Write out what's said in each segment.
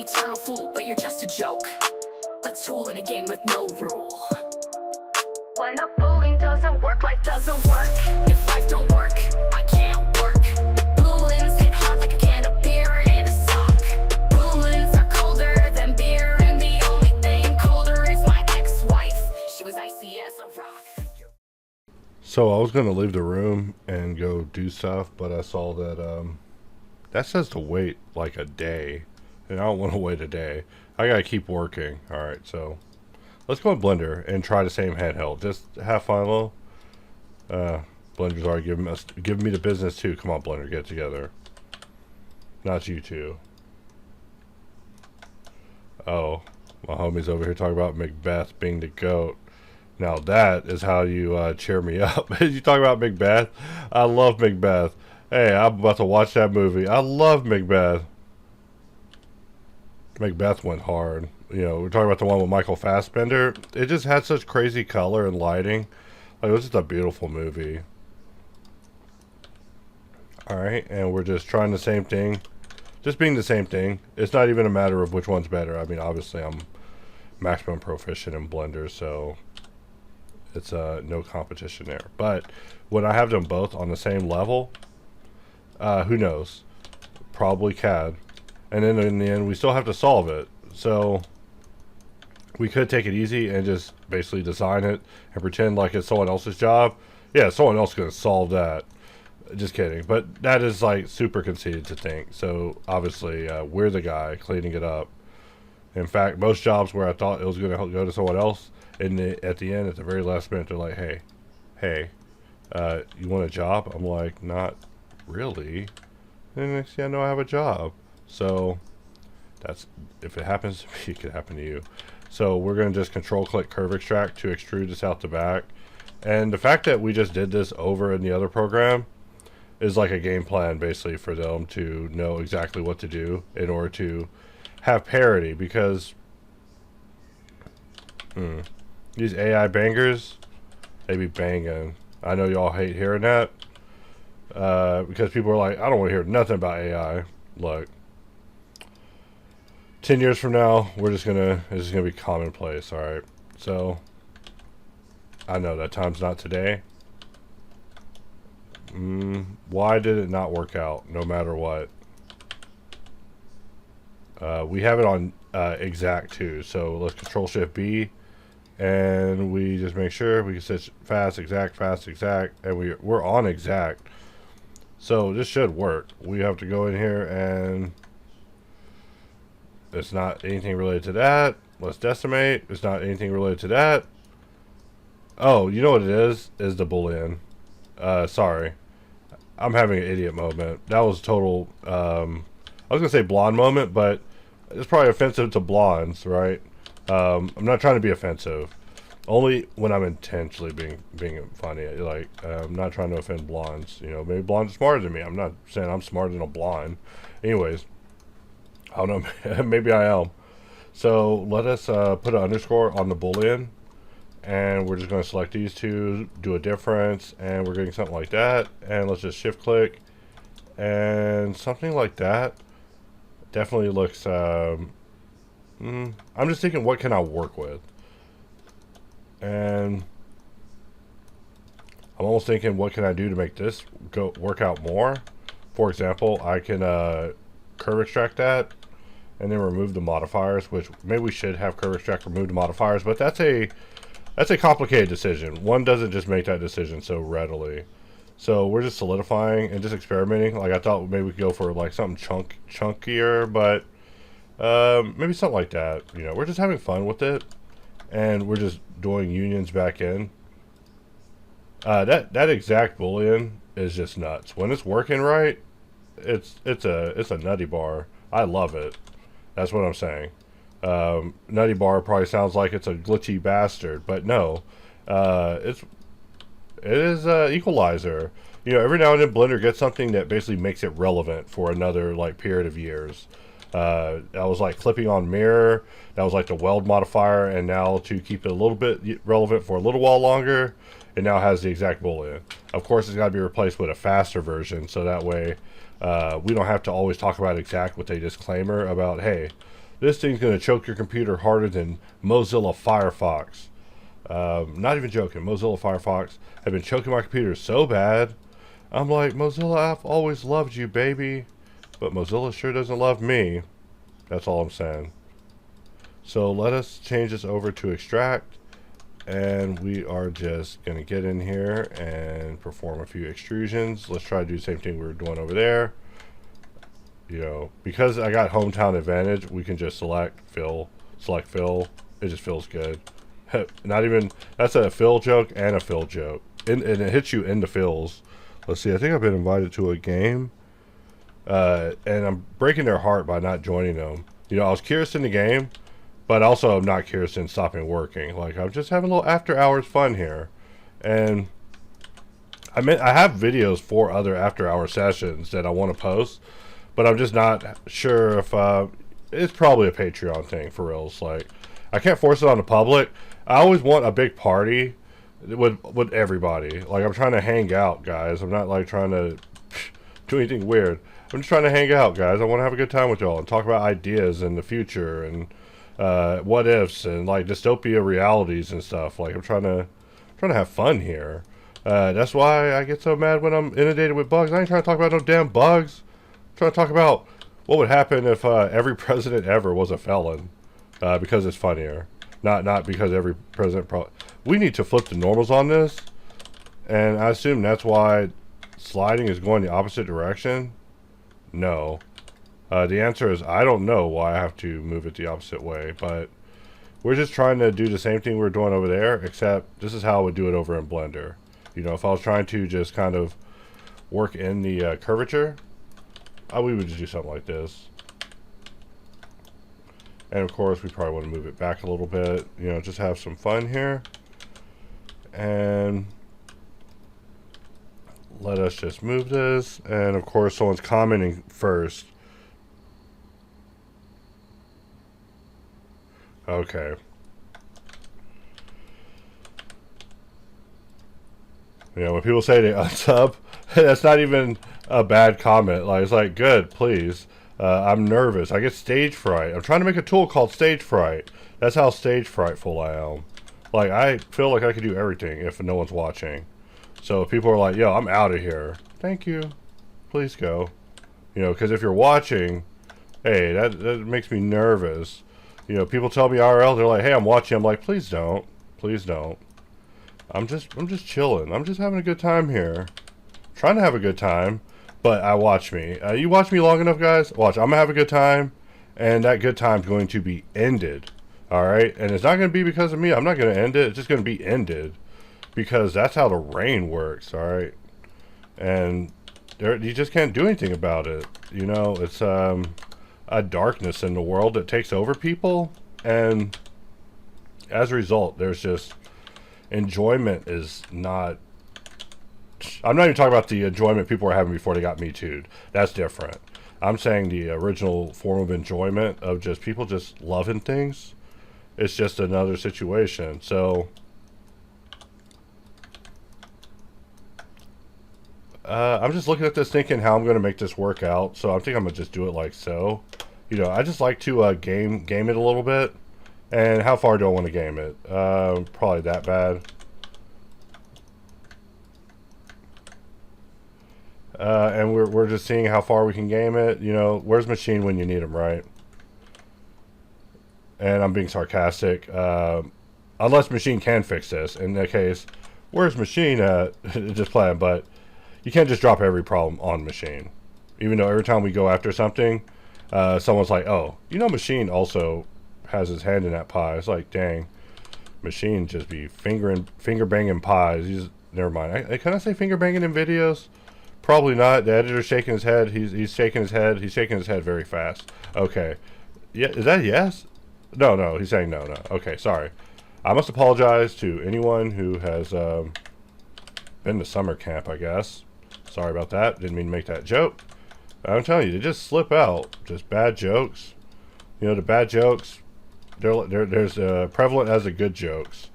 eternal fool, but you're just a joke. A tool in a game with no rule. When the bullying doesn't work, life doesn't work. If life don't work, I can't work. Balloons hit hard like a can of beer in a sock. Balloons are colder than beer, and the only thing colder is my ex-wife. She was icy as a rock. So I was going to leave the room and go do stuff, but I saw that that says to wait like a day, and I don't want to wait a day. I got to keep working. Alright, so let's go in Blender and try the same handheld. Just have fun a little. Blender's already giving me the business too. Come on, Blender, get it together. Not you two. Oh, my homie's over here talking about Macbeth being the GOAT. Now that is how you cheer me up. You talk about Macbeth? I love Macbeth. Hey, I'm about to watch that movie. I love Macbeth. Macbeth went hard. You know, we're talking about the one with Michael Fassbender. It just had such crazy color and lighting. Like, it was just a beautiful movie. Alright, and we're just trying the same thing. Just being the same thing. It's not even a matter of which one's better. I mean, obviously, I'm maximum proficient in Blender, so it's no competition there. But when I have them both on the same level, who knows? Probably CAD. And then in the end, we still have to solve it. So we could take it easy and just basically design it and pretend like it's someone else's job. Yeah, someone else is going to solve that. Just kidding. But that is like super conceited to think. So obviously, we're the guy cleaning it up. In fact, most jobs where I thought it was going to go to someone else, and at the end, at the very last minute, they're like, hey, you want a job? I'm like, not really. And next thing I know, I have a job. So that's, if it happens to me, it could happen to you. So we're going to just control click curve extract to extrude this out the back. And the fact that we just did this over in the other program is like a game plan basically for them to know exactly what to do in order to have parity, because these AI bangers, they be banging. I know y'all hate hearing that because people are like, I don't want to hear nothing about AI. Look, 10 years from now, it's just gonna be commonplace. All right, so I know that time's not today. Why did it not work out? No matter what, we have it on exact too. So let's Control Shift B, and we just make sure we can set fast exact, and we're on exact. So this should work. We have to go in here and it's not anything related to that. Let's decimate. It's not anything related to that. Oh, you know what it is? Is the Boolean. Sorry. I'm having an idiot moment. That was total, I was going to say blonde moment, but it's probably offensive to blondes, right? I'm not trying to be offensive. Only when I'm intentionally being funny. Like, I'm not trying to offend blondes. You know, maybe blondes are smarter than me. I'm not saying I'm smarter than a blonde. Anyways, I don't know. Maybe I am. So let us put an underscore on the Boolean. And we're just going to select these two, do a difference, and we're getting something like that. And let's just shift click. And something like that definitely looks... I'm just thinking, what can I work with? And I'm almost thinking, what can I do to make this work out more? For example, I can curve extract that and then remove the modifiers, which maybe we should have curve extract remove the modifiers, but that's a complicated decision. One doesn't just make that decision so readily. So we're just solidifying and just experimenting. Like, I thought maybe we could go for like something chunkier, but maybe something like that. You know, we're just having fun with it, and we're just doing unions back in. That exact Boolean is just nuts. When it's working right, it's a nutty bar. I love it. That's what I'm saying. Nutty bar probably sounds like it's a glitchy bastard, but no, it is equalizer. You know, every now and then Blender gets something that basically makes it relevant for another like period of years. That was like clipping on mirror. That was like the weld modifier, and now to keep it a little bit relevant for a little while longer, it now has the exact Boolean. Of course, it's got to be replaced with a faster version, so that way we don't have to always talk about exact with a disclaimer about, hey, This thing's going to choke your computer harder than Mozilla Firefox. Not even joking. Mozilla Firefox have been choking my computer so bad. I'm like, Mozilla, I've always loved you, baby. But Mozilla sure doesn't love me. That's all I'm saying. So let us change this over to extract. And we are just going to get in here and perform a few extrusions. Let's try to do the same thing we were doing over there. You know, because I got hometown advantage, we can just select fill. It just feels good. Not even, that's a fill joke and a fill joke. And it hits you in the fills. Let's see, I think I've been invited to a game. And I'm breaking their heart by not joining them. You know, I was curious in the game, but also I'm not curious in stopping working. Like, I'm just having a little after hours fun here. And I have videos for other after hour sessions that I want to post, but I'm just not sure if it's probably a Patreon thing for reals. Like, I can't force it on the public. I always want a big party with everybody. Like, I'm trying to hang out, guys. I'm not like trying to do anything weird. I'm just trying to hang out, guys. I want to have a good time with y'all and talk about ideas and the future and what ifs and like dystopia realities and stuff. Like, I'm trying to have fun here. That's why I get so mad when I'm inundated with bugs. I ain't trying to talk about no damn bugs. I'm trying to talk about what would happen if every president ever was a felon, because it's funnier. Not because every president we need to flip the normals on this, and I assume that's why sliding is going the opposite direction. No. The answer is I don't know why I have to move it the opposite way, but we're just trying to do the same thing we're doing over there, except this is how I would do it over in Blender. You know, if I was trying to just kind of work in the curvature, we would just do something like this. And of course, we probably want to move it back a little bit, you know, just have some fun here. And let us just move this. And of course, someone's commenting first. Okay. You know, when people say they unsub, that's not even a bad comment. Like, it's like, good, please. I'm nervous. I get stage fright. I'm trying to make a tool called stage fright. That's how stage frightful I am. Like, I feel like I could do everything if no one's watching. So if people are like, yo, I'm out of here. Thank you. Please go. You know, because if you're watching, hey, that makes me nervous. You know, people tell me IRL, they're like, hey, I'm watching. I'm like, please don't. Please don't. I'm just chilling. I'm just having a good time here. Trying to have a good time. But watch me. You watch me long enough, guys. Watch. I'm going to have a good time. And that good time's going to be ended. Alright? And it's not going to be because of me. I'm not going to end it. It's just going to be ended. Because that's how the rain works. Alright? And you just can't do anything about it. You know, it's a darkness in the world that takes over people. And as a result, there's just... enjoyment is not... I'm not even talking about the enjoyment people were having before they got Me Too'd. That's different. I'm saying the original form of enjoyment of just people just loving things. It's just another situation. So, I'm just looking at this thinking how I'm going to make this work out. So I think I'm going to just do it like so. You know, I just like to game it a little bit. And how far do I want to game it? Probably that bad. And we're just seeing how far we can game it. You know, where's Machine when you need him, right? And I'm being sarcastic. Unless Machine can fix this. In that case, where's Machine at? Just playing, but you can't just drop every problem on Machine. Even though every time we go after something, someone's like, oh, you know Machine also has his hand in that pie. It's like, dang, Machine just be finger banging pies. Never mind. Can I say finger banging in videos? Probably not. The editor's shaking his head. He's shaking his head. He's shaking his head very fast. Okay. Yeah, is that a yes? No. He's saying no. Okay, sorry. I must apologize to anyone who has been to summer camp, I guess. Sorry about that. Didn't mean to make that joke. I'm telling you, they just slip out. Just bad jokes. You know, the bad jokes, there's prevalent as the good jokes.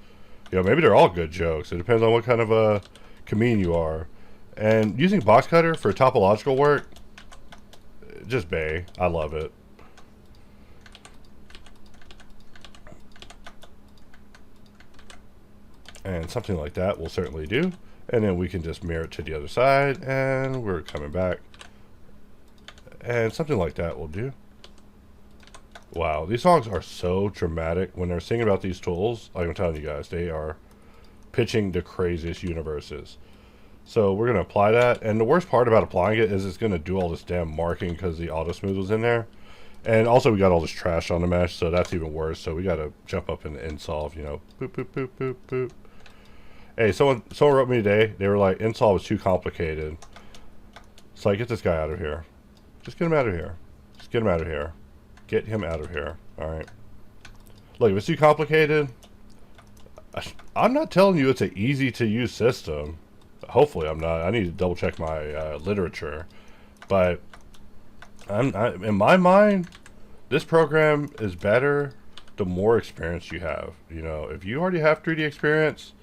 You know, maybe they're all good jokes. It depends on what kind of a comedian you are. And using box cutter for topological work, just bae. I love it. And something like that will certainly do. And then we can just mirror it to the other side, and we're coming back. And something like that will do. Wow, these songs are so dramatic. When they're singing about these tools, like I'm telling you guys, they are pitching the craziest universes. So we're going to apply that. And the worst part about applying it is it's going to do all this damn marking because the auto smooth was in there. And also we got all this trash on the mesh, so that's even worse. So we got to jump up in the insolve, you know. Boop, boop, boop, boop, boop. Hey, someone wrote me today. They were like, insolve was too complicated. It's like, get this guy out of here. Just get him out of here. Just get him out of here. Get him out of here. Alright. Look, if it's too complicated, I'm not telling you it's an easy to use system. Hopefully I'm not. I need to double check my literature. But in my mind, this program is better the more experience you have. You know, if you already have 3D experience,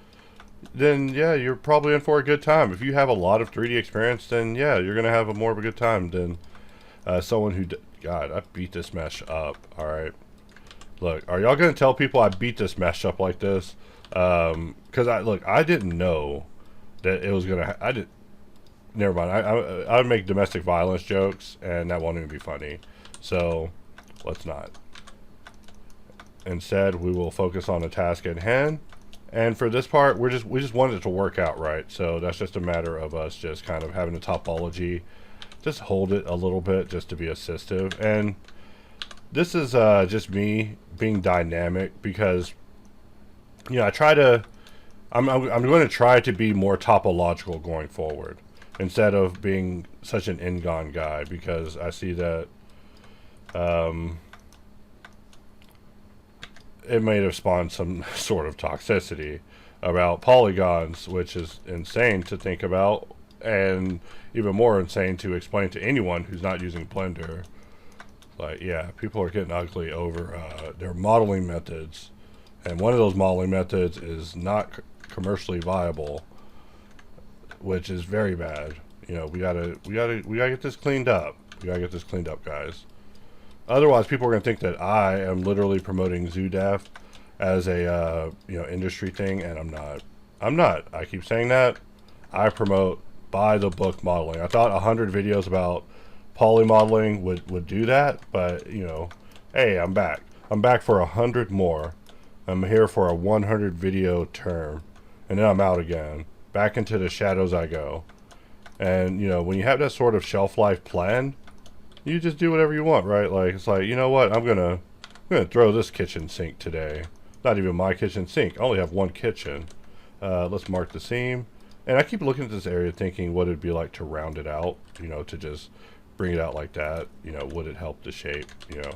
then yeah, you're probably in for a good time. If you have a lot of 3D experience, then yeah, you're going to have more of a good time than someone who... God, I beat this mesh up. Alright. Look, are y'all going to tell people I beat this mesh up like this? Because I didn't know that it was going to... I didn't... Never mind. I would make domestic violence jokes, and that won't even be funny. So, let's not. Instead, we will focus on the task at hand. And for this part, we just wanted it to work out right. So that's just a matter of us just kind of having a topology. Just hold it a little bit just to be assistive. And this is just me being dynamic because, you know, I'm going to try to be more topological going forward instead of being such an in-gone guy, because I see that it may have spawned some sort of toxicity about polygons, which is insane to think about, and even more insane to explain to anyone who's not using Blender. Like, yeah, people are getting ugly over their modeling methods, and one of those modeling methods is not commercially viable, which is very bad. You know, we gotta get this cleaned up. We gotta get this cleaned up, guys. Otherwise, people are gonna think that I am literally promoting ZooDAF as a you know, industry thing, and I'm not. I'm not. I keep saying that. I promote by the book modeling. I thought 100 videos about poly modeling would do that, but you know, hey, I'm back. I'm back for 100 more. I'm here for a 100 video term, and then I'm out again. Back into the shadows I go. And you know, when you have that sort of shelf life planned, you just do whatever you want, right? Like, it's like, you know what, I'm gonna throw this kitchen sink today. Not even my kitchen sink. I only have one kitchen. Let's mark the seam. And I keep looking at this area thinking what it'd be like to round it out, you know, to just bring it out like that. You know, would it help the shape, you know?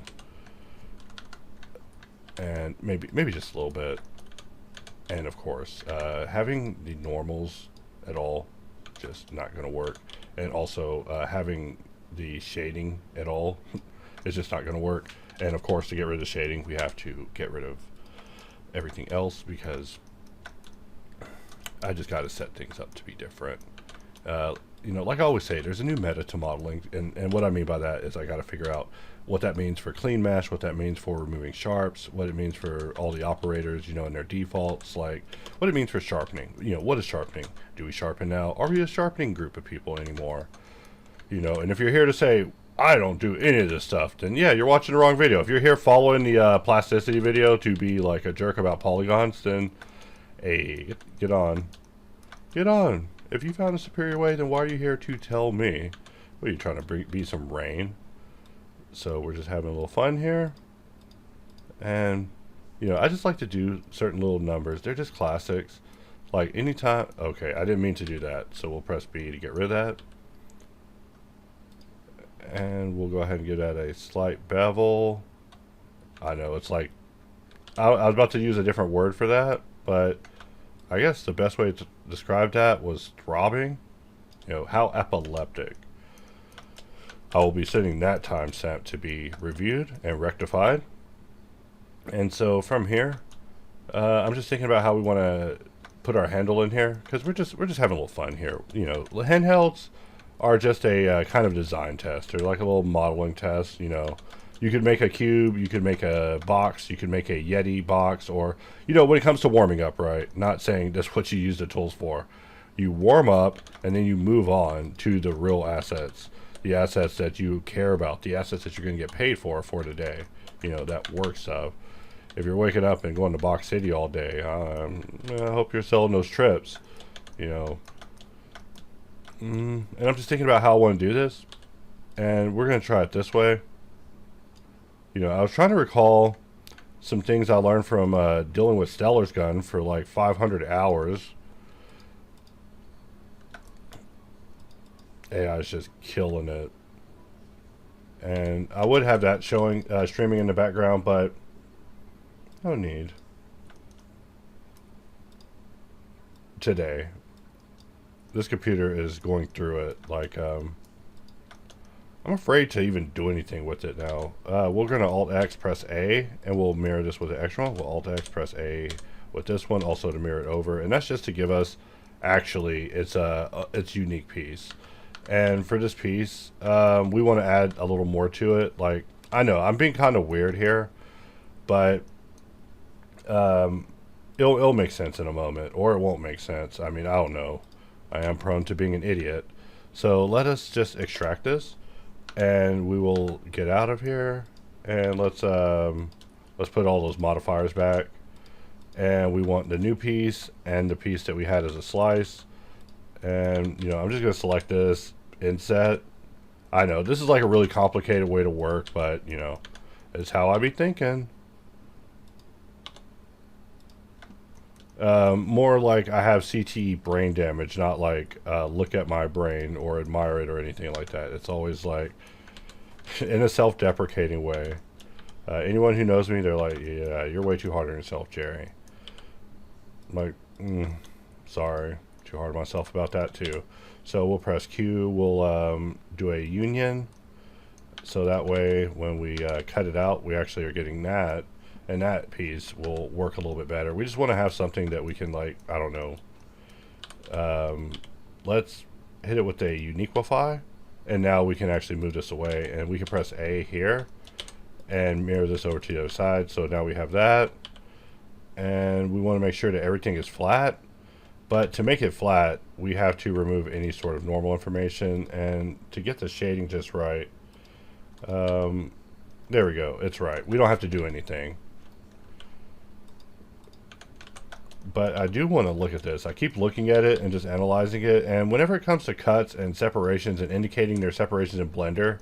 And maybe just a little bit. And of course, having the normals at all, just not going to work. And also having the shading at all is just not going to work. And of course, to get rid of the shading, we have to get rid of everything else, because I just got to set things up to be different. You know, like I always say, there's a new meta to modeling, and what I mean by that is I got to figure out what that means for clean mesh, what that means for removing sharps, what it means for all the operators, you know, and their defaults, like what it means for sharpening. You know, what is sharpening? Do we sharpen now? Are we a sharpening group of people anymore? You know, and if you're here to say, I don't do any of this stuff, then yeah, you're watching the wrong video. If you're here following the plasticity video to be like a jerk about polygons, then hey, get on. Get on. If you found a superior way, then why are you here to tell me? What are you trying to be some rain? So we're just having a little fun here. And, you know, I just like to do certain little numbers. They're just classics. Like anytime, okay, I didn't mean to do that. So we'll press B to get rid of that. And we'll go ahead and give that a slight bevel. I know, it's like, I was about to use a different word for that, but I guess the best way to describe that was throbbing. You know, how epileptic. I will be sending that timestamp to be reviewed and rectified. And so from here, I'm just thinking about how we want to put our handle in here, because we're just having a little fun here. You know, handhelds are just a kind of design test. They're like a little modeling test. You know, You could make a cube, you could make a box, you could make a Yeti box, or, you know, when it comes to warming up, right? Not saying that's what you use the tools for. You warm up, and then you move on to the real assets. The assets that you care about, the assets that you're going to get paid for today. You know, that work stuff. If you're waking up and going to Box City all day, I hope you're selling those trips. You know. And I'm just thinking about how I want to do this. And we're going to try it this way. You know, I was trying to recall some things I learned from dealing with Stellar's gun for like 500 hours. AI is just killing it. And I would have that showing, streaming in the background, but no need. Today. This computer is going through it. Like, I'm afraid to even do anything with it now. We're going to Alt-X, press A, and we'll mirror this with the extra one. We'll Alt-X, press A with this one, also to mirror it over. And that's just to give us, actually, it's unique piece. And for this piece, we want to add a little more to it. Like, I know, I'm being kind of weird here, but it'll make sense in a moment, or it won't make sense. I mean, I don't know. I am prone to being an idiot. So let us just extract this, and we will get out of here, and let's put all those modifiers back. And we want the new piece and the piece that we had as a slice. And, you know, I'm just going to select this, inset. I know, this is like a really complicated way to work, but, you know, it's how I be thinking. More like I have CTE brain damage, not like look at my brain or admire it or anything like that. It's always like in a self-deprecating way. Anyone who knows me, they're like, yeah, you're way too hard on yourself, Jerry. I'm like, sorry. Too hard on myself about that too. So we'll press Q. We'll do a union. So that way when we cut it out, we actually are getting that. And that piece will work a little bit better. We just want to have something that we can, like, I don't know. Let's hit it with a uniquify. And now we can actually move this away. And we can press A here. And mirror this over to the other side. So now we have that. And we want to make sure that everything is flat. But to make it flat, we have to remove any sort of normal information. And to get the shading just right, there we go. It's right. We don't have to do anything. But I do want to look at this. I keep looking at it and just analyzing it. And whenever it comes to cuts and separations and indicating their separations in Blender,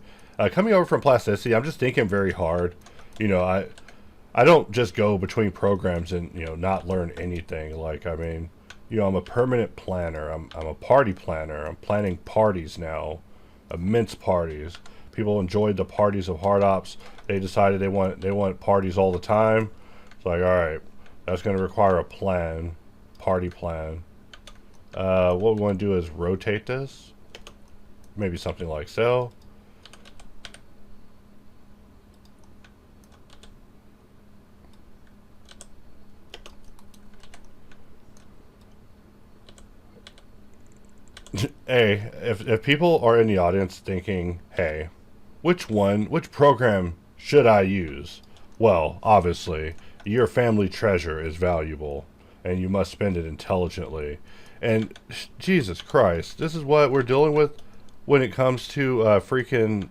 coming over from plasticity, I'm just thinking very hard. You know, I don't just go between programs and, you know, not learn anything. Like, I mean, you know, I'm a permanent planner. I'm a party planner. I'm planning parties now, immense parties. People enjoyed the parties of Hard Ops. They decided they want parties all the time. It's like, all right, that's going to require a plan, party plan. What we want to do is rotate this, maybe something like so. Hey, if people are in the audience thinking, hey, which program should I use? Well, obviously, your family treasure is valuable, and you must spend it intelligently. And Jesus Christ, this is what we're dealing with when it comes to freaking...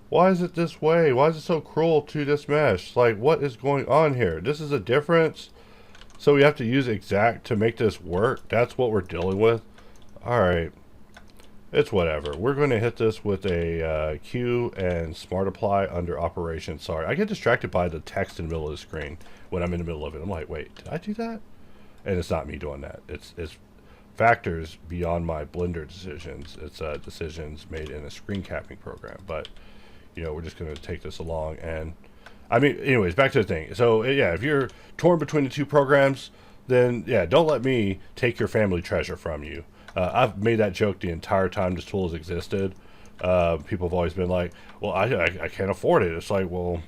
Why is it this way? Why is it so cruel to this mesh? Like, what is going on here? This is a difference. So we have to use exact to make this work. That's what we're dealing with. Alright, it's whatever. We're going to hit this with a Q and Smart Apply under Operations. Sorry, I get distracted by the text in the middle of the screen when I'm in the middle of it. I'm like, wait, did I do that? And it's not me doing that. It's factors beyond my Blender decisions. It's decisions made in a screen capping program. But, you know, we're just going to take this along. And, I mean, anyways, back to the thing. So, yeah, if you're torn between the two programs, then, yeah, don't let me take your family treasure from you. I've made that joke the entire time this tool has existed. People have always been like, well, I can't afford it. It's like, well,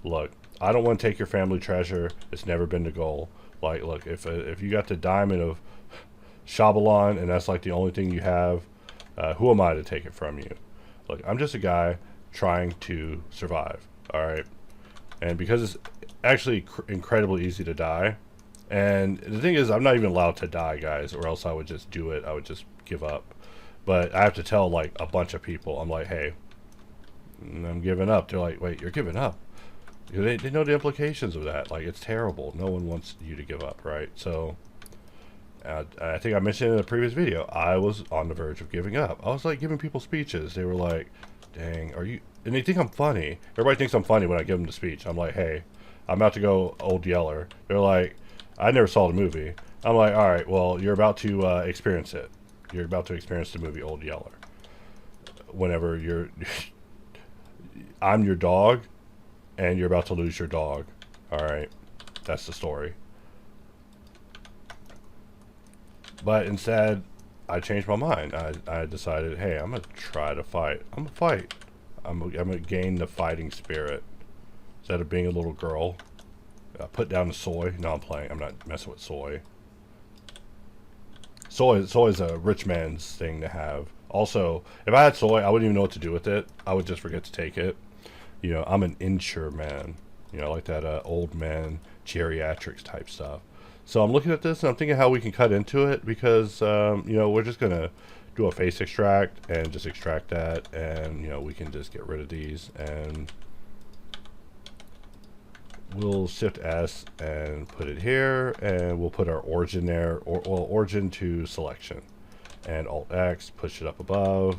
look, I don't want to take your family treasure. It's never been the goal. Like, look, if you got the diamond of Shyamalan and that's like the only thing you have, who am I to take it from you? Look, I'm just a guy trying to survive. All right, and because it's actually incredibly easy to die, and the thing is, I'm not even allowed to die, guys, or else I would just do it. I would just give up. But I have to tell like a bunch of people. I'm like, hey, I'm giving up. They're like, wait, you're giving up? They know the implications of that. Like, it's terrible. No one wants you to give up, right? So I think I mentioned in a previous video, I was on the verge of giving up. I was like giving people speeches. They were like, dang, are you... And they think I'm funny. Everybody thinks I'm funny when I give them the speech. I'm like, hey, I'm about to go Old Yeller. They're like, I never saw the movie. I'm like, all right, well, you're about to experience it. You're about to experience the movie Old Yeller. Whenever you're... I'm your dog, and you're about to lose your dog. All right? That's the story. But instead, I changed my mind. I decided, hey, I'm going to try to fight. I'm going to fight. I'm going to gain the fighting spirit. Instead of being a little girl, put down the soy. No, I'm playing. I'm not messing with soy. Soy is a rich man's thing to have. Also, if I had soy, I wouldn't even know what to do with it. I would just forget to take it. You know, I'm an insure man. You know, like that old man geriatrics type stuff. So I'm looking at this and I'm thinking how we can cut into it because, you know, we're just going to do a face extract and just extract that. And, you know, we can just get rid of these and we'll shift S and put it here and we'll put our origin there, or origin to selection, and Alt X, push it up above,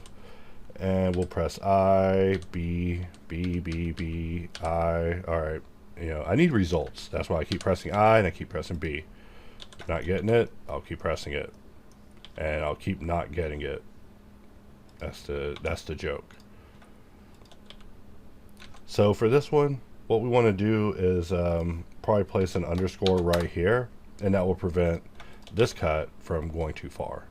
and we'll press I, B, B, B, B, I. All right. You know, I need results. That's why I keep pressing I and I keep pressing B. Not getting it, I'll keep pressing it. And I'll keep not getting it. That's the joke. So for this one, what we want to do is probably place an underscore right here, and that will prevent this cut from going too far,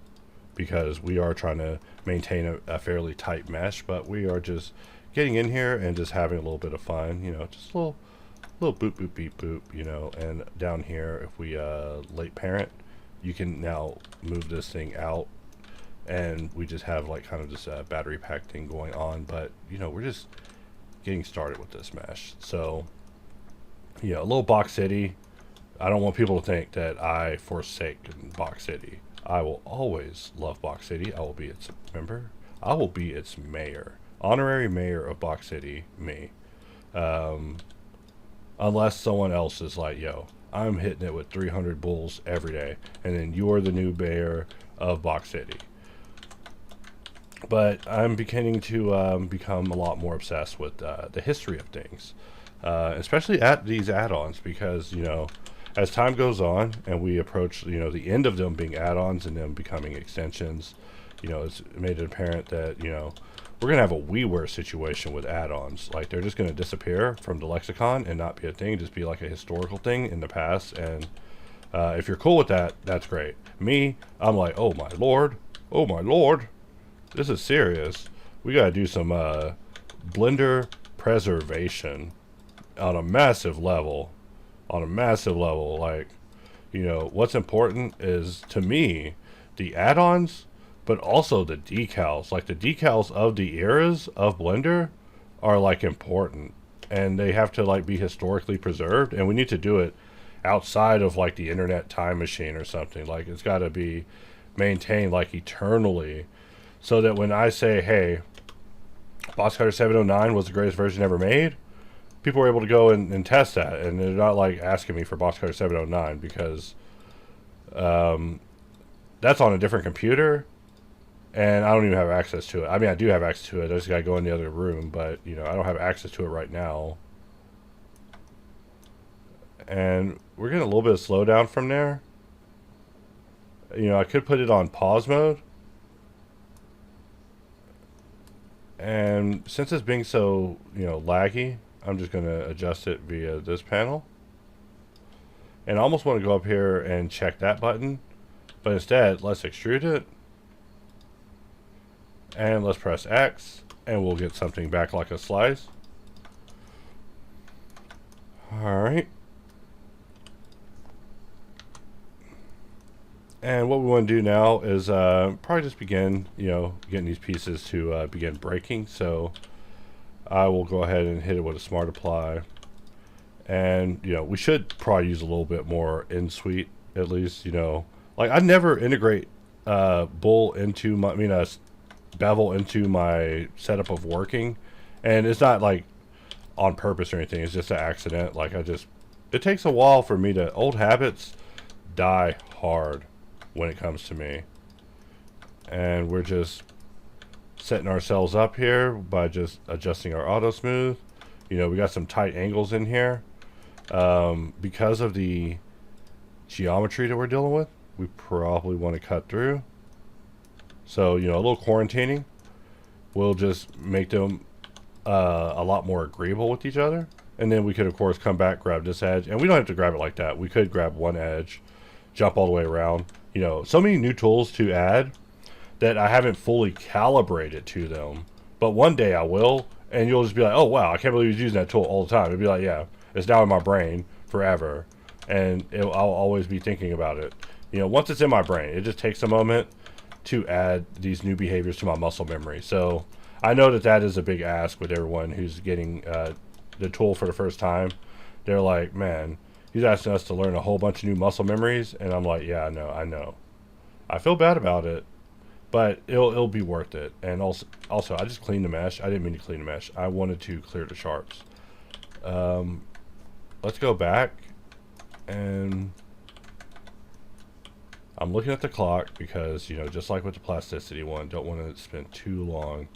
because we are trying to maintain a fairly tight mesh, but we are just getting in here and just having a little bit of fun, you know, just a little boop boop beep boop, you know. And down here, if we late parent, you can now move this thing out, and we just have like kind of this battery pack thing going on. But you know, we're just getting started with this mesh. So yeah, a little Box City. I don't want people to think that I forsake Box City. I will always love Box City. I will be its member. I will be its mayor, honorary mayor of Box City, me. Unless someone else is like, yo, I'm hitting it with 300 bulls every day, and then you're the new mayor of Box City. But I'm beginning to become a lot more obsessed with the history of things, especially at these add-ons, because, you know, as time goes on and we approach, you know, the end of them being add-ons and them becoming extensions, you know, it's made it apparent that, you know, we're going to have a WiiWare situation with add-ons. Like, they're just going to disappear from the lexicon and not be a thing, just be like a historical thing in the past. And if you're cool with that, that's great. Me, I'm like, oh my lord, this is serious. We got to do some Blender preservation on a massive level. Like, you know, what's important is, to me, the add-ons, but also the decals. Like, the decals of the eras of Blender are like important, and they have to like be historically preserved, and we need to do it outside of like the internet time machine or something. Like, it's got to be maintained like eternally, so that when I say, hey, Box Cutter 709 was the greatest version ever made, people are able to go and test that, and they're not like asking me for Box Cutter 709 because that's on a different computer, and I don't even have access to it. I mean, I do have access to it. I just gotta go in the other room, but you know, I don't have access to it right now. And we're getting a little bit of slowdown from there. You know, I could put it on pause mode. And since it's being so, you know, laggy, I'm just going to adjust it via this panel. And I almost want to go up here and check that button. But instead, let's extrude it. And let's press X. And we'll get something back like a slice. Alright. And what we want to do now is probably just begin, you know, getting these pieces to begin breaking. So I will go ahead and hit it with a smart apply. And, you know, we should probably use a little bit more in suite, at least, you know. Like, I never integrate bull into my, bevel into my setup of working. And it's not, like, on purpose or anything. It's just an accident. Like, it takes a while for me to, old habits die hard when it comes to me. And we're just setting ourselves up here by just adjusting our auto smooth. You know, we got some tight angles in here. Because of the geometry that we're dealing with, we probably want to cut through. So, you know, a little quarantining will just make them a lot more agreeable with each other. And then we could, of course, come back, grab this edge. And we don't have to grab it like that. We could grab one edge, jump all the way around. You know, so many new tools to add that I haven't fully calibrated to them. But one day I will. And you'll just be like, oh, wow, I can't believe he's using that tool all the time. It'll be like, yeah, it's now in my brain forever. And I'll always be thinking about it. You know, once it's in my brain, it just takes a moment to add these new behaviors to my muscle memory. So I know that is a big ask with everyone who's getting the tool for the first time. They're like, man, he's asking us to learn a whole bunch of new muscle memories. And I'm like, yeah, I know. I feel bad about it. But it'll be worth it. And also, I just cleaned the mesh. I didn't mean to clean the mesh. I wanted to clear the sharps. Let's go back. And I'm looking at the clock because, you know, just like with the plasticity one, don't want to spend too long.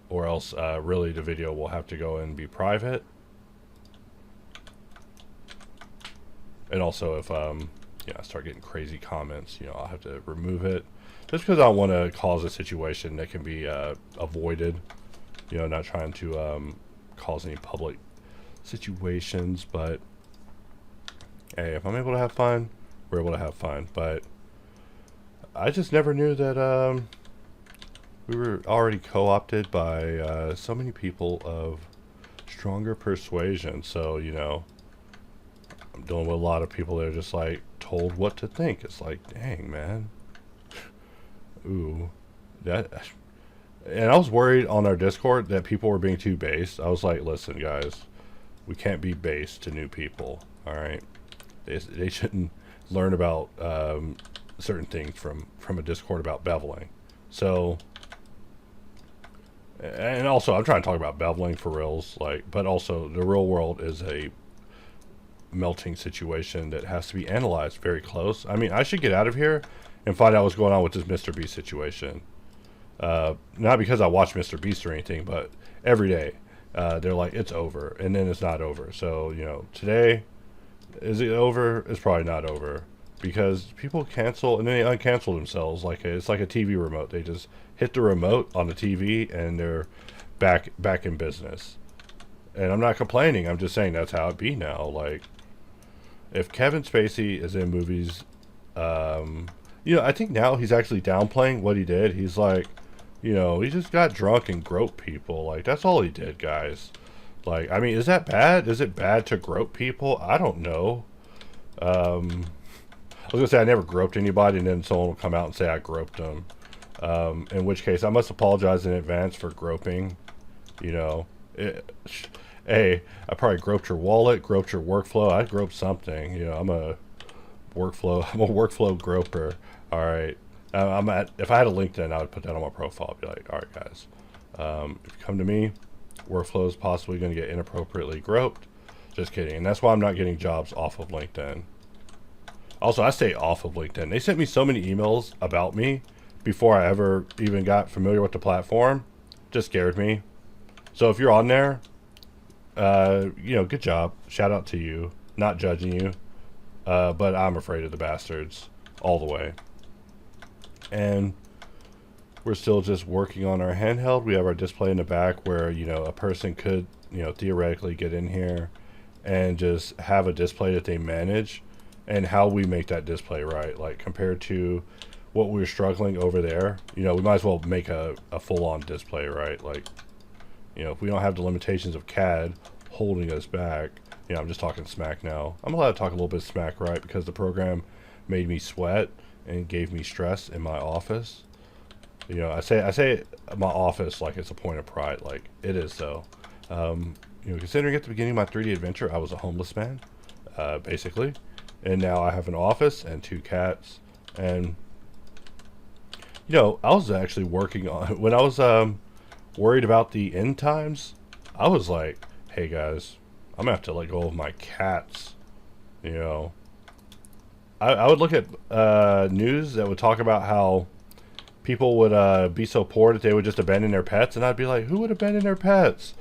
Or else, really, the video will have to go and be private. And also, if I start getting crazy comments, you know, I'll have to remove it. Just because I want to cause a situation that can be avoided. You know, not trying to cause any public situations. But, hey, if I'm able to have fun, we're able to have fun. But I just never knew that we were already co-opted by so many people of stronger persuasion. So, you know, I'm dealing with a lot of people that are just, like, told what to think. It's like, dang, man. Ooh, and I was worried on our Discord that people were being too based. I was like, listen, guys, we can't be based to new people. All right, they shouldn't learn about certain things from a Discord about beveling. So, and also, I'm trying to talk about beveling for reals, like, but also the real world is a melting situation that has to be analyzed very close. I mean, I should get out of here and find out what's going on with this Mr. Beast situation. Not because I watch Mr. Beast or anything, but every day they're like, it's over, and then it's not over. So, you know, today, is it over? It's probably not over, because people cancel and then they uncancel themselves. Like it's like a TV remote. They just hit the remote on the TV and they're back in business. And I'm not complaining. I'm just saying that's how it be now. Like, if Kevin Spacey is in movies, you know, I think now he's actually downplaying what he did. He's like, you know, he just got drunk and groped people. Like, that's all he did, guys. Like, I mean, is that bad? Is it bad to grope people? I don't know. I was going to say I never groped anybody, and then someone will come out and say I groped them. In which case, I must apologize in advance for groping. You know, hey, I probably groped your wallet, groped your workflow. I groped something. You know, I'm a workflow groper. All right. If I had a LinkedIn, I would put that on my profile. I'd be like, all right, guys, if you come to me, workflow is possibly going to get inappropriately groped. Just kidding. And that's why I'm not getting jobs off of LinkedIn. Also, I stay off of LinkedIn. They sent me so many emails about me before I ever even got familiar with the platform. Just scared me. So if you're on there, you know, good job. Shout out to you. Not judging you. But I'm afraid of the bastards all the way. And we're still just working on our handheld. We have our display in the back where, you know, a person could, you know, theoretically get in here and just have a display that they manage, and how we make that display right. Like, compared to what we were struggling over there, you know, we might as well make a full-on display, right? Like, you know, if we don't have the limitations of CAD holding us back, you know, I'm just talking smack now. I'm allowed to talk a little bit of smack, right? Because the program made me sweat and gave me stress in my office. You know, I say my office like it's a point of pride. Like it is so. You know, considering at the beginning of my 3D adventure, I was a homeless man, basically, and now I have an office and 2 cats. And you know, I was actually working on when I was worried about the end times. I was like, hey guys, I'm gonna have to let go of my cats. You know, I would look at news that would talk about how people would be so poor that they would just abandon their pets, and I'd be like, who would abandon their pets?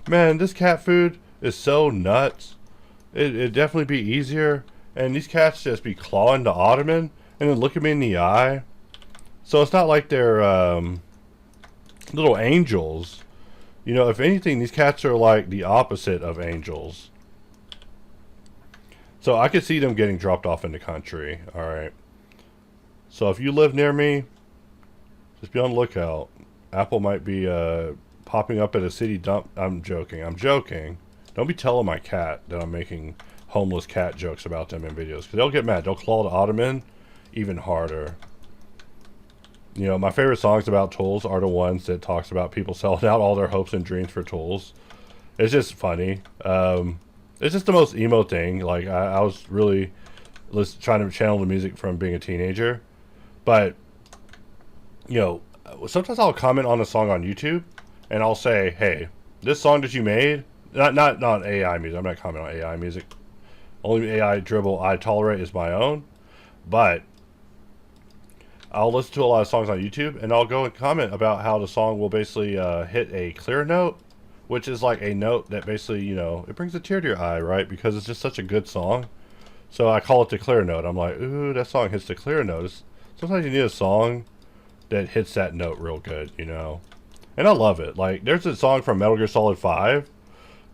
Man, this cat food is so nuts. It'd definitely be easier, and these cats just be clawing the ottoman and then look at me in the eye. So it's not like they're little angels. You know, if anything, these cats are like the opposite of angels. So I could see them getting dropped off in the country. All right. So if you live near me, just be on the lookout. Apple might be popping up at a city dump. I'm joking. I'm joking. Don't be telling my cat that I'm making homeless cat jokes about them in videos, because they'll get mad. They'll claw the ottoman even harder. You know, my favorite songs about tools are the ones that talks about people selling out all their hopes and dreams for tools. It's just funny. It's just the most emo thing. Like, I was really trying to channel the music from being a teenager. But, you know, sometimes I'll comment on a song on YouTube, and I'll say, hey, this song that you made, not AI music. I'm not commenting on AI music. Only AI dribble I tolerate is my own. But I'll listen to a lot of songs on YouTube, and I'll go and comment about how the song will basically hit a clear note, which is like a note that basically, you know, it brings a tear to your eye, right? Because it's just such a good song. So I call it the clear note. I'm like, ooh, that song hits the clear note. Sometimes you need a song that hits that note real good, you know? And I love it. Like, there's a song from Metal Gear Solid 5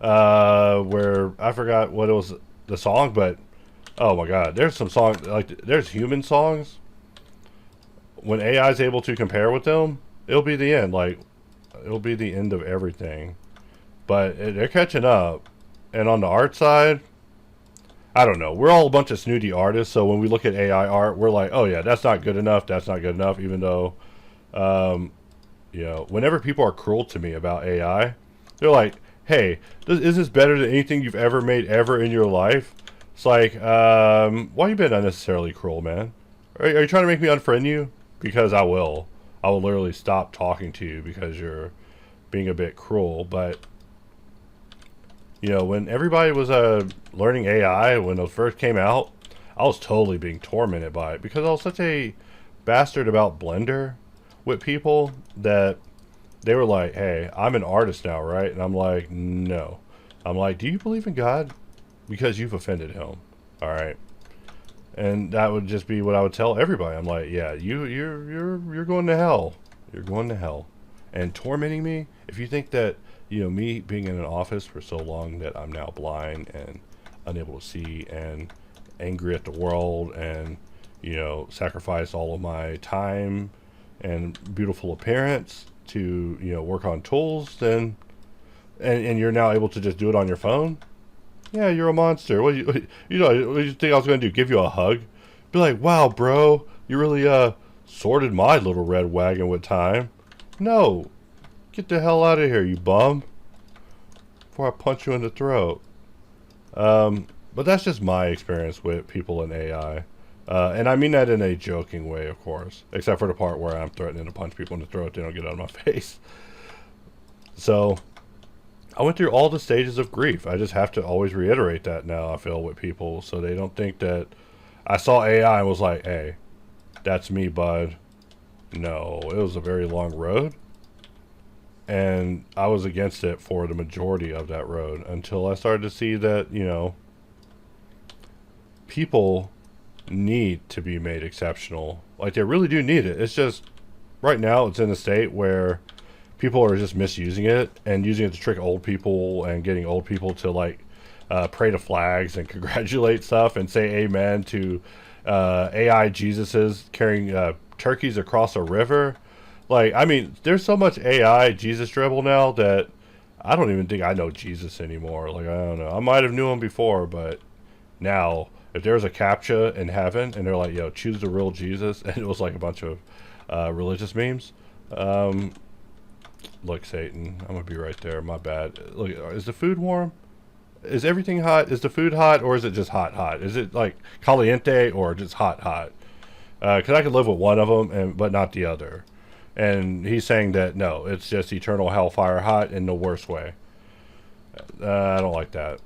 where I forgot what it was, the song, but oh my god, there's some songs, like, there's human songs. When AI is able to compare with them, it'll be the end. Like, it'll be the end of everything. But they're catching up. And on the art side, I don't know. We're all a bunch of snooty artists, so when we look at AI art, we're like, oh yeah, that's not good enough. That's not good enough. Even though, you know, whenever people are cruel to me about AI, they're like, hey, is this better than anything you've ever made ever in your life? It's like, why you been unnecessarily cruel, man? Are you trying to make me unfriend you? Because I will. I will literally stop talking to you because you're being a bit cruel. But, you know, when everybody was learning AI, when those first came out, I was totally being tormented by it because I was such a bastard about Blender with people that they were like, hey, I'm an artist now, right? And I'm like, no. I'm like, do you believe in God? Because you've offended him. All right. And that would just be what I would tell everybody. I'm like, yeah, you're going to hell. You're going to hell. And tormenting me, if you think that, you know, me being in an office for so long that I'm now blind and unable to see and angry at the world and, you know, sacrifice all of my time and beautiful appearance to, you know, work on tools, then and you're now able to just do it on your phone. Yeah, you're a monster. What do you think I was going to do? Give you a hug? Be like, wow, bro, you really sorted my little red wagon with time. No, get the hell out of here, you bum, before I punch you in the throat. But that's just my experience with people in AI. And I mean that in a joking way, of course, except for the part where I'm threatening to punch people in the throat. They don't get out of my face. So I went through all the stages of grief. I just have to always reiterate that now, I feel, with people, so they don't think that I saw AI and was like, hey, that's me, bud. No, it was a very long road. And I was against it for the majority of that road until I started to see that, you know, people need to be made exceptional. Like, they really do need it. It's just, right now, it's in a state where people are just misusing it and using it to trick old people and getting old people to, like, pray to flags and congratulate stuff and say amen to AI Jesuses carrying turkeys across a river. Like, I mean, there's so much AI Jesus dribble now that I don't even think I know Jesus anymore. Like, I don't know. I might have knew him before, but now, if there's a CAPTCHA in heaven and they're like, yo, choose the real Jesus, and it was like a bunch of religious memes, Um, look, Satan, I'm gonna be right there. My bad. Look, is the food warm? Is everything hot? Is the food hot, or is it just hot, hot? Is it like caliente or just hot, hot? Because I could live with one of them, but not the other. And he's saying that no, it's just eternal hellfire hot in the worst way. I don't like that.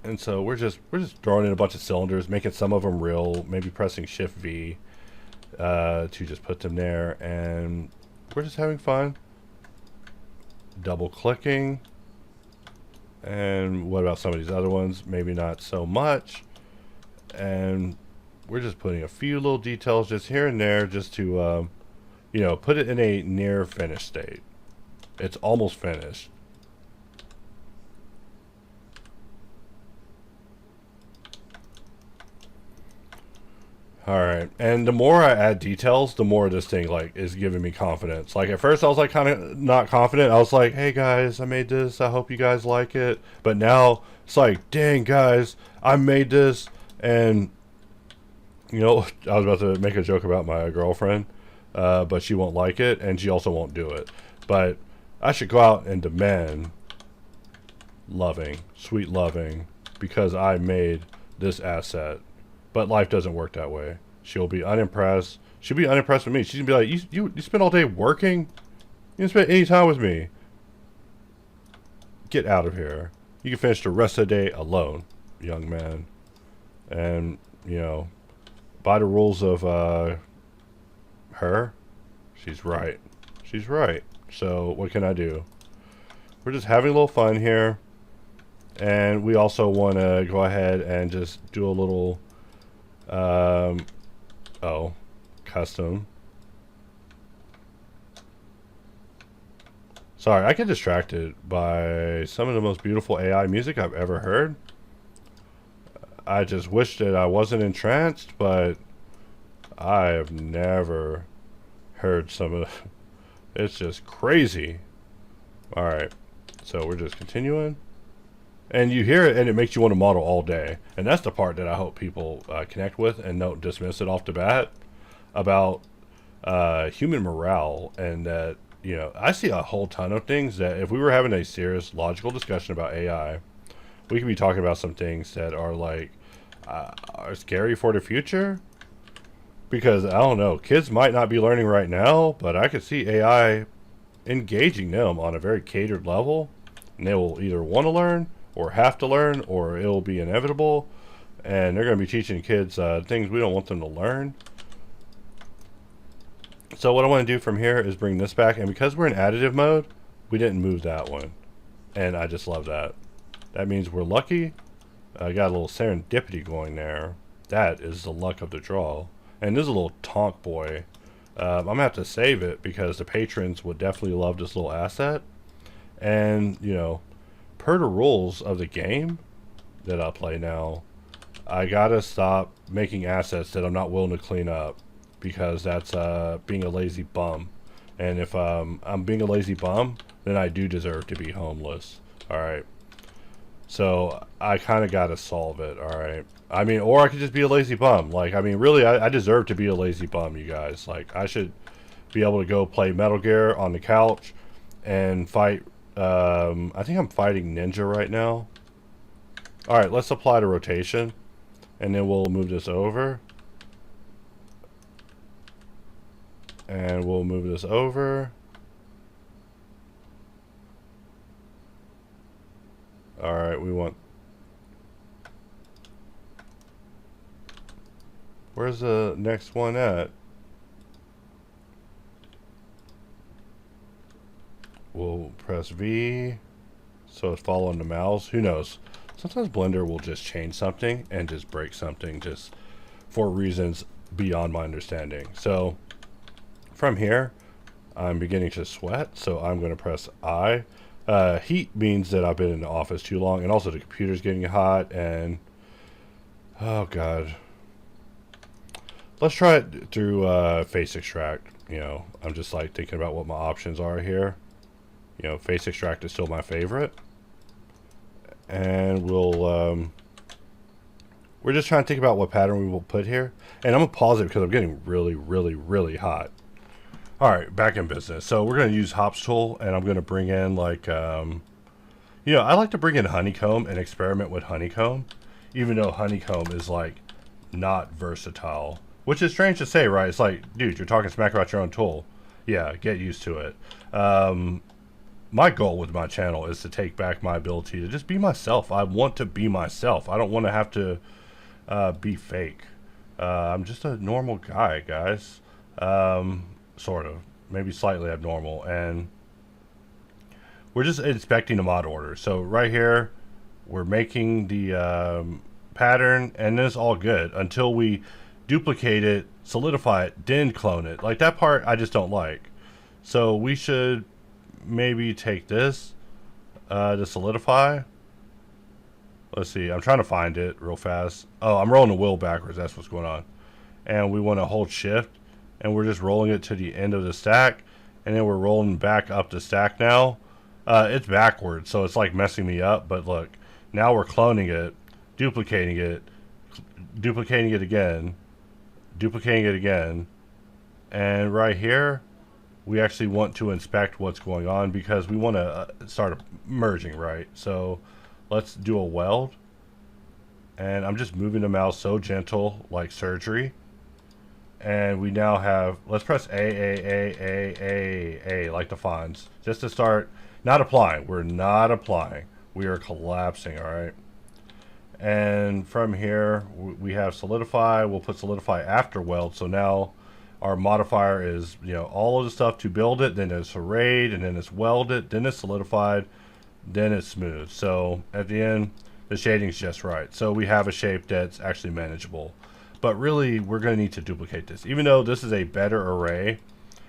And so we're just throwing in a bunch of cylinders, making some of them real, maybe pressing Shift V to just put them there, and we're just having fun. Double clicking. And what about some of these other ones? Maybe not so much. And we're just putting a few little details just here and there just to, you know, put it in a near finished state. It's almost finished. Alright, and the more I add details, the more this thing, like, is giving me confidence. Like, at first I was, like, kind of not confident. I was like, hey, guys, I made this. I hope you guys like it. But now, it's like, dang, guys, I made this. And, you know, I was about to make a joke about my girlfriend, but she won't like it, and she also won't do it. But I should go out and demand loving, sweet loving, because I made this asset. But life doesn't work that way. She'll be unimpressed. She'll be unimpressed with me. She's gonna be like, you spend all day working? You didn't spend any time with me. Get out of here. You can finish the rest of the day alone, young man. And, you know, by the rules of her, she's right. She's right. So what can I do? We're just having a little fun here. And we also want to go ahead and just do a little... custom. Sorry, I get distracted by some of the most beautiful AI music I've ever heard. I just wish that I wasn't entranced, but I have never heard some of the... It's just crazy. Alright, so we're just continuing. And you hear it, and it makes you want to model all day. And that's the part that I hope people connect with and don't dismiss it off the bat about human morale. And that, you know, I see a whole ton of things that if we were having a serious logical discussion about AI, we could be talking about some things that are like are scary for the future. Because, I don't know, kids might not be learning right now, but I could see AI engaging them on a very catered level. And they will either want to learn or have to learn, or it'll be inevitable, and they're going to be teaching kids things we don't want them to learn. So what I want to do from here is bring this back, and because we're in additive mode, we didn't move that one, and I just love that. That means we're lucky. I got a little serendipity going there. That is the luck of the draw. And this is a little tonk boy. I'm going to have to save it because the patrons would definitely love this little asset. And, you know, per the rules of the game that I play now, I gotta stop making assets that I'm not willing to clean up, because that's being a lazy bum. And if I'm being a lazy bum, then I do deserve to be homeless. Alright. So I kind of gotta solve it. Alright. I mean, or I could just be a lazy bum. Like, I mean, really, I deserve to be a lazy bum, you guys. Like, I should be able to go play Metal Gear on the couch and fight. I think I'm fighting Ninja right now. Alright, let's apply the rotation. And then we'll move this over. And we'll move this over. Alright, we want... Where's the next one at? We'll press V, so it's following the mouse. Who knows? Sometimes Blender will just change something and just break something just for reasons beyond my understanding. So from here, I'm beginning to sweat, so I'm going to press I. Heat means that I've been in the office too long, and also the computer's getting hot, and oh god. Let's try it through face extract. You know, I'm just like thinking about what my options are here. You know, face extract is still my favorite. And we'll we're just trying to think about what pattern we will put here. And I'm going to pause it because I'm getting really, really, really hot. All right, back in business. So we're going to use Hops tool, and I'm going to bring in like, you know, I like to bring in honeycomb and experiment with honeycomb, even though honeycomb is like not versatile, which is strange to say, right? It's like, dude, you're talking smack about your own tool. Yeah, get used to it. My goal with my channel is to take back my ability to just be myself. I want to be myself. I don't want to have to be fake. I'm just a normal guy, guys. Sort of. Maybe slightly abnormal. And we're just inspecting the mod order. So right here, we're making the pattern, and it's all good until we duplicate it, solidify it, then clone it. Like that part I just don't like. So we should maybe take this to solidify. Let's see, I'm trying to find it real fast. Oh, I'm rolling the wheel backwards, that's what's going on. And we want to hold shift, and we're just rolling it to the end of the stack, and then we're rolling back up the stack now. It's backwards, so it's like messing me up, but look, now we're cloning it, duplicating it again, duplicating it again, and right here we actually want to inspect what's going on because we want to start merging, right? So let's do a weld, and I'm just moving the mouse so gentle, like surgery. And we now have, let's press A, like the fonts, just to start, not applying. We're not applying. We are collapsing, all right? And from here, we have solidify. We'll put solidify after weld. So now our modifier is, you know, all of the stuff to build it, then it's arrayed, and then it's welded, then it's solidified, then it's smooth. So at the end, the shading's just right. So we have a shape that's actually manageable. But really, we're going to need to duplicate this. Even though this is a better array,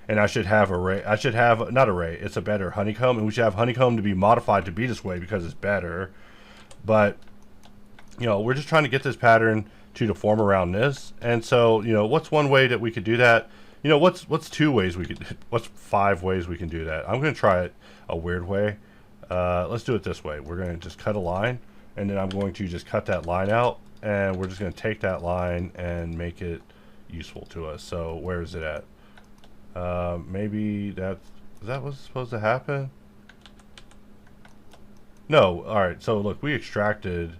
and I should have not array, it's a better honeycomb, and we should have honeycomb to be modified to be this way because it's better. But, you know, we're just trying to get this pattern to form around this. And so, you know, what's one way that we could do that? You know, what's 2 ways we could, what's 5 ways we can do that? I'm going to try it a weird way. Let's do it this way. We're going to just cut a line, and then I'm going to just cut that line out, and we're just going to take that line and make it useful to us. So where is it at? Maybe is that what's supposed to happen? No. All right. So look, we extracted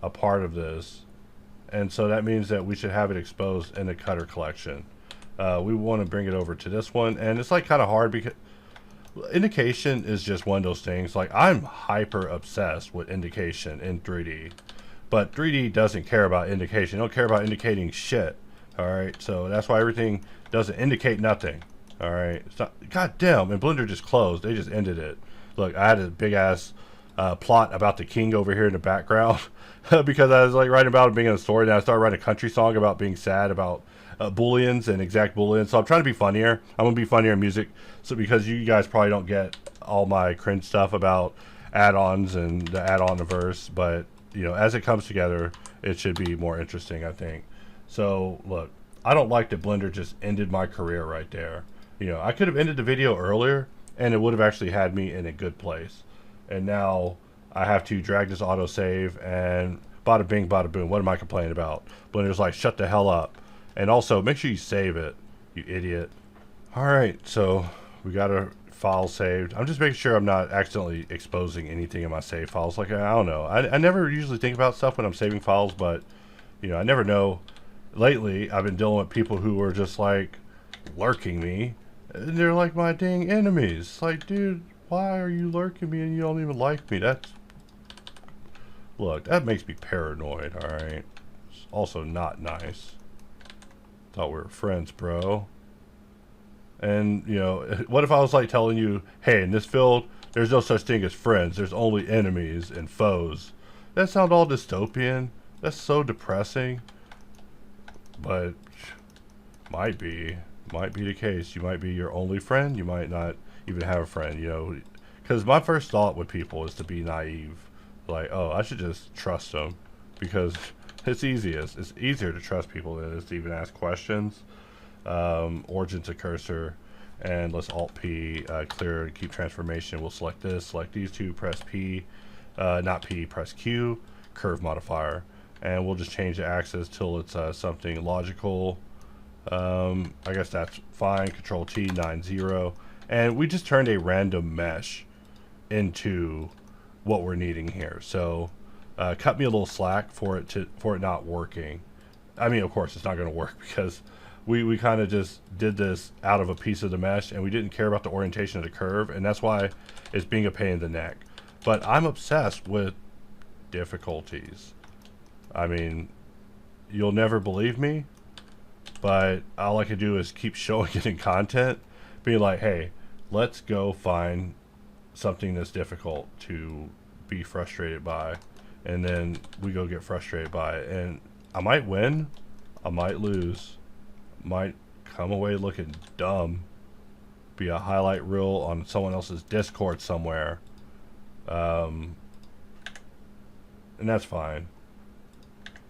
a part of this, and so that means that we should have it exposed in the cutter collection. We want to bring it over to this one, and it's like kind of hard because indication is just one of those things. Like, I'm hyper obsessed with indication in 3D, but 3D doesn't care about indication. They don't care about indicating shit. All right, so that's why everything doesn't indicate nothing. All right, it's not, God damn, and Blender just closed. They just ended it. Look, I had a big ass plot about the king over here in the background because I was like writing about it being in a story, and I started writing a country song about being sad about booleans and exact booleans. So I'm trying to be funnier. I'm gonna be funnier in music, so because you guys probably don't get all my cringe stuff about add-ons and the add-on-verse, but you know, as it comes together, it should be more interesting, I think. So look, I don't like that Blender just ended my career right there. You know, I could have ended the video earlier, and it would have actually had me in a good place. And now I have to drag this autosave, and bada bing, bada boom. What am I complaining about? Blender's like, shut the hell up. And also, make sure you save it, you idiot. All right, so we got our file saved. I'm just making sure I'm not accidentally exposing anything in my save files. Like, I don't know. I never usually think about stuff when I'm saving files, but, you know, I never know. Lately, I've been dealing with people who are just, like, lurking me. And they're like my dang enemies. Like, dude, why are you lurking me and you don't even like me? That's... Look, that makes me paranoid, alright? It's also not nice. Thought we were friends, bro. And, you know, what if I was like telling you, hey, in this field, there's no such thing as friends. There's only enemies and foes. That sound all dystopian? That's so depressing. But might be the case. You might be your only friend. You might not even have a friend, you know. Because my first thought with people is to be naive. Like, oh, I should just trust them. Because it's easiest. It's easier to trust people than it is to even ask questions. Origin to cursor. And let's Alt-P, clear, keep transformation. We'll select this, select these two, press P. Not P, press Q. Curve modifier. and we'll just change the axis till it's something logical. I guess that's fine. Control T, 9-0, and we just turned a random mesh into what we're needing here. So cut me a little slack for it not working. I mean, of course it's not going to work because we kind of just did this out of a piece of the mesh, and we didn't care about the orientation of the curve, and that's why it's being a pain in the neck. But I'm obsessed with difficulties. I mean, you'll never believe me, but all I can do is keep showing it in content, being like, hey, let's go find something that's difficult to be frustrated by, and then we go get frustrated by it, and I might win, I might lose, might come away looking dumb, be a highlight reel on someone else's Discord somewhere, and that's fine.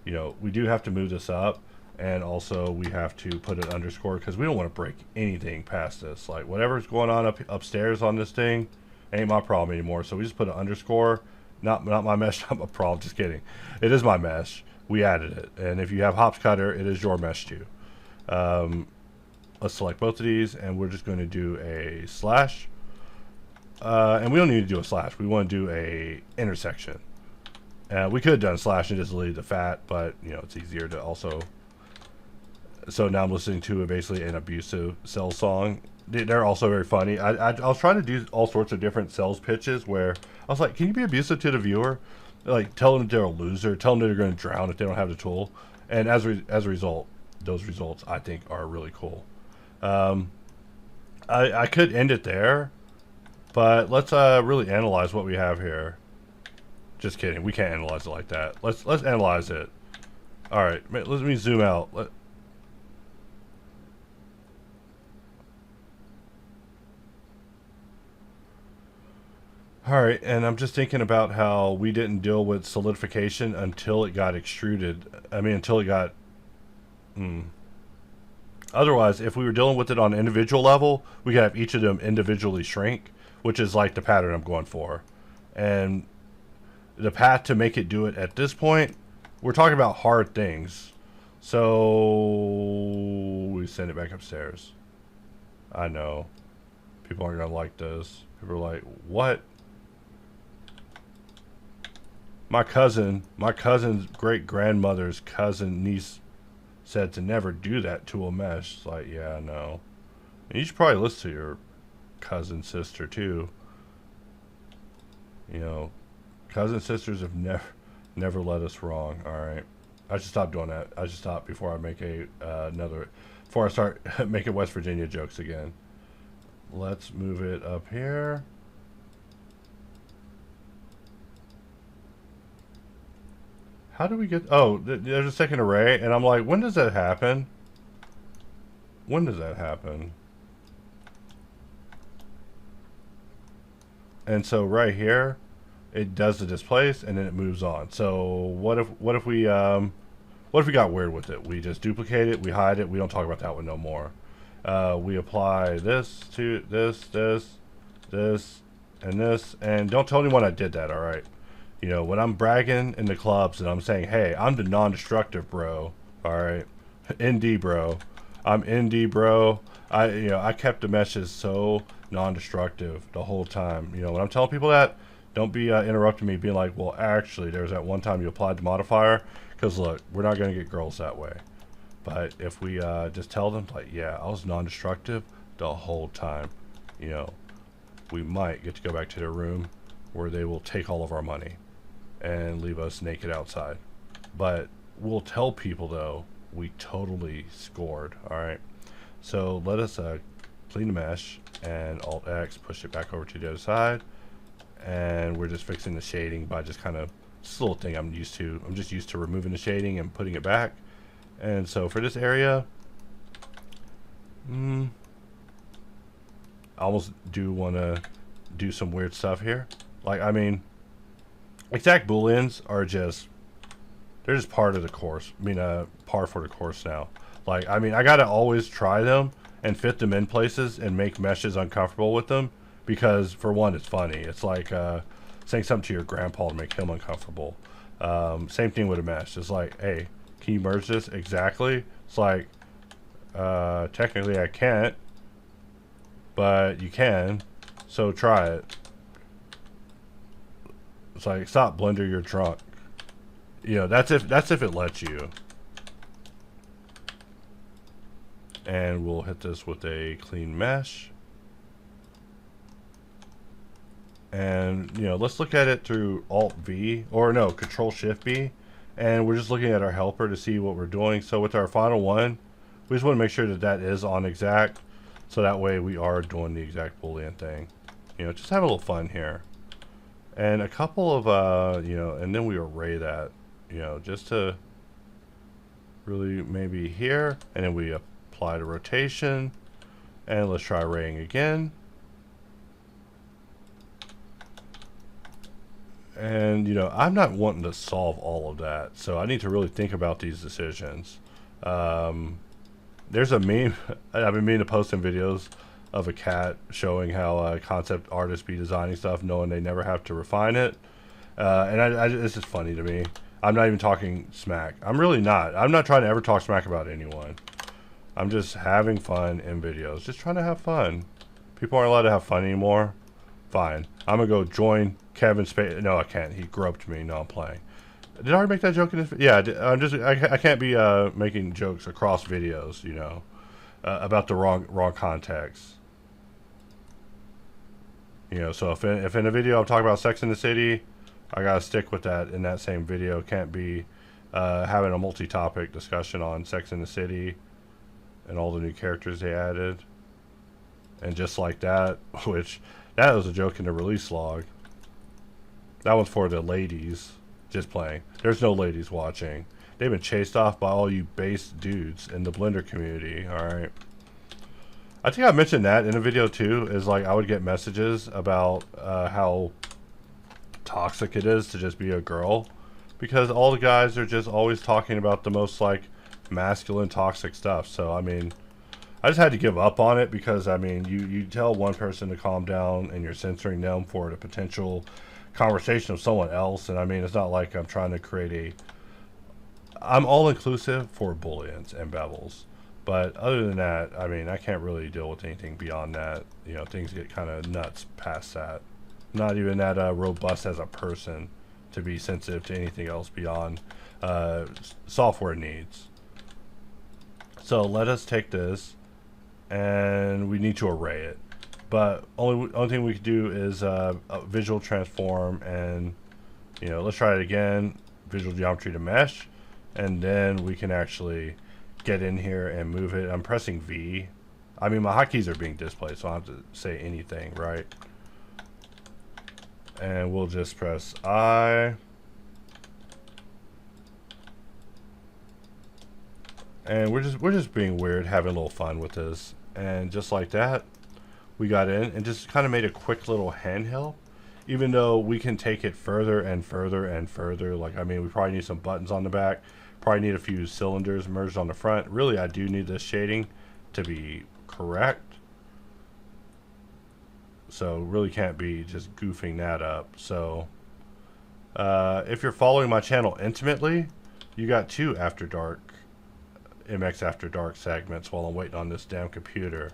You know, we do have to move this up, and also we have to put an underscore because we don't want to break anything past this. Like whatever's going on upstairs on this thing ain't my problem anymore. So we just put an underscore. Not my mesh, not my problem. Just kidding. It is my mesh. We added it, and if you have hops cutter, it is your mesh too. Let's select both of these, and we're just going to do a slash. And we don't need to do a slash. We want to do a intersection. We could have done slash and just deleted the fat, but you know it's easier to also. So now I'm listening to basically an abusive sales song. They're also very funny. I was trying to do all sorts of different sales pitches where I was like, can you be abusive to the viewer? Like tell them they're a loser, tell them they're going to drown if they don't have the tool. And as a result, those results I think are really cool. I could end it there, but let's really analyze what we have here. Just kidding. We can't analyze it like that. Let's analyze it. All right. Let me zoom out. All right, and I'm just thinking about how we didn't deal with solidification until it got extruded. I mean, until it got. Otherwise, if we were dealing with it on an individual level, we could have each of them individually shrink, which is like the pattern I'm going for. And the path to make it do it at this point, we're talking about hard things. So we send it back upstairs. I know. People aren't going to like this. People are like, what? My cousin's great-grandmother's niece said to never do that to a mesh. It's like, yeah, I know. And you should probably listen to your cousin sister too. You know, cousin sisters have never led us wrong. All right, I should stop doing that. I should stop before I make before I start making West Virginia jokes again. Let's move it up here. How do we get... Oh, there's a second array, and I'm like, when does that happen? When does that happen? And so right here, it does the displace, and then it moves on. So what if we got weird with it? We just duplicate it, we hide it, we don't talk about that one no more. We apply this to this, and this, and don't tell anyone I did that, all right? You know, when I'm bragging in the clubs and I'm saying, hey, I'm the non-destructive bro, all right? ND bro. I'm ND bro. I kept the meshes so non-destructive the whole time. You know, when I'm telling people that, don't be interrupting me being like, well, actually, there's that one time you applied the modifier. Because, look, we're not going to get girls that way. But if we just tell them, like, yeah, I was non-destructive the whole time, you know, we might get to go back to their room where they will take all of our money and leave us naked outside. But we'll tell people, though, we totally scored, all right? So let us clean the mesh and Alt-X, push it back over to the other side. And we're just fixing the shading by just kind of, this little thing I'm used to. I'm just used to removing the shading and putting it back. And so for this area, I almost do want to do some weird stuff here. Like, I mean, exact booleans are just, they're just part of the course. I mean, par for the course now. Like, I mean, I gotta always try them and fit them in places and make meshes uncomfortable with them because, for one, it's funny. It's like saying something to your grandpa to make him uncomfortable. Same thing with a mesh. It's like, hey, can you merge this exactly? It's like, technically I can't, but you can, so try it. It's like, stop, Blender, you're drunk. You know, that's if it lets you. And we'll hit this with a clean mesh. And, you know, let's look at it through Alt V, or no, Control Shift B. And we're just looking at our helper to see what we're doing. So with our final one, we just want to make sure that that is on exact. So that way we are doing the exact Boolean thing. You know, just have a little fun here. And a couple of, you know, and then we array that, you know, just to really maybe here. And then we apply the rotation. And let's try arraying again. And, you know, I'm not wanting to solve all of that, so I need to really think about these decisions. There's a meme, I've been meaning to post some videos of a cat showing how concept artists be designing stuff knowing they never have to refine it. And it's just funny to me. I'm not even talking smack. I'm really not. I'm not trying to ever talk smack about anyone. I'm just having fun in videos. Just trying to have fun. People aren't allowed to have fun anymore. Fine. I'm going to go join Kevin Spacey. No, I can't. He groped me. No, I'm playing. Did I already make that joke in this? Yeah, I can't be making jokes across videos, you know, about the wrong context. You know, so if in a video I'm talking about Sex in the City, I got to stick with that in that same video. Can't be having a multi-topic discussion on Sex in the City and all the new characters they added. And just like that, which... that was a joke in the release log. That one's for the ladies. Just playing. There's no ladies watching. They've been chased off by all you base dudes in the Blender community. Alright. I think I mentioned that in a video too. Is like I would get messages about how toxic it is to just be a girl. Because all the guys are just always talking about the most like masculine toxic stuff. So I mean... I just had to give up on it because, I mean, you tell one person to calm down and you're censoring them for the potential conversation of someone else. And, I mean, it's not like I'm trying to create I'm all-inclusive for booleans and bevels. But other than that, I mean, I can't really deal with anything beyond that. You know, things get kind of nuts past that. Not even that robust as a person to be sensitive to anything else beyond software needs. So let us take this. And we need to array it, but only thing we could do is a visual transform, and you know, let's try it again, visual geometry to mesh, and then we can actually get in here and move it. I'm pressing V. I mean, my hotkeys are being displayed, so I don't have to say anything, right? And we'll just press I. And we're just being weird, having a little fun with this. And just like that, we got in and just kind of made a quick little handheld. Even though we can take it further and further and further. Like, I mean, we probably need some buttons on the back. Probably need a few cylinders merged on the front. Really, I do need this shading to be correct. So, really can't be just goofing that up. So, if you're following my channel intimately, you got 2 After Dark MX After Dark segments while I'm waiting on this damn computer.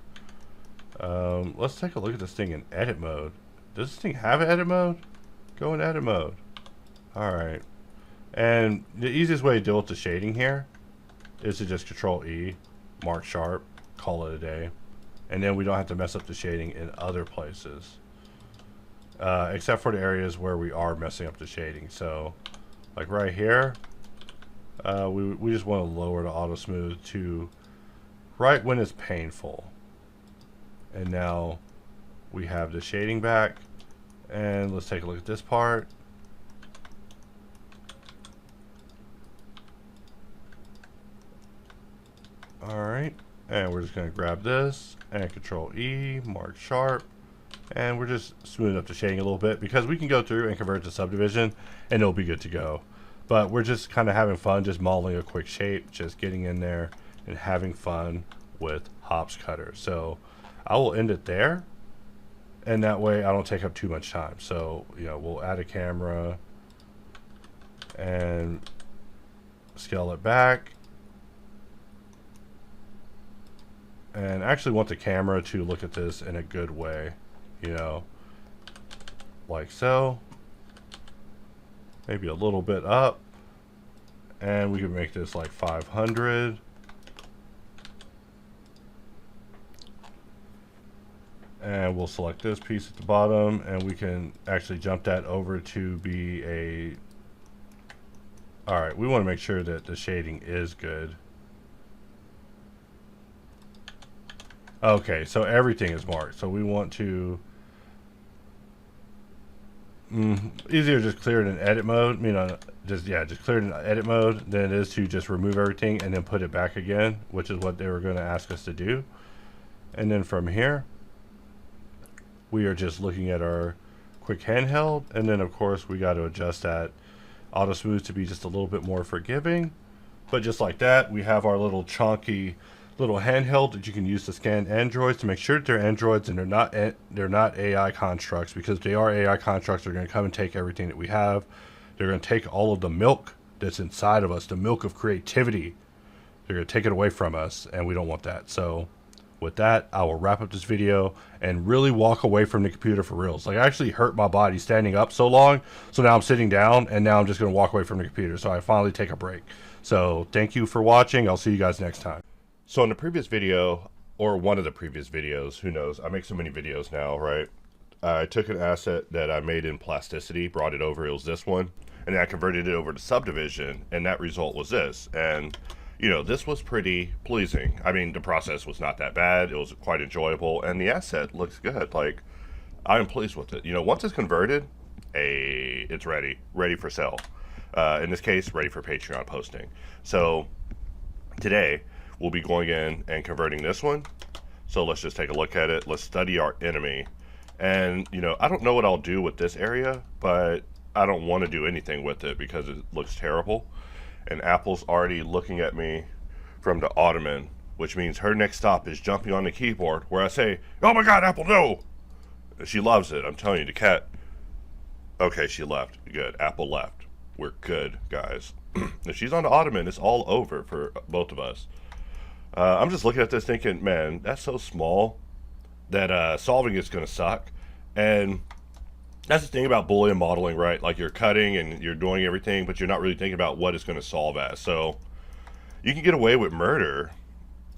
Let's take a look at this thing in edit mode. Does this thing have edit mode? Go in edit mode. Alright. And the easiest way to deal with the shading here is to just Control E, mark sharp, call it a day. And then we don't have to mess up the shading in other places. Except for the areas where we are messing up the shading. So, like right here, we just want to lower the auto smooth to right when it's painful. And now we have the shading back, and let's take a look at this part. Alright, and we're just going to grab this and Control E, mark sharp, and we're just smoothing up the shading a little bit because we can go through and convert to subdivision and it'll be good to go. But we're just kind of having fun, just modeling a quick shape, just getting in there and having fun with Hops Cutter. So I will end it there, and that way I don't take up too much time. So, you know, we'll add a camera, and scale it back. And actually want the camera to look at this in a good way, you know, like so. Maybe a little bit up. And we can make this like 500. And we'll select this piece at the bottom, and we can actually jump that over to be a... Alright, we want to make sure that the shading is good. Okay, so everything is marked. So we want to... easier just clear it in edit mode. You know, just clear it in edit mode than it is to just remove everything and then put it back again, which is what they were going to ask us to do. And then from here, we are just looking at our quick handheld, and then of course we got to adjust that auto smooth to be just a little bit more forgiving. But just like that, we have our little chunky little handheld that you can use to scan androids to make sure that they're androids and they're not AI constructs, because if they are AI constructs, they're going to come and take everything that we have. They're going to take all of the milk that's inside of us, the milk of creativity. They're going to take it away from us, and we don't want that. So with that, I will wrap up this video and really walk away from the computer for reals. Like, I actually hurt my body standing up so long, so now I'm sitting down, and now I'm just going to walk away from the computer. So I finally take a break. So thank you for watching. I'll see you guys next time. So in the previous video, or one of the previous videos, who knows, I make so many videos now, right? I took an asset that I made in plasticity, brought it over, it was this one, and then I converted it over to subdivision, and that result was this. And you know, this was pretty pleasing. I mean, the process was not that bad. It was quite enjoyable, and the asset looks good. Like, I'm pleased with it. You know, once it's converted, it's ready for sale. In this case, ready for Patreon posting. So today, we'll be going in and converting this one. So let's just take a look at it. Let's study our enemy. And, you know, I don't know what I'll do with this area, but I don't want to do anything with it because it looks terrible. And Apple's already looking at me from the ottoman, which means her next stop is jumping on the keyboard, where I say, "Oh my God, Apple, no!" She loves it. I'm telling you, the cat. Okay, she left. Good. Apple left. We're good, guys. If she's on the ottoman, it's all over for both of us. I'm just looking at this thinking, man, that's so small that solving it's going to suck. And that's the thing about Boolean modeling, right? Like, you're cutting and you're doing everything, but you're not really thinking about what it's going to solve as. So you can get away with murder.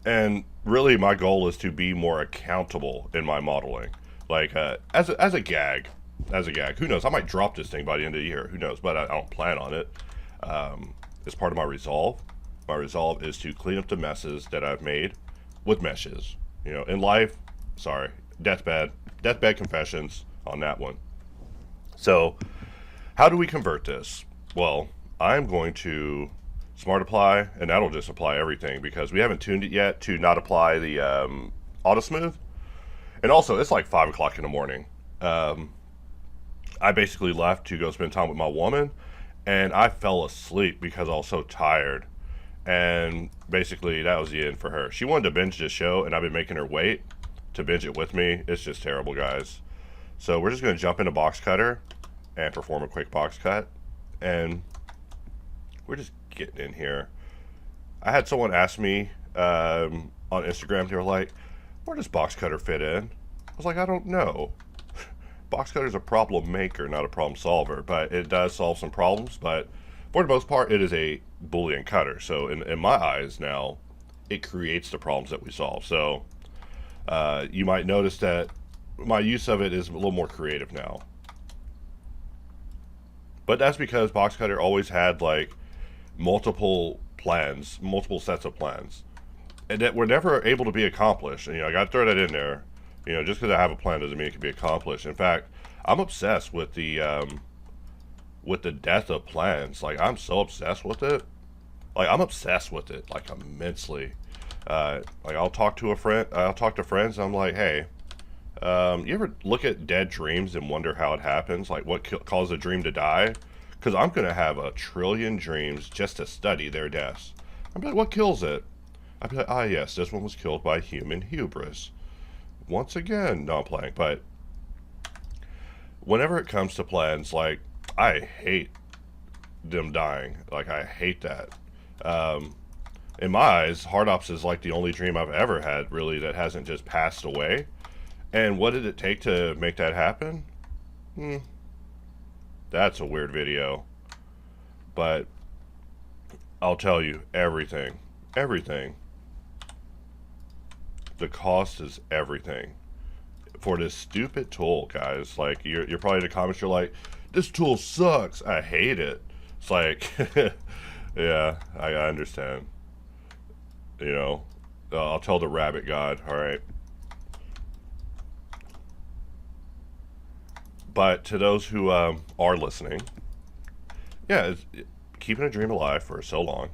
And really, my goal is to be more accountable in my modeling. Like, as a gag. Who knows? I might drop this thing by the end of the year. Who knows? But I don't plan on it. It's part of my resolve. My resolve is to clean up the messes that I've made with meshes. You know, in life, sorry, deathbed confessions on that one. So, how do we convert this? Well, I'm going to smart apply, and that'll just apply everything because we haven't tuned it yet to not apply the auto smooth. And also, it's like 5 o'clock in the morning. I basically left to go spend time with my woman, and I fell asleep because I was so tired. And basically, that was the end for her. She wanted to binge this show, and I've been making her wait to binge it with me. It's just terrible, guys. So we're just going to jump into Box Cutter and perform a quick box cut. And we're just getting in here. I had someone ask me on Instagram, they were like, where does Box Cutter fit in? I was like, I don't know. Box Cutter is a problem maker, not a problem solver. But it does solve some problems. But for the most part, it is a Boolean cutter. So in my eyes now, it creates the problems that we solve. So you might notice that my use of it is a little more creative now. But that's because Box Cutter always had like multiple plans, multiple sets of plans, and that were never able to be accomplished. And, you know, I got to throw that in there. You know, just because I have a plan doesn't mean it can be accomplished. In fact, I'm obsessed with the death of plans. Like, I'm so obsessed with it. Like, I'm obsessed with it, like, immensely. Like, I'll talk to friends, and I'm like, hey, you ever look at dead dreams and wonder how it happens? Like, what caused a dream to die? Because I'm going to have 1 trillion dreams just to study their deaths. I'd be like, what kills it? I'd be like, ah, yes, this one was killed by human hubris. Once again, no, I'm playing. But whenever it comes to plans, like, I hate them dying. Like, I hate that. In my eyes, Hard Ops is like the only dream I've ever had, really, that hasn't just passed away. And what did it take to make that happen? That's a weird video. But I'll tell you, everything. Everything. The cost is everything. For this stupid tool, guys. Like, you're probably in the comments, you're like, this tool sucks. I hate it. It's like, yeah, I understand. You know, I'll tell the rabbit god, alright? But to those who are listening, yeah, keeping a dream alive for so long,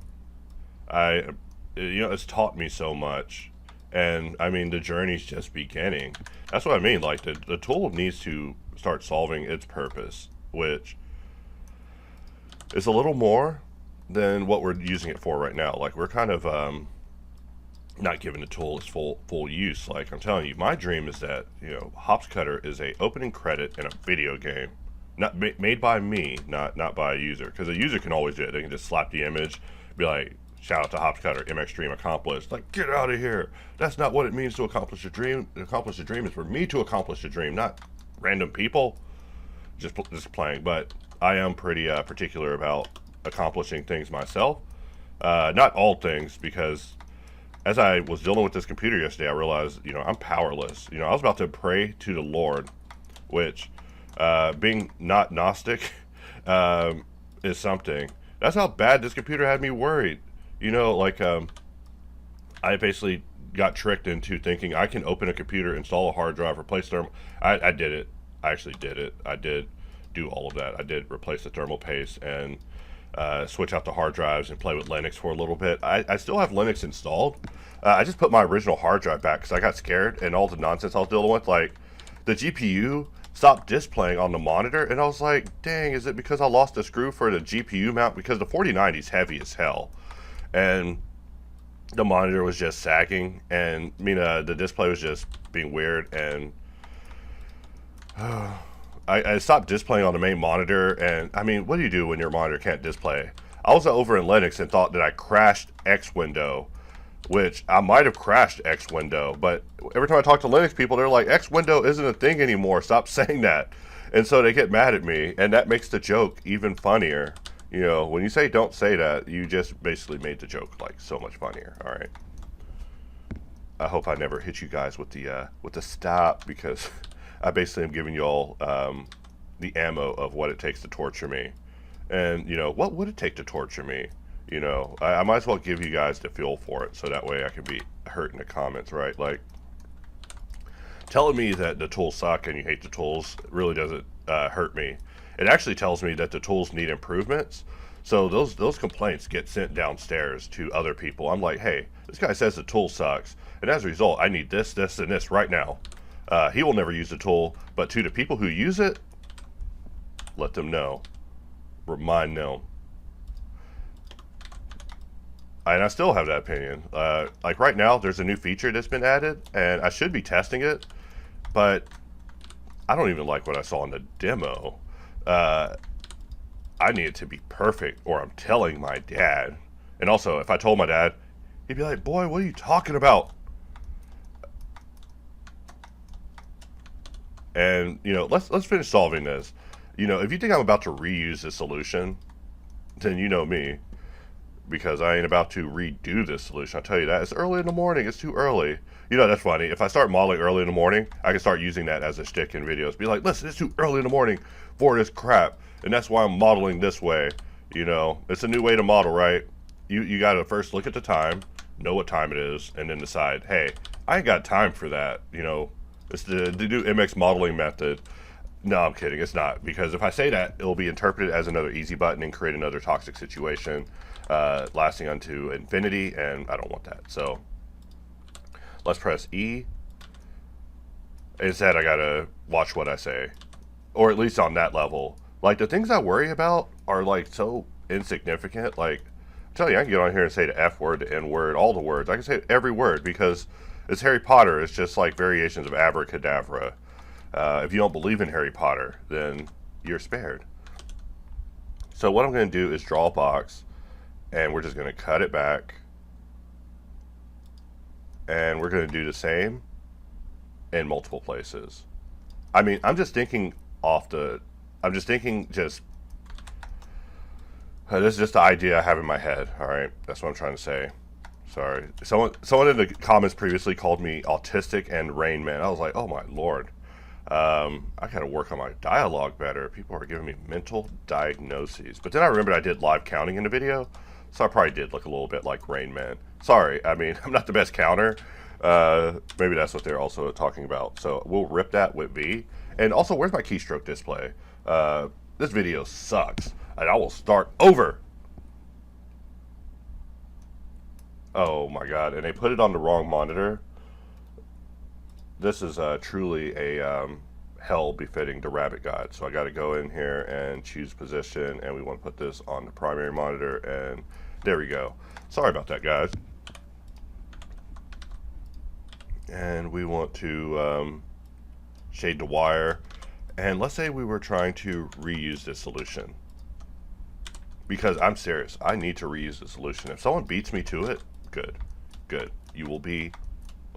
it's taught me so much. And, I mean, the journey's just beginning. That's what I mean. Like, the tool needs to start solving its purpose, which is a little more than what we're using it for right now. Like, we're kind of not giving the tool its full use. Like, I'm telling you, my dream is that, Hops Cutter is a opening credit in a video game. Not made by me, not by a user. Because a user can always do it. They can just slap the image, be like, shout out to Hops Cutter, MX Dream accomplished. Like, get out of here. That's not what it means to accomplish a dream. To accomplish a dream is for me to accomplish a dream, not random people just playing. But I am pretty particular about accomplishing things myself. Not all things, because as I was dealing with this computer yesterday, I realized, I'm powerless. I was about to pray to the Lord, which, being not Gnostic, is something. That's how bad this computer had me worried. I basically got tricked into thinking I can open a computer, install a hard drive, replace thermal. I did it. I actually did it. I did do all of that. I did replace the thermal paste and switch out the hard drives and play with Linux for a little bit. I still have Linux installed. I just put my original hard drive back because I got scared and all the nonsense I was dealing with. Like, the GPU stopped displaying on the monitor, and I was like, dang, is it because I lost a screw for the GPU mount? Because the 4090 is heavy as hell. And the monitor was just sagging, and the display was just being weird, and I stopped displaying on the main monitor. And I mean, what do you do when your monitor can't display? I was over in Linux and thought that I crashed X window, which I might have crashed X window, but every time I talk to Linux people, they're like, X window isn't a thing anymore, stop saying that. And so they get mad at me, and that makes the joke even funnier. When you say don't say that, you just basically made the joke like so much funnier. All right. I hope I never hit you guys with the stop, because I basically am giving you all the ammo of what it takes to torture me. And what would it take to torture me? I might as well give you guys the feel for it, so that way I can be hurt in the comments, right? Like, telling me that the tools suck and you hate the tools really doesn't hurt me. It actually tells me that the tools need improvements. So those complaints get sent downstairs to other people. I'm like, hey, this guy says the tool sucks, and as a result, I need this, this, and this right now. He will never use the tool, but to the people who use it, let them know. Remind them. And I still have that opinion. Like right now, there's a new feature that's been added, and I should be testing it, but I don't even like what I saw in the demo. I need it to be perfect, or I'm telling my dad. And also, if I told my dad, he'd be like, boy, what are you talking about? And, let's finish solving this. If you think I'm about to reuse this solution, then you know me. Because I ain't about to redo this solution. I'll tell you that. It's early in the morning. It's too early. That's funny. If I start modeling early in the morning, I can start using that as a shtick in videos. Be like, listen, it's too early in the morning for this crap. And that's why I'm modeling this way. It's a new way to model, right? You got to first look at the time, know what time it is, and then decide, hey, I ain't got time for that. It's the new MX modeling method. No, I'm kidding. It's not. Because if I say that, it'll be interpreted as another easy button and create another toxic situation lasting unto infinity, and I don't want that. So let's press E. Instead, I gotta watch what I say. Or at least on that level. Like, the things I worry about are, like, so insignificant. Like, I'm telling you, I can get on here and say the F word, the N word, all the words. I can say every word because it's Harry Potter. It's just like variations of abracadabra. If you don't believe in Harry Potter, then you're spared. So what I'm going to do is draw a box, and we're just going to cut it back, and we're going to do the same in multiple places. I mean, I'm just thinking this is just the idea I have in my head. All right, that's what I'm trying to say. Sorry, someone in the comments previously called me autistic and Rain Man. I was like, oh my lord. I gotta work on my dialogue better. People are giving me mental diagnoses. But then I remembered I did live counting in the video, so I probably did look a little bit like Rain Man. Sorry, I mean, I'm not the best counter. Maybe that's what they're also talking about. So we'll rip that with V. And also, where's my keystroke display? This video sucks. And I will start over. Oh my god, and they put it on the wrong monitor. This is truly a hell befitting the rabbit god. So I got to go in here and choose position, and we want to put this on the primary monitor, and there we go. Sorry about that, guys. And we want to shade the wire, and let's say we were trying to reuse this solution, because I'm serious, I need to reuse the solution. If someone beats me to it, good, you will be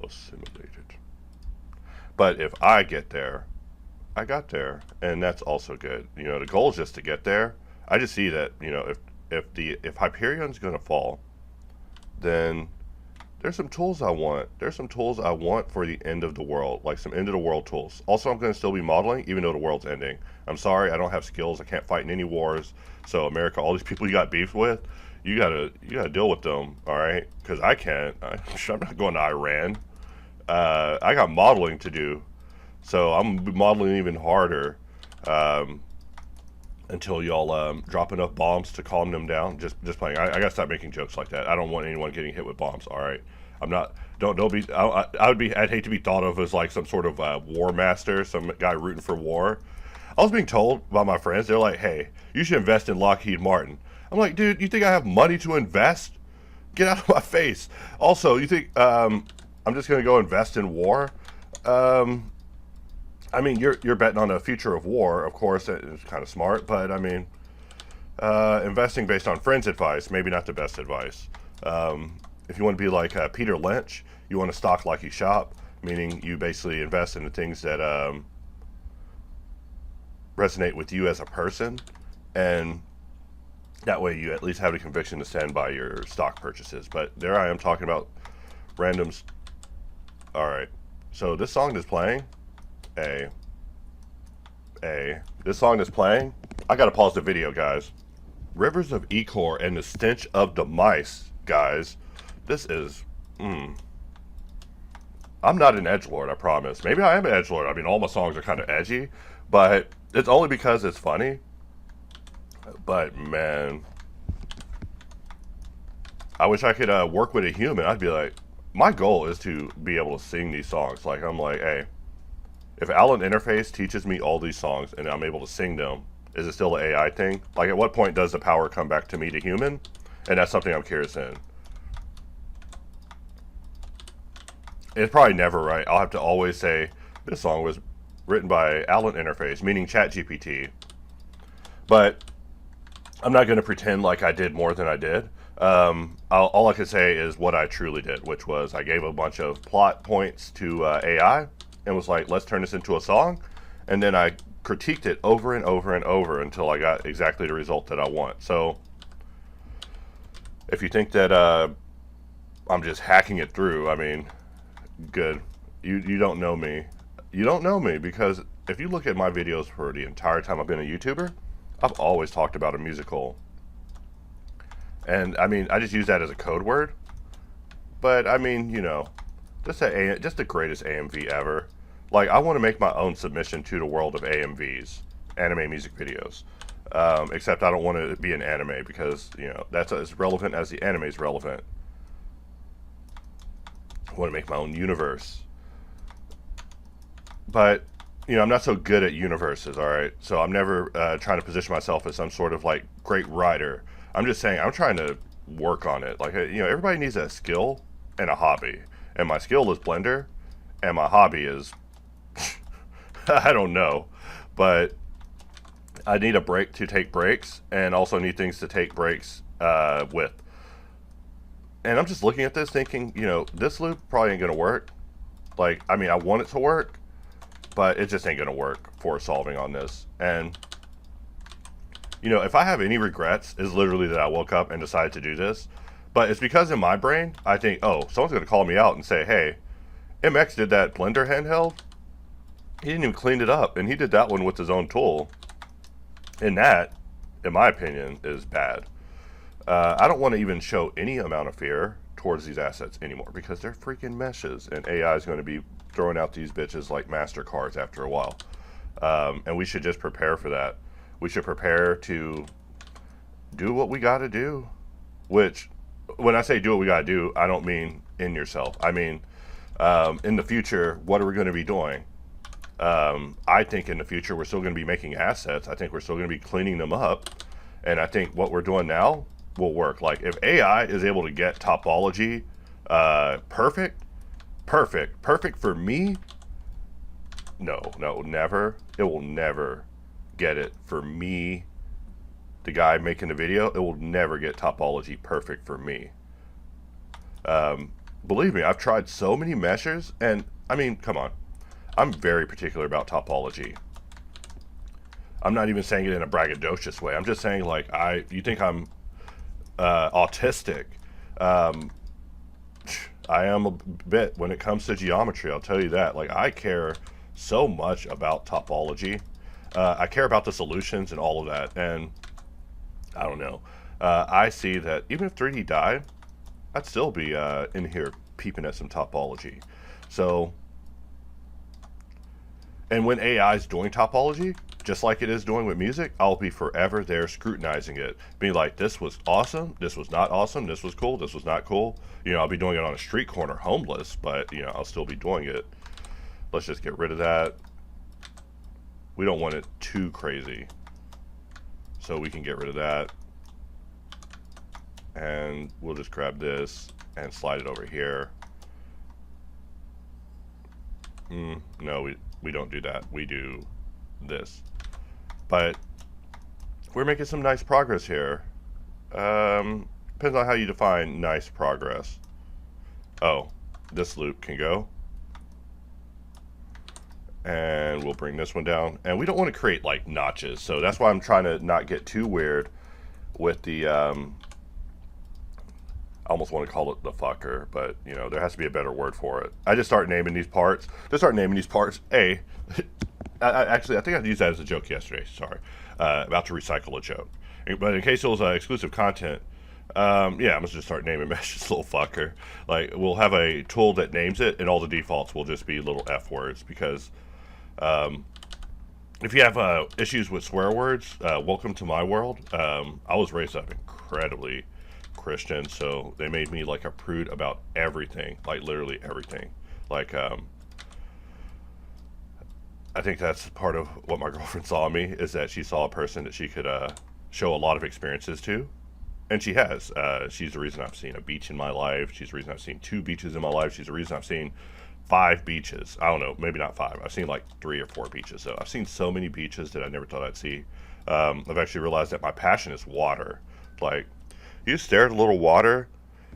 assimilated. But if I get there, I got there, and that's also good. You know, the goal is just to get there. I just see that, you know, if Hyperion's going to fall, then there's some tools I want. There's some tools I want for the end of the world, like some end of the world tools. Also, I'm going to still be modeling, even though the world's ending. I'm sorry, I don't have skills. I can't fight in any wars. So America, all these people you got beef with, you gotta deal with them, all right? Because I can't. I'm not going to Iran. I got modeling to do, so I'm gonna be modeling even harder until y'all drop enough bombs to calm them down. Just playing. I gotta stop making jokes like that. I don't want anyone getting hit with bombs. All right, I'm not. Don't be. I'd hate to be thought of as like some sort of war master, some guy rooting for war. I was being told by my friends, they're like, "Hey, you should invest in Lockheed Martin." I'm like, dude, you think I have money to invest? Get out of my face. Also, you think I'm just going to go invest in war? I mean, you're betting on the future of war, of course. It's kind of smart, but I mean, investing based on friends' advice, maybe not the best advice. If you want to be like Peter Lynch, you want to stock like you shop, meaning you basically invest in the things that resonate with you as a person, and that way you at least have the conviction to stand by your stock purchases. But there I am talking about randoms. All right, so this song is playing. This song is playing. I gotta pause the video, guys. Rivers of Ecor and the stench of the mice, guys. This is. I'm not an edgelord, I promise. Maybe I am an edgelord. I mean, all my songs are kind of edgy, but it's only because it's funny. But man, I wish I could work with a human. I'd be like, my goal is to be able to sing these songs. Like, I'm like, hey, if Alan Interface teaches me all these songs and I'm able to sing them, is it still an AI thing? Like, at what point does the power come back to me, the human? And that's something I'm curious in. It's probably never, right? I'll have to always say, this song was written by Alan Interface, meaning ChatGPT. But I'm not going to pretend like I did more than I did. All I can say is what I truly did, which was I gave a bunch of plot points to AI and was like, let's turn this into a song. And then I critiqued it over and over and over until I got exactly the result that I want. So if you think that I'm just hacking it through, I mean, good. You don't know me. You don't know me, because if you look at my videos for the entire time I've been a YouTuber, I've always talked about a musical. And I mean, I just use that as a code word. But I mean, you know, just the greatest AMV ever. Like, I want to make my own submission to the world of AMVs, anime music videos. Except I don't want to be an anime, because, you know, that's as relevant as the anime is relevant. I want to make my own universe. But, you know, I'm not so good at universes, alright? So I'm never trying to position myself as some sort of, like, great writer. I'm just saying, I'm trying to work on it. Like, you know, everybody needs a skill and a hobby. And my skill is Blender, and my hobby is, I don't know. But I need a break to take breaks, and also need things to take breaks with. And I'm just looking at this thinking, this loop probably ain't going to work. Like, I mean, I want it to work, but it just ain't going to work for solving on this. And, if I have any regrets, is literally that I woke up and decided to do this. But it's because in my brain, I think, oh, someone's going to call me out and say, hey, MX did that Blender handheld. He didn't even clean it up, and he did that one with his own tool. And that, in my opinion, is bad. I don't want to even show any amount of fear towards these assets anymore because they're freaking meshes, and AI is going to be throwing out these bitches like MasterCards after a while. And we should just prepare for that. We should prepare to do what we got to do. Which, when I say do what we got to do, I don't mean in yourself. I mean, in the future, what are we going to be doing? I think in the future, we're still going to be making assets. I think we're still going to be cleaning them up. And I think what we're doing now will work. Like, if AI is able to get topology perfect for me, no, never. It will never get it for me, the guy making the video. It will never get topology perfect for me. Believe me, I've tried so many meshes, and I mean, come on. I'm very particular about topology. I'm not even saying it in a braggadocious way. I'm just saying, like, you think I'm autistic. I am a bit when it comes to geometry, I'll tell you that. Like, I care so much about topology. I care about the solutions and all of that. And I don't know. I see that even if 3D died, I'd still be in here peeping at some topology. So, and when AI is doing topology, just like it is doing with music, I'll be forever there scrutinizing it. Being like, this was awesome, this was not awesome, this was cool, this was not cool. I'll be doing it on a street corner homeless, but, I'll still be doing it. Let's just get rid of that. We don't want it too crazy. So we can get rid of that. And we'll just grab this and slide it over here. No, we don't do that. We do this. But we're making some nice progress here. Depends on how you define nice progress. Oh, this loop can go. And we'll bring this one down. And we don't want to create like notches. So that's why I'm trying to not get too weird with the, I almost want to call it the fucker, but there has to be a better word for it. I just start naming these parts. Actually, I think I used that as a joke yesterday. Sorry. About to recycle a joke. But in case it was exclusive content, yeah, I'm going to just start naming mesh this little fucker. Like, we'll have a tool that names it, and all the defaults will just be little F words. Because if you have issues with swear words, welcome to my world. I was raised up incredibly Christian, so they made me like a prude about everything. Like, literally everything. Like, I think that's part of what my girlfriend saw in me, is that she saw a person that she could show a lot of experiences to. And she has. She's the reason I've seen a beach in my life. She's the reason I've seen 2 beaches in my life. She's the reason I've seen 5 beaches. I don't know, maybe not 5. I've seen like 3 or 4 beaches. So I've seen so many beaches that I never thought I'd see. I've actually realized that my passion is water. Like, you stare at a little water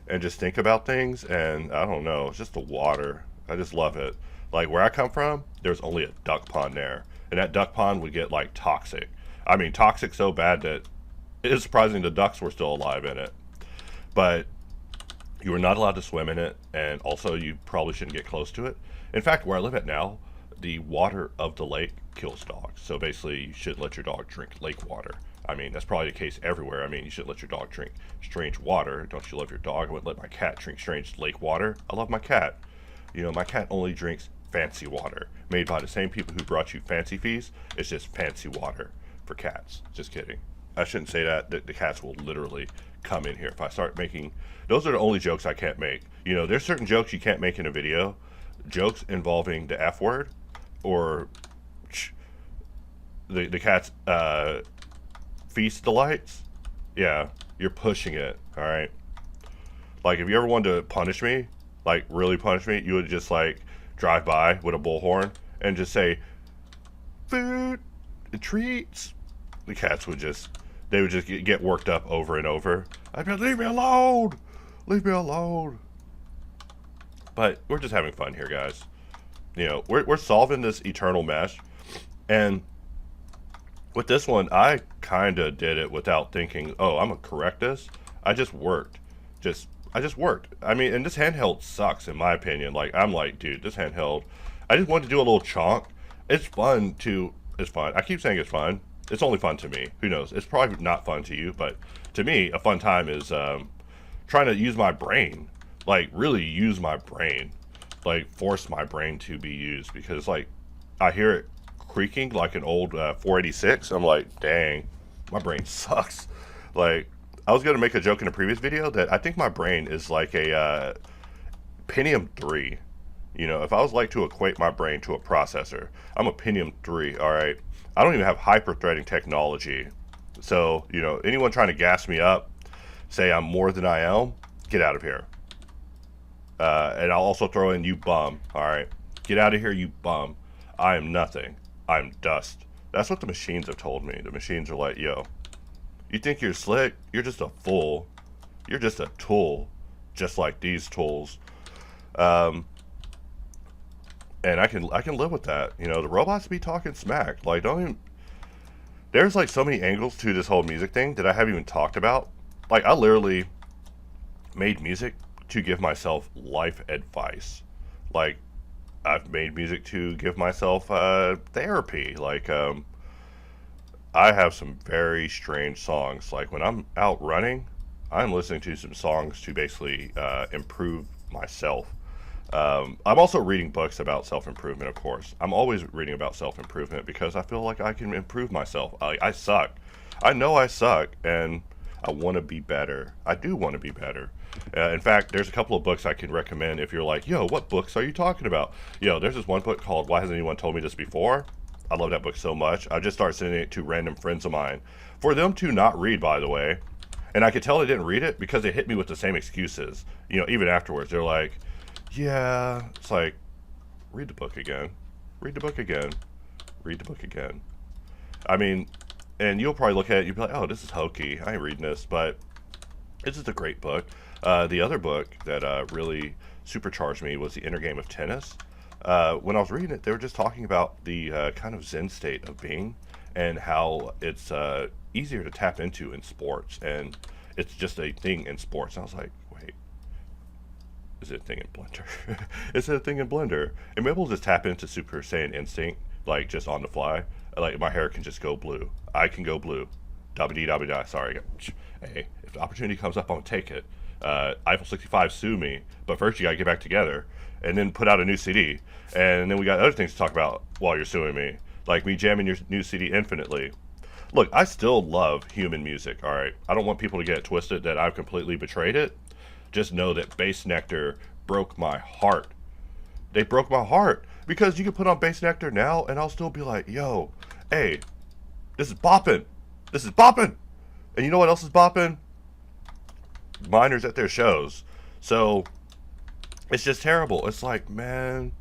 and just think about things, and I don't know, it's just the water. I just love it. Like, where I come from, there's only a duck pond there. And that duck pond would get, like, toxic. I mean, toxic so bad that it is surprising the ducks were still alive in it. But you are not allowed to swim in it, and also you probably shouldn't get close to it. In fact, where I live at now, the water of the lake kills dogs. So basically, you shouldn't let your dog drink lake water. I mean, that's probably the case everywhere. I mean, you shouldn't let your dog drink strange water. Don't you love your dog? I wouldn't let my cat drink strange lake water. I love my cat. My cat only drinks fancy water, made by the same people who brought you fancy fees. It's just fancy water for cats. Just kidding. I shouldn't say that. The cats will literally come in here if I start making. Those are the only jokes I can't make. There's certain jokes you can't make in a video. Jokes involving the F word or the cat's feast delights. Yeah, you're pushing it. All right. Like, if you ever wanted to punish me, like really punish me, you would just like drive by with a bullhorn and just say, food, treats, the cats would just, they would just get worked up over and over. I'd be like, leave me alone! Leave me alone! But we're just having fun here, guys. You know, we're solving this eternal mesh. And with this one, I kind of did it without thinking, oh, I'm going to correct this. I just worked. I just worked. I mean, and this handheld sucks, in my opinion. Like, I'm like, dude, this handheld, I just wanted to do a little chonk. It's fun. I keep saying it's fun. It's only fun to me. Who knows? It's probably not fun to you, but to me, a fun time is trying to use my brain. Like, really use my brain. Like, force my brain to be used. Because, like, I hear it creaking like an old 486. I'm like, dang, my brain sucks. Like, I was going to make a joke in a previous video that I think my brain is like a Pentium 3. You know, if I was like to equate my brain to a processor, I'm a Pentium 3, all right? I don't even have hyper-threading technology. So, you know, anyone trying to gas me up, say I'm more than I am, get out of here. And I'll also throw in, you bum, all right? Get out of here, you bum. I am nothing. I'm dust. That's what the machines have told me. The machines are like, yo, you think you're slick? You're just a fool. You're just a tool, just like these tools. And I can live with that. You know, the robots be talking smack. Like, don't even. There's like so many angles to this whole music thing that I haven't even talked about. Like, I literally made music to give myself life advice. Like, I've made music to give myself therapy. Like, I have some very strange songs. Like, when I'm out running, I'm listening to some songs to basically improve myself. I'm also reading books about self-improvement, of course. I'm always reading about self-improvement because I feel like I can improve myself. I suck. I know I suck, and I want to be better. I do want to be better. In fact, there's a couple of books I can recommend if you're like, yo, what books are you talking about? Yo, there's this one book called Why Hasn't Anyone Told Me This Before? I love that book so much. I just started sending it to random friends of mine for them to not read, by the way. And I could tell they didn't read it because they hit me with the same excuses. You know, even afterwards, they're like, yeah, it's like, read the book again. Read the book again. Read the book again. I mean, and you'll probably look at it, you'll be like, oh, this is hokey. I ain't reading this, but this is a great book. The other book that really supercharged me was The Inner Game of Tennis. When I was reading it, they were just talking about the kind of Zen state of being and how it's easier to tap into in sports. And it's just a thing in sports. And I was like, wait, is it a thing in Blender? Is it a thing in Blender? And maybe we'll just tap into Super Saiyan instinct, like just on the fly. Like my hair can just go blue. I can go blue. Da-ba-dee-da-ba-da. Sorry. Hey, if the opportunity comes up, I'm going to take it. Eiffel 65, sue me. But first you got to get back together. And then put out a new CD. And then we got other things to talk about while you're suing me. Like me jamming your new CD infinitely. Look, I still love human music, alright? I don't want people to get it twisted that I've completely betrayed it. Just know that Bass Nectar broke my heart. They broke my heart. Because you can put on Bass Nectar now and I'll still be like, yo, hey, this is bopping. This is bopping. And you know what else is bopping? Minors at their shows. So it's just terrible. It's like, man,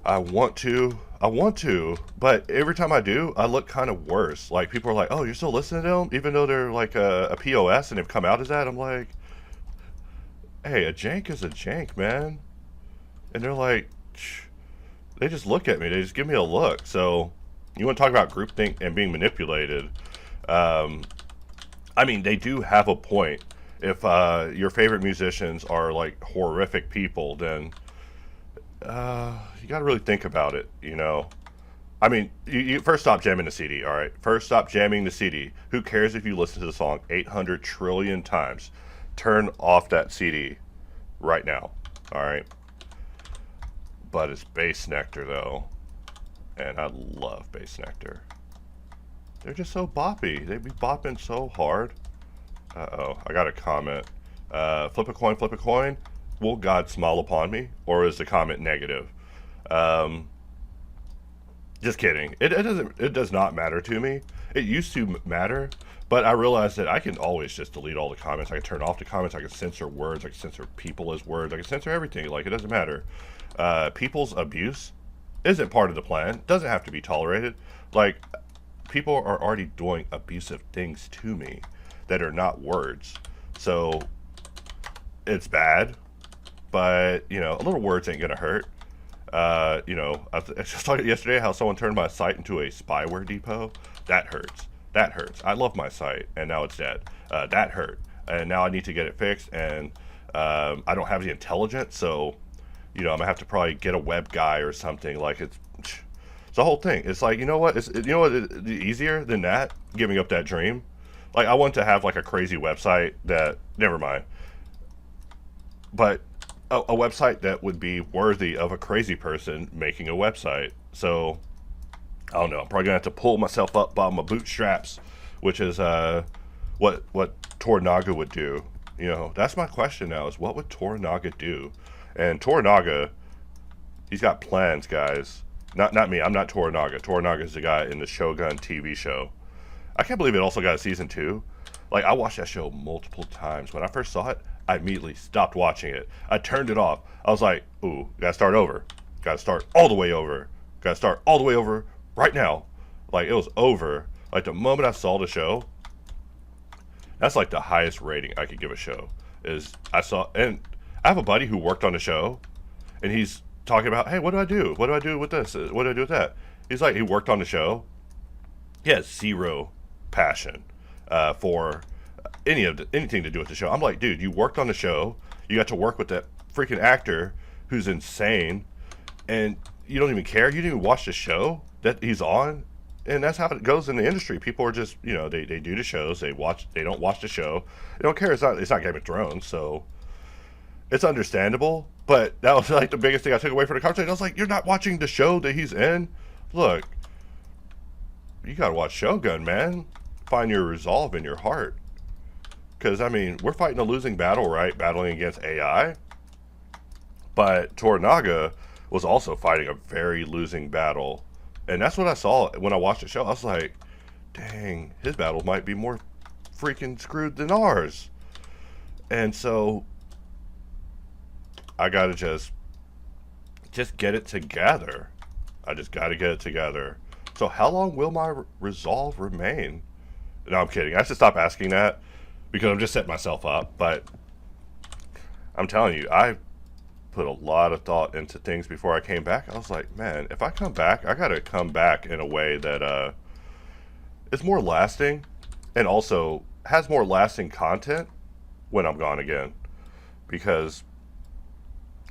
I want to, but every time I do, I look kind of worse. Like, people are like, oh, you're still listening to them? Even though they're like a POS and they've come out as that? I'm like, hey, a jank is a jank, man. And they're like, they just look at me. They just give me a look. So, you want to talk about groupthink and being manipulated? I mean, they do have a point. If your favorite musicians are like horrific people, then you got to really think about it, you know. I mean, you first stop jamming the CD, all right? First stop jamming the CD. Who cares if you listen to the song 800 trillion times? Turn off that CD right now, all right? But it's Bass Nectar, though. And I love Bass Nectar. They're just so boppy. They be bopping so hard. Uh-oh, I got a comment. Flip a coin, flip a coin. Will God smile upon me? Or is the comment negative? Just kidding. It does not matter to me. It used to matter, but I realized that I can always just delete all the comments. I can turn off the comments. I can censor words. I can censor people as words. I can censor everything. Like, it doesn't matter. People's abuse isn't part of the plan. Doesn't have to be tolerated. Like, people are already doing abusive things to me that are not words. So it's bad, but you know, a little words ain't gonna hurt. You know, I was just talking yesterday how someone turned my site into a spyware depot. That hurts. That hurts. I love my site, and now it's dead. That hurt, and now I need to get it fixed. And I don't have the intelligence, so you know, I'm gonna have to probably get a web guy or something. Like it's the whole thing. It's like, you know what? You know what? Easier than that, giving up that dream. Like I want to have like a crazy website that. Never mind. But a website that would be worthy of a crazy person making a website. So I don't know. I'm probably gonna have to pull myself up by my bootstraps, which is what Toranaga would do. You know, that's my question now: is what would Toranaga do? And Toranaga, he's got plans, guys. Not me. I'm not Toranaga. Toranaga is the guy in the Shogun TV show. I can't believe it also got a season 2. Like I watched that show multiple times. When I first saw it, I immediately stopped watching it. I turned it off. I was like, ooh, gotta start over. Gotta start all the way over. Gotta start all the way over right now. Like it was over. Like the moment I saw the show, that's like the highest rating I could give a show. Is I saw, and I have a buddy who worked on the show, and he's talking about, hey, what do I do? What do I do with this? What do I do with that? He's like, he worked on the show. He has zero passion for anything to do with the show. I'm like, dude, you worked on the show. You got to work with that freaking actor who's insane, and you don't even care. You didn't even watch the show that he's on, and that's how it goes in the industry. People are just, you know, they do the shows. They don't watch the show. They don't care. It's not Game of Thrones, so it's understandable. But that was like the biggest thing I took away from the conversation. I was like, you're not watching the show that he's in. Look, you gotta watch Shogun, man. Find your resolve in your heart. Because, I mean, we're fighting a losing battle, right? Battling against AI. But Toranaga was also fighting a very losing battle. And that's what I saw when I watched the show. I was like, dang, his battle might be more freaking screwed than ours. And so, I gotta just get it together. I just gotta get it together. So how long will my resolve remain? No, I'm kidding. I should stop asking that because I'm just setting myself up. But I'm telling you, I put a lot of thought into things before I came back. I was like, man, if I come back, I gotta come back in a way that is more lasting and also has more lasting content when I'm gone again. Because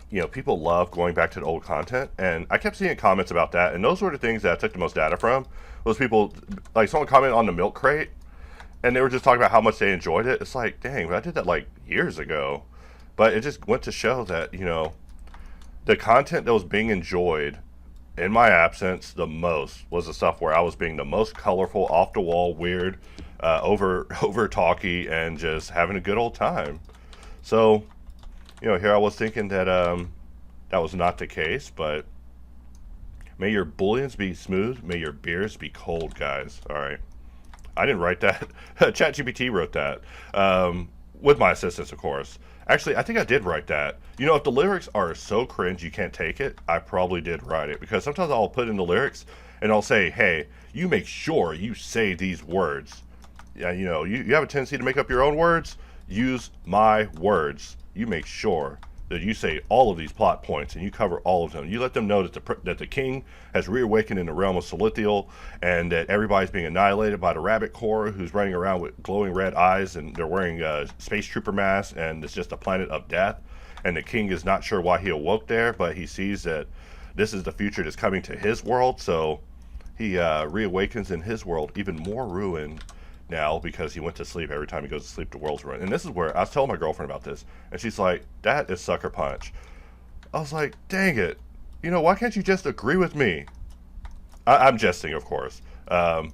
you know, people love going back to the old content, and I kept seeing comments about that, and those were the things that I took the most data from. Those people, like someone commented on the milk crate, and they were just talking about how much they enjoyed it. It's like, dang, I did that like years ago. But it just went to show that, you know, the content that was being enjoyed in my absence the most was the stuff where I was being the most colorful, off the wall, weird, over talky, and just having a good old time. So, you know, here I was thinking that that was not the case, but may your bullions be smooth, may your beers be cold, guys. All right. I didn't write that. ChatGPT wrote that, with my assistance, of course. Actually, I think I did write that. You know, if the lyrics are so cringe you can't take it, I probably did write it. Because sometimes I'll put in the lyrics, and I'll say, hey, you make sure you say these words. Yeah, you know, you have a tendency to make up your own words. Use my words. You make sure that you say all of these plot points and you cover all of them. You let them know that the king has reawakened in the realm of Solithiel, and that everybody's being annihilated by the rabbit core who's running around with glowing red eyes, and they're wearing space trooper masks, and it's just a planet of death. And the king is not sure why he awoke there, but he sees that this is the future that's coming to his world, so he reawakens in his world, even more ruined now because he went to sleep. Every time he goes to sleep, the world's ruined. And this is where I was telling my girlfriend about this, and she's like, that is sucker punch. I was like, dang it, you know, why can't you just agree with me? I'm jesting, of course. I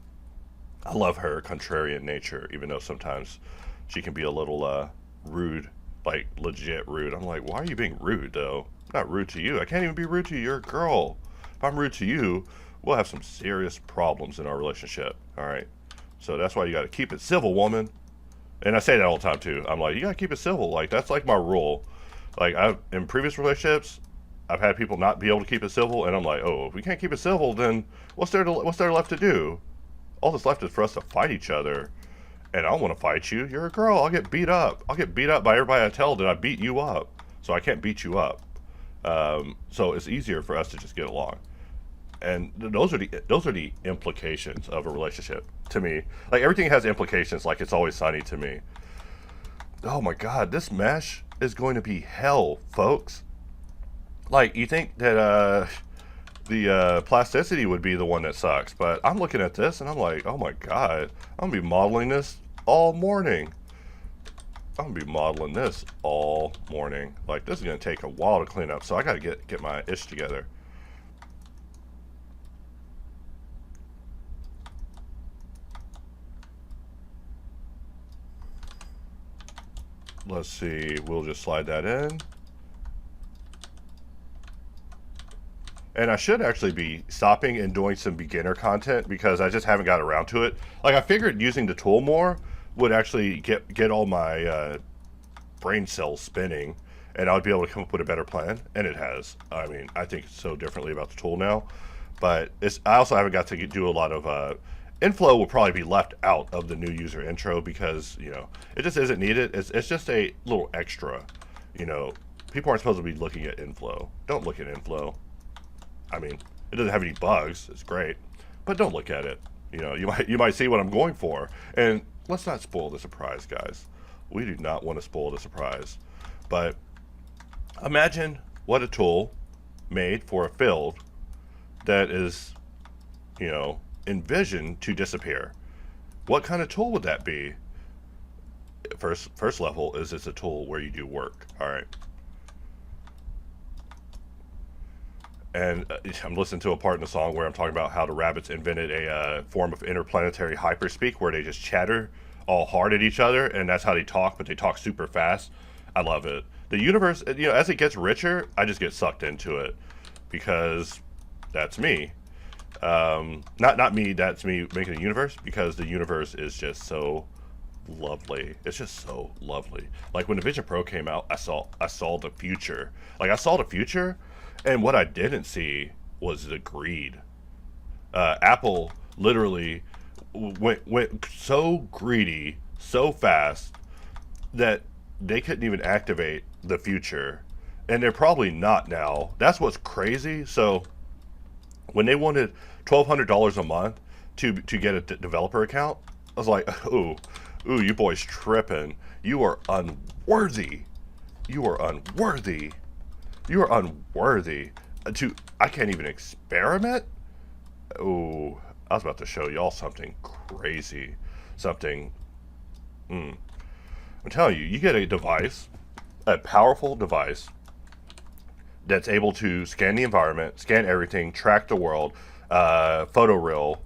love her contrarian nature, even though sometimes she can be a little rude, like legit rude. I'm like, why are you being rude, though? I'm not rude to you. I can't even be rude to you. You're a girl. If I'm rude to you, we'll have some serious problems in our relationship. All right. So that's why you got to keep it civil, woman. And I say that all the time, too. I'm like, you got to keep it civil. Like, that's like my rule. Like, in previous relationships, I've had people not be able to keep it civil. And I'm like, oh, if we can't keep it civil, then what's there left to do? All that's left is for us to fight each other. And I don't want to fight you. You're a girl. I'll get beat up. I'll get beat up by everybody I tell that I beat you up. So I can't beat you up. So it's easier for us to just get along. And those are the implications of a relationship to me. Like, everything has implications. Like, It's Always Sunny to me. Oh my God, this mesh is going to be hell, folks. Like, you think that the plasticity would be the one that sucks, but I'm looking at this and I'm like, oh my God, I'm gonna be modeling this all morning. I'm gonna be modeling this all morning. Like, this is gonna take a while to clean up, so I gotta get my ish together. Let's see, we'll just slide that in. And I should actually be stopping and doing some beginner content because I just haven't got around to it. Like, I figured using the tool more would actually get all my brain cells spinning, and I would be able to come up with a better plan, and it has. I mean, I think so differently about the tool now, but I also haven't got to do a lot of inflow. Will probably be left out of the new user intro because, you know, it just isn't needed. It's just a little extra. You know, people aren't supposed to be looking at inflow. Don't look at inflow. I mean, it doesn't have any bugs. It's great, but don't look at it. You know, you might see what I'm going for, and let's not spoil the surprise, guys. We do not want to spoil the surprise. But imagine what a tool made for a field that is, you know, envisioned to disappear. What kind of tool would that be? First level is it's a tool where you do work. All right. And I'm listening to a part in the song where I'm talking about how the rabbits invented a form of interplanetary hyperspeak where they just chatter all hard at each other, and that's how they talk, but they talk super fast. I love it. The universe, you know, as it gets richer, I just get sucked into it because that's me. Not me, that's me making the universe, because the universe is just so lovely. It's just so lovely. Like, when the Vision Pro came out, I saw the future. Like, I saw the future, and what I didn't see was the greed. Apple literally went so greedy so fast that they couldn't even activate the future, and they're probably not now. That's what's crazy. So when they wanted $1,200 a month to get a developer account, I was like, ooh, you boys tripping. You are unworthy. You are unworthy. You are unworthy. I can't even experiment? Ooh, I was about to show y'all something crazy. Something. I'm telling you, you get a device, a powerful device, that's able to scan the environment, scan everything, track the world, photoreal,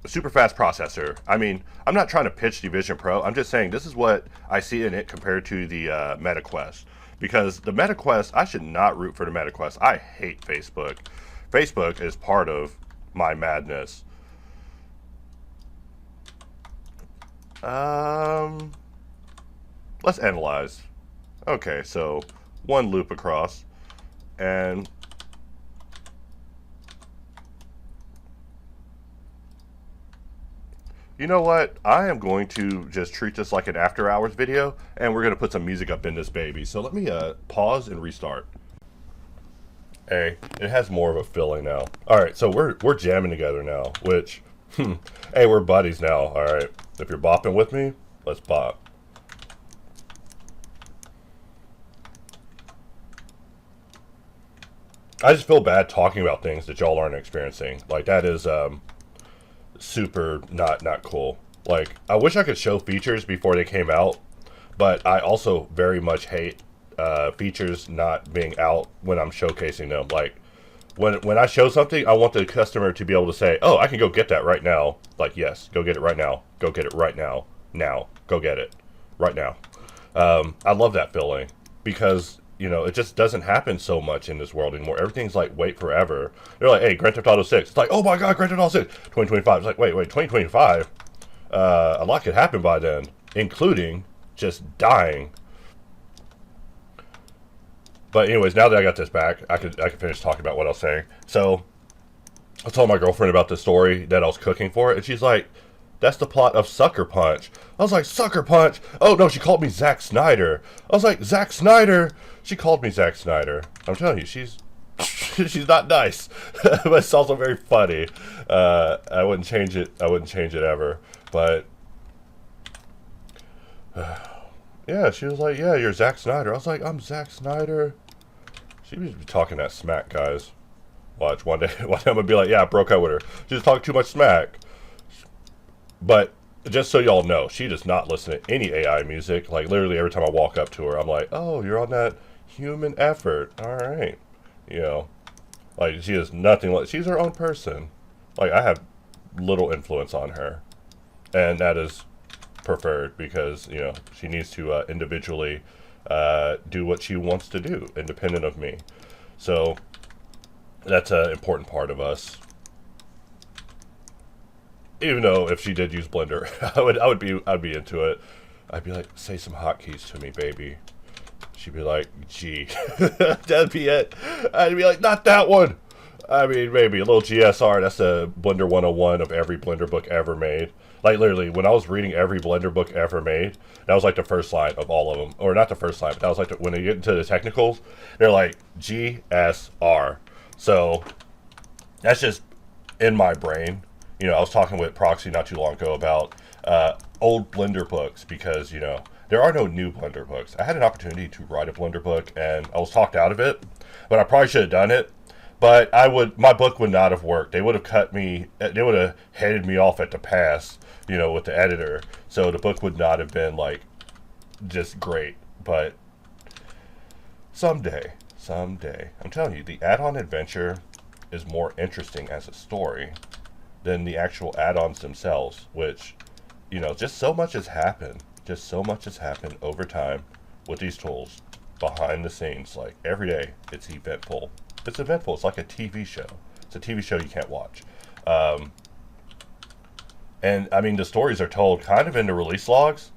super fast processor. I mean, I'm not trying to pitch the Vision Pro. I'm just saying this is what I see in it compared to the Meta Quest. Because the Meta Quest, I should not root for the Meta Quest. I hate Facebook. Facebook is part of my madness. Let's analyze. Okay, so one loop across, and you know what? I am going to just treat this like an after hours video, and we're going to put some music up in this baby. So let me pause and restart. Hey, it has more of a feeling now. All right, so we're jamming together now, which, hey, we're buddies now. All right, if you're bopping with me, let's bop. I just feel bad talking about things that y'all aren't experiencing. Like, that is super not cool. Like, I wish I could show features before they came out, but I also very much hate features not being out when I'm showcasing them. Like, when I show something, I want the customer to be able to say, oh, I can go get that right now. Like, yes, go get it right now. Go get it right now. Now. Go get it right now. I love that feeling because, you know, it just doesn't happen so much in this world anymore. Everything's like, wait forever. They're like, hey, Grand Theft Auto 6. It's like, oh my God, Grand Theft Auto 6, 2025. It's like, wait, 2025? A lot could happen by then, including just dying. But anyways, now that I got this back, I could finish talking about what I was saying. So, I told my girlfriend about the story that I was cooking for it, and she's like, that's the plot of Sucker Punch. I was like, Sucker Punch? Oh, no, she called me Zack Snyder. I was like, Zack Snyder? She called me Zack Snyder. I'm telling you, she's she's not nice. But it's also very funny. I wouldn't change it. I wouldn't change it ever. But, yeah, she was like, yeah, you're Zack Snyder. I was like, I'm Zack Snyder. She was talking that smack, guys. Watch, one day I'm going to be like, yeah, I broke up with her. She just talked too much smack. But just so y'all know, she does not listen to any AI music. Like, literally every time I walk up to her, I'm like, oh, you're on that human effort. All right. You know, like, she is nothing like, she's her own person. Like, I have little influence on her. And that is preferred because, you know, she needs to individually do what she wants to do, independent of me. So, that's an important part of us. Even though if she did use Blender, I'd be into it. I'd be like, say some hotkeys to me, baby. She'd be like, gee. That'd be it. I'd be like, not that one. I mean, maybe a little GSR. That's the Blender 101 of every Blender book ever made. Like, literally, when I was reading every Blender book ever made, that was like the first line of all of them. Or not the first line, but that was like when they get into the technicals, they're like, GSR. So, that's just in my brain. You know, I was talking with Proxy not too long ago about old Blender books because, you know, there are no new Blender books. I had an opportunity to write a Blender book and I was talked out of it, but I probably should have done it. But my book would not have worked. They would have cut me, they would have headed me off at the pass, you know, with the editor. So the book would not have been like just great. But someday, I'm telling you, the add-on adventure is more interesting as a story than the actual add-ons themselves, which, you know, just so much has happened. Just so much has happened over time with these tools behind the scenes. Like, every day, it's eventful. It's eventful. It's like a TV show. It's a TV show you can't watch. And, I mean, the stories are told kind of in the release logs,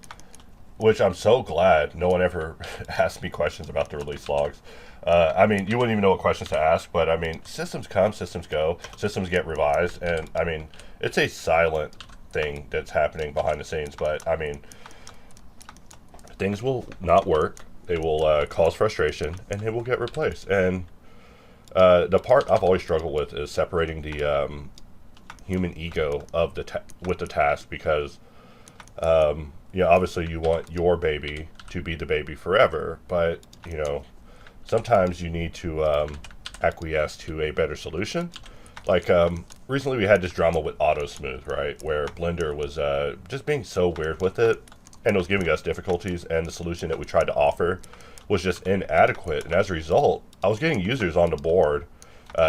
which I'm so glad no one ever asked me questions about the release logs. I mean, you wouldn't even know what questions to ask, but I mean, systems come, systems go, systems get revised, and I mean, it's a silent thing that's happening behind the scenes, but I mean, things will not work, they will cause frustration, and they will get replaced. And the part I've always struggled with is separating the human ego of with the task, because yeah, obviously you want your baby to be the baby forever, but, you know, sometimes you need to acquiesce to a better solution. Like, recently we had this drama with Auto Smooth, right? Where Blender was just being so weird with it, and it was giving us difficulties, and the solution that we tried to offer was just inadequate. And as a result, I was getting users on the board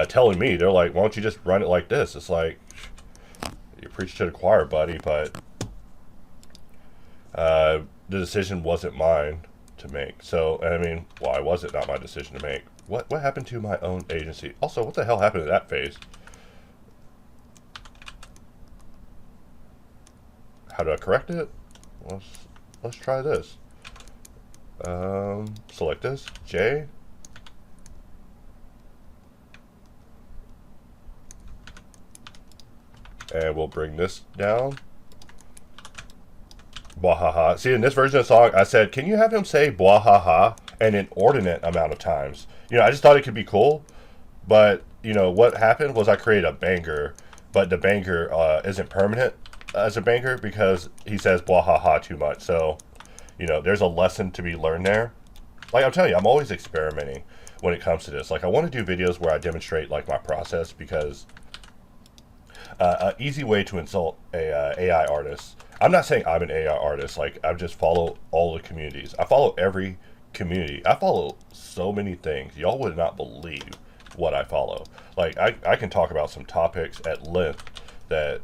telling me, they're like, why don't you just run it like this? It's like, you preach to the choir, buddy, but the decision wasn't mine to make. So, I mean, why was it not my decision to make? What happened to my own agency? Also, what the hell happened to that phase? How do I correct it? Let's try this. Select this, J. And we'll bring this down. Bwahaha. See, in this version of the song, I said, can you have him say bwahaha an inordinate amount of times? You know, I just thought it could be cool, but, you know, what happened was I created a banger, but the banger isn't permanent as a banger because he says bwahaha too much. So, you know, there's a lesson to be learned there. Like, I'm telling you, I'm always experimenting when it comes to this. Like, I want to do videos where I demonstrate, like, my process, because an easy way to insult a AI artist. I'm not saying I'm an AI artist. Like, I just follow all the communities. I follow every community. I follow so many things. Y'all would not believe what I follow. Like, I can talk about some topics at length that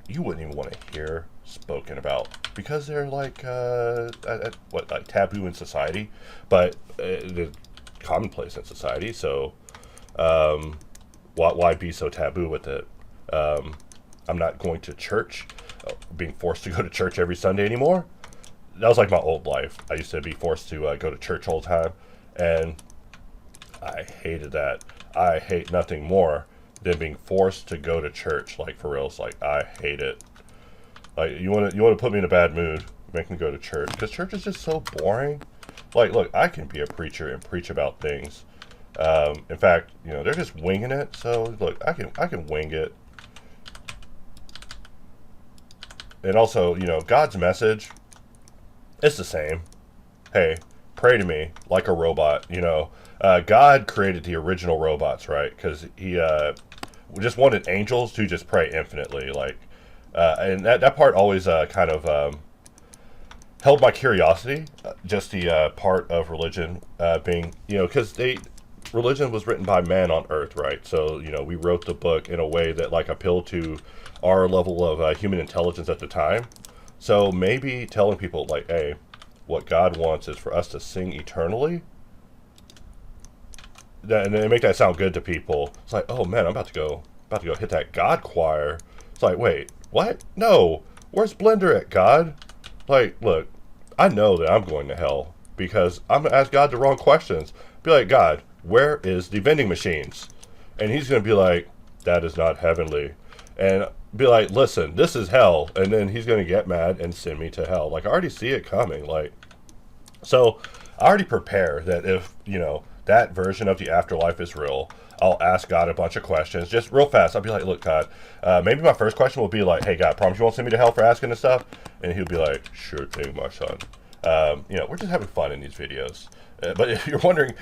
you wouldn't even want to hear spoken about because they're like, like taboo in society, but they're commonplace in society. So, why be so taboo with it? I'm not going to church, being forced to go to church every Sunday anymore. That was like my old life. I used to be forced to go to church all the time, and I hated that. I hate nothing more than being forced to go to church. Like, for real, it's like, I hate it. Like, you want to put me in a bad mood, make me go to church, because church is just so boring. Like, look, I can be a preacher and preach about things. In fact, you know, they're just winging it. So look, I can wing it. And also, you know, God's message, it's the same. Hey, pray to me like a robot. You know, God created the original robots, right? Because he just wanted angels to just pray infinitely. Like, and that part always kind of held my curiosity. Just the part of religion being, you know, because religion was written by man on earth, right? So, you know, we wrote the book in a way that like appealed to our level of human intelligence at the time. So maybe telling people like, hey, what God wants is for us to sing eternally. And they make that sound good to people. It's like, oh man, I'm about to go hit that God choir. It's like, wait, what? No, where's Blender at, God? Like, look, I know that I'm going to hell because I'm gonna ask God the wrong questions. Be like, God, where is the vending machines? And he's gonna be like, that is not heavenly. And be like, listen, this is hell. And then he's gonna get mad and send me to hell. Like, I already see it coming. Like, so I already prepare that if, you know, that version of the afterlife is real, I'll ask God a bunch of questions just real fast. I'll be like, look, God, maybe my first question will be like, hey, God, promise you won't send me to hell for asking this stuff? And he'll be like, sure thing, my son. You know, we're just having fun in these videos. But if you're wondering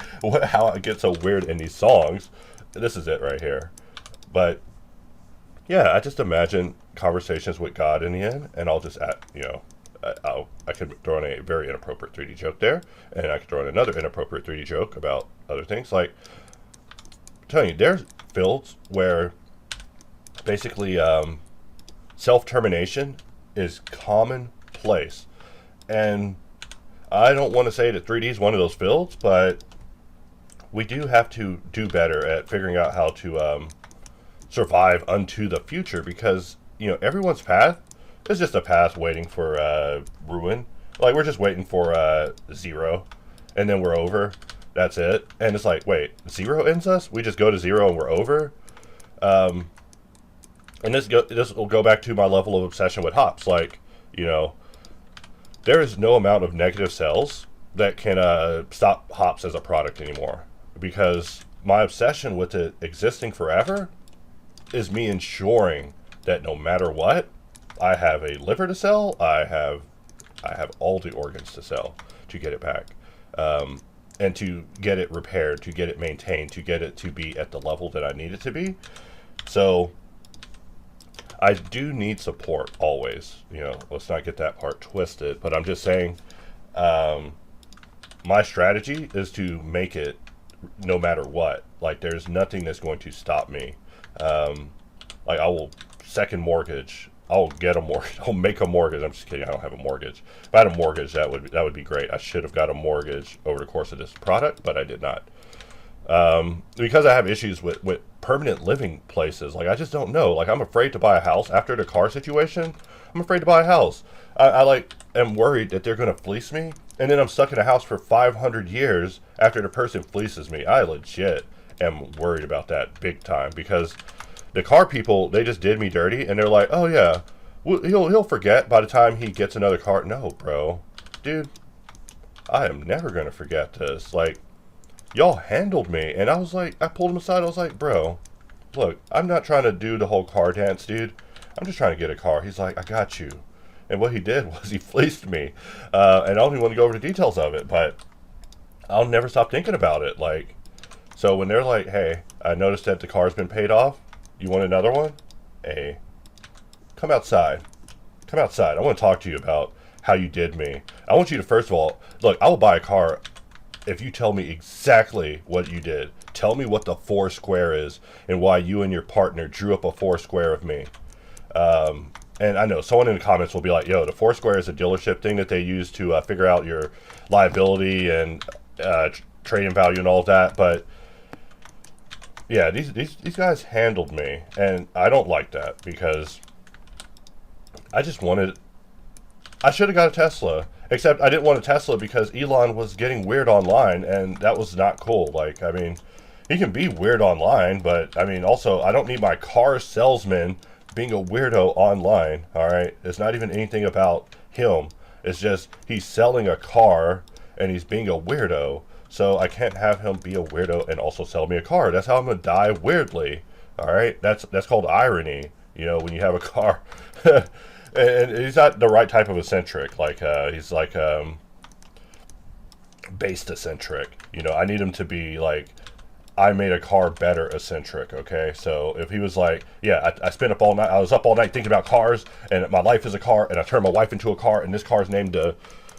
how it gets so weird in these songs, this is it right here. But yeah, I just imagine conversations with God in the end, and I'll just, you know, I could throw in a very inappropriate 3D joke there, and I could throw in another inappropriate 3D joke about other things. Like, I'm telling you, there's fields where basically self-termination is commonplace. And I don't want to say that 3D is one of those fields, but we do have to do better at figuring out how to survive unto the future, because, you know, everyone's path is just a path waiting for ruin. Like, we're just waiting for 0, and then we're over. That's it. And it's like, wait, 0 ends us? We just go to 0 and we're over? And this will go back to my level of obsession with hops. Like, you know, there is no amount of negative cells that can stop hops as a product anymore, because my obsession with it existing forever is me ensuring that no matter what, I have a liver to sell, I have all the organs to sell to get it back, and to get it repaired, to get it maintained, to get it to be at the level that I need it to be. So I do need support always. You know, let's not get that part twisted. But I'm just saying, my strategy is to make it no matter what. Like, there's nothing that's going to stop me. Like, I will second mortgage. I'll get a mortgage. I'll make a mortgage. I'm just kidding. I don't have a mortgage. If I had a mortgage, that would be great. I should have got a mortgage over the course of this product, but I did not. Because I have issues with permanent living places. Like, I just don't know. Like, I'm afraid to buy a house after the car situation. I'm afraid to buy a house. I like am worried that they're going to fleece me, and then I'm stuck in a house for 500 years after the person fleeces me. I legit am worried about that big time, because the car people, they just did me dirty, and they're like, oh yeah, he'll forget by the time he gets another car. No, bro. Dude, I am never going to forget this. Like, y'all handled me. And I was like, I pulled him aside. I was like, bro, look, I'm not trying to do the whole car dance, dude. I'm just trying to get a car. He's like, I got you. And what he did was he fleeced me. And I don't even want to go over the details of it, but I'll never stop thinking about it. Like, so when they're like, hey, I noticed that the car's been paid off. You want another one? Hey, come outside. Come outside. I want to talk to you about how you did me. I want you to, first of all, look, I will buy a car if you tell me exactly what you did. Tell me what the 4 square is and why you and your partner drew up a 4 square of me. And I know someone in the comments will be like, yo, the 4 square is a dealership thing that they use to figure out your liability and trade-in value and all of that. But yeah, these guys handled me, and I don't like that, because I just wanted, I should have got a Tesla, except I didn't want a Tesla because Elon was getting weird online, and that was not cool. Like, I mean, He can be weird online, but I mean, also, I don't need my car salesman being a weirdo online. All right, it's not even anything about him. It's just he's selling a car and he's being a weirdo. So I can't have him be a weirdo and also sell me a car. That's how I'm gonna die weirdly. All right, that's called irony. You know, when you have a car, and he's not the right type of eccentric. Like he's like based eccentric. You know, I need him to be like, I made a car better eccentric, okay? So if he was like, yeah, I spent up all night, I was up all night thinking about cars, and my life is a car, and I turned my wife into a car, and this car's named,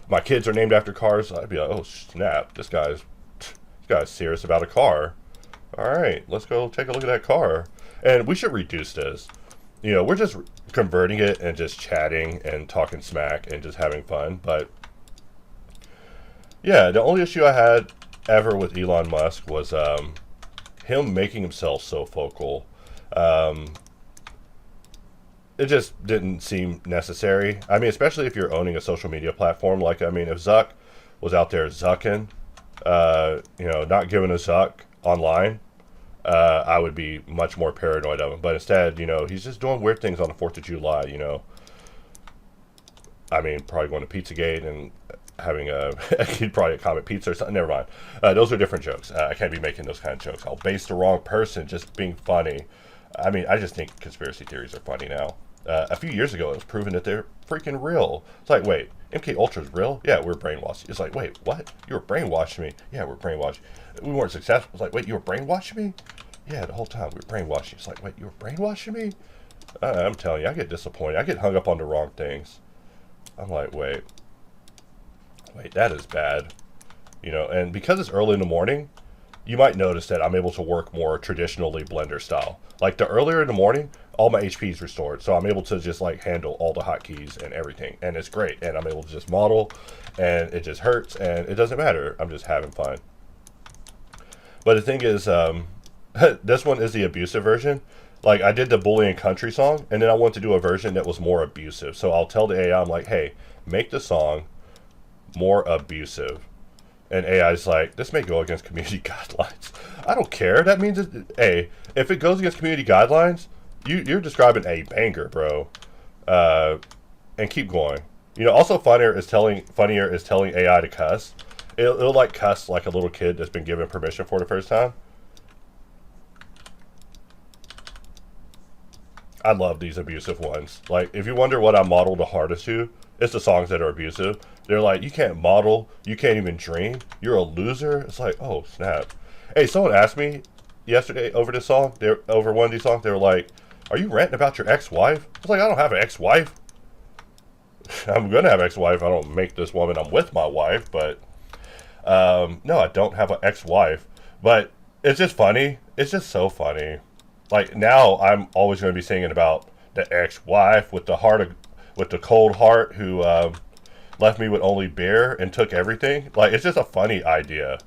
my kids are named after cars, I'd be like, oh snap, this guy's serious about a car. All right, let's go take a look at that car. And we should reduce this. You know, we're just converting it and just chatting and talking smack and just having fun, but yeah, the only issue I had ever with Elon Musk was him making himself so focal. It just didn't seem necessary. I mean, especially if you're owning a social media platform. Like, I mean, if Zuck was out there zucking, you know, not giving a zuck online, I would be much more paranoid of him. But instead, you know, he's just doing weird things on the 4th of July, you know. I mean, probably going to Pizzagate and having he'd probably a Comet Pizza or something. Never mind. Those are different jokes. I can't be making those kind of jokes. I'll base the wrong person just being funny. I mean, I just think conspiracy theories are funny now. A few years ago, it was proven that they're freaking real. It's like, wait, MK Ultra's real? Yeah, we're brainwashed. It's like, wait, what? You were brainwashing me? Yeah, we're brainwashed. We weren't successful. It's like, wait, you were brainwashing me? Yeah, the whole time we were brainwashing. It's like, wait, you were brainwashing me? I'm telling you, I get disappointed. I get hung up on the wrong things. I'm like, wait, that is bad. You know, and because it's early in the morning, you might notice that I'm able to work more traditionally Blender style. Like the earlier in the morning, all my HP is restored. So I'm able to just like handle all the hotkeys and everything. And it's great. And I'm able to just model and it just hurts and it doesn't matter. I'm just having fun. But the thing is, this one is the abusive version. Like I did the Boolean country song and then I want to do a version that was more abusive. So I'll tell the AI, I'm like, hey, make the song more abusive. And AI's like, this may go against community guidelines. I don't care. That means, if it goes against community guidelines, you're describing a banger, bro. And keep going. You know, also funnier is telling AI to cuss. It'll like cuss like a little kid that's been given permission for the first time. I love these abusive ones. Like, if you wonder what I model the hardest to, it's the songs that are abusive. They're like, you can't model, you can't even dream, you're a loser. It's like, oh snap. Hey, someone asked me yesterday over this song, over one of these songs, they were like, are you ranting about your ex-wife? I was like, I don't have an ex-wife. I'm gonna have an ex-wife. I don't make this woman I'm with my wife, but no, I don't have an ex-wife. But it's just funny. It's just so funny. Like now I'm always gonna be singing about the ex-wife with the cold heart who left me with only beer and took everything. Like, it's just a funny idea.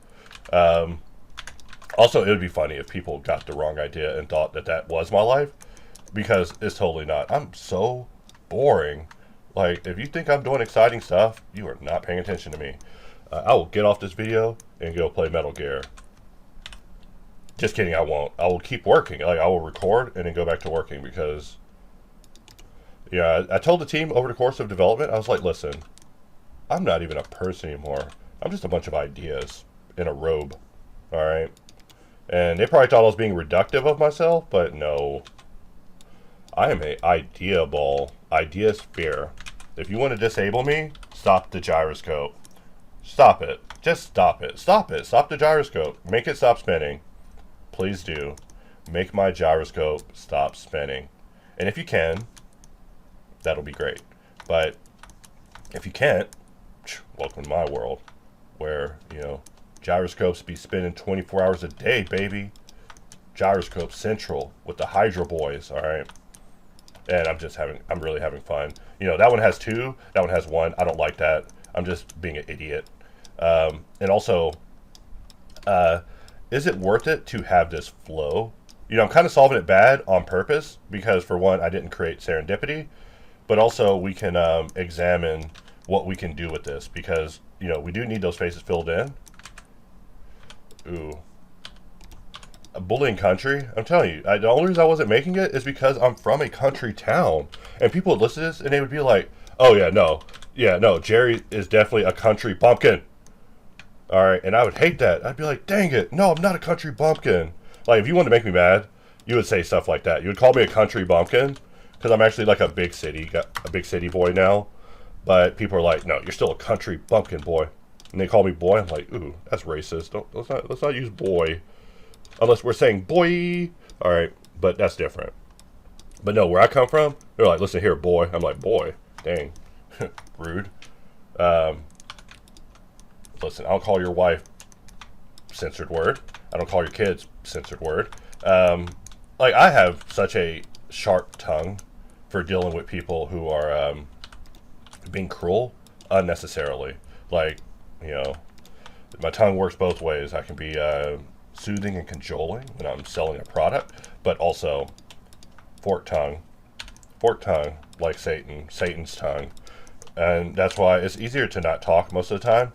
Also, it would be funny if people got the wrong idea and thought that that was my life, because it's totally not. I'm so boring. Like, if you think I'm doing exciting stuff, you are not paying attention to me. I will get off this video and go play Metal Gear. Just kidding, I won't. I will keep working. Like, I will record and then go back to working because, yeah, I told the team over the course of development, I was like, listen, I'm not even a person anymore. I'm just a bunch of ideas in a robe. All right? And they probably thought I was being reductive of myself, but no. I am a idea ball. Idea sphere. If you want to disable me, stop the gyroscope. Stop it. Just stop it. Stop it. Stop the gyroscope. Make it stop spinning. Please do. Make my gyroscope stop spinning. And if you can, that'll be great. But if you can't, welcome to my world, where, you know, gyroscopes be spinning 24 hours a day, baby. Gyroscope Central with the Hydra Boys, all right? And I'm really having fun. You know, that one has 2, that one has 1. I don't like that. I'm just being an idiot. And also, is it worth it to have this flow? You know, I'm kind of solving it bad on purpose because, for one, I didn't create serendipity, but also we can examine what we can do with this, because, you know, we do need those faces filled in. Ooh. bullying country. I'm telling you, the only reason I wasn't making it is because I'm from a country town, and people would listen to this and they would be like, "Oh yeah, no, Jerry is definitely a country bumpkin." All right, and I would hate that. I'd be like, "Dang it, no, I'm not a country bumpkin." Like, if you wanted to make me mad, you would say stuff like that. You would call me a country bumpkin because I'm actually like a big city boy now. But people are like, "No, you're still a country bumpkin boy," and they call me boy. I'm like, "Ooh, that's racist. Don't let's not use boy." Unless we're saying boy. All right, but that's different. But no, where I come from, they're like, listen here, boy. I'm like, boy, dang, rude. Um, Listen, I'll call your wife censored word. I don't call your kids censored word. Like, I have such a sharp tongue for dealing with people who are being cruel unnecessarily. Like, you know, my tongue works both ways. I can be soothing and cajoling when I'm selling a product, but also forked tongue, like Satan's tongue, and that's why it's easier to not talk most of the time.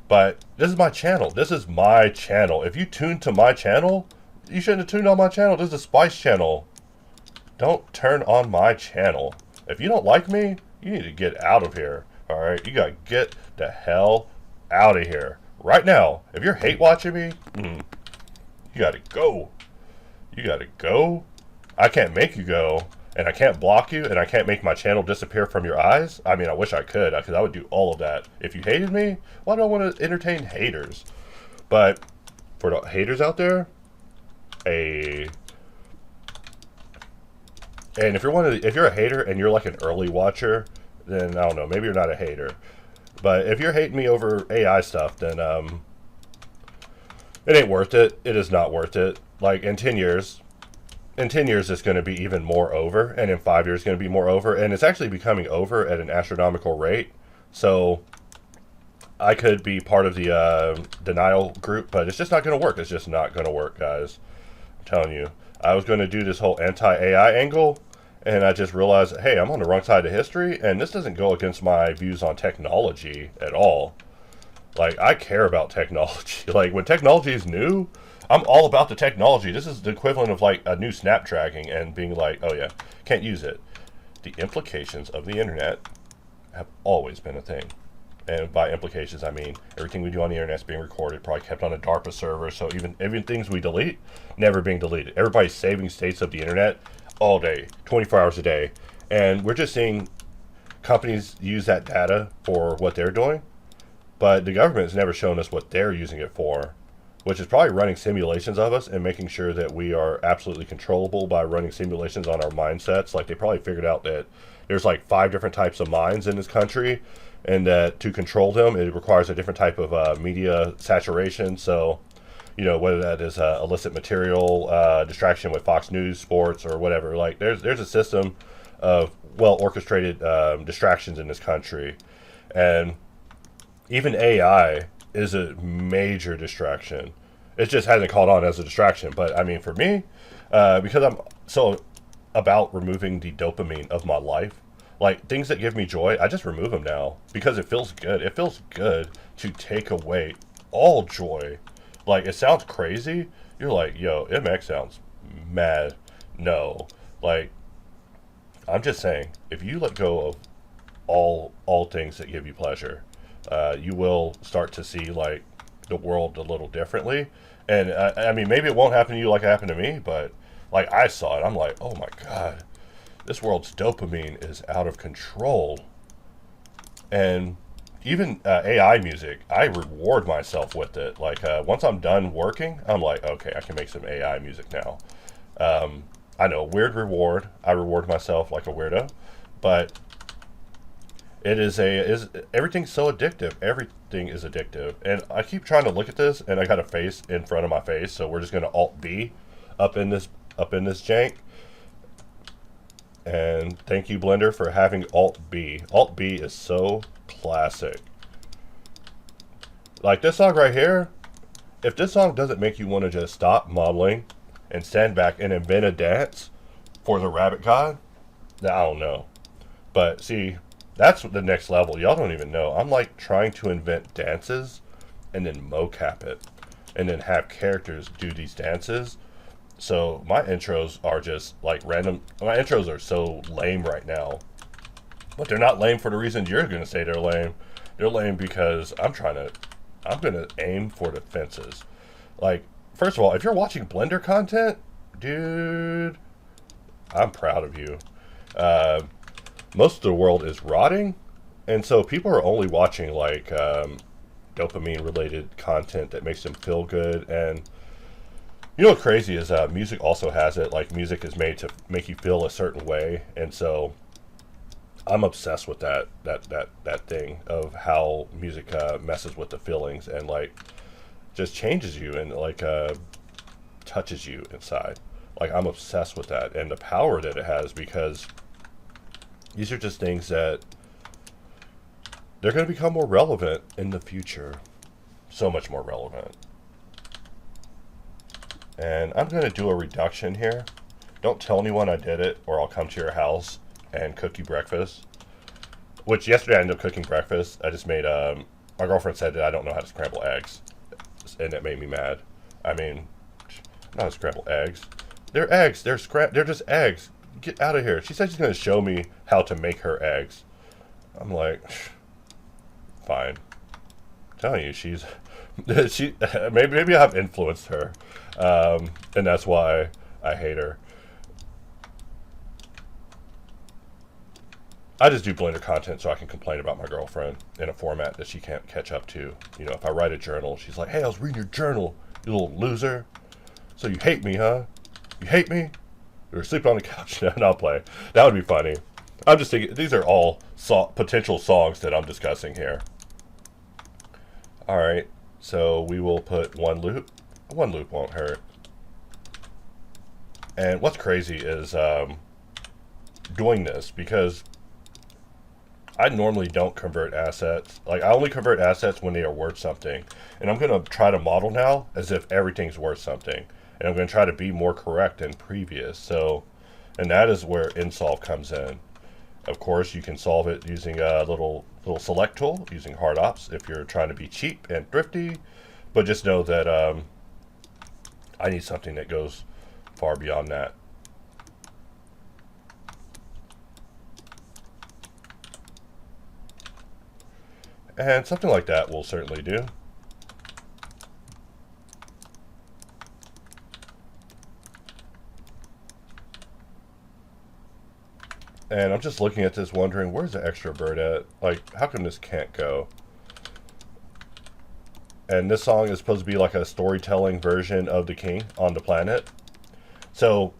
But this is my channel. This is my channel. If you tune to my channel, you shouldn't have tuned on my channel. This is a Spice channel. Don't turn on my channel. If you don't like me, you need to get out of here. All right, you gotta get the hell out of here right now. If you're hate watching me, you gotta go. You gotta go. I can't make you go, and I can't block you, and I can't make my channel disappear from your eyes. I mean, I wish I could, because I would do all of that. If you hated me, why do I want to entertain haters? But for the haters out there, and if you're a hater and you're like an early watcher, then I don't know, maybe you're not a hater. But if you're hating me over AI stuff, then it ain't worth it. It is not worth it. Like, in 10 years, it's going to be even more over, and in 5 years, it's going to be more over, and it's actually becoming over at an astronomical rate. So I could be part of the denial group, but it's just not going to work. It's just not going to work, guys. I'm telling you. I was going to do this whole anti-AI angle, and I just realized, hey, I'm on the wrong side of history, and this doesn't go against my views on technology at all. Like, I care about technology. Like, when technology is new, I'm all about the technology. This is the equivalent of, like, a new Snapdragon and being like, oh, yeah, can't use it. The implications of the internet have always been a thing. And by implications, I mean everything we do on the internet is being recorded, probably kept on a DARPA server, so even things we delete, never being deleted. Everybody's saving states of the internet all day, 24 hours a day. And we're just seeing companies use that data for what they're doing. But the government has never shown us what they're using it for, which is probably running simulations of us and making sure that we are absolutely controllable by running simulations on our mindsets. Like, they probably figured out that there's like 5 different types of minds in this country, and that to control them, it requires a different type of media saturation. So, you know, whether that is illicit material, distraction with Fox News, sports, or whatever. Like, there's a system of well-orchestrated distractions in this country. And even AI is a major distraction. It just hasn't caught on as a distraction. But I mean, for me, because I'm so about removing the dopamine of my life, like things that give me joy, I just remove them now because it feels good. It feels good to take away all joy. Like, it sounds crazy. You're like, yo, MX sounds mad. No, like, I'm just saying, if you let go of all things that give you pleasure, you will start to see like the world a little differently. And I mean, maybe it won't happen to you like it happened to me, but like, I saw it, I'm like, oh my god, this world's dopamine is out of control. And even AI music, I reward myself with it. Like, once I'm done working, I'm like, okay, I can make some AI music now. I know, weird reward. I reward myself like a weirdo, but it is everything's so addictive. Everything is addictive. And I keep trying to look at this, and I got a face in front of my face, so we're just gonna Alt B up in this jank. And thank you, Blender, for having Alt B. Alt B is so classic. Like this song right here, if this song doesn't make you want to just stop modeling and stand back and invent a dance for the rabbit god, then I don't know. But see, that's the next level. Y'all don't even know. I'm like trying to invent dances and then mocap it. and then have characters do these dances. So my intros are just like random. My intros are so lame right now, but they're not lame for the reason you're gonna say they're lame. They're lame because I'm gonna aim for the fences. Like, first of all, if you're watching Blender content, dude, I'm proud of you. Most of the world is rotting, and so people are only watching like dopamine related content that makes them feel good. And you know what's crazy is music also has it. Like, music is made to make you feel a certain way, and so I'm obsessed with that thing of how music messes with the feelings and like just changes you and like touches you inside. Like, I'm obsessed with that and the power that it has, because these are just things that they're going to become more relevant in the future. So much more relevant. And I'm going to do a reduction here. Don't tell anyone I did it, or I'll come to your house and cook you breakfast. Which, yesterday I ended up cooking breakfast. I just made, my girlfriend said that I don't know how to scramble eggs. And that made me mad. I mean, not how to scramble eggs. They're eggs. They're just eggs. Get out of here. She said she's going to show me how to make her eggs. I'm like, fine. I'm telling you, she's... maybe I've influenced her. And that's why I hate her. I just do Blender content so I can complain about my girlfriend in a format that she can't catch up to. You know, if I write a journal, she's like, hey, I was reading your journal, you little loser. So you hate me, huh? You hate me? You were sleeping on the couch. No, I'll play. That would be funny. I'm just thinking, these are all potential songs that I'm discussing here. Alright, so we will put one loop. One loop won't hurt. And what's crazy is doing this, because I normally don't convert assets. Like, I only convert assets when they are worth something. And I'm going to try to model now as if everything's worth something. And I'm going to try to be more correct than previous. So, and that is where InSolve comes in. Of course, you can solve it using a little select tool, using hard ops if you're trying to be cheap and thrifty. But just know that I need something that goes far beyond that. And something like that will certainly do. And I'm just looking at this wondering, where's the extra bird at? Like, how come this can't go? And this song is supposed to be like a storytelling version of The King on the Planet. So,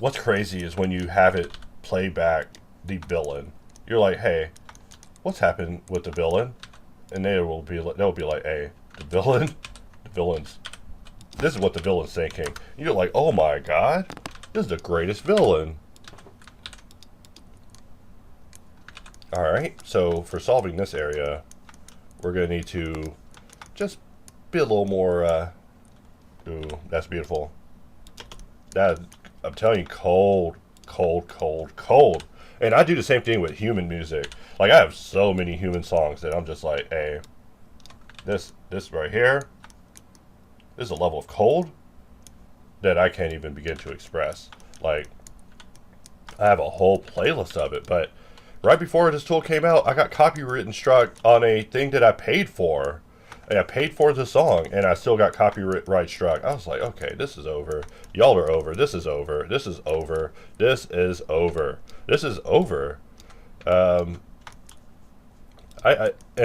what's crazy is when you have it play back the villain, you're like, hey, what's happened with the villain? And they'll be like, hey, the villain's, this is what the villain's thinking. You're like, oh my god, this is the greatest villain. Alright, so for solving this area, we're going to need to just be a little more, ooh, that's beautiful. That, I'm telling you, cold. And I do the same thing with human music. Like, I have so many human songs that I'm just like, hey, this right here, this is a level of cold that I can't even begin to express. Like, I have a whole playlist of it, but right before this tool came out, I got copyright struck on a thing that I paid for. And I paid for the song, and I still got copyright struck. I was like, okay, this is over. Y'all are over. This is over. This is over. This is over. This is over. In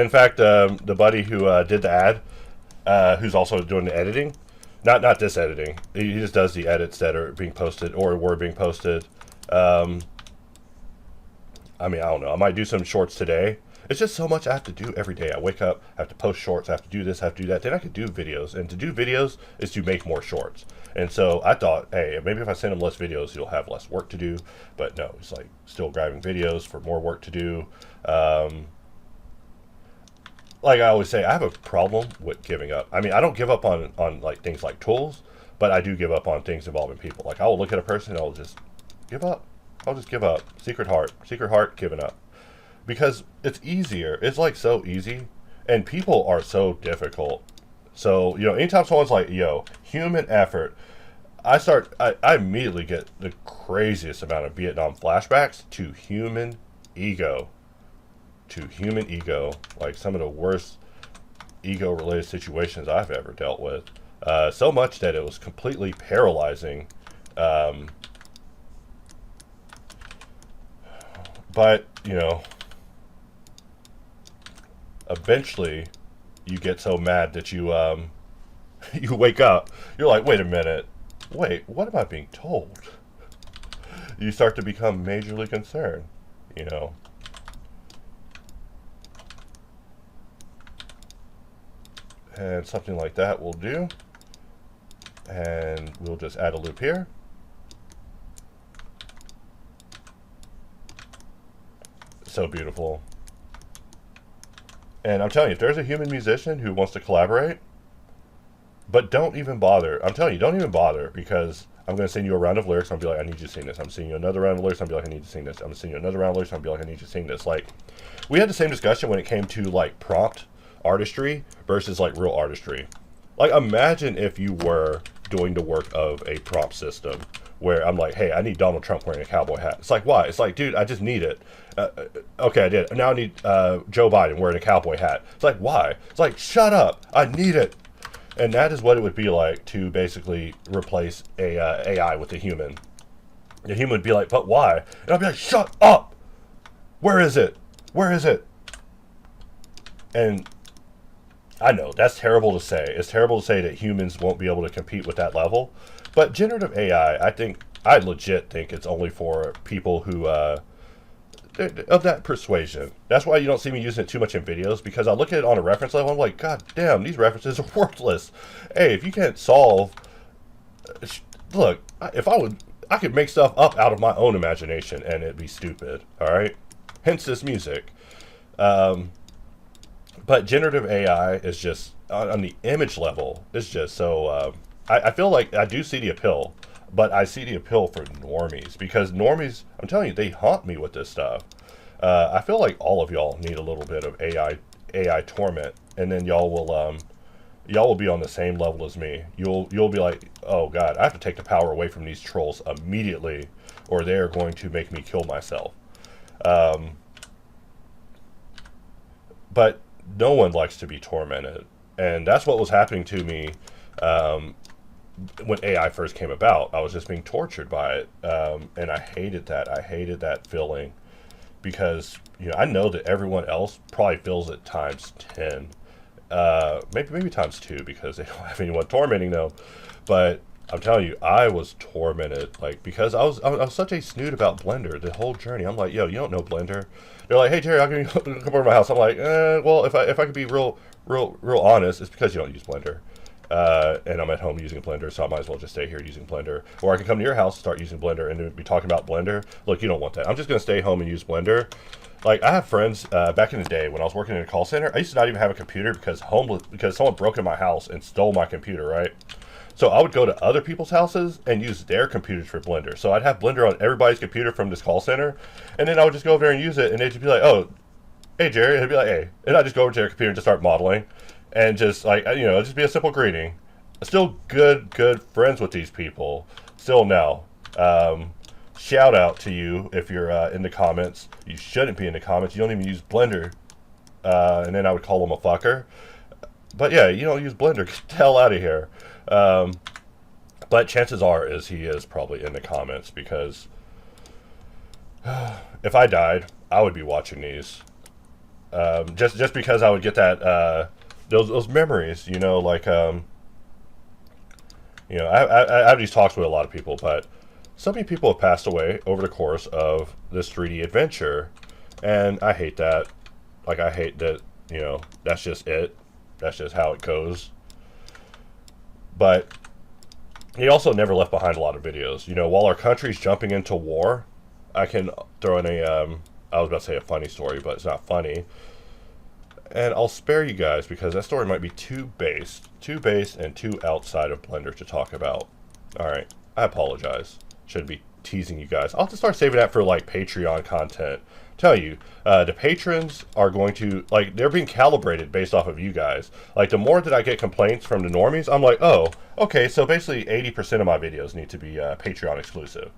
fact, the buddy who did the ad, who's also doing the editing, not this editing. He just does the edits that are being posted or were being posted. I mean, I don't know. I might do some shorts today. It's just so much I have to do every day. I wake up, I have to post shorts, I have to do this, I have to do that. Then I could do videos. And to do videos is to make more shorts. And so I thought, hey, maybe if I send him less videos, he'll have less work to do. But no, it's like still grabbing videos for more work to do. Like I always say, I have a problem with giving up. I mean, I don't give up on like things like tools, but I do give up on things involving people. Like, I will look at a person and I'll just give up. I'll just give up. Secret heart, giving up. Because it's easier. It's like so easy. And people are so difficult. So, you know, anytime someone's like, yo, human effort, I immediately get the craziest amount of Vietnam flashbacks to human ego. To human ego. Like some of the worst ego related situations I've ever dealt with. So much that it was completely paralyzing. But, you know, eventually you get so mad that you you wake up. You're like, wait a minute. Wait, what am I being told? You start to become majorly concerned, you know. And something like that will do. And we'll just add a loop here. So beautiful. And I'm telling you, if there's a human musician who wants to collaborate, but don't even bother. I'm telling you, don't even bother, because I'm going to send you a round of lyrics. I'm going to be like, I need you to sing this. I'm sending you another round of lyrics. I'm going to be like, I need you to sing this. I'm going to send you another round of lyrics. I'm going to be like, I need you to sing this. Like, we had the same discussion when it came to, like, prompt artistry versus, like, real artistry. Like, imagine if you were doing the work of a prompt system where I'm like, hey, I need Donald Trump wearing a cowboy hat. It's like, why? It's like, dude, I just need it. Okay, I did. Now I need Joe Biden wearing a cowboy hat. It's like, why? It's like, shut up. I need it. And that is what it would be like to basically replace AI with a human. The human would be like, but why? And I'd be like, shut up. Where is it? Where is it? And I know that's terrible to say. It's terrible to say that humans won't be able to compete with that level. But generative AI, I legit think it's only for people who, of that persuasion. That's why you don't see me using it too much in videos, because I look at it on a reference level, I'm like, God damn, these references are worthless. Hey, if you can't solve, look, I could make stuff up out of my own imagination and it'd be stupid, alright? Hence this music. But generative AI is just, on the image level, it's just so, I feel like I do see the appeal, but I see the appeal for normies, because normies, I'm telling you, they haunt me with this stuff. I feel like all of y'all need a little bit of AI torment, and then y'all will be on the same level as me. You'll be like, oh God, I have to take the power away from these trolls immediately, or they are going to make me kill myself. But no one likes to be tormented, and that's what was happening to me when AI first came about. I was just being tortured by it, and I hated that. I hated that feeling, because I know that everyone else probably feels it times 10, maybe times 2, because they don't have anyone tormenting them. But I'm telling you, I was tormented, like, because I was such a snoot about Blender the whole journey. I'm like, yo, you don't know Blender. They're like, hey Jerry, how can you come over to my house? I'm like, well, if I could be real honest, it's because you don't use Blender. And I'm at home using Blender, so I might as well just stay here using Blender. Or I can come to your house, start using Blender, and be talking about Blender. Look, you don't want that. I'm just going to stay home and use Blender. Like, I have friends, back in the day when I was working in a call center, I used to not even have a computer because someone broke in my house and stole my computer, right? So I would go to other people's houses and use their computers for Blender. So I'd have Blender on everybody's computer from this call center, and then I would just go over there and use it, and they'd just be like, oh, hey Jerry, and I'd be like, hey. And I'd just go over to their computer and just start modeling. And just, like, just be a simple greeting. Still good friends with these people. Still now. Shout out to you if you're in the comments. You shouldn't be in the comments. You don't even use Blender. And then I would call him a fucker. But yeah, you don't use Blender. Get the hell out of here. But chances are he is probably in the comments, because if I died, I would be watching these. Just because I would get that... Those memories, like, I have these talks with a lot of people, but so many people have passed away over the course of this 3D adventure, and I hate that. Like, I hate that, that's just it. That's just how it goes. But he also never left behind a lot of videos. While our country's jumping into war, I can throw in I was about to say a funny story, but it's not funny. And I'll spare you guys, because that story might be too based and too outside of Blender to talk about. Alright, I apologize. Shouldn't be teasing you guys. I'll have to start saving that for, like, Patreon content tell you, the patrons are going to, like, they're being calibrated based off of you guys. Like, the more that I get complaints from the normies, I'm like, oh, okay, so basically 80% of my videos need to be Patreon exclusive.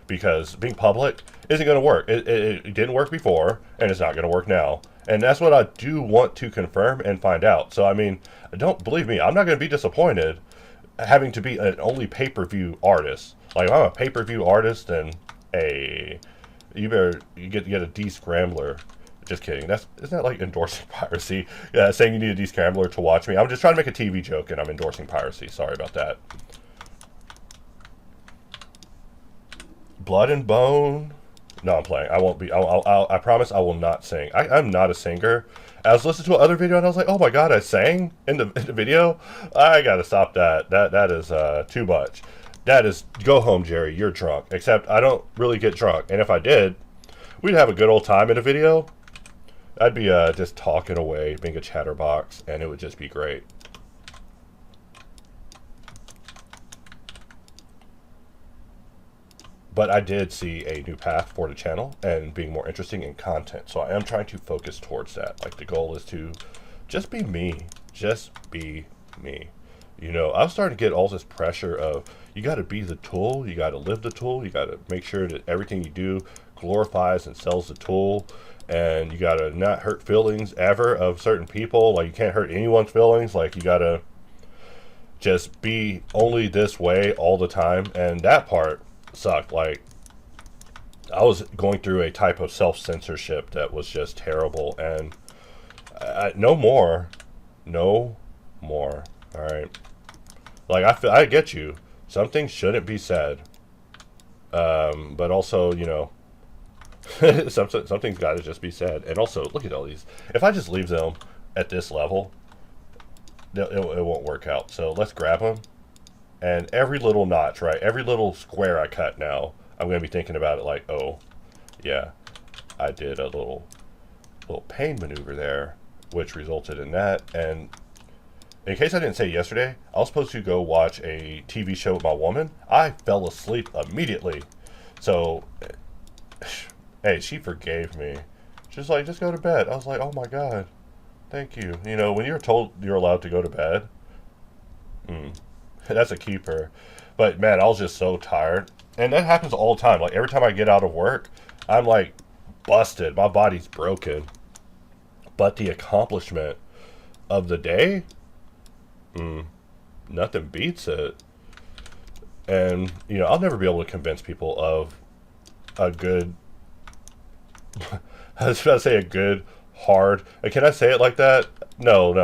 Because being public isn't going to work. It didn't work before, and it's not going to work now. And that's what I do want to confirm and find out. So, I mean, don't believe me, I'm not going to be disappointed having to be an only pay-per-view artist. Like, if I'm a pay-per-view artist, then, hey, you get a de-scrambler. Just kidding. Isn't that like endorsing piracy? Saying you need a de-scrambler to watch me. I'm just trying to make a TV joke, and I'm endorsing piracy. Sorry about that. Blood and Bone. No, I'm playing. I won't be. I promise I will not sing. I'm not a singer. I was listening to another video and I was like, oh my god, I sang in the video. I gotta stop that. That is too much. That is, go home, Jerry. You're drunk. Except I don't really get drunk, and if I did, we'd have a good old time in a video. I'd be just talking away, being a chatterbox, and it would just be great. But I did see a new path for the channel and being more interesting in content. So I am trying to focus towards that. Like, the goal is to just be me. Just be me. You know, I was starting to get all this pressure of, you got to be the tool. You got to live the tool. You got to make sure that everything you do glorifies and sells the tool. And you got to not hurt feelings ever of certain people. Like, you can't hurt anyone's feelings. Like, you got to just be only this way all the time. And that part sucked. Like, I was going through a type of self-censorship that was just terrible, and no more. All right, like, I get you, some things shouldn't be said, but also, you know, something's got to just be said. And also, look at all these. If I just leave them at this level, it won't work out. So let's grab them. And every little notch, right? Every little square I cut now, I'm going to be thinking about it like, oh, yeah, I did a little pain maneuver there, which resulted in that. And in case I didn't say yesterday, I was supposed to go watch a TV show with my woman. I fell asleep immediately. So, hey, she forgave me. She's like, just go to bed. I was like, oh my God, thank you. You know, when you're told you're allowed to go to bed, that's a keeper. But man, I was just so tired. And that happens all the time. Like, every time I get out of work, I'm like busted. My body's broken. But the accomplishment of the day, nothing beats it. And, you know, I'll never be able to convince people of a good, I was about to say a good, hard, can I say it like that? No,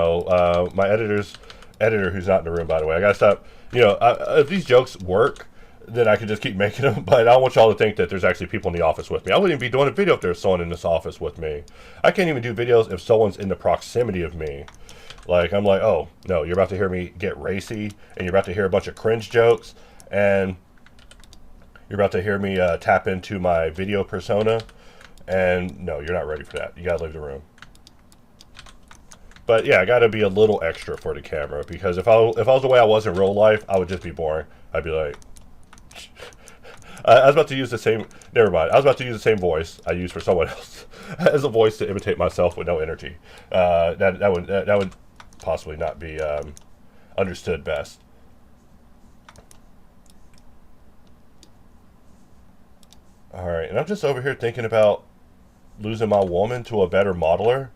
my editor who's not in the room, by the way, I gotta stop. You know, if these jokes work, then I could just keep making them, but I don't want y'all to think that there's actually people in the office with me. I wouldn't even be doing a video if there's someone in this office with me. I can't even do videos if someone's in the proximity of me. Like, I'm like, oh, no, you're about to hear me get racy, and you're about to hear a bunch of cringe jokes, and you're about to hear me tap into my video persona, and no, you're not ready for that. You gotta leave the room. But yeah, I gotta be a little extra for the camera, because if I was the way I was in real life, I would just be boring. I'd be like, I was about to use the same. Never mind. I was about to use the same voice I used for someone else as a voice to imitate myself with no energy. That would possibly not be understood best. All right, and I'm just over here thinking about losing my woman to a better modeler.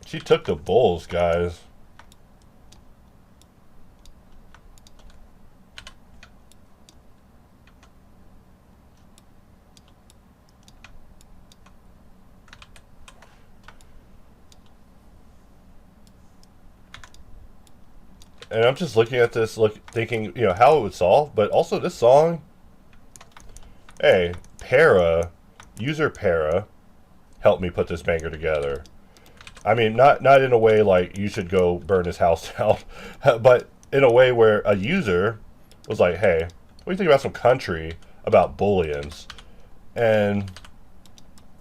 She took the bulls, guys. And I'm just looking at this, thinking, you know, how it would solve. But also this song, hey, user Para, helped me put this banger together. I mean, not in a way like you should go burn his house down, but in a way where a user was like, hey, what do you think about some country about bullions? And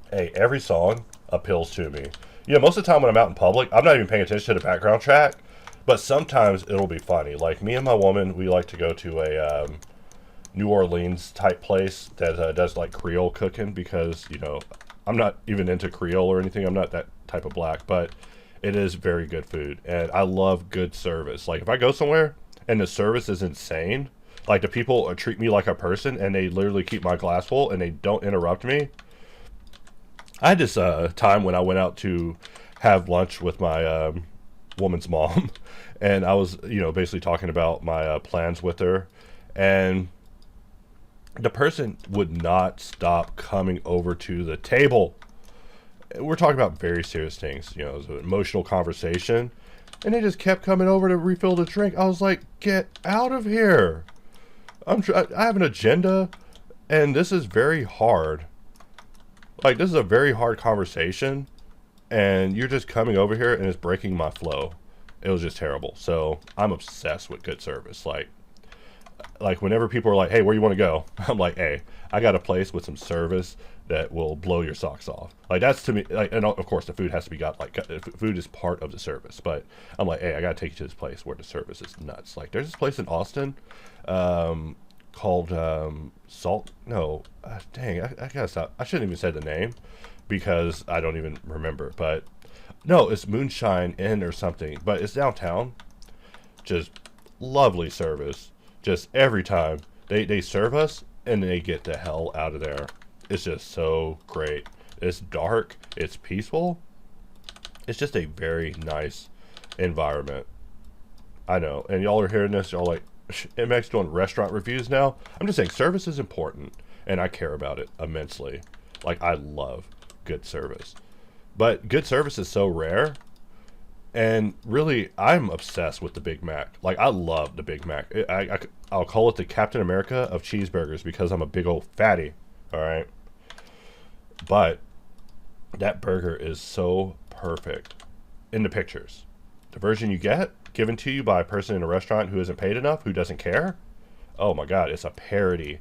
hey, every song appeals to me. You know, most of the time when I'm out in public, I'm not even paying attention to the background track, but sometimes it'll be funny. Like, me and my woman, we like to go to a New Orleans type place that does like Creole cooking, because I'm not even into Creole or anything. I'm not that type of black, but it is very good food, and I love good service. Like if I go somewhere and the service is insane, like the people treat me like a person and they literally keep my glass full and they don't interrupt me. I had this time when I went out to have lunch with my woman's mom, and I was basically talking about my plans with her, and the person would not stop coming over to the table. We're talking about very serious things, it was an emotional conversation, and they just kept coming over to refill the drink. I was like, get out of here. I have an agenda, and this is very hard. Like, this is a very hard conversation, and you're just coming over here and it's breaking my flow. It was just terrible. So I'm obsessed with good service. Like whenever people are like, hey, where you want to go? I'm like, hey, I got a place with some service that will blow your socks off. Like, that's to me, like, and of course the food has to be food is part of the service, but I'm like, hey, I got to take you to this place where the service is nuts. Like, there's this place in Austin called Salt. No, dang, I gotta stop. I shouldn't even say the name because I don't even remember, but no, it's Moonshine Inn or something, but it's downtown. Just lovely service. Just every time they serve us and they get the hell out of there. It's just so great. It's dark. It's peaceful. It's just a very nice environment. I know. And y'all are hearing this. Y'all like, MX doing restaurant reviews now. I'm just saying service is important, and I care about it immensely. Like, I love good service. But good service is so rare. And really, I'm obsessed with the Big Mac. Like, I love the Big Mac. I'll call it the Captain America of cheeseburgers because I'm a big old fatty. All right. But that burger is so perfect in the pictures. The version you get given to you by a person in a restaurant who isn't paid enough, who doesn't care. Oh my God, it's a parody.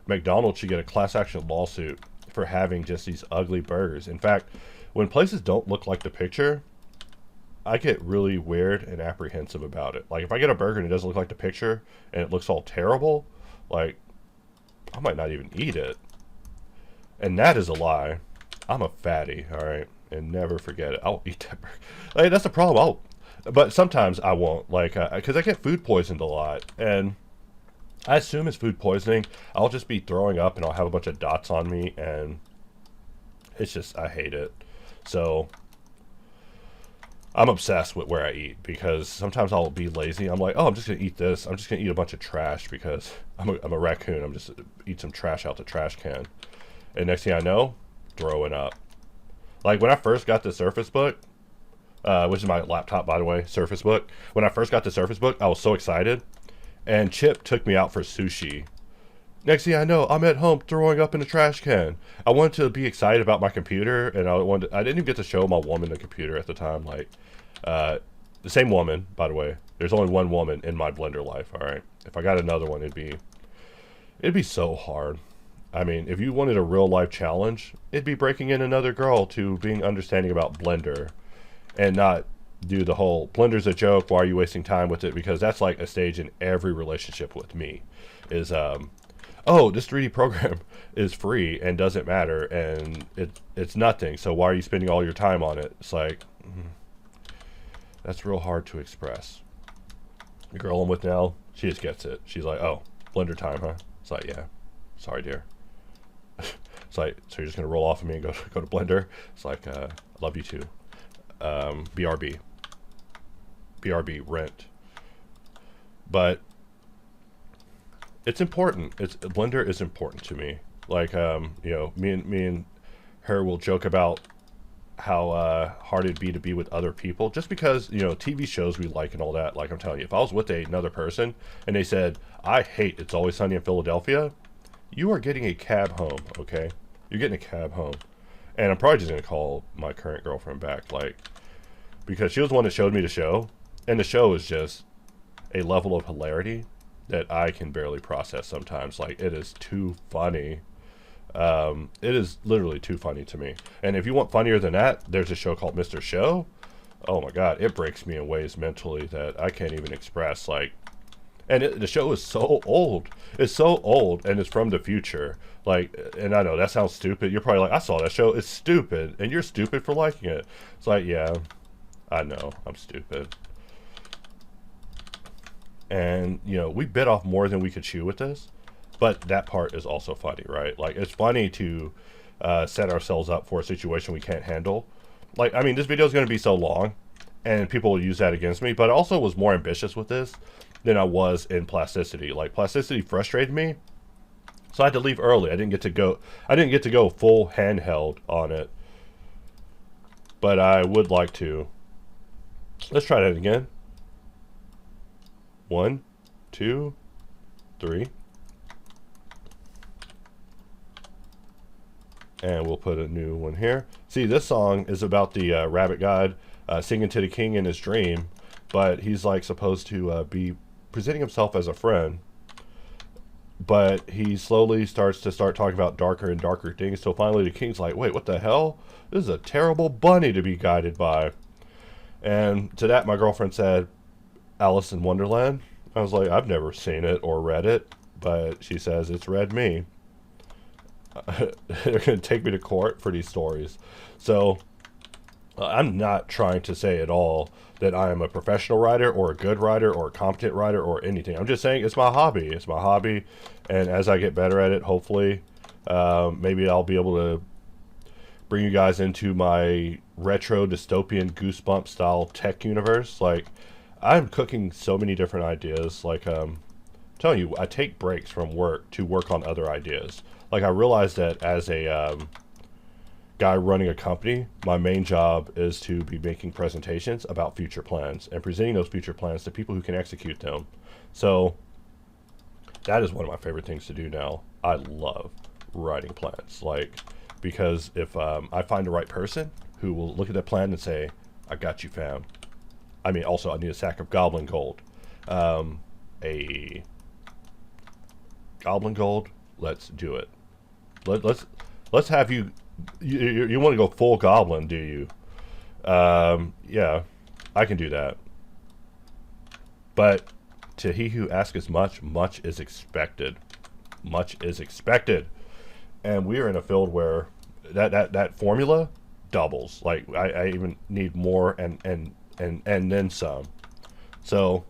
McDonald's should get a class action lawsuit for having just these ugly burgers. In fact, when places don't look like the picture, I get really weird and apprehensive about it. Like, if I get a burger and it doesn't look like the picture and it looks all terrible, like, I might not even eat it. And that is a lie. I'm a fatty, all right? And never forget it. I'll eat that burger. Like, that's the problem. But sometimes I won't, like, because I get food poisoned a lot. And I assume it's food poisoning. I'll just be throwing up and I'll have a bunch of dots on me. And it's just, I hate it. So I'm obsessed with where I eat, because sometimes I'll be lazy. I'm like, oh, I'm just going to eat this. I'm just going to eat a bunch of trash because I'm a raccoon. I'm just eat some trash out the trash can. And next thing I know, throwing up. Like, when I first got the Surface Book, which is my laptop, by the way, Surface Book. When I first got the Surface Book, I was so excited. And Chip took me out for sushi. Next thing I know, I'm at home throwing up in the trash can. I wanted to be excited about my computer, and I didn't even get to show my woman the computer at the time. Like, the same woman, by the way. There's only one woman in my Blender life, all right? If I got another one, it'd be so hard. I mean, if you wanted a real life challenge, it'd be breaking in another girl to being understanding about Blender and not do the whole Blender's a joke, why are you wasting time with it? Because that's like a stage in every relationship with me is, oh, this 3D program is free and doesn't matter and it's nothing. So why are you spending all your time on it? It's like, that's real hard to express. The girl I'm with now, she just gets it. She's like, oh, Blender time, huh? It's like, yeah, sorry, dear. It's like, so you're just gonna roll off of me and go to Blender? It's like, I love you too. BRB, rent. But it's important. Blender is important to me. Like, me and her will joke about how hard it'd be to be with other people, just because TV shows we like and all that. Like, I'm telling you, if I was with another person and they said, I hate It's Always Sunny in Philadelphia, you are getting a cab home, okay? You're getting a cab home. And I'm probably just going to call my current girlfriend back, like, because she was the one that showed me the show, and the show is just a level of hilarity that I can barely process sometimes. Like, it is too funny. It is literally too funny to me. And if you want funnier than that, there's a show called Mr. Show. Oh my God, it breaks me in ways mentally that I can't even express. Like, And the show is so old. It's so old, and it's from the future. Like, and I know that sounds stupid. You're probably like, I saw that show. It's stupid, and you're stupid for liking it. It's like, yeah, I know, I'm stupid. And you know, we bit off more than we could chew with this, but that part is also funny, right? Like, it's funny to set ourselves up for a situation we can't handle. Like, I mean, this video is going to be so long, and people will use that against me. But I also was more ambitious with this than I was in plasticity. Like, plasticity frustrated me, so I had to leave early. I didn't get to go full handheld on it, but I would like to. Let's try that again. 1, 2, 3. And we'll put a new one here. See, this song is about the rabbit god singing to the king in his dream, but he's like supposed to be presenting himself as a friend. But he slowly starts talking about darker and darker things, so finally the king's like, wait, what the hell? This is a terrible bunny to be guided by. And to that, my girlfriend said, Alice in Wonderland. I was like, I've never seen it or read it, but she says it's read me. They're going to take me to court for these stories. So I'm not trying to say at all that I am a professional writer or a good writer or a competent writer or anything. I'm just saying it's my hobby. It's my hobby, and as I get better at it, hopefully, maybe I'll be able to bring you guys into my retro dystopian goosebump style tech universe. Like, I'm cooking so many different ideas. Like, I'm telling you, I take breaks from work to work on other ideas. Like, I realized that as a guy running a company, my main job is to be making presentations about future plans and presenting those future plans to people who can execute them. So that is one of my favorite things to do now. I love writing plans, like, because if I find the right person who will look at that plan and say, I got you, fam. I mean, also, I need a sack of goblin gold. A goblin gold? Let's do it. Let's have you want to go full goblin, do you? Yeah, I can do that. But to he who asks much, much is expected. Much is expected. And we are in a field where that formula doubles. Like, I even need more and then some. So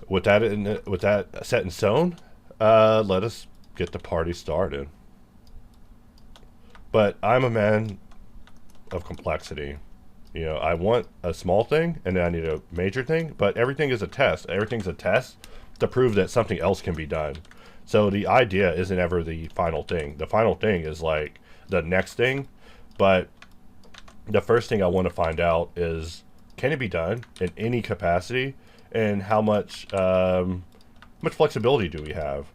with that set in stone, let us get the party started. But I'm a man of complexity. You know, I want a small thing, and then I need a major thing, but everything is a test. Everything's a test to prove that something else can be done. So the idea isn't ever the final thing. The final thing is like the next thing, but the first thing I want to find out is, can it be done in any capacity, and how much flexibility do we have?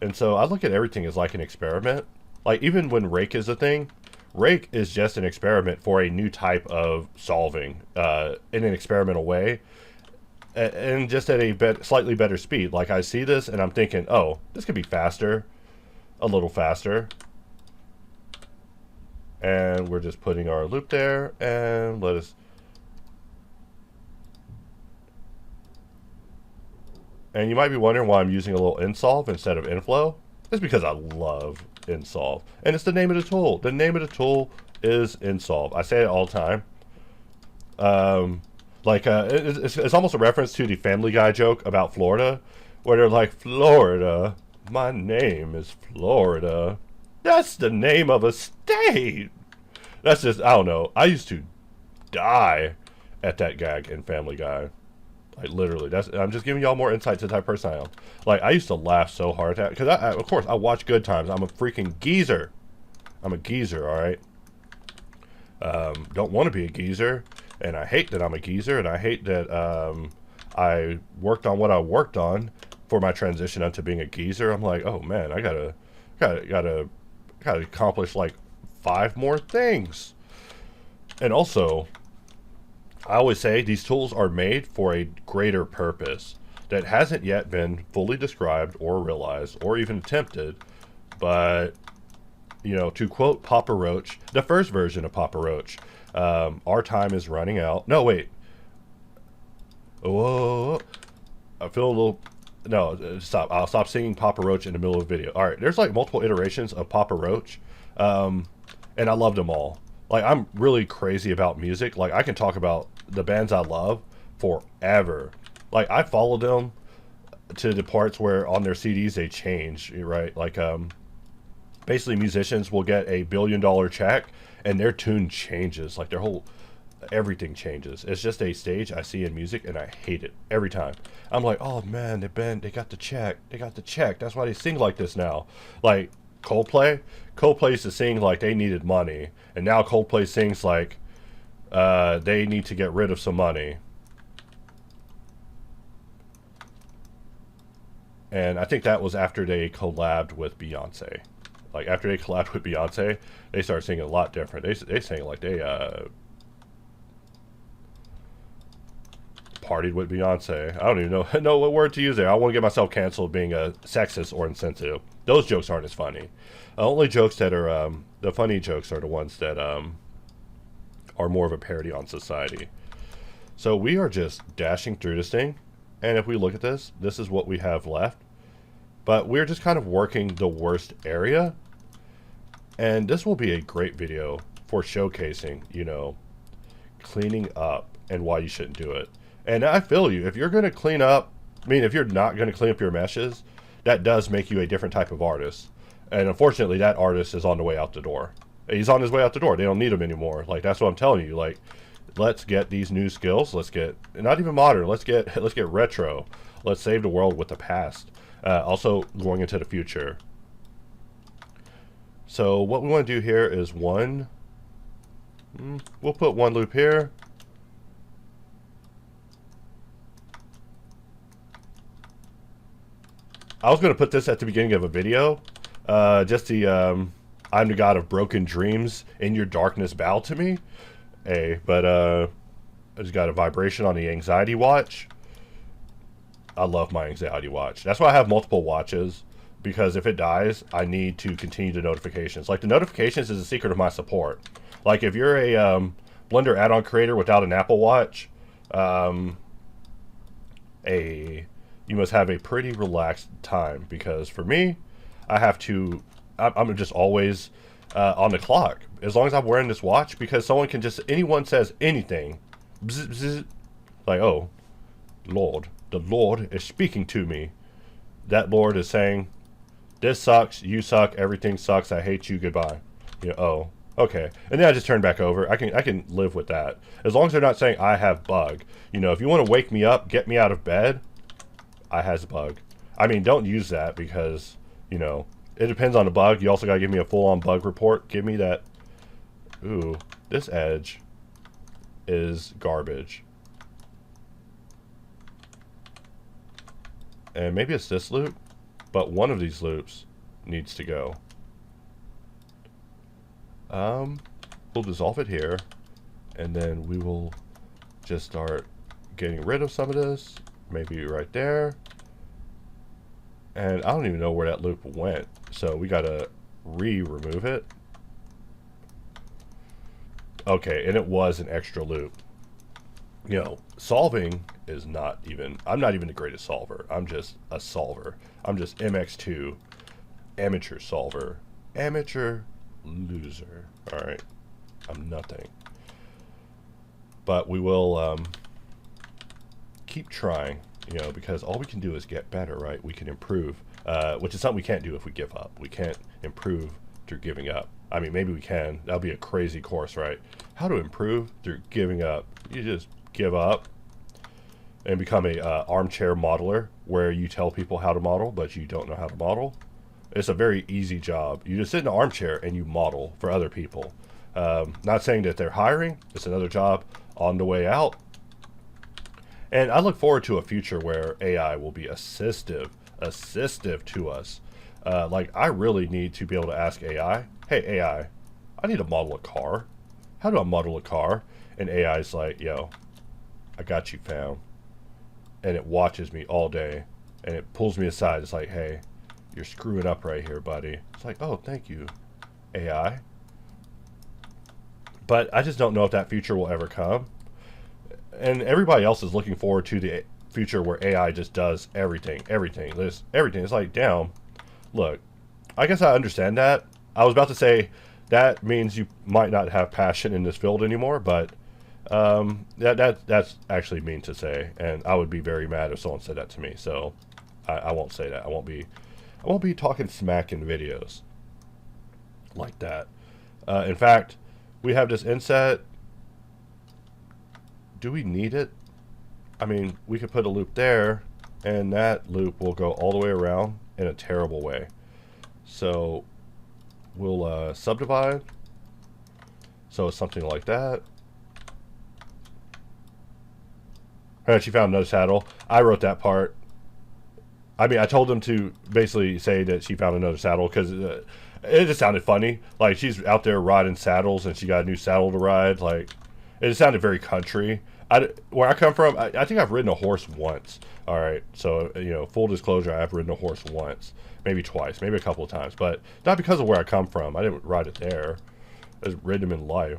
And so I look at everything as like an experiment. Like, even when rake is a thing, rake is just an experiment for a new type of solving in an experimental way, and just at a slightly better speed. Like, I see this and I'm thinking, oh, this could be faster, a little faster. And we're just putting our loop there, and let us. And you might be wondering why I'm using a little insolve instead of inflow. It's because I love insolve, and it's the name of the tool. The name of the tool is insolve. I say it all the time. It's almost a reference to the Family Guy joke about Florida, where they're like, Florida, my name is Florida. That's the name of a state. That's just, I don't know. I used to die at that gag in Family Guy. Like, literally, I'm just giving y'all more insight to the type of person I am. Like, I used to laugh so hard at, because of course, I watch Good Times. I'm a freaking geezer. I'm a geezer, all right? Don't want to be a geezer, and I hate that I'm a geezer, and I hate that I worked on what I worked on for my transition into being a geezer. I'm like, oh man, I gotta accomplish like 5 more things. And also, I always say these tools are made for a greater purpose that hasn't yet been fully described or realized or even attempted. But, you know, to quote Papa Roach, the first version of Papa Roach, our time is running out. No, wait. Whoa. I feel a little. No, stop. I'll stop singing Papa Roach in the middle of a video. All right, there's like multiple iterations of Papa Roach, and I loved them all. Like, I'm really crazy about music. Like, I can talk about the bands I love forever. Like, I followed them to the parts where on their CDs they change, right? Like, basically musicians will get a $1 billion check and their tune changes. Like, their whole everything changes. It's just a stage I see in music and I hate it every time. I'm like, oh man, they got the check. They got the check. That's why they sing like this now. Like Coldplay used to sing like they needed money, and now Coldplay sings like they need to get rid of some money. And I think that was after they collabed with Beyonce. Like, after they collabed with Beyonce, they started singing a lot different. They sang like they partied with Beyonce. I don't even know what word to use there. I want to get myself canceled being a sexist or insensitive. Those jokes aren't as funny. Only jokes that are the funny jokes are the ones that are more of a parody on society. So we are just dashing through this thing, and if we look at this, this is what we have left. But we're just kind of working the worst area, and this will be a great video for showcasing, you know, cleaning up and why you shouldn't do it. And I feel you. If you're going to clean up, I mean, if you're not going to clean up your meshes, that does make you a different type of artist. And unfortunately, that artist is on the way out the door. He's on his way out the door. They don't need him anymore. Like, that's what I'm telling you. Like, let's get these new skills. Let's get, not even modern. Let's get retro. Let's save the world with the past. Also, going into the future. So what we want to do here is we'll put one loop here. I was going to put this at the beginning of a video. Just the, I'm the god of broken dreams. In your darkness, bow to me. But I just got a vibration on the anxiety watch. I love my anxiety watch. That's why I have multiple watches. Because if it dies, I need to continue the notifications. Like, the notifications is the secret of my support. Like, if you're a Blender add-on creator without an Apple Watch, you must have a pretty relaxed time, because for me, I'm just always on the clock as long as I'm wearing this watch, because anyone says anything, bzz, bzz, like, oh, Lord, the Lord is speaking to me. That Lord is saying, this sucks, you suck, everything sucks, I hate you, goodbye. You know, oh, okay. And then I just turn back over. I can live with that as long as they're not saying I have bug. You know, if you want to wake me up, get me out of bed, I has a bug. I mean, don't use that, because, you know, it depends on the bug. You also gotta give me a full-on bug report. Give me that. Ooh, this edge is garbage. And maybe it's this loop, but one of these loops needs to go. We'll dissolve it here, and then we will just start getting rid of some of this. Maybe right there. And I don't even know where that loop went, so we gotta remove it. Okay, and it was an extra loop. You know, solving is not even, I'm not even the greatest solver. I'm just a solver. I'm just MX2 amateur solver. Amateur loser. Alright. I'm nothing. But we will keep trying, you know, because all we can do is get better, right? We can improve, which is something we can't do if we give up. We can't improve through giving up. I mean, maybe we can. That'll be a crazy course, right? How to improve through giving up. You just give up and become a armchair modeler, where you tell people how to model, but you don't know how to model. It's a very easy job. You just sit in an armchair and you model for other people. Not saying that they're hiring. It's another job on the way out. And I look forward to a future where AI will be assistive to us. Like, I really need to be able to ask AI, hey AI, I need to model a car. How do I model a car? And AI is like, yo, I got you, fam. And it watches me all day, and it pulls me aside. It's like, hey, you're screwing up right here, buddy. It's like, oh, thank you, AI. But I just don't know if that future will ever come. And everybody else is looking forward to the future where AI just does everything. There's everything. It's like, damn, look, I guess I understand that. I was about to say that means you might not have passion in this field anymore, but that's actually mean to say, and I would be very mad if someone said that to me. So I won't say that. I won't be talking smack in videos like that. In fact, we have this inset. Do we need it? I mean, we could put a loop there, and that loop will go all the way around in a terrible way. So we'll subdivide. So it's something like that. Alright, she found no saddle. I wrote that part. I mean, I told them to basically say that she found another saddle because it just sounded funny. Like, she's out there riding saddles and she got a new saddle to ride. Like, it just sounded very country. Where I come from, I think I've ridden a horse once. Alright, so, you know, full disclosure, I've ridden a horse once. Maybe twice, maybe a couple of times. But not because of where I come from. I didn't ride it there. I just ridden them in life.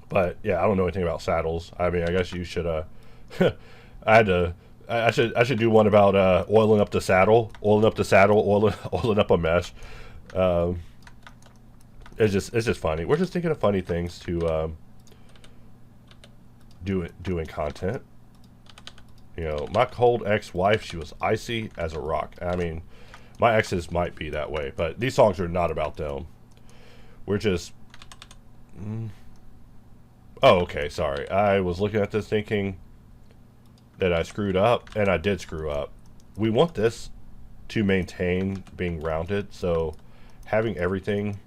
But, yeah, I don't know anything about saddles. I mean, I guess you should, I should do one about oiling up the saddle, oiling up a mesh. It's just funny. We're just thinking of funny things to doing content. You know, my cold ex-wife, she was icy as a rock. I mean, my exes might be that way, but these songs are not about them. We're just. Oh, okay. Sorry, I was looking at this thinking that I screwed up, and I did screw up. We want this to maintain being rounded, so having everything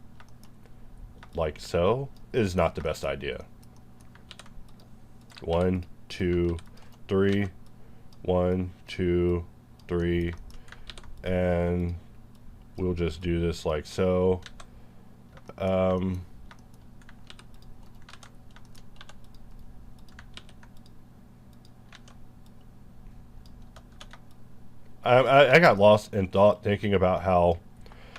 like so is not the best idea. 1, 2, 3, 1, 2, 3, and we'll just do this like so. I got lost in thought thinking about how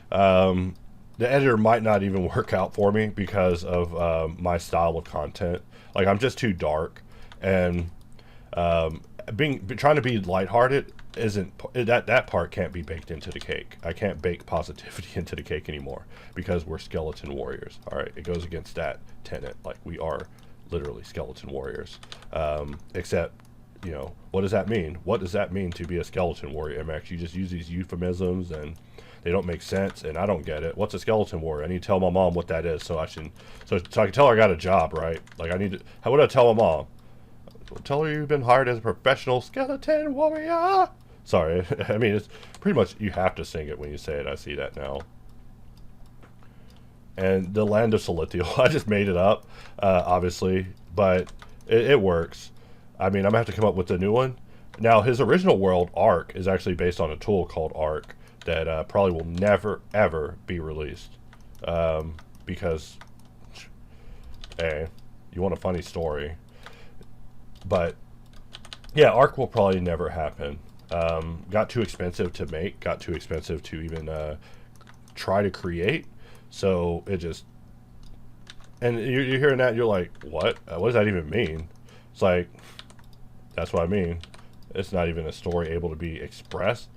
the editor might not even work out for me because of my style of content. Like, I'm just too dark, and trying to be lighthearted isn't that part can't be baked into the cake. I can't bake positivity into the cake anymore because we're skeleton warriors. All right, it goes against that tenet. Like, we are literally skeleton warriors, except. You know, what does that mean? What does that mean to be a skeleton warrior, MX? You just use these euphemisms and they don't make sense, and I don't get it. What's a skeleton warrior? I need to tell my mom what that is so I can tell her I got a job, right? Like, how would I tell my mom? Tell her you've been hired as a professional skeleton warrior. Sorry, I mean, it's pretty much, you have to sing it when you say it. I see that now. And the land of Solithio, I just made it up, obviously, but it works. I mean, I'm going to have to come up with a new one. Now, his original world, Arc, is actually based on a tool called Arc that probably will never, ever be released. Because, hey, you want a funny story. But, yeah, Arc will probably never happen. Got too expensive to make, got too expensive to even try to create. So, it just... And you're hearing that, you're like, what? What does that even mean? It's like... That's what I mean. It's not even a story able to be expressed.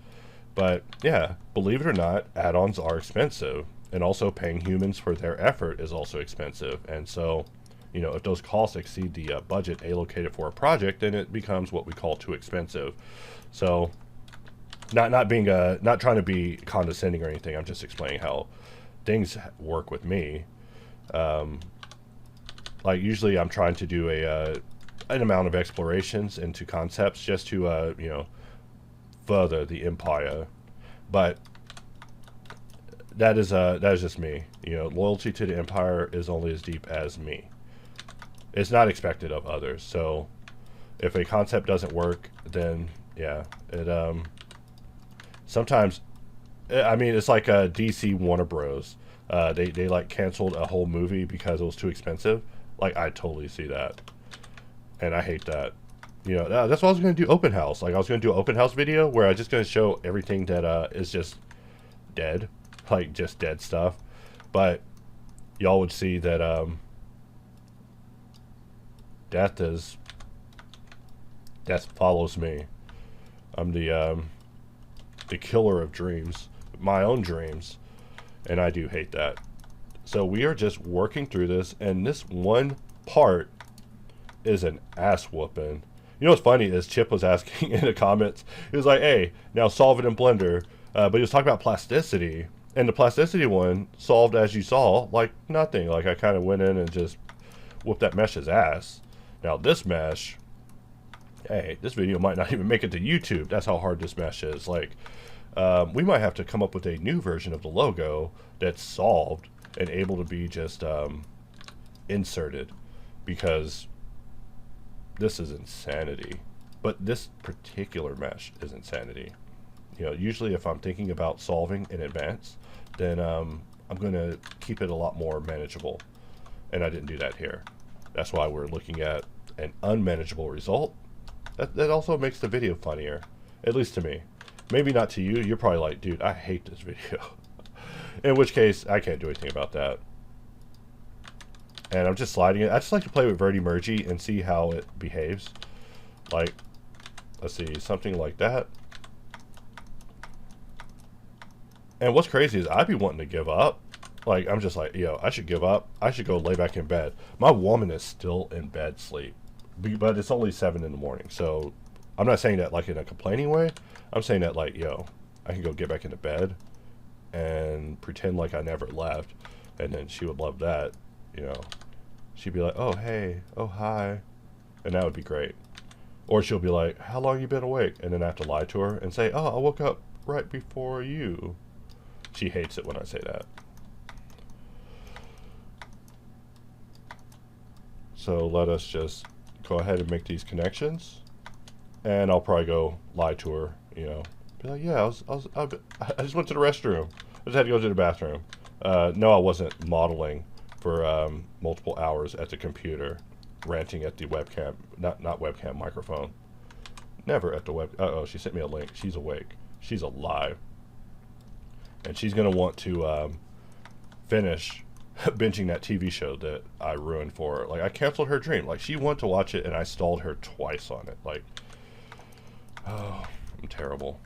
But, yeah, believe it or not, add-ons are expensive. And also paying humans for their effort is also expensive. And so, you know, if those costs exceed the budget allocated for a project, then it becomes what we call too expensive. So, not trying to be condescending or anything. I'm just explaining how things work with me. Like, usually I'm trying to do an amount of explorations into concepts just to you know, further the empire, but that is just me. You know, loyalty to the empire is only as deep as me. It's not expected of others. So if a concept doesn't work, then yeah, it sometimes, I mean, it's like a DC Warner Bros. They like canceled a whole movie because it was too expensive. Like, I totally see that. And I hate that. You know, that's why I was going to do open house. Like, I was going to do an open house video where I was just going to show everything that is just dead. Like, just dead stuff. But y'all would see that death is Death follows me. I'm the killer of dreams, my own dreams, and I do hate that. So we are just working through this, and this one part is an ass whooping. You know what's funny is Chip was asking in the comments, he was like, hey, now solve it in Blender. But he was talking about plasticity, and the plasticity one solved as you saw, like nothing. Like I kind of went in and just whooped that mesh's ass. Now this mesh, hey, this video might not even make it to YouTube. That's how hard this mesh is. Like, we might have to come up with a new version of the logo that's solved and able to be just inserted, because this is insanity. But this particular mesh is insanity. You know, usually if I'm thinking about solving in advance, then I'm going to keep it a lot more manageable. And I didn't do that here. That's why we're looking at an unmanageable result. That also makes the video funnier, at least to me. Maybe not to you. You're probably like, dude, I hate this video. In which case, I can't do anything about that. And I'm just sliding it. I just like to play with Vertimergy and see how it behaves. Like, let's see, something like that. And what's crazy is I'd be wanting to give up. Like, I'm just like, yo, I should give up. I should go lay back in bed. My woman is still in bed sleep. But it's only 7 in the morning. So I'm not saying that like in a complaining way. I'm saying that like, yo, I can go get back into bed and pretend like I never left. And then she would love that, you know. She'd be like, oh, hey, oh, hi. And that would be great. Or she'll be like, how long you been awake? And then I have to lie to her and say, oh, I woke up right before you. She hates it when I say that. So let us just go ahead and make these connections. And I'll probably go lie to her, you know. Be like, yeah, I just went to the restroom. I just had to go to the bathroom. No, I wasn't modeling for multiple hours at the computer, ranting at the webcam, not webcam, microphone. Never at the web. Uh-oh, she sent me a link. She's awake. She's alive. And she's going to want to finish binging that TV show that I ruined for her. Like, I canceled her dream. Like, she wanted to watch it, and I stalled her twice on it. Like, oh, I'm terrible.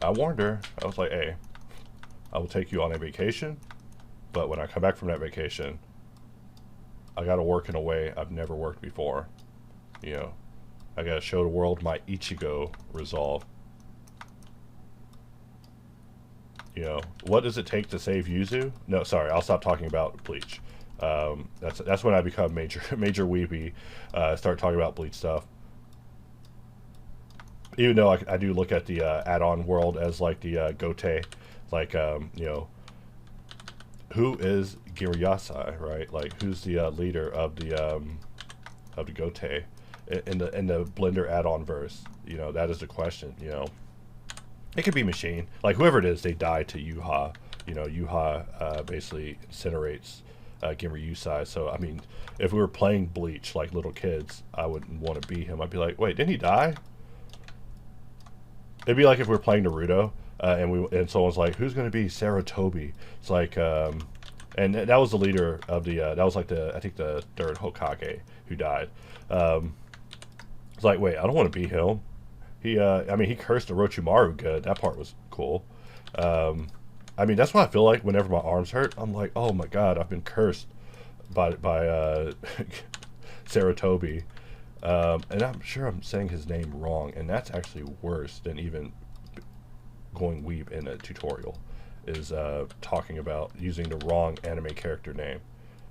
I warned her. I was like, hey, I will take you on a vacation, but when I come back from that vacation, I got to work in a way I've never worked before. You know, I got to show the world my Ichigo resolve. You know, what does it take to save Yuzu? No, sorry, I'll stop talking about Bleach. That's when I become major weepy. Start talking about Bleach stuff. Even though I do look at the add-on world as like the Gote, like you know, who is Giryasai, right? Like who's the leader of the Gote in the Blender add-on verse? You know, that is the question. You know. It could be machine. Like, whoever it is, they die to Yuha. You know, Yuha basically incinerates Giryusai. So, I mean, if we were playing Bleach like little kids, I wouldn't want to be him. I'd be like, wait, didn't he die? It'd be like if we were playing Naruto, and someone's like, who's going to be Sarutobi? It's like, and that was the leader of the, that was like I think the third Hokage who died. It's like, wait, I don't want to be him. I mean, he cursed Orochimaru good. That part was cool. I mean, that's what I feel like whenever my arms hurt. I'm like, oh my god, I've been cursed by Sarutobi. And I'm sure I'm saying his name wrong, and that's actually worse than even going weeb in a tutorial, is talking about using the wrong anime character name.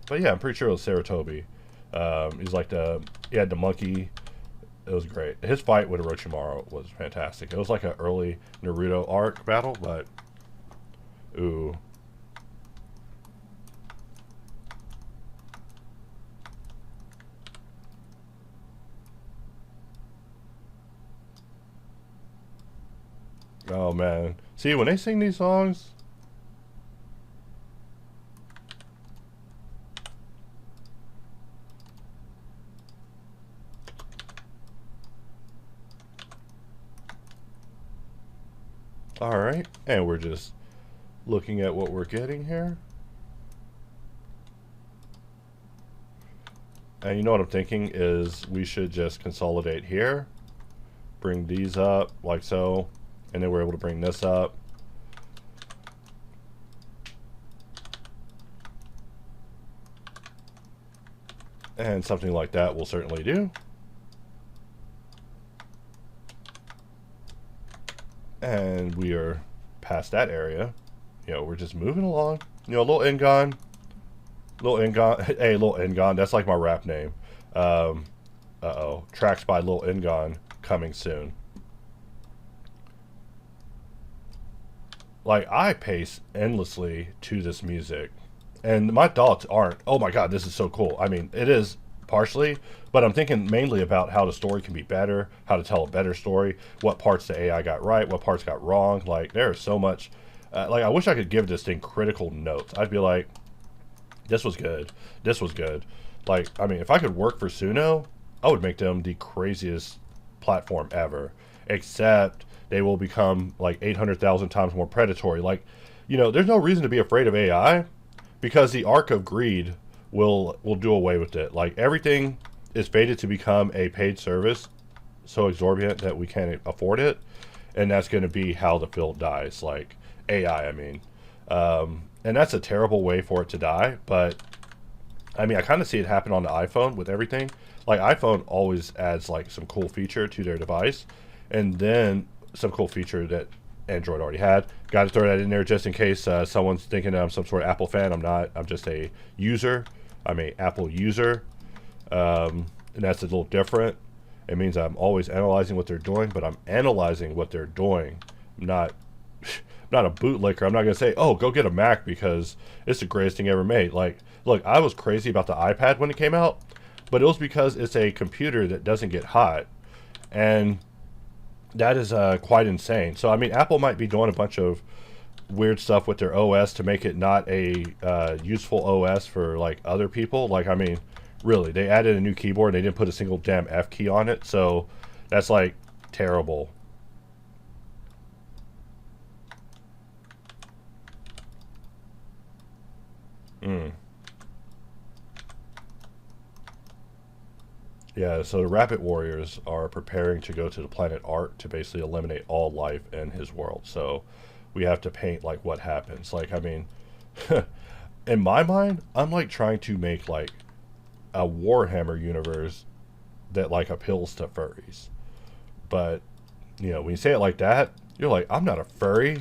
But yeah, I'm pretty sure it was Sarutobi. He's like he had the monkey. It was great. His fight with Orochimaru was fantastic. It was like an early Naruto arc battle, but ooh. Oh man. See, when they sing these songs, alright, and we're just looking at what we're getting here. And you know what I'm thinking is we should just consolidate here, bring these up like so, and then we're able to bring this up. And something like that will certainly do. And we are past that area. You know, we're just moving along. You know, a little Ingon. Hey, Lil Ingon. That's like my rap name. Uh-oh. Tracks by Lil Ingon coming soon. Like, I pace endlessly to this music. And my thoughts aren't, oh my god, this is so cool. I mean, it is partially, but I'm thinking mainly about how the story can be better, how to tell a better story, what parts the AI got right, what parts got wrong. Like, there is so much. Like, I wish I could give this thing critical notes. I'd be like, this was good. This was good. Like, I mean, if I could work for Suno, I would make them the craziest platform ever. Except they will become like 800,000 times more predatory. Like, you know, there's no reason to be afraid of AI because the arc of greed will do away with it. Like, everything is fated to become a paid service so exorbitant that we can't afford it. And that's going to be how the field dies. Like, AI, I mean. And that's a terrible way for it to die, but I mean, I kind of see it happen on the iPhone with everything. Like, iPhone always adds like some cool feature to their device, and then some cool feature that Android already had. Got to throw that in there just in case someone's thinking that I'm some sort of Apple fan. I'm not. I'm just a user. I'm a Apple user, and that's a little different. It means I'm always analyzing what they're doing, but I'm analyzing what they're doing. I'm not a bootlicker. I'm not going to say, oh, go get a Mac because it's the greatest thing ever made. Like, look, I was crazy about the iPad when it came out, but it was because it's a computer that doesn't get hot. And that is quite insane. So, I mean, Apple might be doing a bunch of weird stuff with their OS to make it not a useful OS for, like, other people. Like, I mean, really, they added a new keyboard and they didn't put a single damn F key on it. So, that's, like, terrible. Yeah, so the Rapid Warriors are preparing to go to the planet Art to basically eliminate all life in his world. So we have to paint like what happens. Like, I mean, in my mind, I'm like trying to make like a Warhammer universe that like appeals to furries. But, you know, when you say it like that, you're like, I'm not a furry.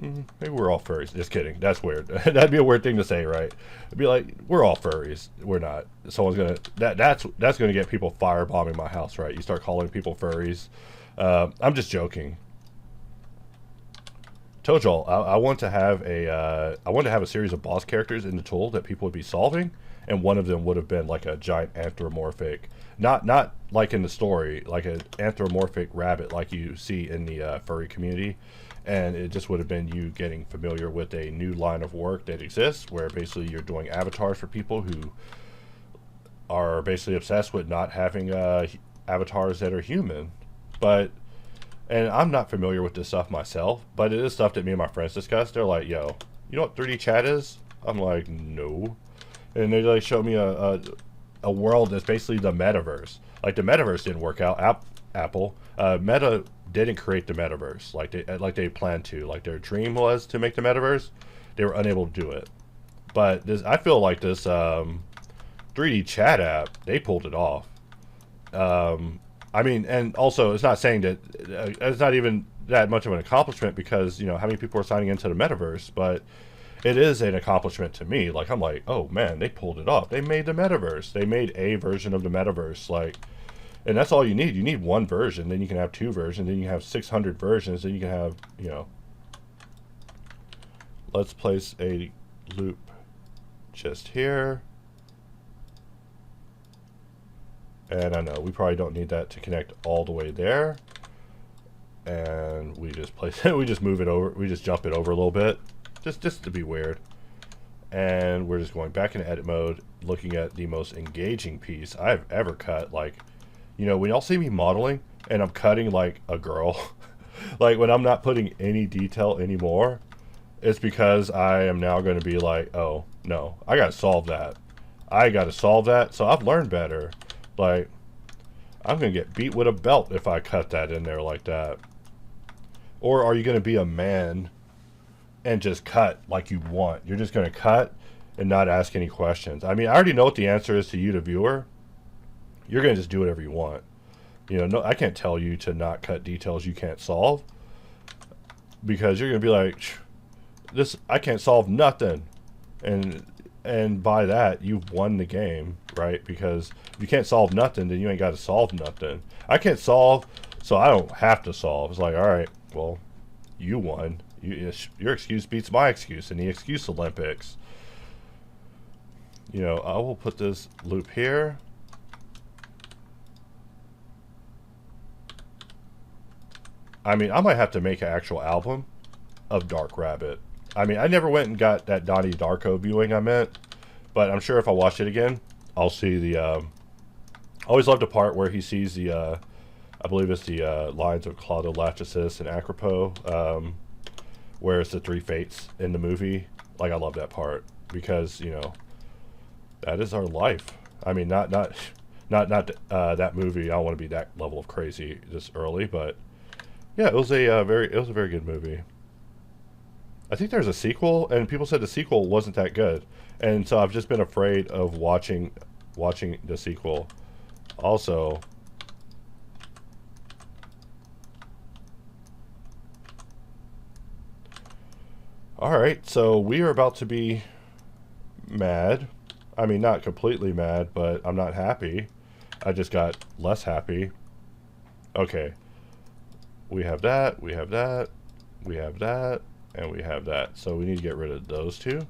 Maybe we're all furries. Just kidding. That's weird. That'd be a weird thing to say, right? It'd be like, we're all furries. We're not. Someone's gonna that's gonna get people firebombing my house, right? You start calling people furries. I'm just joking. Told y'all I want to have a series of boss characters in the tool that people would be solving, and one of them would have been like a giant anthropomorphic, not like in the story, like an anthropomorphic rabbit like you see in the furry community. And it just would have been you getting familiar with a new line of work that exists where basically you're doing avatars for people who are basically obsessed with not having avatars that are human. And I'm not familiar with this stuff myself, but it is stuff that me and my friends discuss. They're like, yo, you know what 3D chat is? I'm like, no. And they like show me a world that's basically the metaverse. Like, the metaverse didn't work out. Apple. Meta didn't create the metaverse like they planned to. Like, their dream was to make the metaverse. They were unable to do it. But this, I feel like this 3D chat app, they pulled it off. I mean, and also it's not saying that it's not even that much of an accomplishment because, you know, how many people are signing into the metaverse, but it is an accomplishment to me. Like, I'm like, oh man, they pulled it off. They made the metaverse. They made a version of the metaverse. Like, and that's all you need. You need one version, then you can have two versions, then you can have 600 versions, then you can have, you know. Let's place a loop just here. And I know we probably don't need that to connect all the way there. And we just place it, we just move it over, we just jump it over a little bit. Just to be weird. And we're just going back into edit mode, looking at the most engaging piece I've ever cut. Like, you know, when y'all see me modeling and I'm cutting like a girl, like when I'm not putting any detail anymore, it's because I am now going to be like, oh no, I got to solve that. I got to solve that. So I've learned better. Like, I'm going to get beat with a belt if I cut that in there like that. Or are you going to be a man and just cut like you want? You're just going to cut and not ask any questions. I mean, I already know what the answer is to you, the viewer. You're going to just do whatever you want. You know, no, I can't tell you to not cut details you can't solve, because you're going to be like, this, I can't solve nothing. And by that, you've won the game, right? Because if you can't solve nothing, then you ain't got to solve nothing. I can't solve, so I don't have to solve. It's like, all right, well, you won. Your excuse beats my excuse in the excuse Olympics. You know, I will put this loop here. I mean, I might have to make an actual album of Dark Rabbit. I mean, I never went and got that Donnie Darko viewing I meant, but I'm sure if I watch it again, I'll see the, I always loved the part where he sees the, I believe it's the lines of Claudio Lachesis and Acropo, where it's the three fates in the movie. Like, I love that part, because, you know, that is our life. I mean, not that movie. I don't want to be that level of crazy this early, but yeah, it was a very good movie. I think there's a sequel, and people said the sequel wasn't that good, and so I've just been afraid of watching the sequel. Also, all right, so we are about to be mad. I mean, not completely mad, but I'm not happy. I just got less happy. Okay. We have that, we have that, we have that, and we have that. So we need to get rid of those two.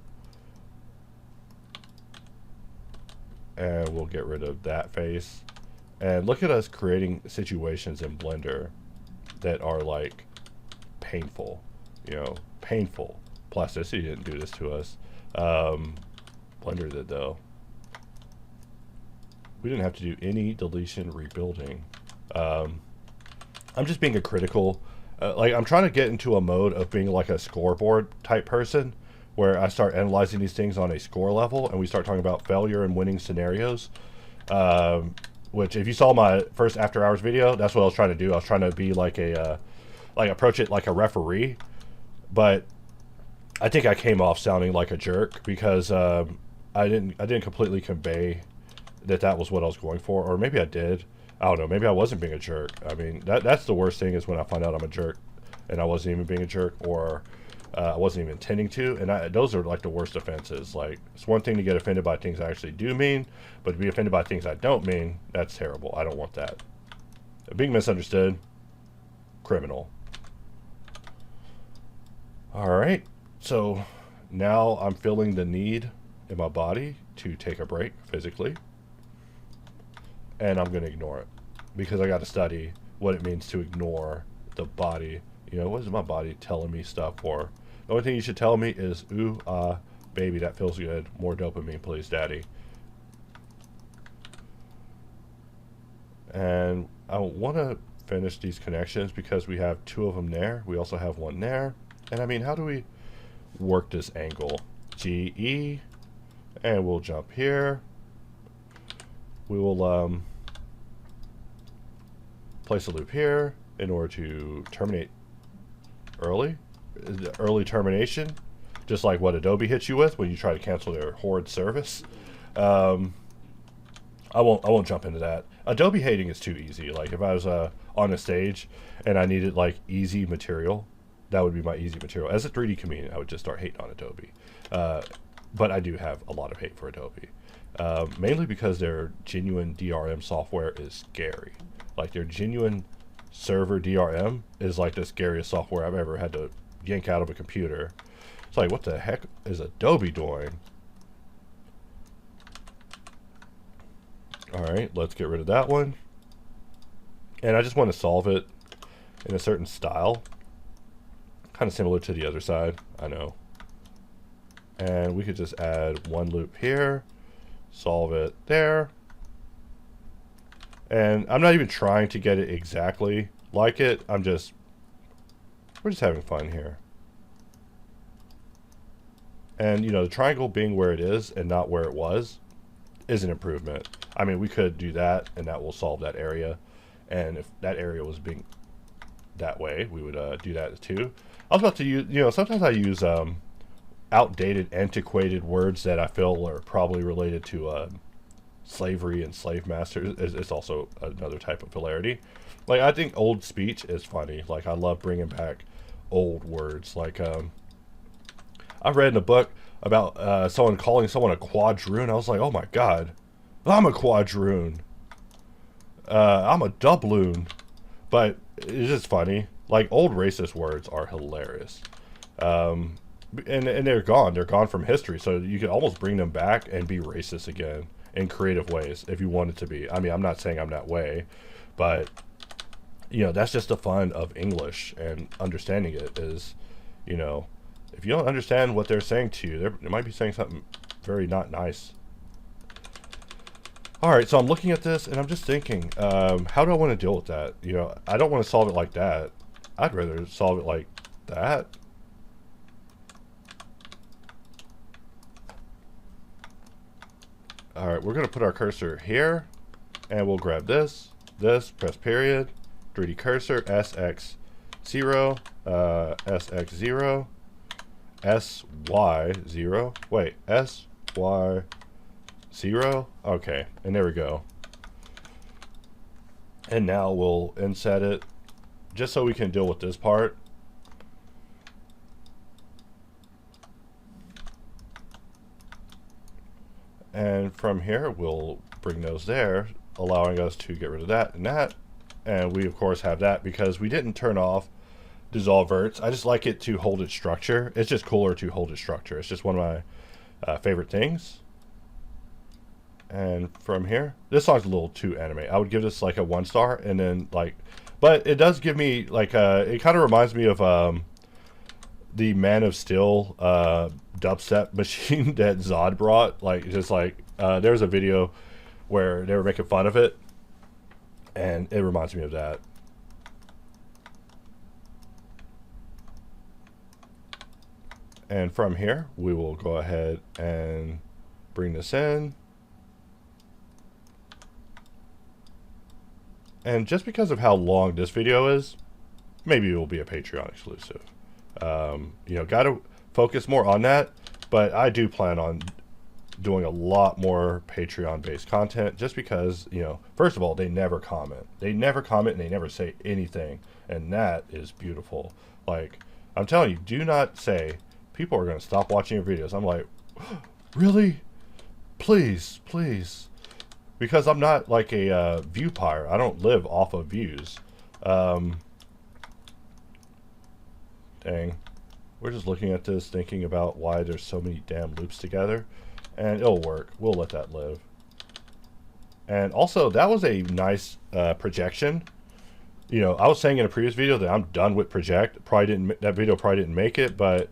And we'll get rid of that face. And look at us creating situations in Blender that are like painful. You know, painful. Plasticity didn't do this to us. Blender did, though. We didn't have to do any deletion rebuilding. I'm just being a critical, like, I'm trying to get into a mode of being like a scoreboard type person, where I start analyzing these things on a score level, and we start talking about failure and winning scenarios. Which, if you saw my first After Hours video, that's what I was trying to do. I was trying to be like a, like, approach it like a referee, but I think I came off sounding like a jerk, because I didn't completely convey that was what I was going for, or maybe I did. I don't know. Maybe I wasn't being a jerk. I mean, that's the worst thing, is when I find out I'm a jerk and I wasn't even being a jerk, or I wasn't even intending to. And those are like the worst offenses. Like, it's one thing to get offended by things I actually do mean, but to be offended by things I don't mean, that's terrible. I don't want that. Being misunderstood, criminal. All right. So now I'm feeling the need in my body to take a break physically. And I'm going to ignore it, because I got to study what it means to ignore the body. You know, what is my body telling me stuff for? The only thing you should tell me is, ooh, baby, that feels good. More dopamine, please, daddy. And I want to finish these connections, because we have two of them there. We also have one there. And I mean, how do we work this angle? GE, and we'll jump here. We will place a loop here in order to terminate early. Early termination, just like what Adobe hits you with when you try to cancel their horrid service. I won't jump into that. Adobe hating is too easy. Like, if I was on a stage and I needed like easy material, that would be my easy material. As a 3D comedian, I would just start hating on Adobe. But I do have a lot of hate for Adobe. Mainly because their genuine DRM software is scary. Like, their genuine server DRM is like the scariest software I've ever had to yank out of a computer. It's like, what the heck is Adobe doing? Alright, let's get rid of that one. And I just want to solve it in a certain style. Kind of similar to the other side, I know. And we could just add one loop here. Solve it there. And I'm not even trying to get it exactly like it. We're just having fun here. And, you know, the triangle being where it is and not where it was is an improvement. I mean, we could do that, and that will solve that area. And if that area was being that way, we would do that too. I was about to use, sometimes I use outdated, antiquated words that I feel are probably related to slavery and slave masters. It's also another type of hilarity. Like, I think old speech is funny. Like, I love bringing back old words. Like, I read in a book about someone calling someone a quadroon. I was like, oh my god, I'm a quadroon. I'm a doubloon. But it's just funny. Like, old racist words are hilarious. And they're gone. They're gone from history. So you can almost bring them back and be racist again in creative ways if you wanted to be. I mean, I'm not saying I'm that way, but that's just the fun of English and understanding it is, if you don't understand what they're saying to you, they might be saying something very not nice. All right, so I'm looking at this and I'm just thinking, how do I want to deal with that? I don't want to solve it like that. I'd rather solve it like that. All right, we're going to put our cursor here, and we'll grab this, press period, 3D cursor, SX0, SX0, SY0, wait, SY0, okay, and there we go. And now we'll inset it, just so we can deal with this part. And from here, we'll bring those there, allowing us to get rid of that and that. And we, of course, have that because we didn't turn off dissolve verts. I just like it to hold its structure. It's just cooler to hold its structure. It's just one of my favorite things. And from here, this song's a little too anime. I would give this like a 1 star, and then but it does give me like it kind of reminds me of the Man of Steel dubstep machine that Zod brought. There's a video where they were making fun of it, and it reminds me of that. And from here, we will go ahead and bring this in. And just because of how long this video is, maybe it will be a Patreon exclusive. Got to focus more on that, but I do plan on doing a lot more Patreon-based content just because, first of all, they never comment. They never comment and they never say anything, and that is beautiful. Like, I'm telling you, do not say, people are going to stop watching your videos. I'm like, really? Please, please. Because I'm not like a view pyre. I don't live off of views. Dang. We're just looking at this, thinking about why there's so many damn loops together. And it'll work. We'll let that live. And also, that was a nice projection. I was saying in a previous video that I'm done with project. That video probably didn't make it, but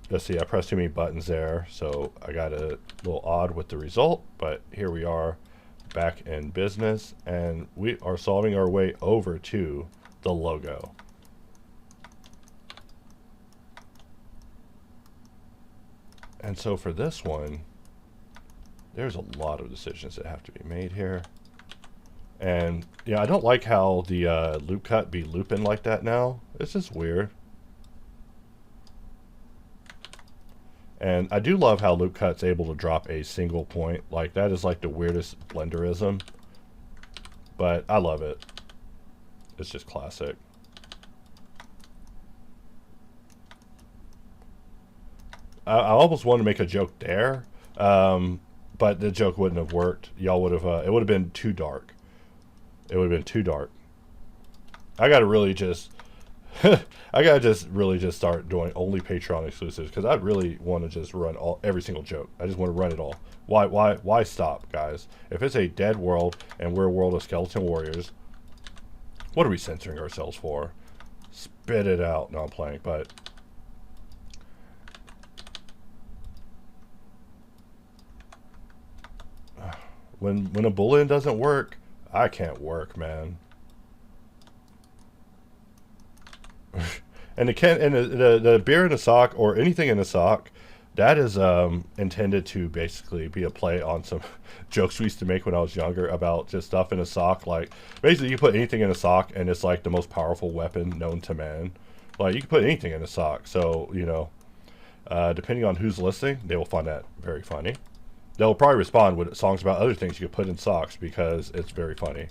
let's see, I pressed too many buttons there, so I got a little odd with the result, but here we are back in business, and we are solving our way over to the logo. And so for this one, there's a lot of decisions that have to be made here. And I don't like how the loop cut be looping like that now. It's just weird. And I do love how loop cut's able to drop a single point. Like, that is like the weirdest blenderism, but I love it. It's just classic. I almost wanted to make a joke there, but the joke wouldn't have worked. Y'all would have, it would have been too dark. It would have been too dark. I gotta really just really just start doing only Patreon exclusives, because I really want to just run every single joke. I just want to run it all. Why stop, guys? If it's a dead world and we're a world of skeleton warriors, what are we censoring ourselves for? Spit it out. No, I'm playing, but when a Boolean doesn't work, I can't work, man. And the beer in a sock or anything in a sock, that is intended to basically be a play on some jokes we used to make when I was younger about just stuff in a sock. Like, basically, you put anything in a sock, and it's like the most powerful weapon known to man. Like, you can put anything in a sock. So, depending on who's listening, they will find that very funny. They'll probably respond with songs about other things you could put in socks because it's very funny.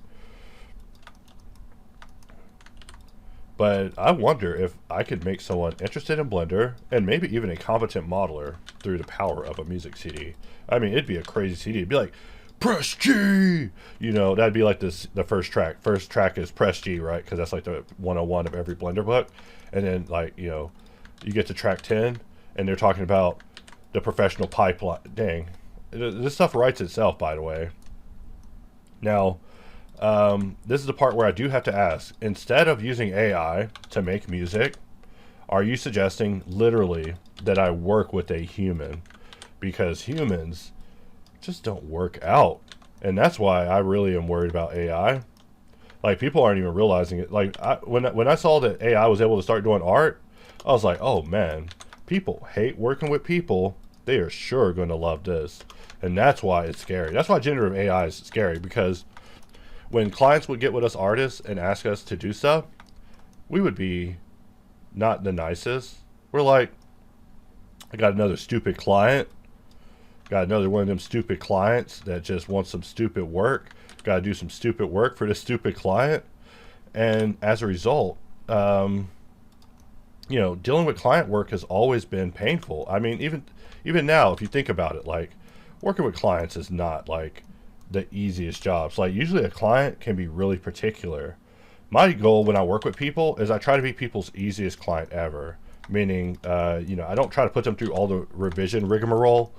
But I wonder if I could make someone interested in Blender and maybe even a competent modeler through the power of a music CD. I mean, it'd be a crazy CD. It'd be like, press G! That'd be like the first track. First track is press G, right? Because that's like the 101 of every Blender book. And then, you get to track 10, and they're talking about the professional pipeline. Dang. This stuff writes itself, by the way. Now, this is the part where I do have to ask, instead of using AI to make music, are you suggesting literally that I work with a human? Because humans just don't work out. And that's why I really am worried about AI. Like, people aren't even realizing it. Like, when I saw that AI was able to start doing art, I was like, oh man, people hate working with people. They are sure going to love this. And that's why it's scary. That's why generative AI is scary, because when clients would get with us artists and ask us to do stuff, we would be not the nicest. We're like, I got another stupid client. Got another one of them stupid clients that just wants some stupid work. Got to do some stupid work for this stupid client. And as a result, dealing with client work has always been painful. I mean, even now, if you think about it, like, working with clients is not like the easiest jobs. Like, usually a client can be really particular. My goal when I work with people is I try to be people's easiest client ever. Meaning, I don't try to put them through all the revision rigmarole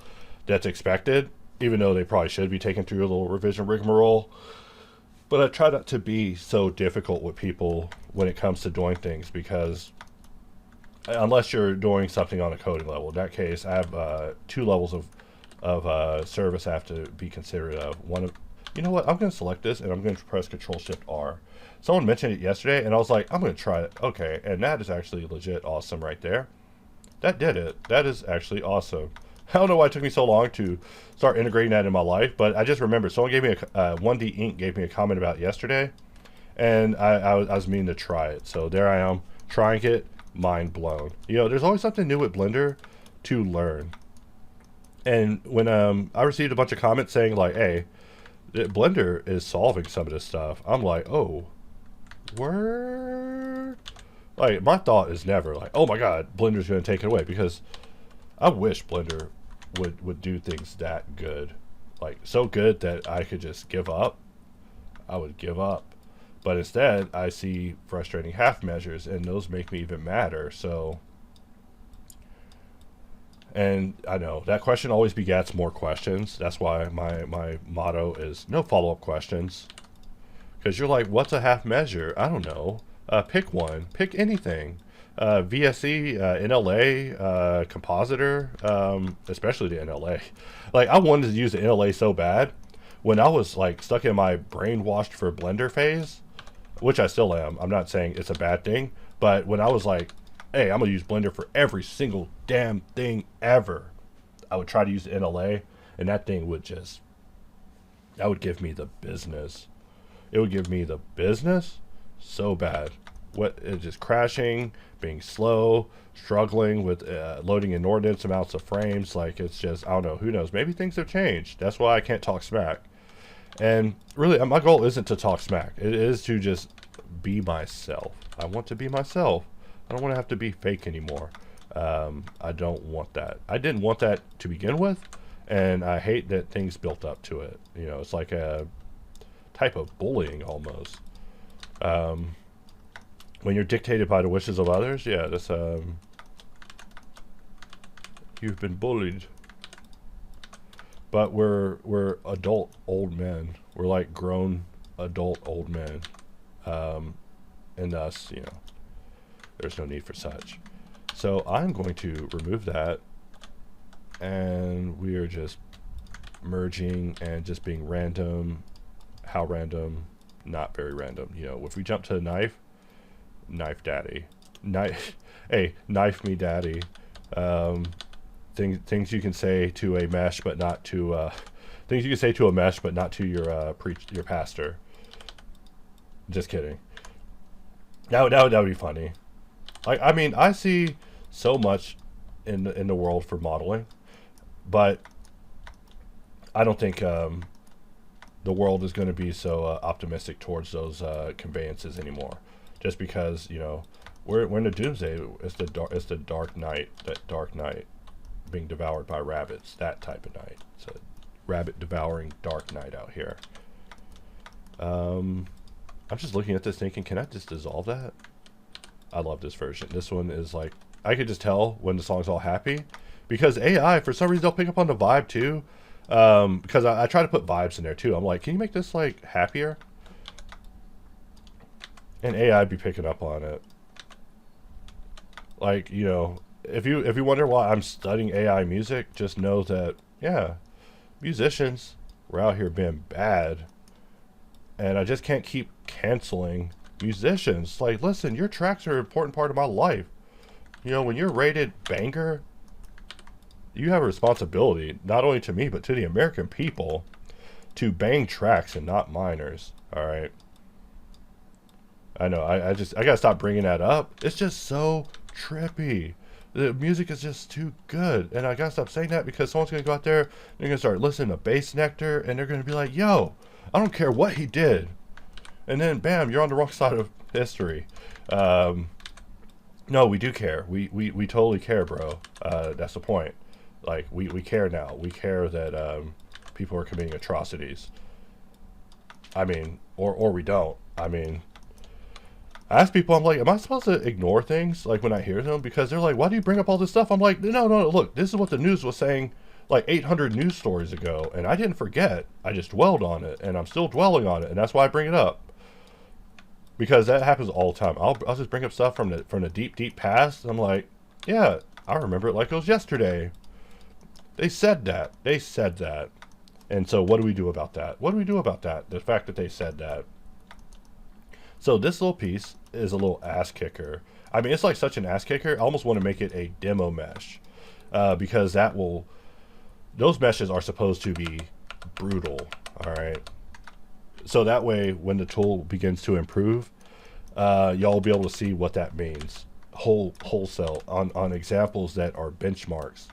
that's expected, even though they probably should be taken through a little revision rigmarole. But I try not to be so difficult with people when it comes to doing things, because unless you're doing something on a coding level, in that case, I have 2 levels of service I have to be considerate of. One of, you know what? I'm going to select this and I'm going to press Control-Shift-R. Someone mentioned it yesterday, and I was like, I'm going to try it. Okay, and that is actually legit awesome right there. That did it. That is actually awesome. I don't know why it took me so long to start integrating that in my life, but I just remembered someone gave me 1D Inc. gave me a comment about it yesterday, and I was meaning to try it. So there I am, trying it, mind blown. There's always something new with Blender to learn. And when I received a bunch of comments saying like, hey, Blender is solving some of this stuff, I'm like, oh, word? Like, my thought is never like, oh my god, Blender's going to take it away, because I wish Blender would do things that good. Like, so good that I could just give up. I would give up. But instead, I see frustrating half measures, and those make me even madder. So, and I know that question always begets more questions. That's why my motto is no follow-up questions. Because you're like, what's a half measure? I don't know. Pick one. Pick anything. VSE, NLA, compositor, especially the NLA. Like, I wanted to use the NLA so bad when I was like stuck in my brainwashed for Blender phase, which I still am. I'm not saying it's a bad thing, but when I was like, hey, I'm gonna use Blender for every single damn thing ever, I would try to use the NLA, and that thing would that would give me the business. It would give me the business so bad. It's just crashing, being slow, struggling with loading inordinate amounts of frames. Like, it's just, I don't know, who knows, maybe things have changed. That's why I can't talk smack. And really, my goal isn't to talk smack. It is to just be myself. I want to be myself. I don't want to have to be fake anymore. I don't want that. I didn't want that to begin with, and I hate that things built up to it. It's like a type of bullying almost. When you're dictated by the wishes of others, yeah, that's you've been bullied. But we're adult old men. We're like grown adult old men, and thus, there's no need for such. So I'm going to remove that, and we are just merging and just being random. How random? Not very random. If we jump to the knife daddy. Hey, knife me daddy. Um, things you can say to a mesh, but not to things you can say to a mesh, but not to your pastor. Just kidding. That would be funny. Like, I mean, I see so much in the world for modeling, but I don't think the world is going to be so optimistic towards those conveyances anymore. Just because, you know, we're in the doomsday. It's the dark night. That dark night, being devoured by rabbits. That type of night. It's a rabbit devouring dark night out here. I'm just looking at this thinking, can I just dissolve that? I love this version. This one is like, I could just tell when the song's all happy, because AI, for some reason, they'll pick up on the vibe too. Because I try to put vibes in there too. I'm like, can you make this like happier? And AI be picking up on it. Like, you know, if you wonder why I'm studying AI music, just know that, yeah, musicians were out here being bad, and I just can't keep canceling musicians. Like, listen, your tracks are an important part of my life. You know, when you're rated banger, you have a responsibility, not only to me, but to the American people, to bang tracks and not minors. All right. I know. I gotta stop bringing that up. It's just so trippy. The music is just too good, and I gotta stop saying that, because someone's gonna go out there, they're gonna start listening to Bass Nectar, and they're gonna be like, "Yo, I don't care what he did," and then bam, you're on the wrong side of history. No, we do care. We totally care, bro. That's the point. Like, we care now. We care that people are committing atrocities. I mean, or we don't. I mean, I ask people, I'm like, am I supposed to ignore things like when I hear them? Because they're like, why do you bring up all this stuff? I'm like, no, look, this is what the news was saying like 800 news stories ago, and I didn't forget. I just dwelled on it, and I'm still dwelling on it, and that's why I bring it up. Because that happens all the time. I'll just bring up stuff from the deep past, and I'm like, yeah, I remember it like it was yesterday. They said that. They said that. And so what do we do about that? What do we do about that? The fact that they said that. So this little piece is a little ass kicker. I mean, it's like such an ass kicker. I almost want to make it a demo mesh. Because those meshes are supposed to be brutal. All right. So that way, when the tool begins to improve, y'all will be able to see what that means. Wholesale on examples that are benchmarks.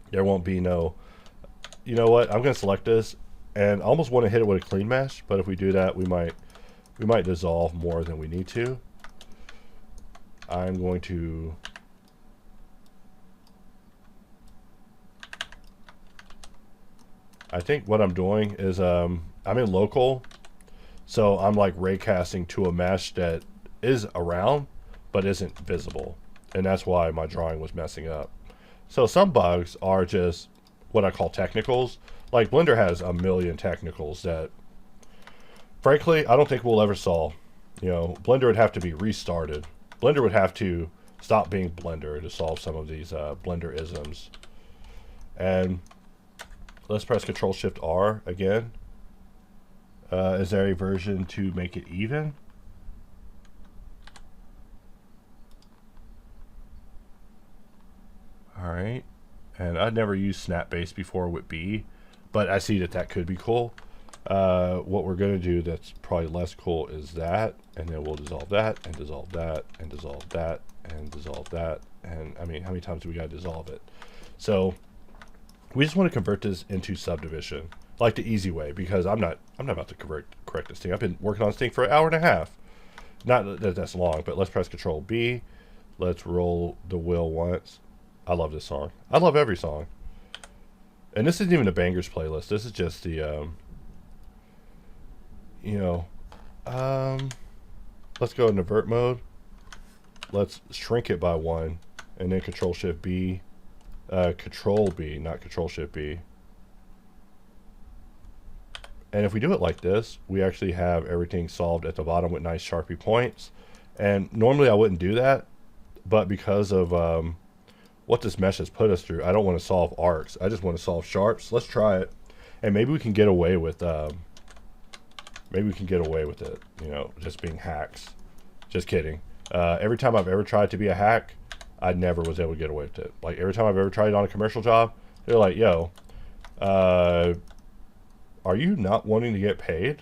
There won't be no, you know what, I'm going to select this, and I almost want to hit it with a clean mesh, but if we do that, we might dissolve more than we need to. I'm going to, I think what I'm doing is, I'm in local, so I'm like raycasting to a mesh that is around, but isn't visible, and that's why my drawing was messing up. So some bugs are just what I call technicals. Like, Blender has a million technicals that, frankly, I don't think we'll ever solve. You know, Blender would have to be restarted. Blender would have to stop being Blender to solve some of these Blender isms. And let's press Control-Shift-R again. Is there a version to make it even? Alright, and I'd never used snap base before with B, but I see that could be cool. What we're going to do that's probably less cool is that, and then we'll dissolve that, and dissolve that, and dissolve that, and dissolve that, and I mean, how many times do we got to dissolve it? So we just want to convert this into subdivision, like the easy way, because I'm not about to correct this thing. I've been working on this thing for an hour and a half. Not that that's long, but let's press Control B. Let's roll the wheel once. I love this song. I love every song. And this isn't even a bangers playlist. This is just the, you know, let's go into vert mode. Let's shrink it by 1, and then Control Shift B, Control B, not Control Shift B. And if we do it like this, we actually have everything solved at the bottom with nice Sharpie points. And normally I wouldn't do that, but because of what this mesh has put us through, I don't want to solve arcs. I just want to solve sharps. Let's try it, and maybe we can get away with it. You know, just being hacks. Just kidding. Every time I've ever tried to be a hack, I never was able to get away with it. Like every time I've ever tried it on a commercial job, they're like, "Yo, are you not wanting to get paid?"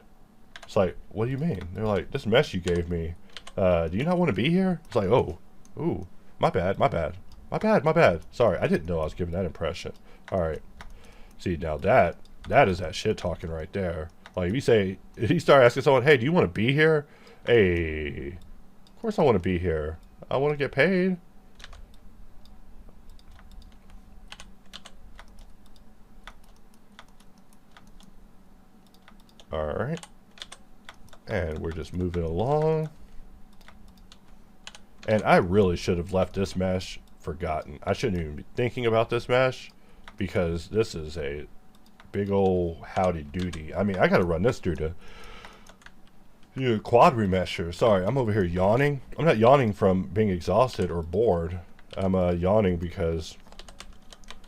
It's like, "What do you mean?" They're like, "This mesh you gave me, do you not want to be here?" It's like, "Oh, ooh, my bad, my bad, my bad, my bad. Sorry, I didn't know I was giving that impression." All right, see now that is that shit talking right there. Like if you start asking someone, "Hey, do you want to be here?" Hey, of course I want to be here. I want to get paid. All right. And we're just moving along. And I really should have left this mesh forgotten. I shouldn't even be thinking about this mesh because this is a big old howdy doody. I mean, I got to run this through the quad remesher. Sorry, I'm over here yawning. I'm not yawning from being exhausted or bored. I'm yawning because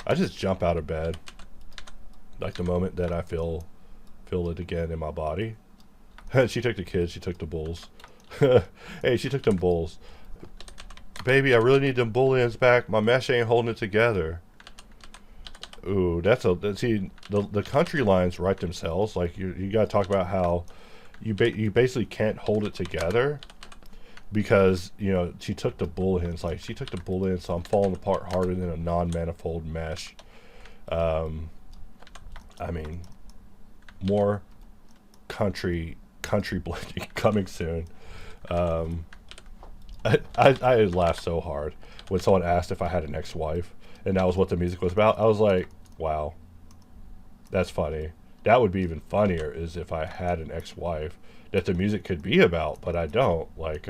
I just jump out of bed like the moment that I feel it again in my body. She took the kids. She took the bulls. Hey, she took them bulls. Baby, I really need them bullions back. My mesh ain't holding it together. Ooh, see, the country lines write themselves. Like you got to talk about how you basically can't hold it together because she took the bullions. Like she took the bullions, so I'm falling apart harder than a non-manifold mesh. I mean, more country blending coming soon. I laughed so hard when someone asked if I had an ex-wife and that was what the music was about. I was like, wow, that's funny. That would be even funnier is if I had an ex-wife that the music could be about, but I don't. Like,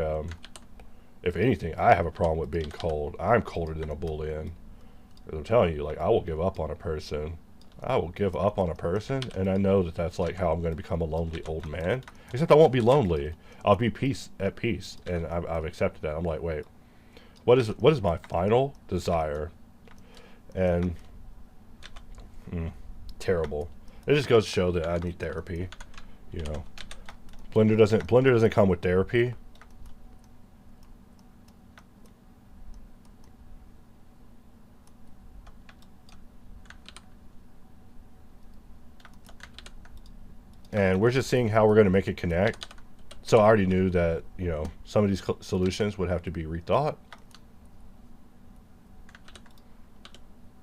if anything, I have a problem with being cold. I'm colder than a bullion. I'm telling you, like, I will give up on a person. And I know that that's like how I'm going to become a lonely old man. Except I won't be lonely. I'll be at peace, and I've accepted that. I'm like, wait, what is my final desire? And terrible. It just goes to show that I need therapy. Blender doesn't come with therapy. And we're just seeing how we're going to make it connect. So I already knew that, some of these solutions would have to be rethought.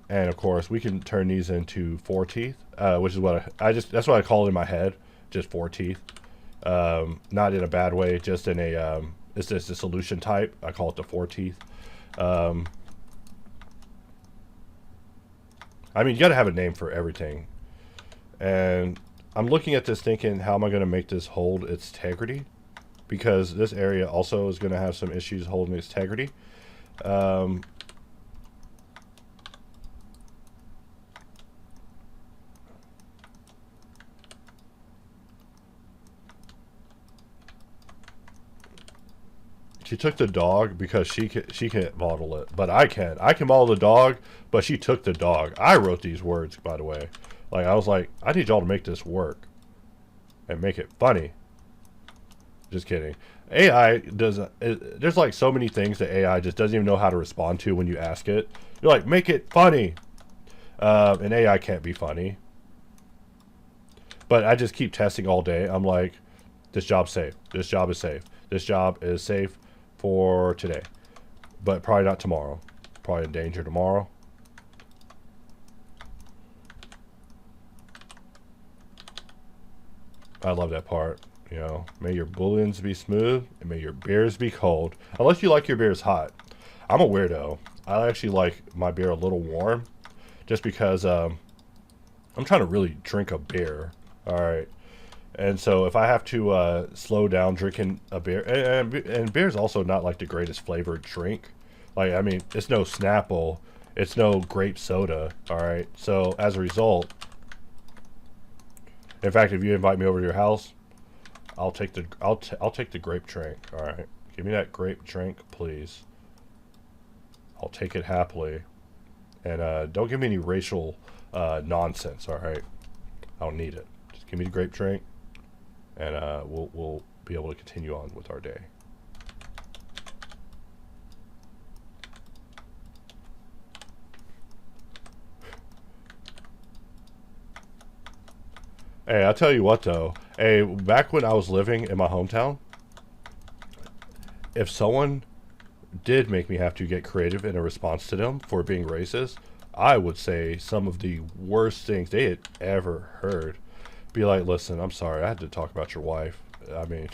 And of course, we can turn these into 4 teeth, which is what that's what I call it in my head, just 4 teeth. Not in a bad way, just in a, it's just a solution type. I call it the 4 teeth. I mean, you got to have a name for everything. And I'm looking at this thinking, how am I going to make this hold its integrity? Because this area also is going to have some issues holding its integrity. She took the dog because she can't model it, but I can. I can model the dog, but she took the dog. I wrote these words, by the way. Like, I was like, I need y'all to make this work and make it funny. Just kidding. AI there's like so many things that AI just doesn't even know how to respond to when you ask it. You're like, make it funny. And AI can't be funny. But I just keep testing all day. I'm like, this job's safe. This job is safe. This job is safe for today. But probably not tomorrow. Probably in danger tomorrow. I love that part. May your bullions be smooth and may your beers be cold. Unless you like your beers hot. I'm a weirdo. I actually like my beer a little warm. Just because I'm trying to really drink a beer. Alright. And so if I have to slow down drinking a beer. And beer's also not like the greatest flavored drink. Like, I mean, it's no Snapple. It's no grape soda. Alright. So as a result. In fact, if you invite me over to your house, I'll take the grape drink. All right, give me that grape drink, please. I'll take it happily, and don't give me any racial nonsense. All right, I don't need it. Just give me the grape drink, and we'll be able to continue on with our day. Hey, I'll tell you what though. Hey, back when I was living in my hometown, if someone did make me have to get creative in a response to them for being racist, I would say some of the worst things they had ever heard. Be like, listen, I'm sorry, I had to talk about your wife. I mean,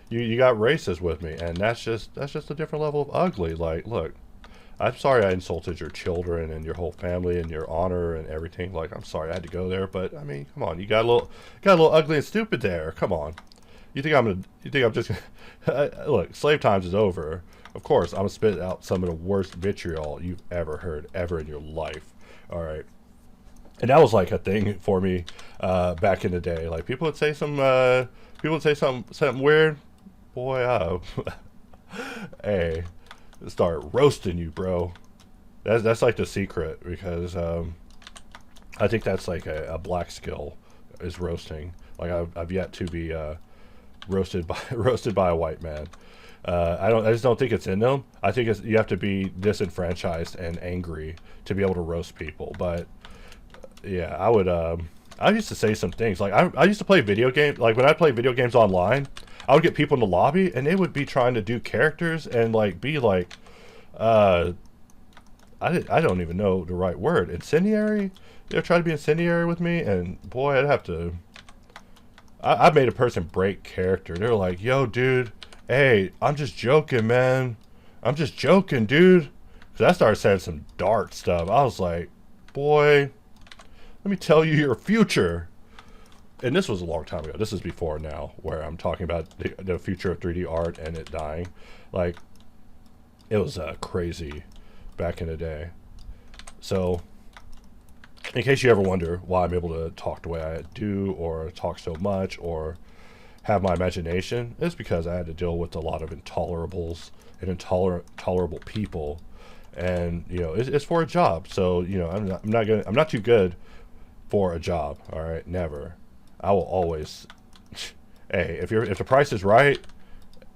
you got racist with me, and that's just a different level of ugly. Like, look, I'm sorry I insulted your children and your whole family and your honor and everything. Like, I'm sorry I had to go there, but I mean, come on, you got a little ugly and stupid there. Come on. You think I'm just look, slave times is over. Of course, I'm gonna spit out some of the worst vitriol you've ever heard ever in your life. All right. And that was like a thing for me back in the day. Like people would say something weird. Boy, hey, start roasting you, bro. That's like the secret because I think that's like a black skill is roasting. Like I've yet to be roasted by roasted by a white man. I just don't think it's in them. I think you have to be disenfranchised and angry to be able to roast people. But yeah, I used to say some things like I used to play video games. Like when I play video games online, I would get people in the lobby and they would be trying to do characters and like be like, uh, I don't even know the right word. Incendiary. They would try to be incendiary with me, and boy, I'd have to. I made a person break character. They were like, "Yo, dude, hey, I'm just joking, man. I'm just joking, dude." Because I started saying some dark stuff. I was like, "Boy, let me tell you your future." And this was a long time ago. This is before now, where I'm talking about the future of 3D art and it dying. Like, it was crazy back in the day. So, in case you ever wonder why I'm able to talk the way I do, or talk so much, or have my imagination, it's because I had to deal with a lot of intolerables and intolerable people, and it's for a job. So I'm not too good for a job. All right, never. I will always. Hey, if the price is right,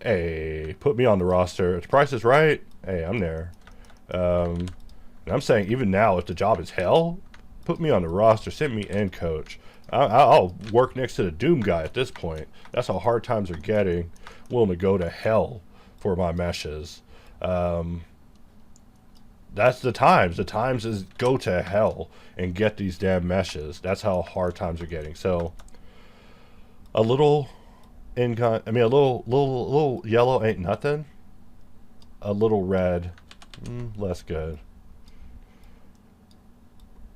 hey, put me on the roster. If the price is right, hey, I'm there. And I'm saying even now, if the job is hell, put me on the roster. Send me in, coach. I'll work next to the Doom guy at this point. That's how hard times are getting. Willing to go to hell for my meshes. That's the times. The times is go to hell and get these damn meshes. That's how hard times are getting. So a little a little yellow ain't nothing. A little red, less good.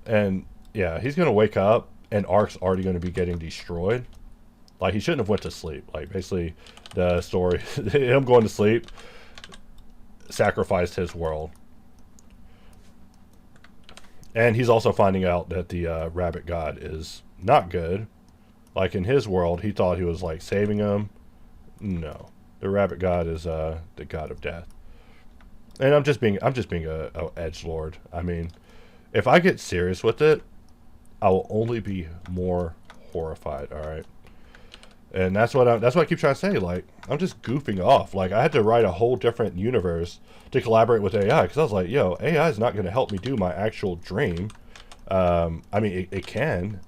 And yeah, he's gonna wake up and Ark's already gonna be getting destroyed. Like he shouldn't have went to sleep. Like basically, the story, him going to sleep, sacrificed his world. And he's also finding out that the rabbit god is not good. Like in his world, he thought he was like saving him. No, the rabbit god is the god of death. And I'm just being a edgelord. I mean, if I get serious with it, I will only be more horrified. All right, and that's what I keep trying to say. Like I'm just goofing off. Like I had to write a whole different universe to collaborate with AI because I was like, yo, AI is not going to help me do my actual dream. I mean, it can.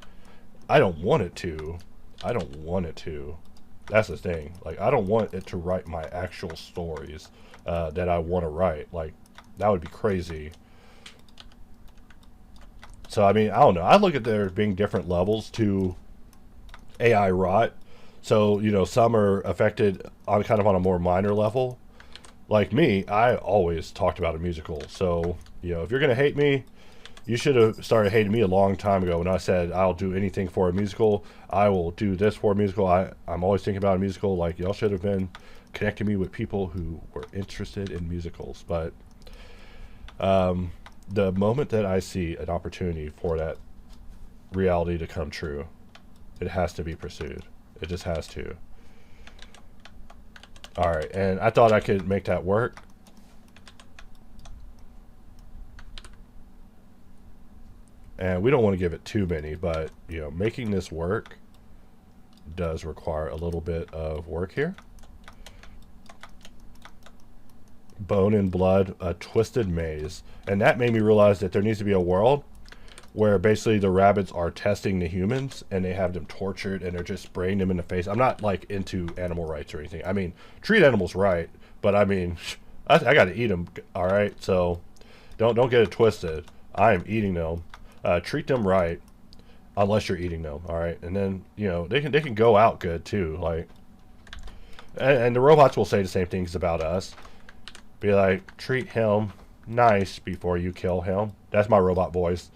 I don't want it to. I don't want it to. That's the thing. Like I don't want it to write my actual stories that I want to write. Like that would be crazy. So I mean, I don't know. I look at there being different levels to AI rot. So some are affected on kind of on a more minor level. Like me, I always talked about a musical. So if you're gonna hate me, you should have started hating me a long time ago when I said I'll do anything for a musical. I will do this for a musical. I'm always thinking about a musical. Like y'all should have been connecting me with people who were interested in musicals. But the moment that I see an opportunity for that reality to come true, it has to be pursued. It just has to. All right, and I thought I could make that work. And we don't want to give it too many, but making this work does require a little bit of work here. Bone and blood, a twisted maze. And that made me realize that there needs to be a world where basically the rabbits are testing the humans and they have them tortured and they're just spraying them in the face. I'm not like into animal rights or anything. I mean, treat animals right, but I mean, I got to eat them. All right, so don't get it twisted. I am eating them. Treat them right, unless you're eating them. All right, and then you know they can go out good too. Like, and the robots will say the same things about us. Be like, treat him nice before you kill him. That's my robot voice.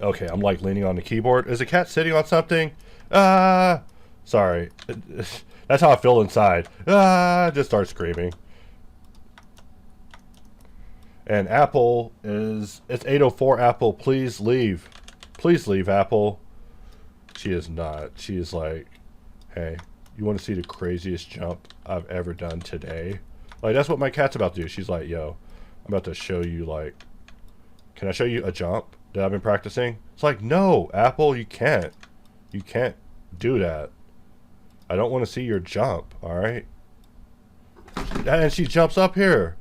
Okay, I'm like leaning on the keyboard. Is a cat sitting on something? Sorry. That's how I feel inside. Just start screaming. And Apple is, it's 8:04. Apple, please leave. Please leave, Apple. She is not. She is like, hey, you want to see the craziest jump I've ever done today? Like, that's what my cat's about to do. She's like, yo, I'm about to show you, like, can I show you a jump that I've been practicing? It's like, no, Apple, you can't. You can't do that. I don't want to see your jump, all right? And she jumps up here.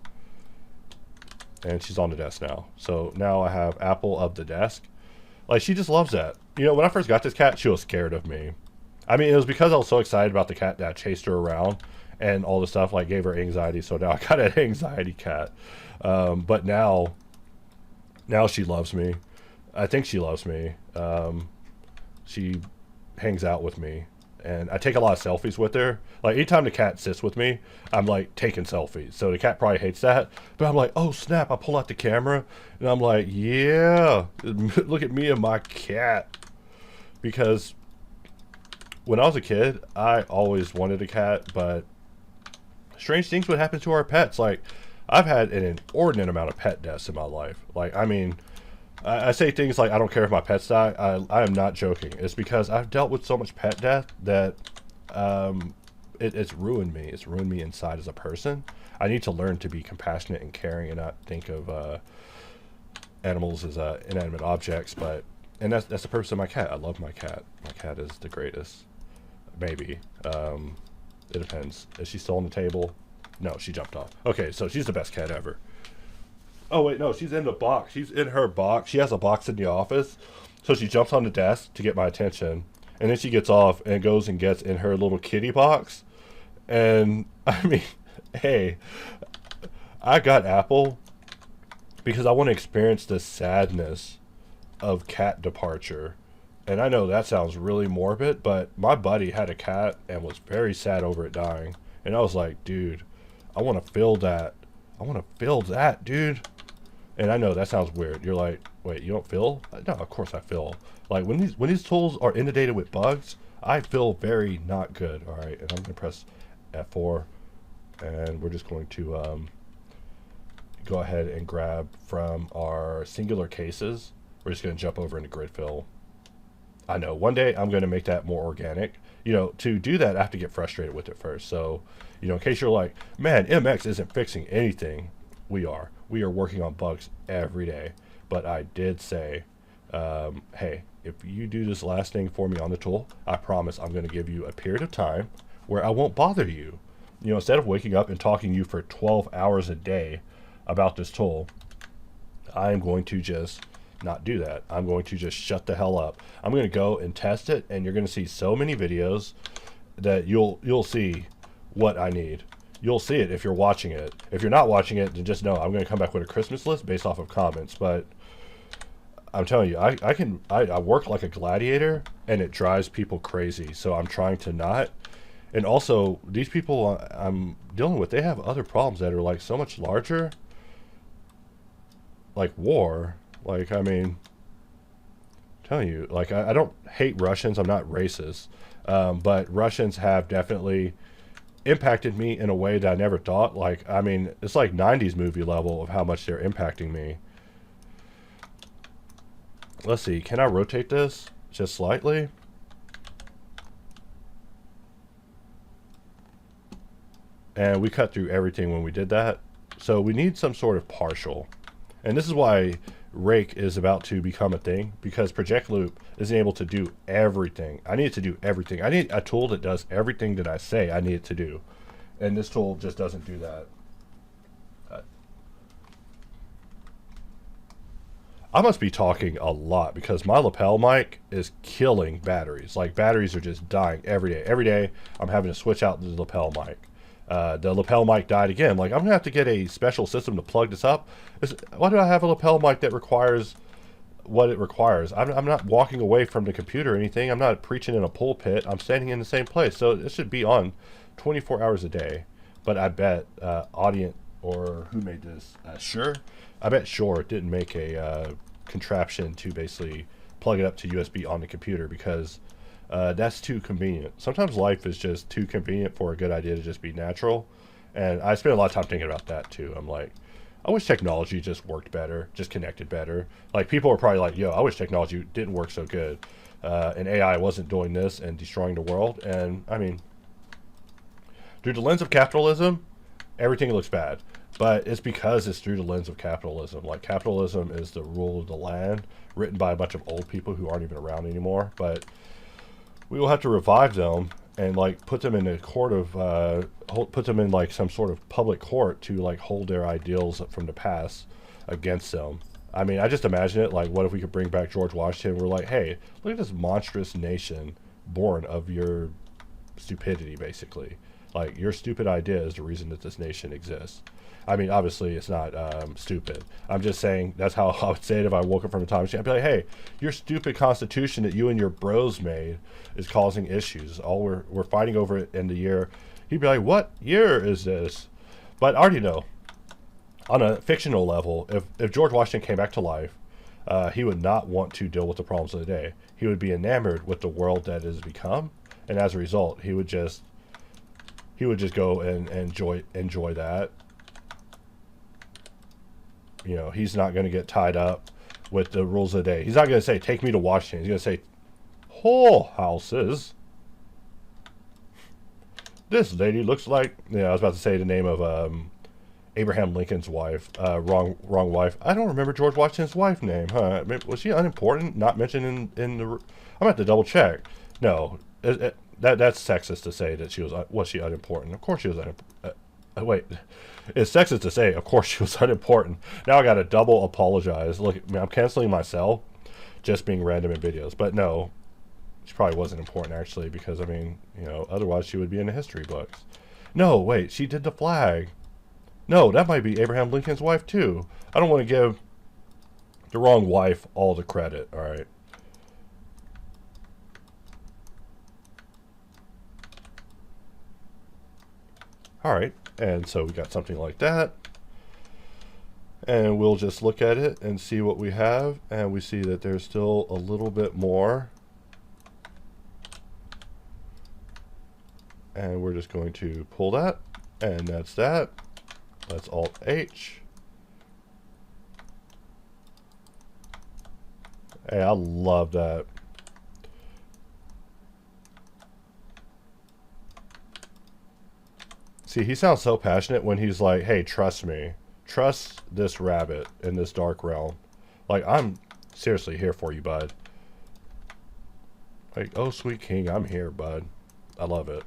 And she's on the desk now. So now I have Apple of the desk. Like, she just loves that. You know, when I first got this cat, she was scared of me. I mean, it was because I was so excited about the cat that I chased her around and all this stuff, like, gave her anxiety. So now I got an anxiety cat. But now she loves me. I think she loves me. She hangs out with me. And I take a lot of selfies with her. Like, anytime the cat sits with me, I'm, like, taking selfies. So the cat probably hates that. But I'm like, oh, snap. I pull out the camera. And I'm like, yeah. Look at me and my cat. Because when I was a kid, I always wanted a cat. But strange things would happen to our pets. Like, I've had an inordinate amount of pet deaths in my life. Like, I mean, I say things like, I don't care if my pets die. I am not joking. It's because I've dealt with so much pet death that it's ruined me. It's ruined me inside as a person. I need to learn to be compassionate and caring and not think of animals as inanimate objects. And that's the purpose of my cat. I love my cat. My cat is the greatest. Maybe. It depends. Is she still on the table? No, she jumped off. Okay, so she's the best cat ever. Oh, wait, no, she's in the box. She's in her box. She has a box in the office. So she jumps on the desk to get my attention. And then she gets off and goes and gets in her little kitty box. And, I mean, hey, I got Apple because I want to experience the sadness of cat departure. And I know that sounds really morbid, but my buddy had a cat and was very sad over it dying. And I was like, dude, I want to feel that. I want to feel that, dude. And I know that sounds weird. You're like, wait, you don't feel? No, of course I feel. Like, when these tools are inundated with bugs, I feel very not good. All right, and I'm gonna press F4, and we're just going to go ahead and grab from our singular cases. We're just gonna jump over into grid fill. I know one day I'm gonna make that more organic. You know, to do that, I have to get frustrated with it first. So, you know, in case you're like, man, MX isn't fixing anything, we are working on bugs every day. But I did say, hey, if you do this last thing for me on the tool, I promise I'm going to give you a period of time where I won't bother you. You know, instead of waking up and talking to you for 12 hours a day about this tool, I'm going to just not do that. I'm going to just shut the hell up. I'm going to go and test it, and you're going to see so many videos that you'll see what I need. You'll see it if you're watching it. If you're not watching it, then just know I'm going to come back with a Christmas list based off of comments. But I'm telling you, I work like a gladiator, and it drives people crazy. So I'm trying to not. And also, these people I'm dealing with, they have other problems that are like so much larger. Like war. Like, I mean, I'm telling you, like, I don't hate Russians. I'm not racist. But Russians have definitely impacted me in a way that I never thought. Like, I mean, it's like 90s movie level of how much they're impacting me. Let's see, can I rotate this just slightly? And we cut through everything when we did that. So we need some sort of partial. And this is why rake is about to become a thing, because project loop isn't able to do everything. I need it to do everything. I need a tool that does everything that I say I need it to do, and this tool just doesn't do that. I must be talking a lot because my lapel mic is killing batteries. Like, batteries are just dying every day. Every day, I'm having to switch out the lapel mic. The lapel mic died again. Like, I'm going to have to get a special system to plug this up. Why do I have a lapel mic that requires what it requires? I'm not walking away from the computer or anything. I'm not preaching in a pulpit. I'm standing in the same place. So it should be on 24 hours a day. But I bet Audient, or who made this? Sure. I bet Shure didn't make a contraption to basically plug it up to USB on the computer, because that's too convenient. Sometimes life is just too convenient for a good idea to just be natural. And I spend a lot of time thinking about that too. I'm like, I wish technology just worked better, just connected better. Like, people are probably like, yo, I wish technology didn't work so good. And AI wasn't doing this and destroying the world. And I mean, through the lens of capitalism, everything looks bad. But it's because it's through the lens of capitalism. Like, capitalism is the rule of the land, written by a bunch of old people who aren't even around anymore. But we will have to revive them and, like, put them in a court of, put them in, like, some sort of public court to, like, hold their ideals from the past against them. I mean, I just imagine it, like, what if we could bring back George Washington? We're like, hey, look at this monstrous nation born of your stupidity, basically. Like, your stupid idea is the reason that this nation exists. I mean, obviously, it's not stupid. I'm just saying that's how I would say it if I woke up from a time machine. I'd be like, hey, your stupid constitution that you and your bros made is causing issues. All we're fighting over it in the year. He'd be like, what year is this? But I already know. On a fictional level, if George Washington came back to life, he would not want to deal with the problems of the day. He would be enamored with the world that it has become. And as a result, he would just go and enjoy that. You know, he's not going to get tied up with the rules of the day. He's not going to say, take me to Washington. He's going to say, whole houses. This lady looks like, I was about to say the name of Abraham Lincoln's wife. Wrong wife. I don't remember George Washington's wife's name, huh? Was she unimportant? Not mentioned in the... I'm going to have to double check. No, that's sexist to say that was she unimportant. Of course she was unimportant. Wait, it's sexist to say, of course she was unimportant. Now I got to double apologize. Look, I mean, I'm canceling myself just being random in videos. But no, she probably wasn't important, actually, because, I mean, otherwise she would be in the history books. No, wait, she did the flag. No, that might be Abraham Lincoln's wife, too. I don't want to give the wrong wife all the credit, all right? All right. And so we got something like that. And we'll just look at it and see what we have. And we see that there's still a little bit more. And we're just going to pull that. And that's that. Let's Alt H. Hey, I love that. See, he sounds so passionate when he's like, hey, trust me. Trust this rabbit in this dark realm. Like, I'm seriously here for you, bud. Like, oh, sweet king, I'm here, bud. I love it.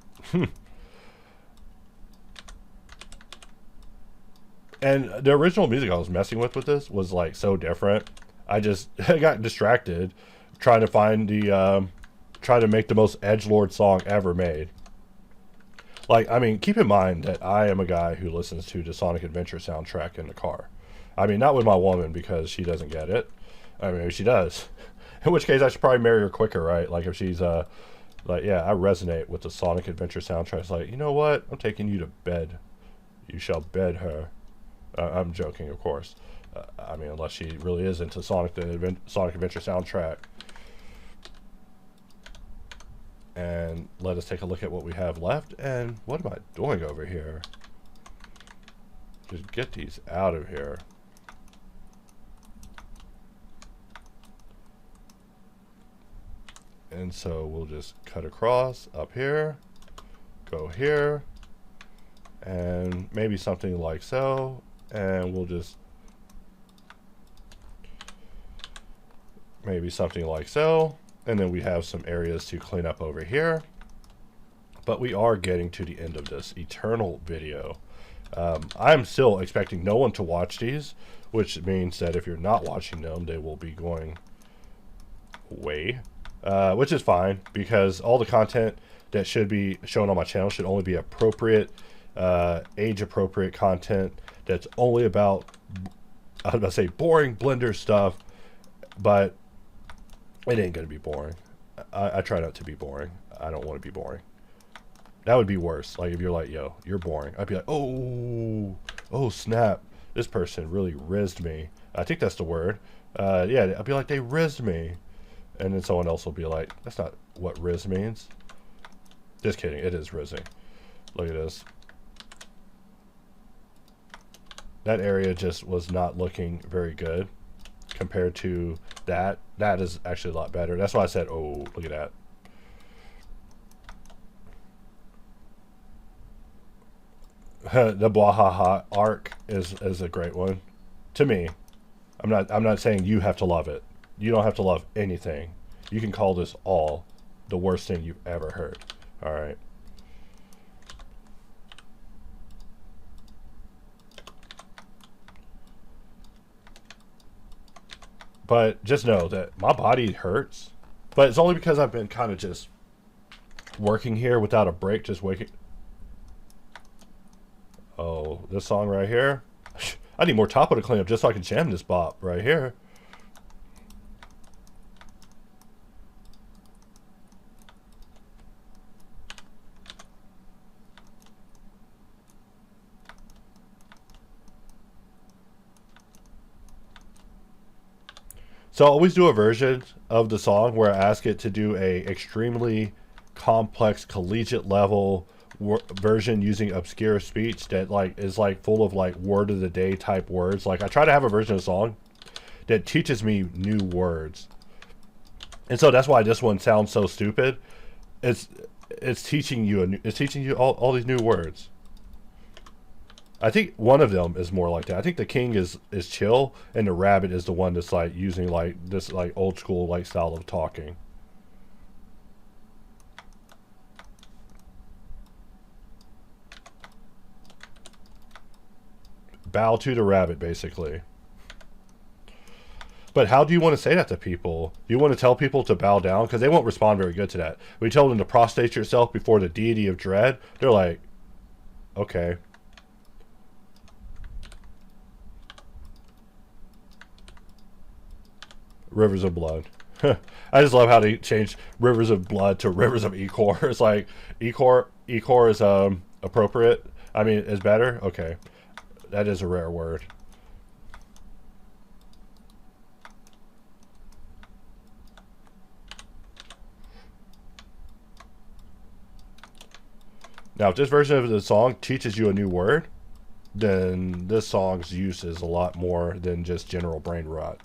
And the original music I was messing with this was, like, so different. I got distracted trying to find trying to make the most edgelord song ever made. Like, I mean, keep in mind that I am a guy who listens to the Sonic Adventure soundtrack in the car. I mean, not with my woman because she doesn't get it. I mean, maybe she does. In which case, I should probably marry her quicker, right? Like, if she's, like, yeah, I resonate with the Sonic Adventure soundtrack. It's like, you know what? I'm taking you to bed. You shall bed her. I'm joking, of course. I mean, unless she really is into Sonic Adventure soundtrack. And let us take a look at what we have left. And what am I doing over here? Just get these out of here. And so we'll just cut across up here, go here, and maybe something like so. And we'll just maybe something like so. And then we have some areas to clean up over here. But we are getting to the end of this eternal video. I'm still expecting no one to watch these, which means that if you're not watching them, they will be going away, which is fine, because all the content that should be shown on my channel should only be appropriate, age-appropriate content that's only about, I was about to say boring Blender stuff, but it ain't going to be boring. I try not to be boring. I don't want to be boring. That would be worse. Like, if you're like, yo, you're boring, I'd be like, oh snap, this person really rizzed me. I think that's the word. Yeah, I'd be like, they rizzed me. And then someone else will be like, that's not what rizz means. Just kidding, it is rizzing. Look at this. That area just was not looking very good compared to that. That is actually a lot better. That's why I said, oh, look at that. The Bwahaha arc is a great one to me. I'm not saying you have to love it. You don't have to love anything. You can call this all the worst thing you've ever heard. All right. But just know that my body hurts. But it's only because I've been kind of just working here without a break, just waking. Oh, this song right here. I need more topo to clean up just so I can jam this bop right here. So I always do a version of the song where I ask it to do a extremely complex collegiate level version using obscure speech that like is like full of like word of the day type words. Like I try to have a version of the song that teaches me new words, and so that's why this one sounds so stupid. It's teaching you all these new words. I think one of them is more like that. I think the king is chill, and the rabbit is the one that's like using like this like old school like style of talking. Bow to the rabbit, basically. But how do you want to say that to people? Do you want to tell people to bow down? Because they won't respond very good to that. We tell them to prostrate yourself before the deity of dread. They're like, okay. Rivers of blood. I just love how they changed rivers of blood to rivers of Ecor. It's like Ecor is appropriate. I mean, is better. Okay, that is a rare word. Now, if this version of the song teaches you a new word, then this song's use is a lot more than just general brain rot.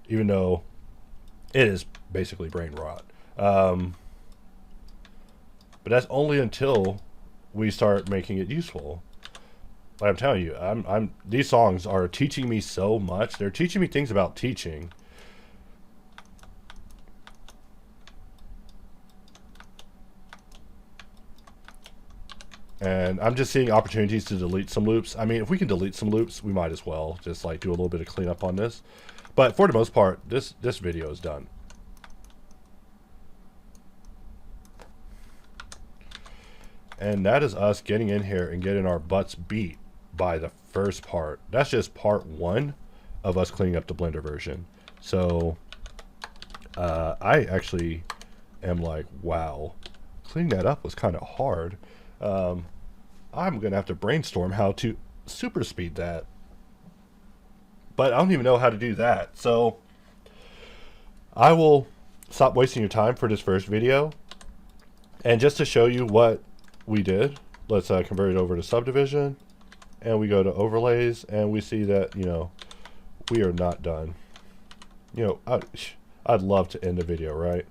Even though it is basically brain rot. But that's only until we start making it useful. Like I'm telling you, these songs are teaching me so much. They're teaching me things about teaching. And I'm just seeing opportunities to delete some loops. I mean, if we can delete some loops, we might as well just like do a little bit of cleanup on this. But for the most part, this video is done. And that is us getting in here and getting our butts beat by the first part. That's just part one of us cleaning up the Blender version. So I actually am like, wow, cleaning that up was kind of hard. I'm going to have to brainstorm how to super speed that. But I don't even know how to do that. So I will stop wasting your time for this first video. And just to show you what we did, let's convert it over to subdivision. And we go to overlays. And we see that, you know, we are not done. You know, I'd love to end the video, right?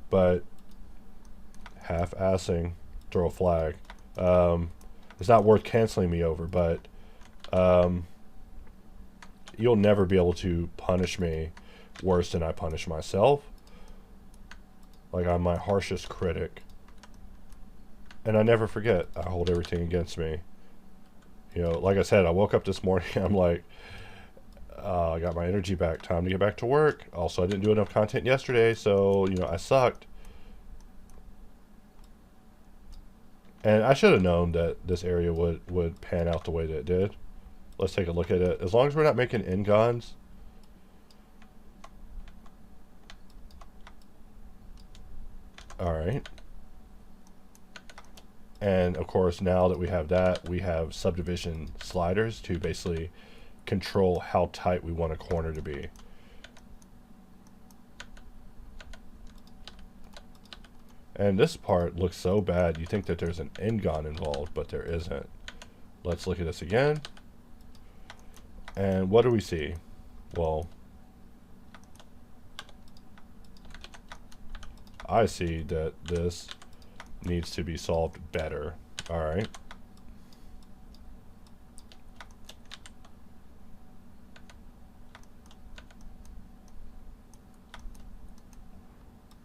But half-assing, throw a flag. It's not worth canceling me over, but you'll never be able to punish me worse than I punish myself. Like, I'm my harshest critic. And I never forget. I hold everything against me. You know, like I said, I woke up this morning. I'm like, I got my energy back. Time to get back to work. Also, I didn't do enough content yesterday, so you know I sucked. And I should have known that this area would pan out the way that it did. Let's take a look at it. As long as we're not making Ngons. Alright. And of course, now that we have that, we have subdivision sliders to basically control how tight we want a corner to be. And this part looks so bad, you think that there's an Ngon involved, but there isn't. Let's look at this again. And what do we see? Well, I see that this needs to be solved better. Alright.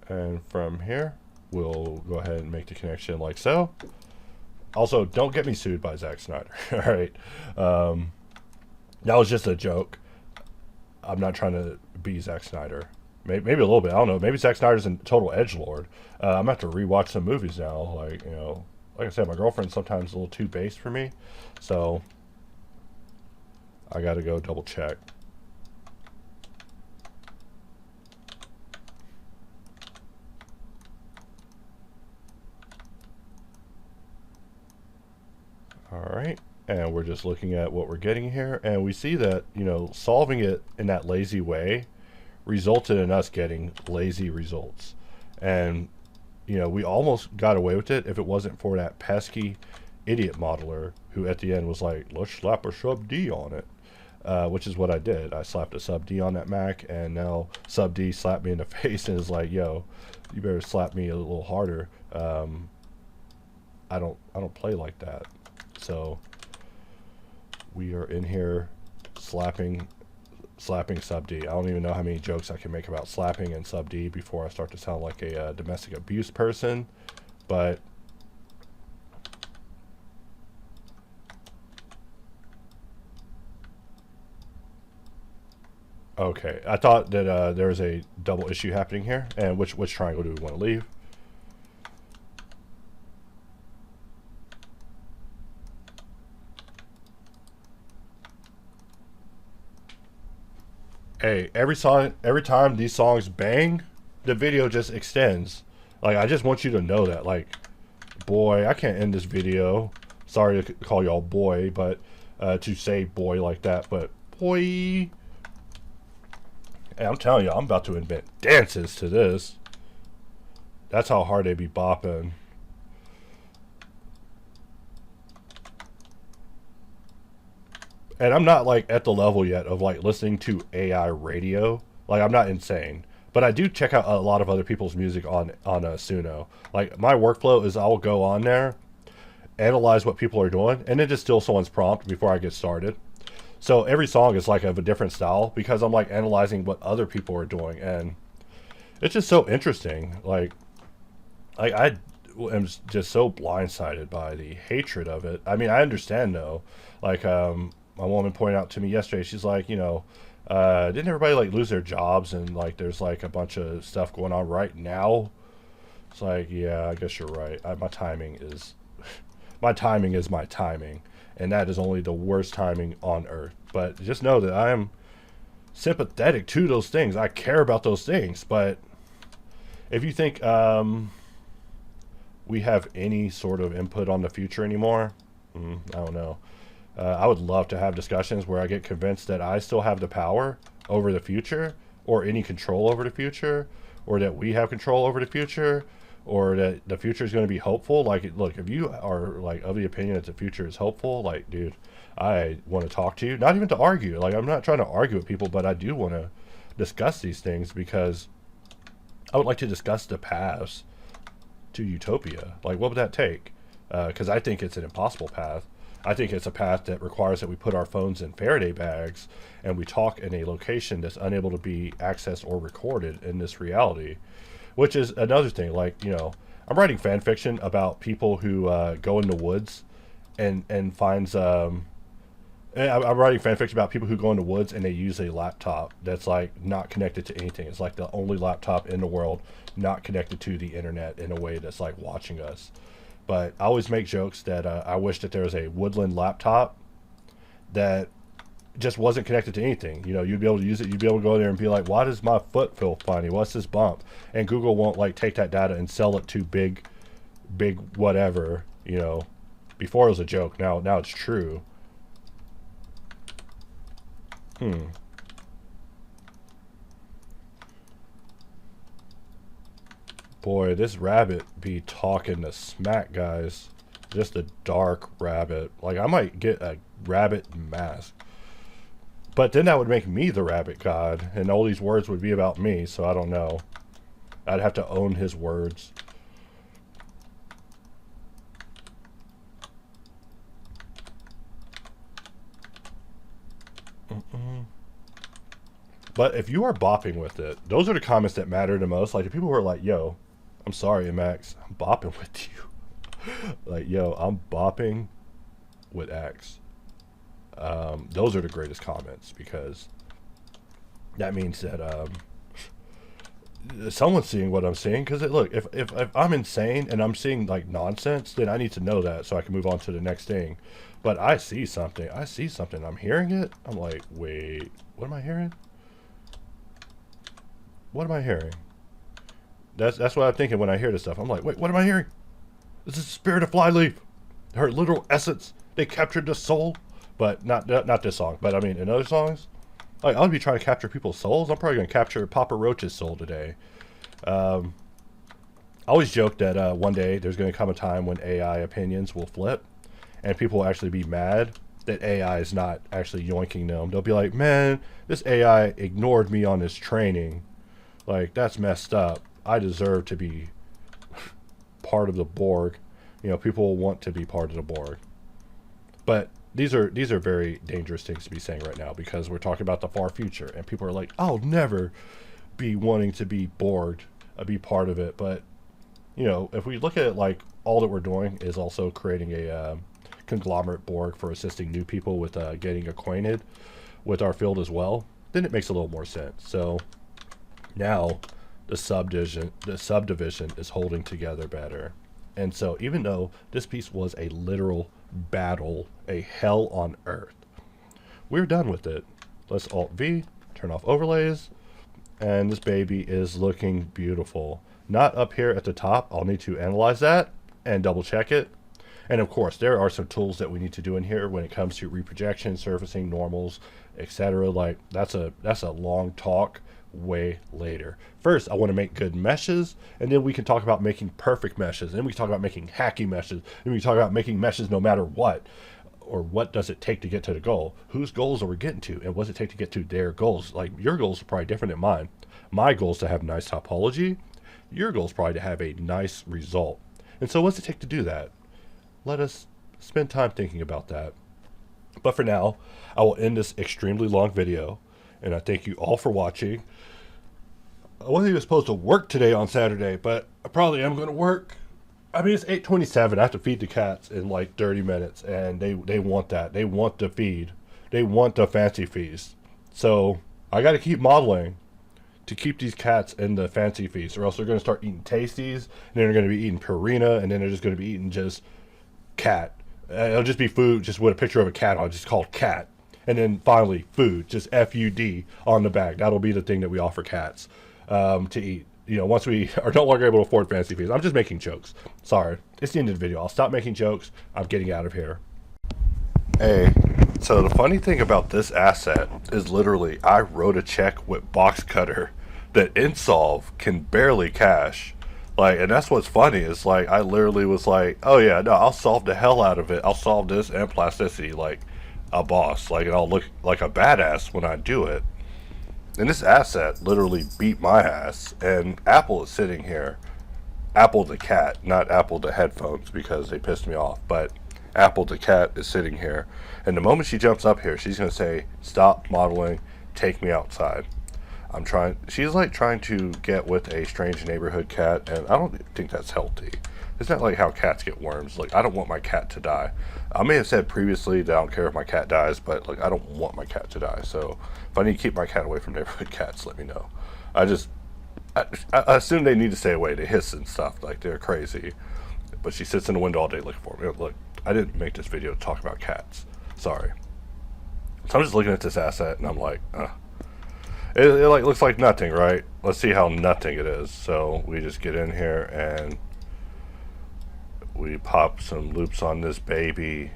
And from here, we'll go ahead and make the connection like so. Also, don't get me sued by Zack Snyder. Alright. That was just a joke. I'm not trying to be Zack Snyder. Maybe a little bit. I don't know. Maybe Zack Snyder's a total edgelord. I'm going to have to rewatch some movies now. Like, you know, like I said, my girlfriend's sometimes a little too base for me. So, I got to go double check. Alright, and we're just looking at what we're getting here, and we see that, you know, solving it in that lazy way resulted in us getting lazy results. And, you know, we almost got away with it if it wasn't for that pesky idiot modeler who at the end was like, let's slap a sub D on it. Which is what I did. I slapped a sub D on that Mac, and now sub D slapped me in the face and is like, yo, you better slap me a little harder. I don't play like that. So we are in here slapping sub D. I don't even know how many jokes I can make about slapping and sub D before I start to sound like a domestic abuse person, but okay. I thought that there was a double issue happening here. And which triangle do we want to leave? Hey, every time these songs bang, the video just extends. Like, I just want you to know that. Like, boy, I can't end this video. Sorry to call y'all boy, but to say boy like that, but boy. Hey, I'm telling you, I'm about to invent dances to this. That's how hard they be bopping. And I'm not like at the level yet of like listening to AI radio. Like, I'm not insane, but I do check out a lot of other people's music on Suno. Like, my workflow is I'll go on there, analyze what people are doing, and then just steal someone's prompt before I get started. So every song is like of a different style because I'm like analyzing what other people are doing, and it's just so interesting. Like I am just so blindsided by the hatred of it. I mean, I understand though. Like, my woman pointed out to me yesterday, she's like, you know, didn't everybody like lose their jobs, and like there's like a bunch of stuff going on right now? It's like, yeah, I guess you're right. My timing is my timing is my timing, and that is only the worst timing on earth. But just know that I am sympathetic to those things. I care about those things. But if you think we have any sort of input on the future anymore, I don't know. I would love to have discussions where I get convinced that I still have the power over the future, or any control over the future, or that we have control over the future, or that the future is going to be hopeful. Like, look, if you are like of the opinion that the future is hopeful, like, dude, I want to talk to you. Not even to argue. Like, I'm not trying to argue with people, but I do want to discuss these things because I would like to discuss the paths to utopia. Like, what would that take? Because I think it's an impossible path. I think it's a path that requires that we put our phones in Faraday bags and we talk in a location that's unable to be accessed or recorded in this reality, which is another thing. Like, you know, I'm writing fan fiction about people who go in the woods and finds I'm writing fanfiction about people who go in the woods and they use a laptop that's like not connected to anything. It's like the only laptop in the world not connected to the internet in a way that's like watching us. But I always make jokes that I wish that there was a woodland laptop that just wasn't connected to anything. You know, you'd be able to use it. You'd be able to go there and be like, why does my foot feel funny? What's this bump? And Google won't like take that data and sell it to big whatever, you know. Before it was a joke. Now it's true. Boy, this rabbit be talking the smack, guys. Just a dark rabbit. Like, I might get a rabbit mask. But then that would make me the rabbit god, and all these words would be about me, so I don't know. I'd have to own his words. But if you are bopping with it, those are the comments that matter the most. Like the people who are like, yo, I'm sorry, Max, I'm bopping with you. Like, yo, I'm bopping with X. Those are the greatest comments, because that means that someone's seeing what I'm seeing. Because look, if I'm insane and I'm seeing like nonsense, then I need to know that so I can move on to the next thing. But I see something. I'm hearing it. I'm like, wait, what am I hearing? What am I hearing? That's what I'm thinking when I hear this stuff. I'm like, wait, what am I hearing? This is the spirit of Flyleaf. Her literal essence. They captured the soul. But not this song. But I mean, in other songs, like, I'll be trying to capture people's souls. I'm probably going to capture Papa Roach's soul today. I always joke that one day there's going to come a time when AI opinions will flip, and people will actually be mad that AI is not actually yoinking them. They'll be like, man, this AI ignored me on this training. Like, that's messed up. I deserve to be part of the Borg. You know, people will want to be part of the Borg. But these are very dangerous things to be saying right now, because we're talking about the far future, and people are like, I'll never be wanting to be Borg, be part of it. But, you know, if we look at it like all that we're doing is also creating a conglomerate Borg for assisting new people with getting acquainted with our field as well, then it makes a little more sense. So now the subdivision is holding together better. And so even though this piece was a literal battle, a hell on earth, we're done with it. Let's Alt V, turn off overlays, and this baby is looking beautiful. Not up here at the top. I'll need to analyze that and double check it. And of course, there are some tools that we need to do in here when it comes to reprojection, surfacing, normals, etc. Like, that's a long talk way later. First, I want to make good meshes, and then we can talk about making perfect meshes, and then we can talk about making hacky meshes, and we can talk about making meshes no matter what, or what does it take to get to the goal, whose goals are we getting to, and what does it take to get to their goals. Like, your goals are probably different than mine. My goal is to have nice topology. Your goal is probably to have a nice result. And so what's it take to do that? Let us spend time thinking about that. But for now, I will end this extremely long video, and I thank you all for watching. I wasn't even supposed to work today on Saturday, but I probably am going to work. I mean, it's 8:27. I have to feed the cats in like 30 minutes, and they want that. They want the feed. They want the fancy feast. So I got to keep modeling to keep these cats in the fancy feast, or else they're going to start eating Tasties, and then they're going to be eating Purina, and then they're just going to be eating just cat. It'll just be food, just with a picture of a cat on it, just called cat. And then finally, food, just FUD on the back. That'll be the thing that we offer cats to eat. You know, once we are no longer able to afford fancy fees. I'm just making jokes. Sorry. It's the end of the video. I'll stop making jokes. I'm getting out of here. Hey, so the funny thing about this asset is literally I wrote a check with Box Cutter that Insolve can barely cash. Like, and that's what's funny is, like, I literally was like, oh yeah, no, I'll solve the hell out of it. I'll solve this and plasticity like a boss. Like, and I'll look like a badass when I do it. And this asset literally beat my ass. And Apple is sitting here. Apple the cat, not Apple the headphones, because they pissed me off. But Apple the cat is sitting here. And the moment she jumps up here, she's going to say, stop modeling, take me outside. She's like trying to get with a strange neighborhood cat, and I don't think that's healthy. It's not like how cats get worms. Like, I don't want my cat to die. I may have said previously that I don't care if my cat dies, but like, I don't want my cat to die. So if I need to keep my cat away from neighborhood cats, let me know. I assume they need to stay away. They hiss and stuff, like they're crazy. But she sits in the window all day looking for me. Look, I didn't make this video to talk about cats. Sorry. So I'm just looking at this asset and I'm like, it like looks like nothing, right? Let's see how nothing it is. So we just get in here and we pop some loops on this baby,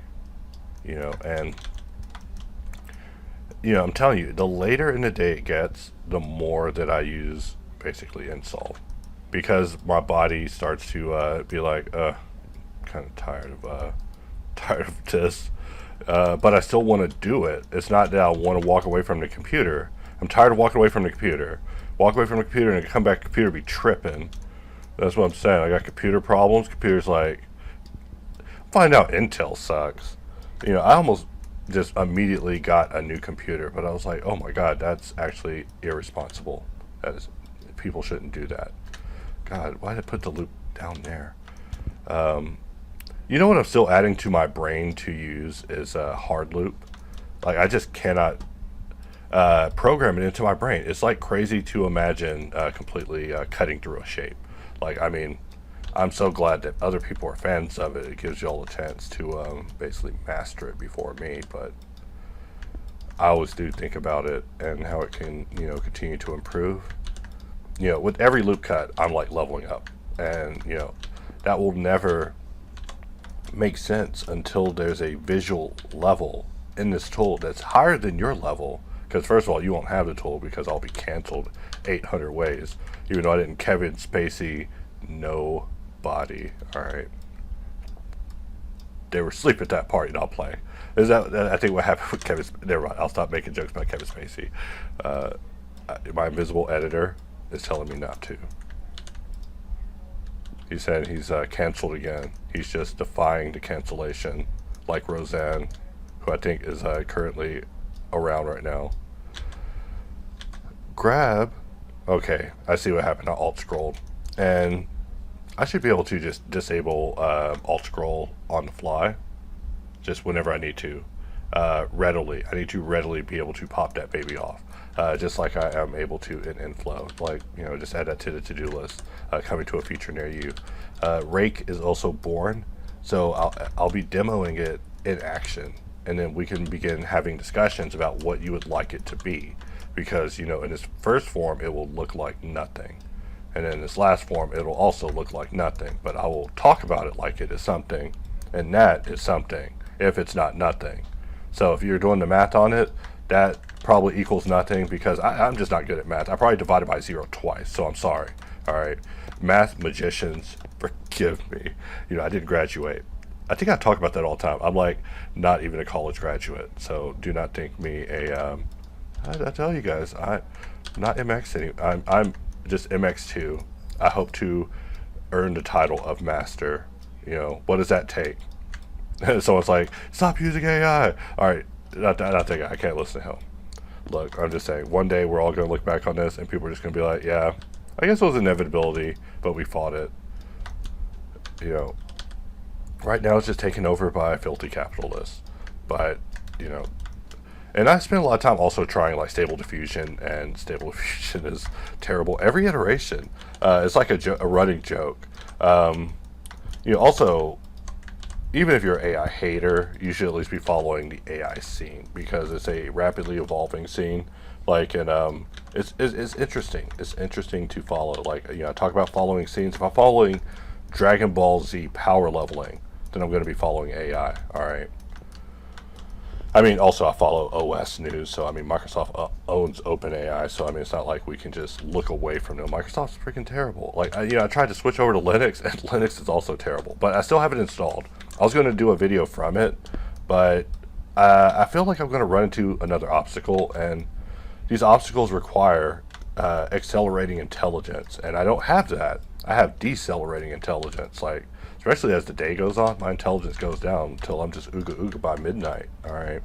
you know, and you know, I'm telling you, the later in the day it gets, the more that I use basically install, because my body starts to be like, kind of tired of this, but I still want to do it. It's not that I want to walk away from the computer. I'm tired of walking away from the computer. Walk away from the computer and come back, computer be tripping. That's what I'm saying. I got computer problems. Computer's like, find out Intel sucks. You know, I almost just immediately got a new computer, but I was like, oh my god, that's actually irresponsible. That is, people shouldn't do that. God, why did I put the loop down there? You know what I'm still adding to my brain to use is a hard loop. Like, I just cannot program it into my brain. It's like crazy to imagine completely cutting through a shape. Like, I mean, I'm so glad that other people are fans of it. It gives you all a chance to basically master it before me, but I always do think about it and how it can, you know, continue to improve. You know, with every loop cut, I'm like leveling up, and you know, that will never make sense until there's a visual level in this tool that's higher than your level. Because first of all, you won't have the tool because I'll be canceled 800 ways, even though I didn't Kevin Spacey no body. All right, they were asleep at that party. Not play. Is that I think what happened with Kevin? Never mind. I'll stop making jokes about Kevin Spacey. My invisible editor is telling me not to. He said he's canceled again. He's just defying the cancellation, like Roseanne, who I think is currently around right now. Grab. Okay, I see what happened. I alt scrolled, and I should be able to just disable alt scroll on the fly, just whenever I need to, readily. I need to readily be able to pop that baby off, just like I am able to in Inflow. Like, you know, just add that to the to-do list, coming to a feature near you. Rake is also born, so I'll be demoing it in action, and then we can begin having discussions about what you would like it to be, because, you know, in its first form it will look like nothing, and in its last form it'll also look like nothing, but I will talk about it like it is something, and that is something if it's not nothing. So if you're doing the math on it, that probably equals nothing, because I'm just not good at math. I probably divided by 0 twice, so I'm sorry. All right, math magicians, forgive me. You know, I didn't graduate. I think I talk about that all the time. I'm like not even a college graduate, so do not think me a I tell you guys, I'm not MX anymore. I'm just MX2. I hope to earn the title of master. You know, what does that take? Someone's like, stop using AI. All right, not that guy. I can't listen to him. Look, I'm just saying, one day we're all going to look back on this and people are just going to be like, yeah, I guess it was inevitability, but we fought it. You know, right now it's just taken over by filthy capitalists. But, you know, and I spent a lot of time also trying like Stable Diffusion, and Stable Diffusion is terrible. Every iteration, it's like a running joke. You know, also, even if you're an AI hater, you should at least be following the AI scene, because it's a rapidly evolving scene. Like, and it's interesting. It's interesting to follow. Like, you know, I talk about following scenes. If I'm following Dragon Ball Z power leveling, then I'm going to be following AI. All right. I mean, also I follow OS news, so I mean, Microsoft owns OpenAI, so I mean, it's not like we can just look away from them. Microsoft's freaking terrible. Like, you know, I tried to switch over to Linux, and Linux is also terrible, but I still have it installed. I was going to do a video from it, but I feel like I'm going to run into another obstacle, and these obstacles require accelerating intelligence, and I don't have that. I have decelerating intelligence. Like, especially as the day goes on, my intelligence goes down until I'm just ooga ooga by midnight. All right,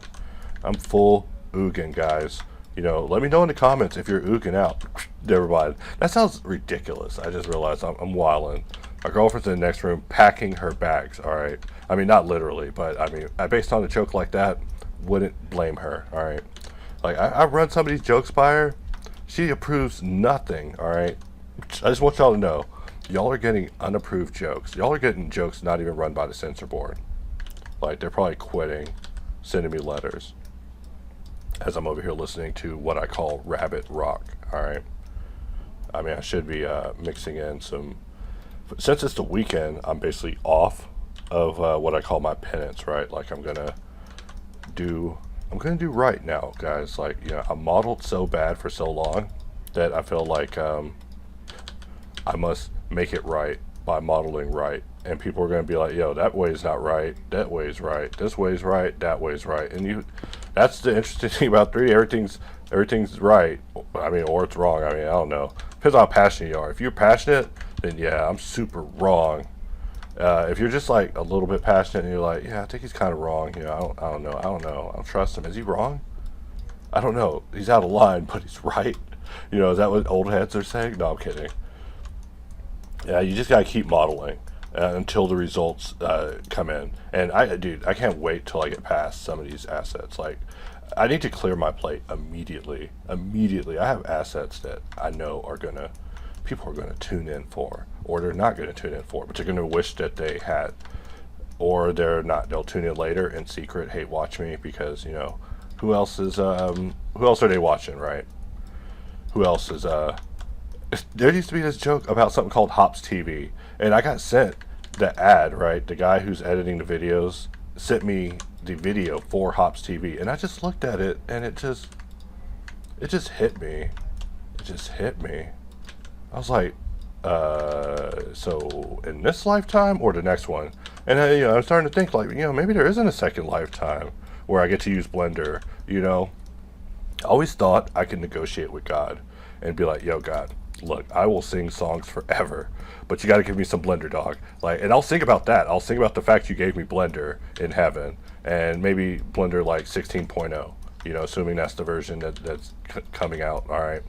I'm full ooging, guys. You know, let me know in the comments if you're ooging out. Never mind. That sounds ridiculous. I just realized I'm wilding. My girlfriend's in the next room packing her bags, all right? I mean, not literally, but I mean, based on a joke like that, wouldn't blame her, all right? Like, I run some of these jokes by her. She approves nothing, all right? I just want y'all to know, y'all are getting unapproved jokes. Y'all are getting jokes not even run by the censor board. Like, they're probably quitting, sending me letters as I'm over here listening to what I call rabbit rock, all right? I mean, I should be mixing in some... Since it's the weekend, I'm basically off of what I call my penance, right? Like, I'm gonna do right now, guys. Like, you know, I modeled so bad for so long that I feel like I must make it right by modeling right. And people are gonna be like, yo, that way's not right, that way's right, this way's right, that way's right. And that's the interesting thing about 3D. Everything's right. I mean, or it's wrong. I mean, I don't know. Depends on how passionate you are. If you're passionate, then yeah, I'm super wrong. If you're just like a little bit passionate and you're like, yeah, I think he's kind of wrong. You know, I don't know. I don't trust him. Is he wrong? I don't know. He's out of line, but he's right. You know, is that what old heads are saying? No, I'm kidding. Yeah, you just gotta keep modeling until the results come in. And I can't wait till I get past some of these assets. Like, I need to clear my plate immediately. Immediately, I have assets that I know people are gonna tune in for, or they're not gonna tune in for, but they're gonna wish that they had, or they're not. They'll tune in later in secret. Hey, watch me, because you know who else are they watching, right? Who else is There used to be this joke about something called Hops TV, and I got sent the ad, right? The guy who's editing the videos sent me the video for Hops TV, and I just looked at it, and it just hit me. It just hit me. I was like, so in this lifetime or the next one? And you know, I'm starting to think like, you know, maybe there isn't a second lifetime where I get to use Blender. You know, I always thought I could negotiate with God and be like, yo, God, look, I will sing songs forever, but you got to give me some Blender, dog. Like, and I'll sing about that. I'll sing about the fact you gave me Blender in heaven, and maybe Blender like 16.0. You know, assuming that's the version that's coming out. All right.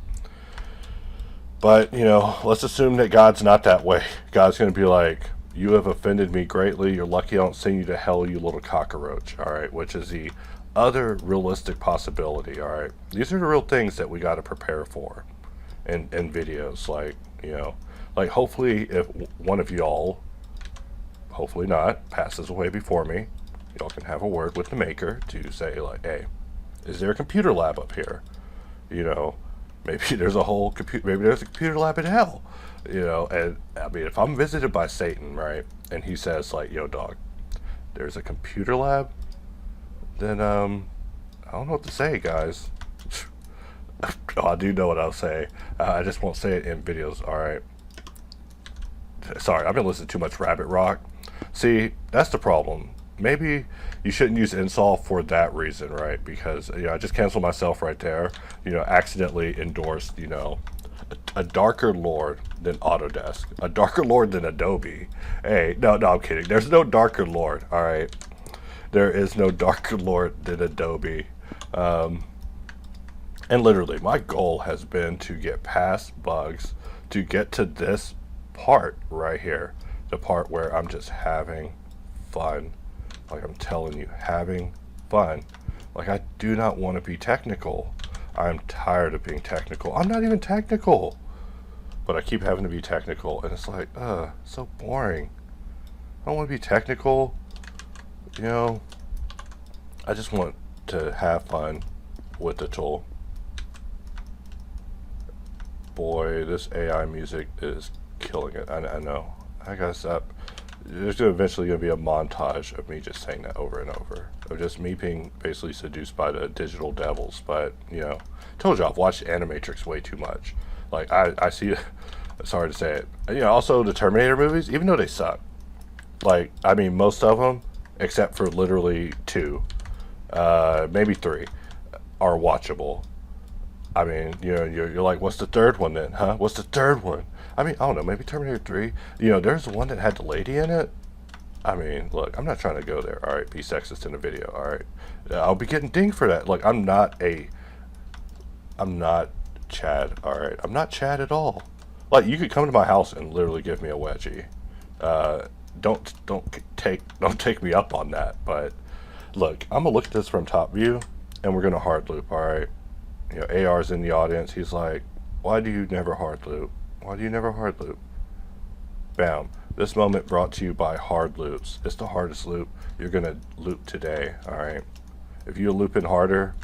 But, you know, let's assume that God's not that way. God's going to be like, you have offended me greatly. You're lucky I don't send you to hell, you little cockroach. All right, which is the other realistic possibility. All right, these are the real things that we got to prepare for in videos. Like, you know, like hopefully if one of y'all, hopefully not, passes away before me, y'all can have a word with the maker to say like, hey, is there a computer lab up here? You know, maybe there's a computer lab in hell, you know. And I mean, if I'm visited by Satan, right, and he says like, yo, dog, there's a computer lab, then I don't know what to say, guys. Oh, I do know what I'll say. I just won't say it in videos. All right. Sorry, I've been listening to too much rabbit rock. See, that's the problem. Maybe you shouldn't use Insol for that reason, right? Because, you know, I just canceled myself right there. You know, accidentally endorsed, you know, a darker lord than Autodesk, a darker lord than Adobe. Hey, no, I'm kidding. There's no darker lord, all right? There is no darker lord than Adobe. And literally, my goal has been to get past bugs, to get to this part right here, the part where I'm just having fun. Like, I'm telling you, having fun. Like, I do not want to be technical. I'm tired of being technical. I'm not even technical, but I keep having to be technical, and it's like, so boring. I don't want to be technical. You know, I just want to have fun with the tool. Boy, this AI music is killing it. I know. I gotta stop. There's eventually going to be a montage of me just saying that over and over. Of just me being basically seduced by the digital devils. But, you know, told you I've watched Animatrix way too much. Like, I see, it's hard to say it. You know, also the Terminator movies, even though they suck. Like, I mean, most of them, except for literally 2, maybe 3, are watchable. I mean, you know, you're like, what's the third one then, huh? What's the third one? I mean, I don't know, maybe Terminator 3. You know, there's one that had the lady in it. I mean, look, I'm not trying to go there, all right? Be sexist in the video, all right? I'll be getting dinged for that. Look, I'm not Chad, all right? I'm not Chad at all. Like, you could come to my house and literally give me a wedgie. Uh, don't take me up on that. But look, I'm gonna look at this from top view, and we're gonna hard loop. All right. AR's in the audience. He's like, "Why do you never hard loop? Why do you never hard loop?" Bam. This moment brought to you by hard loops. It's the hardest loop you're gonna loop today. All right. If you're looping harder,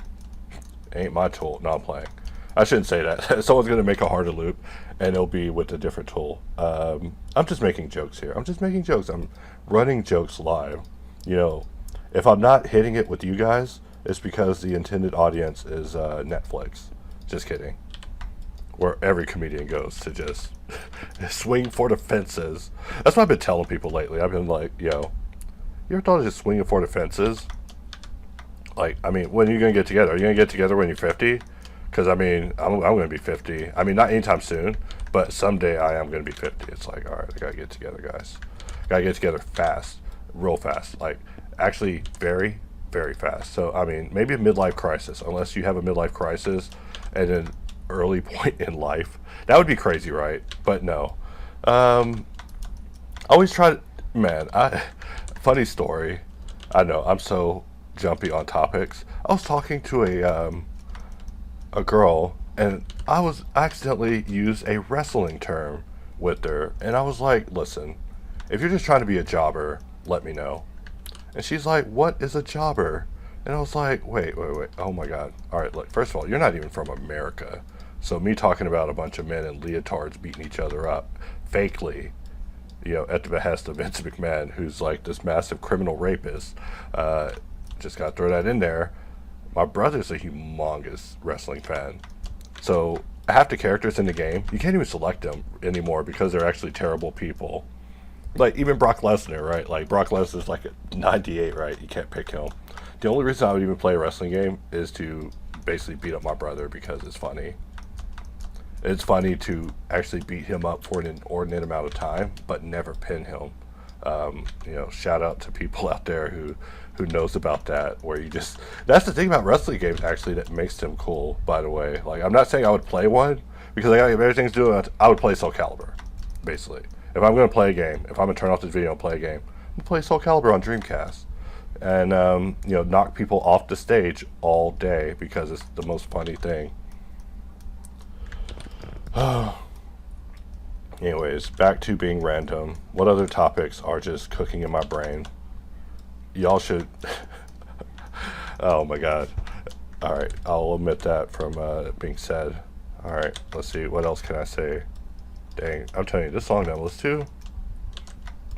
ain't my tool. No, I'm playing. I shouldn't say that. Someone's gonna make a harder loop, and it'll be with a different tool. I'm just making jokes here. I'm just making jokes. I'm running jokes live. If I'm not hitting it with you guys, it's because the intended audience is Netflix. Just kidding. Where every comedian goes to just swing for the fences. That's what I've been telling people lately. I've been like, you ever thought of just swinging for the fences? Like, I mean, when are you going to get together? Are you going to get together when you're 50? Because, I mean, I'm going to be 50. I mean, not anytime soon, but someday I am going to be 50. It's like, all right, I got to get together, guys. Got to get together fast, real fast. Like, actually very, very fast. So, I mean, maybe a midlife crisis, unless you have a midlife crisis at an early point in life. That would be crazy, right? But no. I always try to, man, funny story. I know, I'm so jumpy on topics. I was talking to a girl, and I accidentally used a wrestling term with her, and I was like, listen, if you're just trying to be a jobber, let me know. And she's like, what is a jobber? And I was like, wait, oh my god. All right, look, first of all, you're not even from America. So me talking about a bunch of men in leotards beating each other up fakely, at the behest of Vince McMahon, who's like this massive criminal rapist, just gotta throw that in there. My brother's a humongous wrestling fan. So half the characters in the game, you can't even select them anymore because they're actually terrible people. Like, even Brock Lesnar, right? Like, Brock Lesnar's like a 98, right? You can't pick him. The only reason I would even play a wrestling game is to basically beat up my brother because it's funny. It's funny to actually beat him up for an inordinate amount of time, but never pin him. Shout out to people out there who knows about that, where that's the thing about wrestling games, actually, that makes them cool, by the way. Like, I'm not saying I would play one, because I got better things to do. I would play Soul Calibur, basically. If I'm going to play a game, if I'm going to turn off this video and play a game, I'm going to play Soul Calibur on Dreamcast. And, knock people off the stage all day, because it's the most funny thing. Anyways, back to being random. What other topics are just cooking in my brain? Y'all should... Oh my god. Alright, I'll omit that from being said. Alright, let's see. What else can I say? Dang, I'm telling you, this song that I listen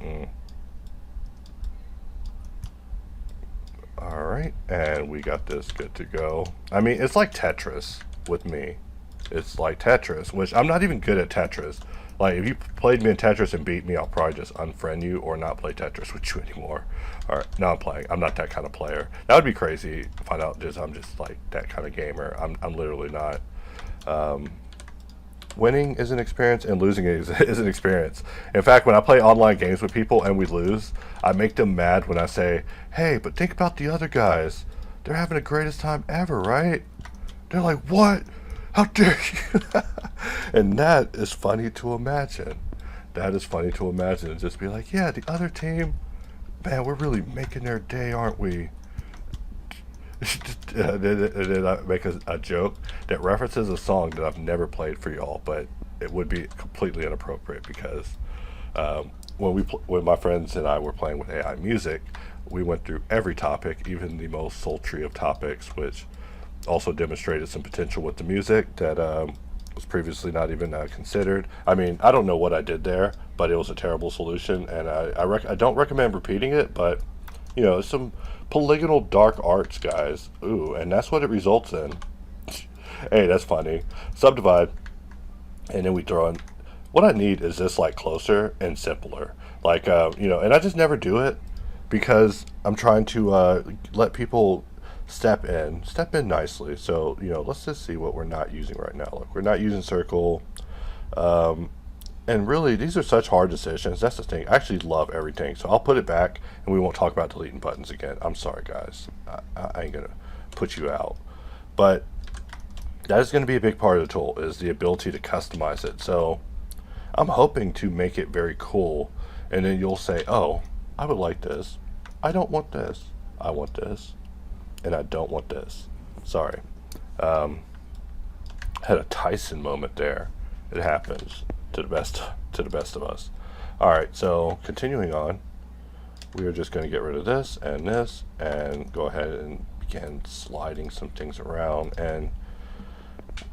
to... Alright, and we got this good to go. I mean, it's like Tetris with me. It's like Tetris, which I'm not even good at Tetris. Like, if you played me in Tetris and beat me, I'll probably just unfriend you or not play Tetris with you anymore. Alright, now I'm playing. I'm not that kind of player. That would be crazy to find out I'm just like that kind of gamer. I'm literally not. Winning is an experience, and losing is an experience. In fact, when I play online games with people and we lose, I make them mad when I say, hey, but think about the other guys. They're having the greatest time ever, right? They're like, what? How dare you? And that is funny to imagine. That is funny to imagine. And just be like, yeah, the other team, man, we're really making their day, aren't we? And then I make a joke that references a song that I've never played for y'all, but it would be completely inappropriate because when my friends and I were playing with AI music, we went through every topic, even the most sultry of topics, which also demonstrated some potential with the music that was previously not even considered. I mean, I don't know what I did there, but it was a terrible solution, and I don't recommend repeating it, but some polygonal dark arts, guys. Ooh, and that's what it results in. Hey, that's funny. Subdivide, and then we throw in. What I need is this like closer and simpler, like and I just never do it because I'm trying to let people step in nicely. So let's just see what we're not using right now. Look, we're not using circle. And really, these are such hard decisions. That's the thing. I actually love everything. So I'll put it back, and we won't talk about deleting buttons again. I'm sorry, guys. I ain't going to put you out. But that is going to be a big part of the tool, is the ability to customize it. So I'm hoping to make it very cool And then you'll say, oh, I would like this. I don't want this. I want this. And I don't want this. Sorry. Had a Tyson moment there. It happens to the best of us. All right, so continuing on, we are just going to get rid of this and go ahead and begin sliding some things around. And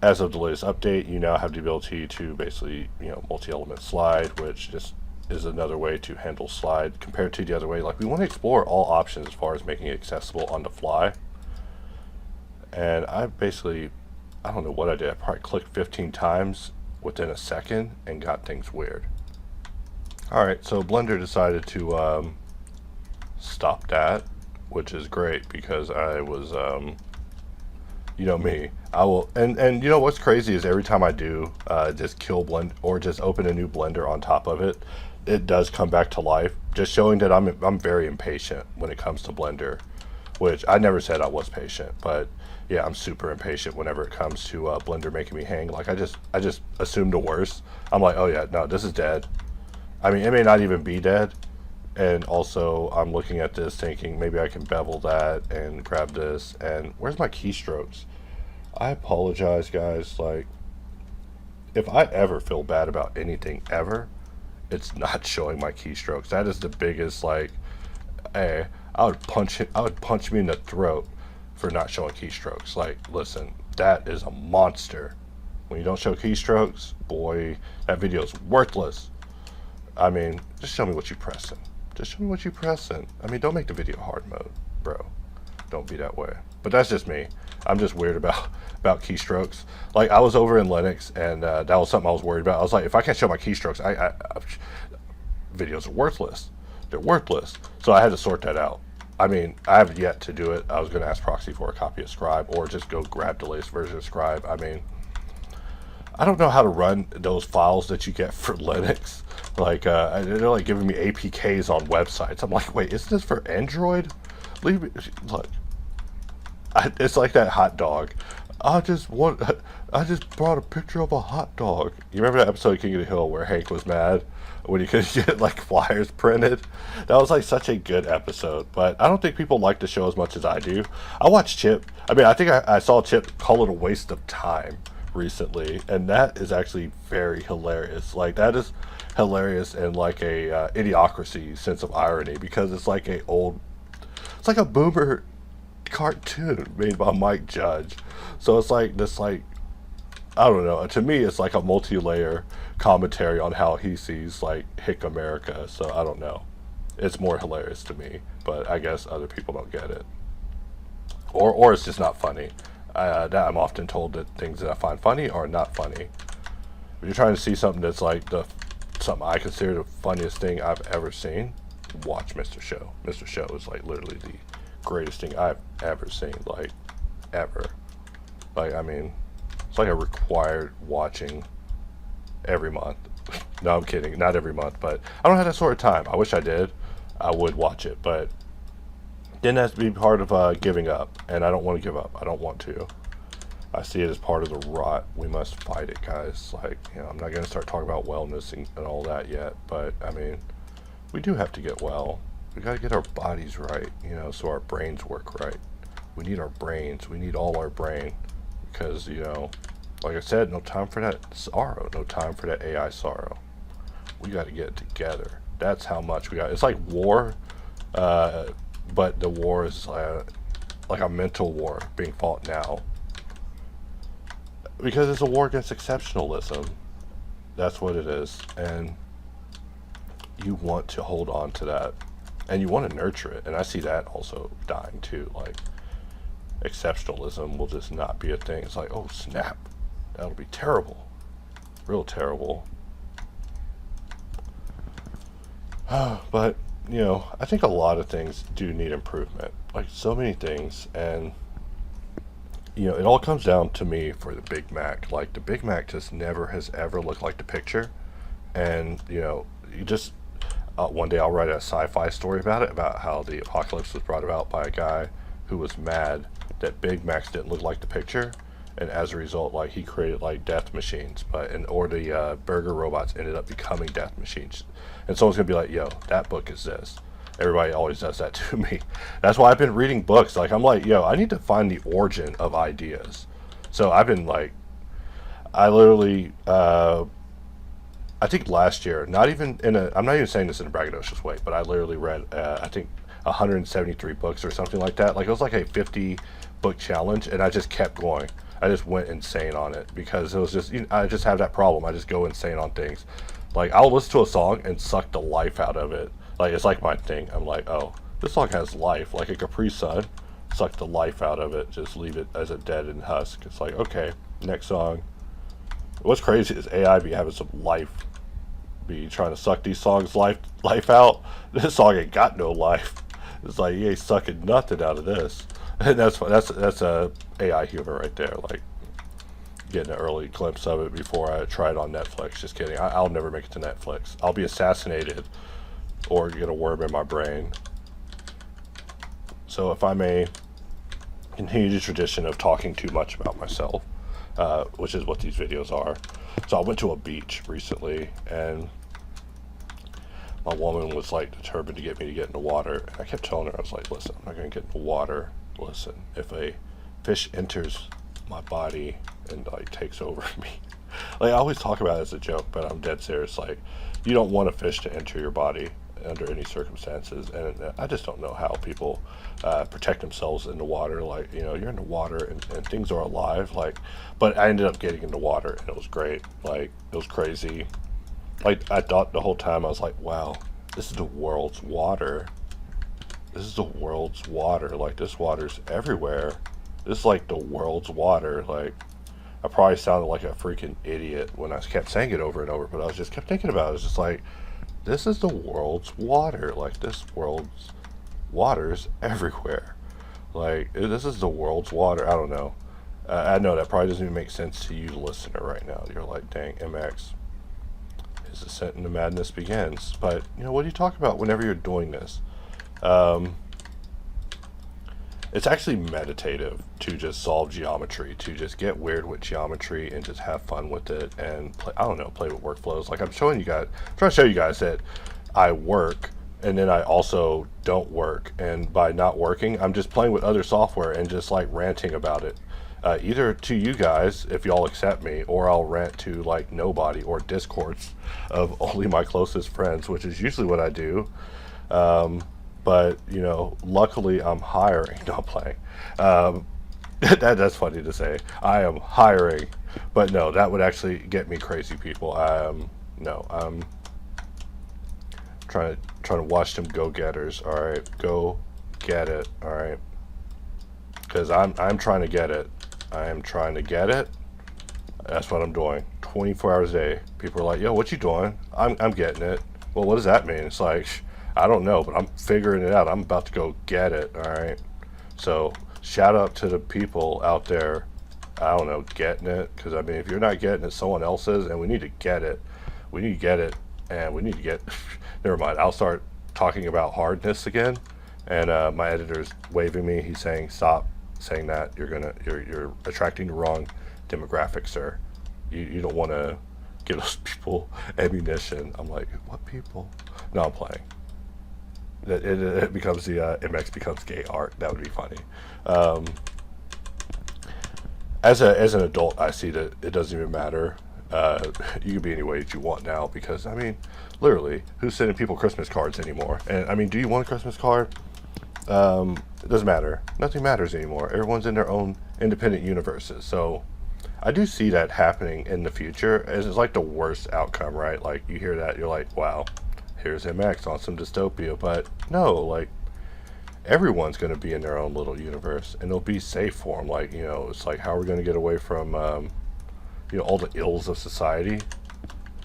as of the latest update, you now have the ability to basically, multi-element slide, which just is another way to handle slide compared to the other way. Like, we want to explore all options as far as making it accessible on the fly. And I don't know what I did. I probably clicked 15 times within a second and got things weird. Alright, so Blender decided to stop that, which is great because I was, me. I will, and you know what's crazy is every time I do just kill Blend or just open a new Blender on top of it, it does come back to life, just showing that I'm very impatient when it comes to Blender, which I never said I was patient, but yeah, I'm super impatient whenever it comes to Blender making me hang. Like, I just assume the worst. I'm like, oh yeah, no, this is dead. I mean, it may not even be dead. And also, I'm looking at this thinking maybe I can bevel that and grab this. And where's my keystrokes? I apologize, guys. Like, if I ever feel bad about anything ever, it's not showing my keystrokes. That is the biggest, like, hey, I would punch me in the throat for not showing keystrokes. Like, listen, that is a monster. When you don't show keystrokes, boy, that video is worthless. I mean, just show me what you pressing. Just show me what you pressing. I mean, don't make the video hard mode, bro. Don't be that way. But that's just me. I'm just weird about keystrokes. Like, I was over in Linux, and that was something I was worried about. I was like, if I can't show my keystrokes, videos are worthless. They're worthless. So I had to sort that out. I mean, I have yet to do it. I was going to ask Proxy for a copy of Scribe, or just go grab the latest version of Scribe. I mean, I don't know how to run those files that you get for Linux. Like, they're like giving me APKs on websites. I'm like, wait, isn't this for Android? Leave me. Look, it's like that hot dog. I just brought a picture of a hot dog. You remember that episode of King of the Hill where Hank was mad when he couldn't get like flyers printed? That was like such a good episode. But I don't think people like the show as much as I do. I watched Chip. I mean, I think I saw Chip call it a waste of time recently, and that is actually very hilarious. Like, that is hilarious in like a idiocracy sense of irony, because it's like it's like a boomer cartoon made by Mike Judge. So it's like this, like, I don't know, to me it's like a multi-layer commentary on how he sees like hick America. So I don't know, it's more hilarious to me, but I guess other people don't get it, or it's just not funny. That I'm often told that things that I find funny are not funny. If you're trying to see something that's like something I consider the funniest thing I've ever seen, watch Mr. Show. Mr. Show is like literally the greatest thing I've ever seen, like, ever. Like, I mean, it's like a required watching every month. No, I'm kidding, not every month, but I don't have that sort of time. I wish I did. I would watch it, but then has to be part of giving up, and I don't want to give up. I don't want to. I see it as part of the rot. We must fight it, guys. Like, I'm not going to start talking about wellness and all that yet, but I mean, we do have to get well. We got to get our bodies right, so our brains work right. We need our brains. We need all our brain, because, like I said, no time for that sorrow. No time for that AI sorrow. We got to get it together. That's how much we got. It's like war, but the war is like a mental war being fought now, because it's a war against exceptionalism. That's what it is, and you want to hold on to that, and you want to nurture it. And I see that also dying too. Like, exceptionalism will just not be a thing. It's like, oh snap, that'll be terrible, real terrible. But I think a lot of things do need improvement, like so many things. And it all comes down to me for the Big Mac. Like, the Big Mac just never has ever looked like the picture. And you just one day I'll write a sci-fi story about it, about how the apocalypse was brought about by a guy who was mad that Big Macs didn't look like the picture. and as a result, like he created like death machines, or the burger robots ended up becoming death machines, and someone's gonna be like, "Yo, that book is this." Everybody always does that to me. That's why I've been reading books. Like I'm like, "Yo, I need to find the origin of ideas." So I've been like, I literally, I think last year, not even in a, I'm not even saying this in a braggadocious way, but I literally read, I think 173 books or something like that. Like it was like a 50 book challenge, and I just kept going. I just went insane on it because it was just, I just have that problem. I just go insane on things. Like I'll listen to a song and suck the life out of it. Like it's like my thing. I'm like, oh, this song has life. Like a Capri Sun, suck the life out of it. Just leave it as a dead and husk. It's like, okay, next song. What's crazy is AI be having some life, be trying to suck these songs life out. This song ain't got no life. It's like you ain't sucking nothing out of this, and that's a AI humor right there. Like getting an early glimpse of it before I try it on Netflix. Just kidding. I'll never make it to Netflix. I'll be assassinated or get a worm in my brain. So if I may continue the tradition of talking too much about myself, which is what these videos are. So I went to a beach recently, and my woman was like determined to get me to get in the water. And I kept telling her, I was like, listen, I'm not going to get in the water. Listen, if a fish enters my body and like takes over me, like I always talk about it as a joke, but I'm dead serious. Like you don't want a fish to enter your body under any circumstances, and I just don't know how people protect themselves in the water. Like you're in the water and things are alive. Like, but I ended up getting in the water and it was great. Like it was crazy. Like I thought the whole time, I was like, wow, this is the world's water. This is the world's water. Like this water's everywhere. This is like the world's water. Like I probably sounded like a freaking idiot when I kept saying it over and over, but I was just kept thinking about it. It's just like, this is the world's water. Like this world's water's everywhere. Like this is the world's water. I don't know. I know that probably doesn't even make sense to you, listener, right now. You're like, dang, MX, his ascent into madness begins. But what do you talk about whenever you're doing this? It's actually meditative to just solve geometry, to just get weird with geometry and just have fun with it and play, I don't know, play with workflows. Like I'm trying to show you guys that I work and then I also don't work. And by not working, I'm just playing with other software and just like ranting about it. Either to you guys, if y'all accept me, or I'll rant to like nobody or discords of only my closest friends, which is usually what I do. But luckily I'm hiring. No, I'm playing. That's funny to say. I am hiring, but no, that would actually get me crazy, people. No, I'm trying to watch them go-getters. All right, go get it. All right, because I'm trying to get it. I am trying to get it. That's what I'm doing. 24 hours a day. People are like, "Yo, what you doing?" I'm getting it. Well, what does that mean? It's like, I don't know, but I'm figuring it out. I'm about to go get it, all right? So shout out to the people out there, I don't know, getting it. Because, I mean, if you're not getting it, someone else is, and we need to get it. We need to get it, and we need to get... Never mind, I'll start talking about hardness again. And my editor's waving me. He's saying, stop saying that. You're attracting the wrong demographic, sir. You don't want to give those people ammunition. I'm like, what people? No, I'm playing. It becomes the MX becomes gay art. That would be funny. As an adult, I see that it doesn't even matter. You can be any way that you want now, because I mean, literally, who's sending people Christmas cards anymore? And I mean, do you want a Christmas card? It doesn't matter. Nothing matters anymore. Everyone's in their own independent universes. So I do see that happening in the future. It's like the worst outcome, right? Like you hear that, you're like, wow. Here's MX on some dystopia, but no, like everyone's going to be in their own little universe, and it'll be safe for them. Like it's like, how are we going to get away from all the ills of society?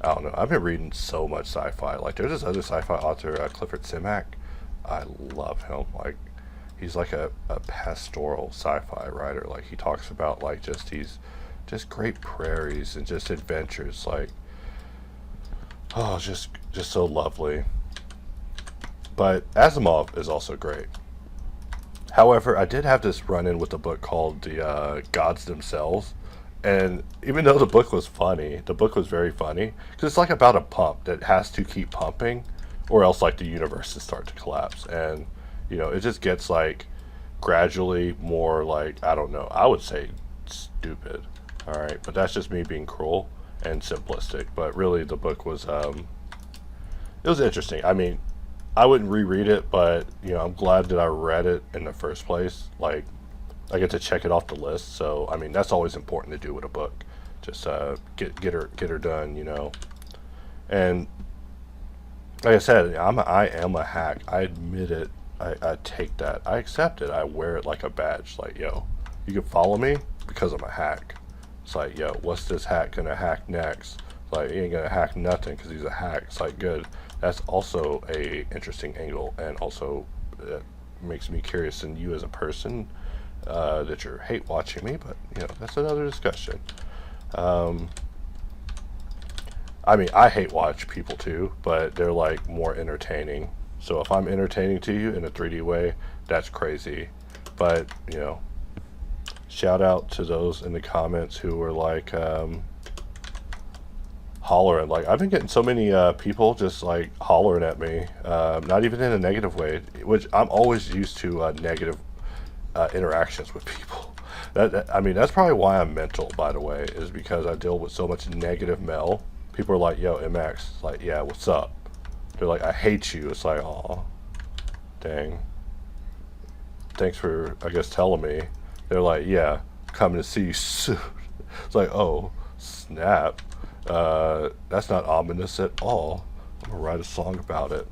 I don't know. I've been reading so much sci-fi. Like there's this other sci-fi author, Clifford Simak. I love him. Like he's like a pastoral sci-fi writer. Like he talks about like just these great prairies and just adventures. Like, oh, just so lovely. But Asimov is also great. However, I did have this run-in with a book called The Gods Themselves, And even though the book was funny, the book was very funny because it's like about a pump that has to keep pumping, or else like the universe will start to collapse. And it just gets like gradually more like, I don't know, I would say stupid. All right, but that's just me being cruel and simplistic. But really, the book was it was interesting. I mean, I wouldn't reread it, but I'm glad that I read it in the first place. Like, I get to check it off the list. So I mean, that's always important to do with a book. Just get her done. And like I said, I am a hack. I admit it. I take that. I accept it. I wear it like a badge. Like, yo, you can follow me because I'm a hack. It's like, yo, what's this hack gonna hack next? Like, he ain't gonna hack nothing because he's a hack. It's like, good. That's also a interesting angle, and also makes me curious in you as a person, that you're hate watching me. But that's another discussion. I mean, I hate watch people too, but they're like more entertaining. So if I'm entertaining to you in a 3D way, that's crazy. But shout out to those in the comments who were like hollering. Like, I've been getting so many people just like hollering at me, not even in a negative way, which I'm always used to negative interactions with people. I mean, that's probably why I'm mental, by the way, is because I deal with so much negative mail. People are like, yo, MX, like, yeah, what's up? They're like, I hate you. It's like, aw, dang. Thanks for, I guess, telling me. They're like, yeah, coming to see you soon. It's like, oh, snap. That's not ominous at all. I'm gonna write a song about it.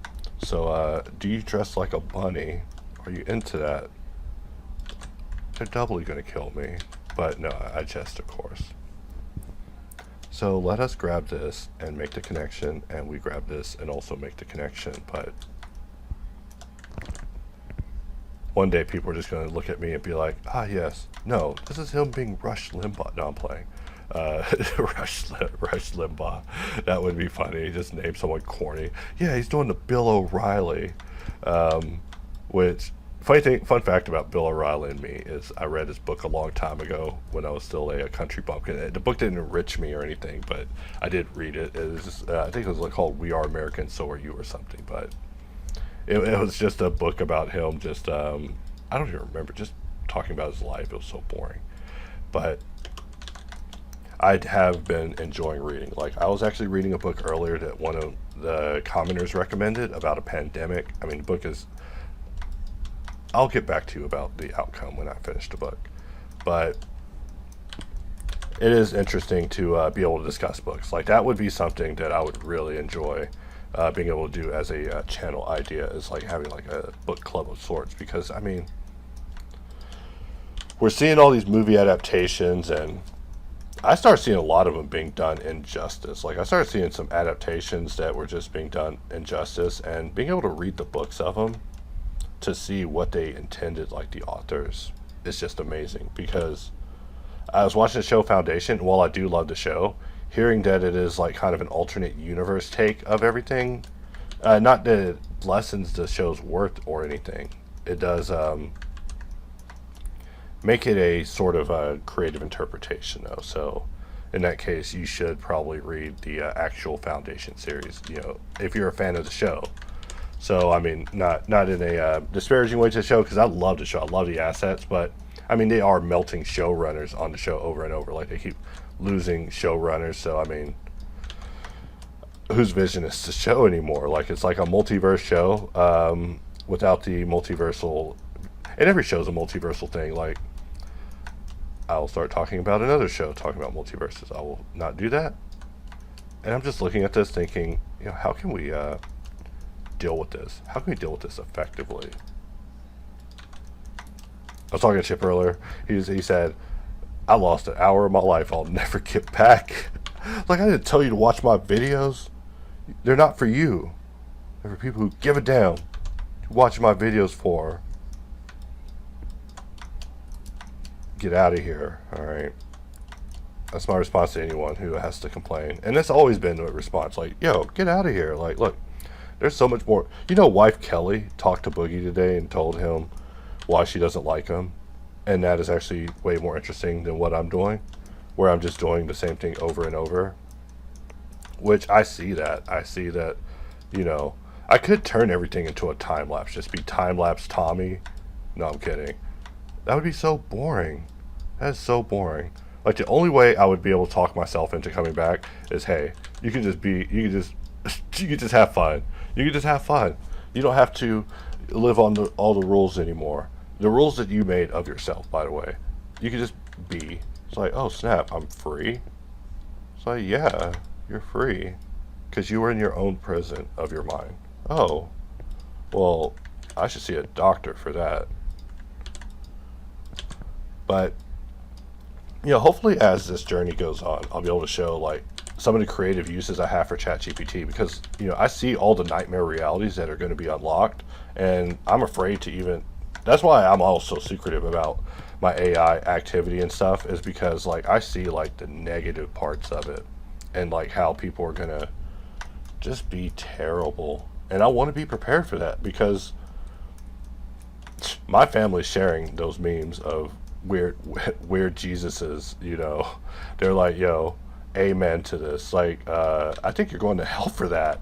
So, do you dress like a bunny? Are you into that? They're doubly gonna kill me. But no, I jest, of course. So let us grab this and make the connection, and we grab this and also make the connection. But one day people are just going to look at me and be like, ah, yes, no, this is him being Rush Limbaugh. No, I'm playing. Rush Limbaugh. That would be funny. Just name someone corny. Yeah, he's doing the Bill O'Reilly, which... Fun fact about Bill O'Reilly and me is I read his book a long time ago when I was still a country bumpkin. The book didn't enrich me or anything, but I did read it. It was just, I think it was called "We Are Americans, So Are You" or something. But it was just a book about him. Just I don't even remember. Just talking about his life. It was so boring. But I have been enjoying reading. Like, I was actually reading a book earlier that one of the commenters recommended about a pandemic. I mean, the book is... I'll get back to you about the outcome when I finish the book. But it is interesting to be able to discuss books. Like, that would be something that I would really enjoy being able to do as a channel idea, is like having like a book club of sorts. Because, I mean, we're seeing all these movie adaptations, and I started seeing a lot of them being done injustice. Like, I started seeing some adaptations that were just being done injustice, and being able to read the books of them to see what they intended, like the authors, is just amazing. Because I was watching the show Foundation, and while I do love the show, hearing that it is like kind of an alternate universe take of everything, not that it lessens the show's worth or anything, it does make it a sort of a creative interpretation though. So in that case, you should probably read the actual Foundation series, if you're a fan of the show. So, I mean, not in a disparaging way to the show, because I love the show. I love the assets, but, I mean, they are melting showrunners on the show over and over. Like, they keep losing showrunners, so, I mean, whose vision is the show anymore? Like, it's like a multiverse show without the multiversal... And every show's a multiversal thing. Like, I'll start talking about another show talking about multiverses. I will not do that. And I'm just looking at this thinking, how can we... deal with this? How can we deal with this effectively? I was talking to Chip earlier. He said, I lost an hour of my life I'll never get back. Like, I didn't tell you to watch my videos. They're not for you. They're for people who give a damn to watch my videos for. Get out of here. Alright. That's my response to anyone who has to complain. And that's always been the response. Like, yo, get out of here. Like, look. There's so much more. Wife Kelly talked to Boogie today and told him why she doesn't like him. And that is actually way more interesting than what I'm doing. where I'm just doing the same thing over and over. Which I see that. I see that, you know, I could turn everything into a time lapse. Just be time lapse Tommy. No, I'm kidding. That would be so boring. That is so boring. Like, the only way I would be able to talk myself into coming back is, hey, you can just be, you can just, you can just have fun. You can just have fun. You don't have to live on all the rules anymore. The rules that you made of yourself, by the way. You can just be. It's like, oh snap, I'm free. It's like, yeah, you're free. Because you were in your own prison of your mind. Oh, well, I should see a doctor for that. But, you know, hopefully as this journey goes on, I'll be able to show, like, some of the creative uses I have for ChatGPT, because, you know, I see all the nightmare realities that are going to be unlocked, and I'm afraid to even, that's why I'm also secretive about my AI activity and stuff, is because, like, I see, like, the negative parts of it, and, like, how people are going to just be terrible, and I want to be prepared for that, because my family's sharing those memes of weird Jesuses, you know. They're like, yo, amen to this. Like, I think you're going to hell for that.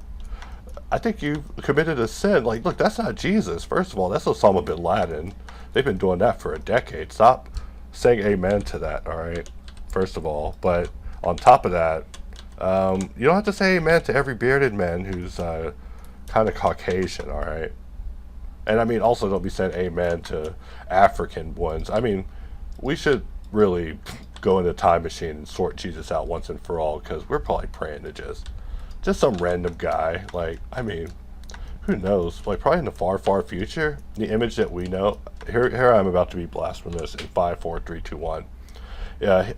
I think you've committed a sin. Like, look, that's not Jesus. First of all, that's Osama bin Laden. They've been doing that for a decade. Stop saying amen to that, all right? First of all. But on top of that, you don't have to say amen to every bearded man who's kind of Caucasian, all right? And I mean, also don't be saying amen to African ones. I mean, we should really go in a time machine and sort Jesus out once and for all, because we're probably praying to just some random guy. Like, I mean, who knows? Like, probably in the far, far future, the image that we know. Here I'm about to be blasphemous in 5, 4, 3, 2, 1. Yeah,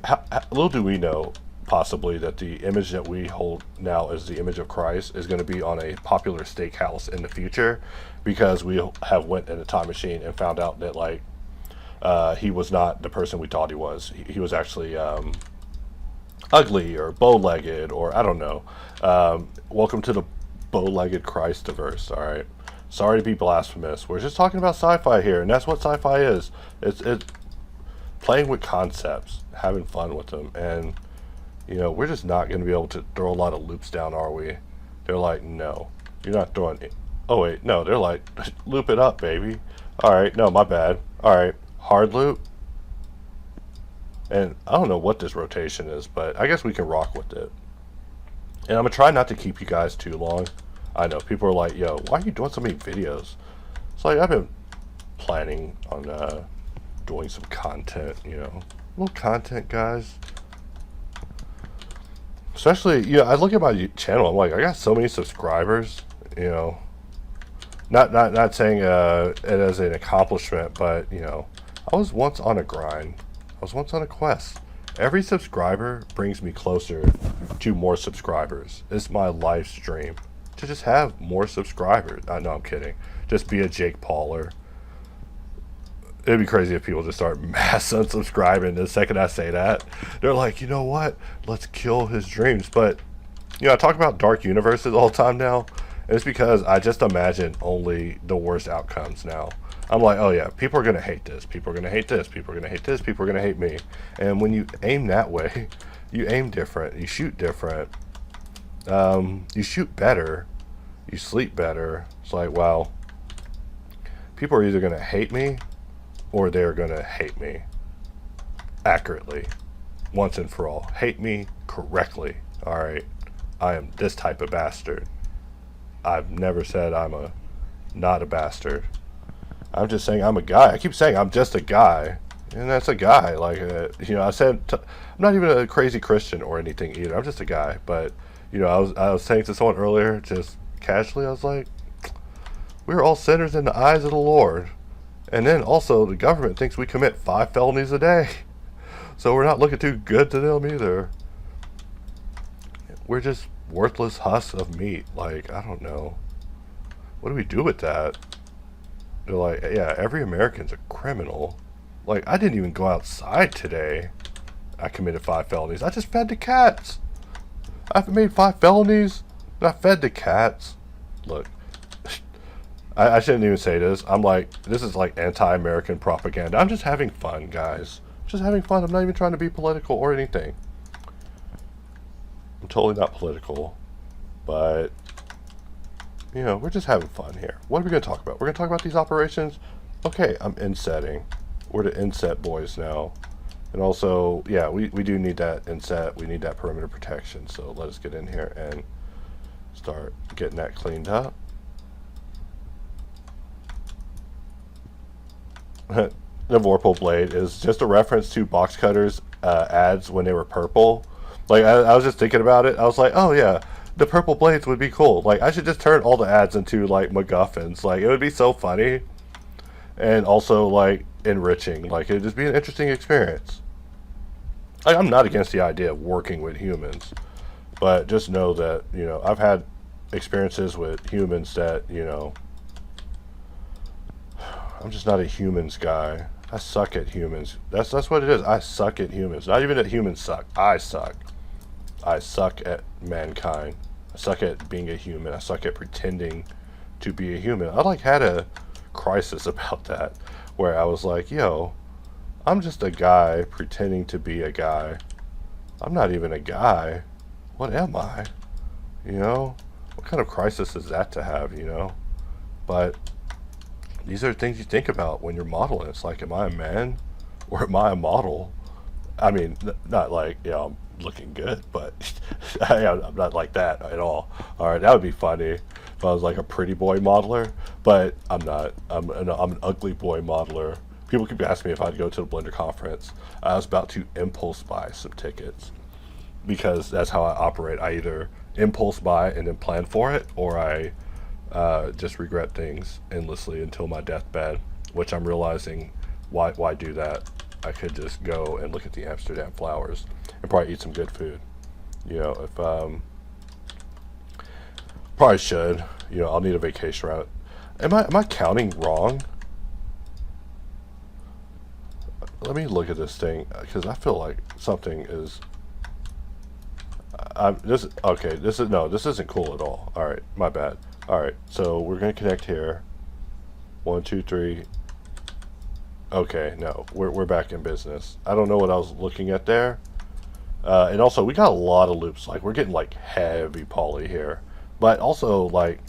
little do we know, possibly, that the image that we hold now as the image of Christ is going to be on a popular steakhouse in the future, because we have went in a time machine and found out that, like, he was not the person we thought he was. He was actually ugly or bow-legged, or I don't know. Welcome to the bow-legged Christ-verse, all right? Sorry to be blasphemous. We're just talking about sci-fi here, and that's what sci-fi is. It's playing with concepts, having fun with them, and, you know, we're just not going to be able to throw a lot of loops down, are we? They're like, no, you're not throwing it. Oh, wait, no, they're like, loop it up, baby. All right, no, my bad. All right, hard loop. And I don't know what this rotation is, but I guess we can rock with it. And I'm going to try not to keep you guys too long. I know, people are like, yo, why are you doing so many videos? It's like, I've been planning on doing some content, you know. A little content, guys. Especially, you know, I look at my channel, I'm like, I got so many subscribers, you know. Not saying it as an accomplishment, but, you know, I was once on a grind. I was once on a quest. Every subscriber brings me closer to more subscribers. It's my life's dream to just have more subscribers. I know, I'm kidding. Just be a Jake Pauler. It'd be crazy if people just start mass unsubscribing the second I say that. They're like, you know what? Let's kill his dreams. But, you know, I talk about dark universes all the time now. And it's because I just imagine only the worst outcomes now. I'm like, oh yeah, people are going to hate this. People are going to hate this. People are going to hate this. People are going to hate me. And when you aim that way, you aim different. You shoot different. You shoot better. You sleep better. It's like, wow. People are either going to hate me or they're going to hate me accurately, once and for all. Hate me correctly. All right. I am this type of bastard. I've never said I'm not a bastard. I'm just saying I'm a guy. I keep saying I'm just a guy, and that's a guy. Like, you know, I'm not even a crazy Christian or anything either. I'm just a guy. But, you know, I was saying to someone earlier, just casually, I was like, we're all sinners in the eyes of the Lord. And then also the government thinks we commit 5 felonies a day. So we're not looking too good to them either. We're just worthless husks of meat. Like, I don't know. What do we do with that? They're like, yeah, every American's a criminal. Like, I didn't even go outside today. I committed 5 felonies. I just fed the cats. I've made 5 felonies, and I fed the cats. Look, I shouldn't even say this. I'm like, this is like anti-American propaganda. I'm just having fun, guys. Just having fun. I'm not even trying to be political or anything. I'm totally not political, but you know, we're just having fun here. What are we going to talk about? We're going to talk about these operations. Okay, I'm insetting. We're the inset boys now. And also, yeah, we do need that inset. We need that perimeter protection. So let us get in here and start getting that cleaned up. The Vorpal blade is just a reference to Box Cutters ads when they were purple. Like, I was just thinking about it. I was like, oh yeah, the purple blades would be cool. Like, I should just turn all the ads into like MacGuffins. Like, it would be so funny. And also like enriching. Like, it'd just be an interesting experience. Like, I'm not against the idea of working with humans, but just know that, you know, I've had experiences with humans that, you know, I'm just not a humans guy. I suck at humans. That's what it is. I suck at humans. Not even that humans suck. I suck. I suck at mankind. I suck at being a human. I suck at pretending to be a human. I like had a crisis about that where I was like, yo, I'm just a guy pretending to be a guy. I'm not even a guy. What am I? You know? What kind of crisis is that to have, you know? But these are things you think about when you're modeling. It's like, am I a man or am I a model? I mean, not like, you know, I'm looking good, but I'm not like that at all. All right, that would be funny if I was like a pretty boy modeler, but I'm not. I'm an ugly boy modeler. People keep asking me if I'd go to the Blender conference. I was about to impulse buy some tickets because that's how I operate. I either impulse buy and then plan for it, or I just regret things endlessly until my deathbed, which I'm realizing why do that. I could just go and look at the Amsterdam flowers and probably eat some good food. You know, if probably should. You know, I'll need a vacation around it. Am I counting wrong? Let me look at this thing because I feel like something is. This isn't cool at all. All right, my bad. All right, so we're gonna connect here. 1, 2, 3. Okay, no, we're back in business. I don't know what I was looking at there. And also, we got a lot of loops. Like, we're getting like heavy poly here. But also, like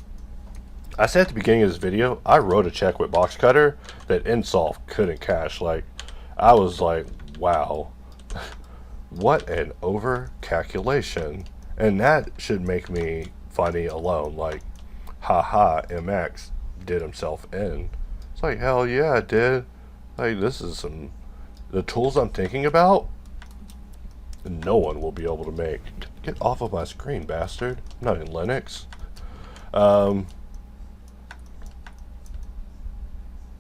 I said at the beginning of this video, I wrote a check with Box Cutter that Insolve couldn't cash. Like, I was like, wow, what an over calculation. And that should make me funny alone. Like, haha, MX did himself in. It's like, hell yeah, it did. Like, this is the tools I'm thinking about, no one will be able to make. Get off of my screen, bastard. I'm not in Linux. And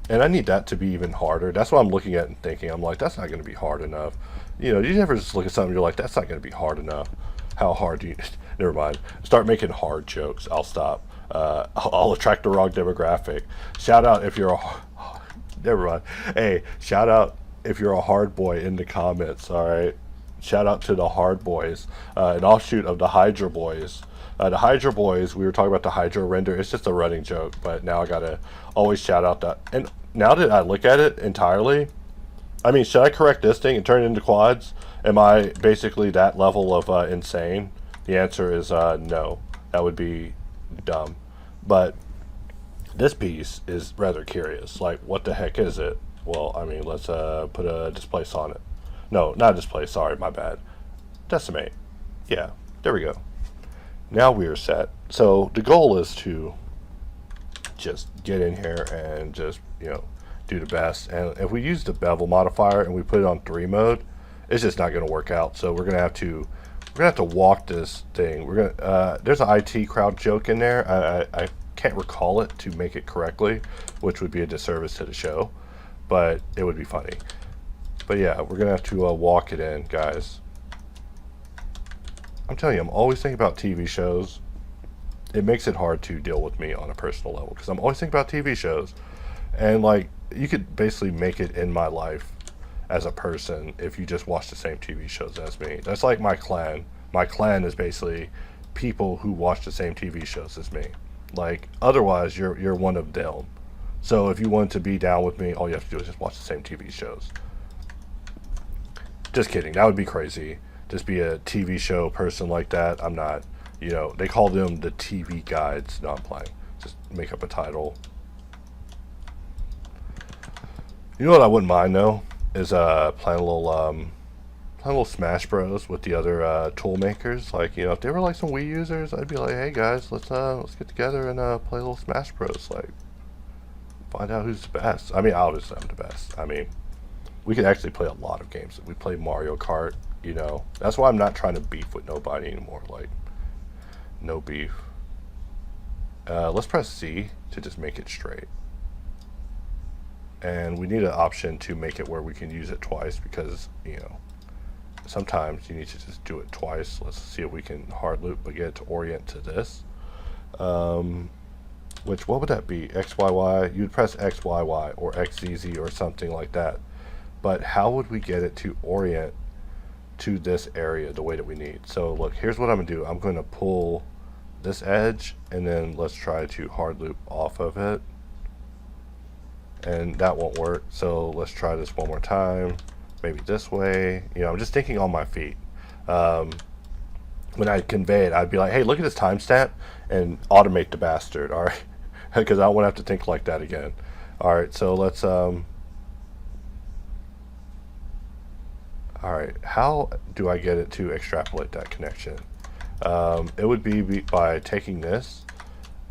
I need that to be even harder. That's what I'm looking at and thinking. I'm like, that's not going to be hard enough. You know, you ever just look at something, you're like, that's not going to be hard enough. How hard do you... Never mind. Start making hard jokes. I'll stop. I'll attract the wrong demographic. Shout out if you're a... Never mind. Hey, shout out if you're a hard boy in the comments, all right? Shout out to the hard boys, an offshoot of the Hydra boys. The Hydra boys, we were talking about the Hydra render. It's just a running joke, but now I gotta always shout out that. And now that I look at it entirely, I mean, should I correct this thing and turn it into quads? Am I basically that level of insane? The answer is no. That would be dumb. But this piece is rather curious. Like, what the heck is it? Well, I mean, let's put a displace on it. No, not displace. Sorry, my bad. Decimate. Yeah, there we go. Now we are set. So the goal is to just get in here and just, you know, do the best. And if we use the bevel modifier and we put it on 3 mode, it's just not going to work out. So we're going to have to walk this thing. We're gonna there's an IT crowd joke in there. I can't recall it to make it correctly, which would be a disservice to the show, but it would be funny. But yeah, we're gonna have to walk it in, guys. I'm telling you, I'm always thinking about TV shows. It makes it hard to deal with me on a personal level because I'm always thinking about TV shows, and like, you could basically make it in my life as a person if you just watch the same TV shows as me. That's like my clan. My clan is basically people who watch the same TV shows as me. Like, otherwise you're one of them. So if you want to be down with me, all you have to do is just watch the same TV shows. Just kidding. That would be crazy. just be a TV show person like that. I'm not, you know, they call them the TV guides. No, I'm playing. Just make up a title. You know what I wouldn't mind though is playing a little Smash Bros with the other tool makers. Like, you know, if they were like some Wii users, I'd be like, hey guys, let's get together and play a little Smash Bros. Like, find out who's the best. I mean, obviously I'm the best. I mean, we could actually play a lot of games. We play Mario Kart, you know. That's why I'm not trying to beef with nobody anymore. Like, no beef. Let's press C to just make it straight. And we need an option to make it where we can use it twice because, you know, sometimes you need to just do it twice. Let's see if we can hard loop but get it to orient to this. Which, what would that be? XYY? You'd press XYY or XZZ or something like that. But how would we get it to orient to this area the way that we need? So look, here's what I'm going to do. I'm going to pull this edge and then let's try to hard loop off of it. And that won't work, so let's try this one more time. Maybe this way. You know, I'm just thinking on my feet. When I convey it, I'd be like, hey, look at this timestamp and automate the bastard, all right? Because I don't want to have to think like that again. All right, so let's all right, how do I get it to extrapolate that connection? It would be by taking this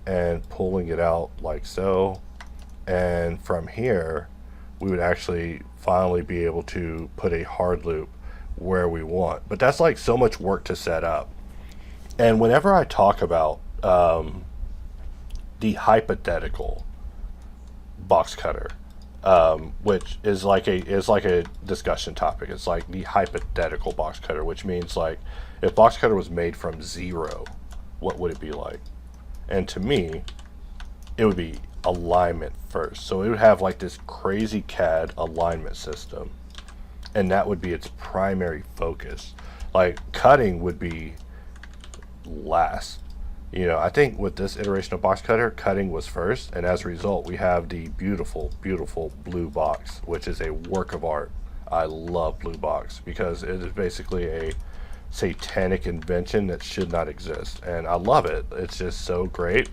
and pulling it out like so. And from here, we would actually finally be able to put a hard loop where we want. But that's like so much work to set up. And whenever I talk about the hypothetical box cutter, which is like a discussion topic. It's like the hypothetical box cutter, which means like if box cutter was made from zero, what would it be like? And to me, it would be alignment first. So it would have like this crazy CAD alignment system, and that would be its primary focus. Like cutting would be last. You know, I think with this iteration of box cutter, cutting was first, and as a result we have the beautiful blue box, which is a work of art. I love blue box because it is basically a satanic invention that should not exist, and I love it. It's just so great.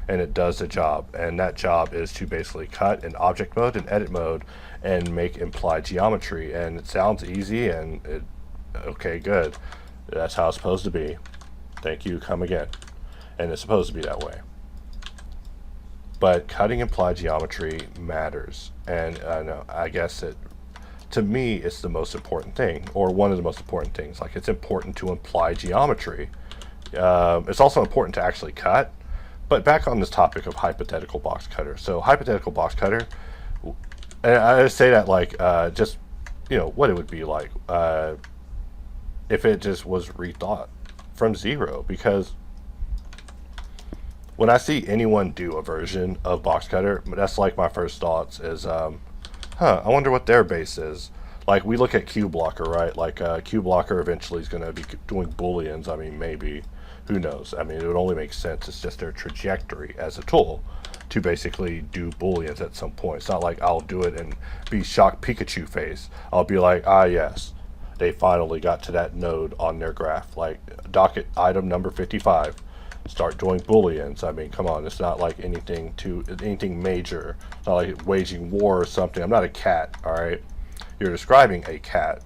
And it does the job, and that job is to basically cut in object mode and edit mode and make implied geometry. And it sounds easy, and okay, good, that's how it's supposed to be. Thank you, come again. And it's supposed to be that way. But cutting implied geometry matters, and I guess to me it's the most important thing, or one of the most important things. Like, it's important to imply geometry. It's also important to actually cut. But back on this topic of hypothetical box cutter. So hypothetical box cutter, and I say that like just, you know, what it would be like if it just was rethought from zero. Because when I see anyone do a version of box cutter, that's like my first thoughts is, I wonder what their base is. Like, we look at QBlocker, right? Like QBlocker eventually is going to be doing booleans. I mean, maybe. Who knows? I mean, it would only make sense. It's just their trajectory as a tool to basically do booleans at some point. It's not like I'll do it and be shocked Pikachu face. I'll be like, ah, yes, they finally got to that node on their graph. Like, docket item number 55. Start doing booleans. I mean, come on, it's not like anything major. It's not like waging war or something. I'm not a cat, all right? You're describing a cat.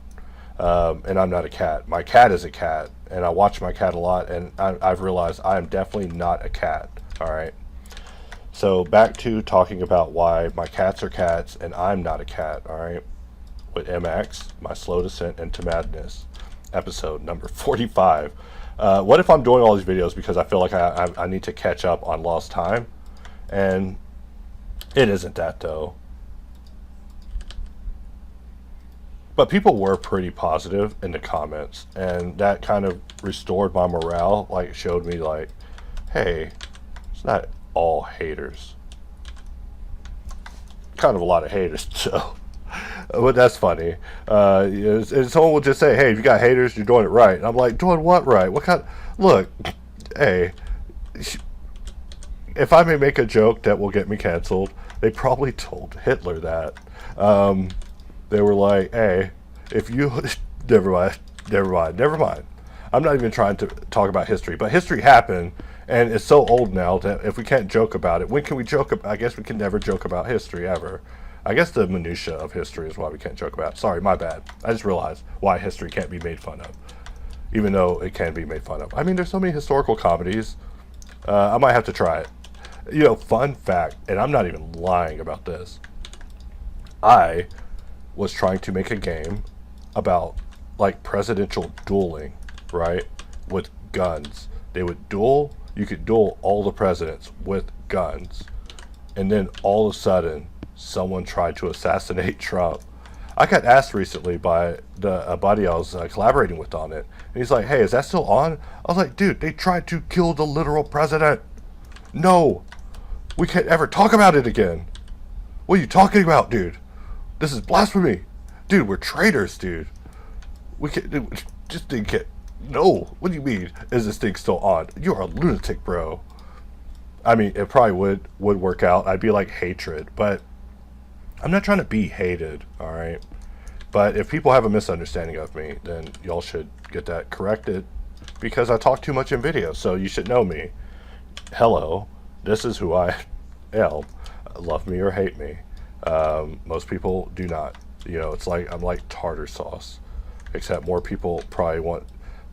And I'm not a cat. My cat is a cat, and I watch my cat a lot, and I've realized I am definitely not a cat. All right. So back to talking about why my cats are cats and I'm not a cat. All right. With MX, my slow descent into madness, episode number 45. What if I'm doing all these videos because I feel like I need to catch up on lost time, and it isn't that though. But people were pretty positive in the comments, and that kind of restored my morale. Like, showed me like, hey, it's not all haters. Kind of a lot of haters, so. But that's funny. And someone will just say, hey, if you got haters, you're doing it right. And I'm like, doing what right? What kind? Look, hey, if I may make a joke that will get me canceled, they probably told Hitler that. They were like, hey, if you, never mind, Never mind. Never mind. I'm not even trying to talk about history, but history happened, and it's so old now that if we can't joke about it, when can we joke about? I guess we can never joke about history ever. I guess the minutia of history is why we can't joke about it. Sorry, my bad. I just realized why history can't be made fun of, even though it can be made fun of. I mean, there's so many historical comedies. I might have to try it. You know, fun fact, and I'm not even lying about this. I was trying to make a game about like presidential dueling, right? With guns. They would duel, you could duel all the presidents with guns. And then all of a sudden, someone tried to assassinate Trump. I got asked recently by a buddy I was collaborating with on it. And he's like, hey, is that still on? I was like, dude, they tried to kill the literal president. No, we can't ever talk about it again. What are you talking about, dude? This is blasphemy. Dude, we're traitors, dude. We can't, just didn't get, no. What do you mean, is this thing still on? You're a lunatic, bro. I mean, it probably would work out. I'd be like hatred, but I'm not trying to be hated, all right? But if people have a misunderstanding of me, then y'all should get that corrected because I talk too much in video, so you should know me. Hello, this is who I am. Love me or hate me. Most people do not. You know, it's like I'm like tartar sauce, except more people probably want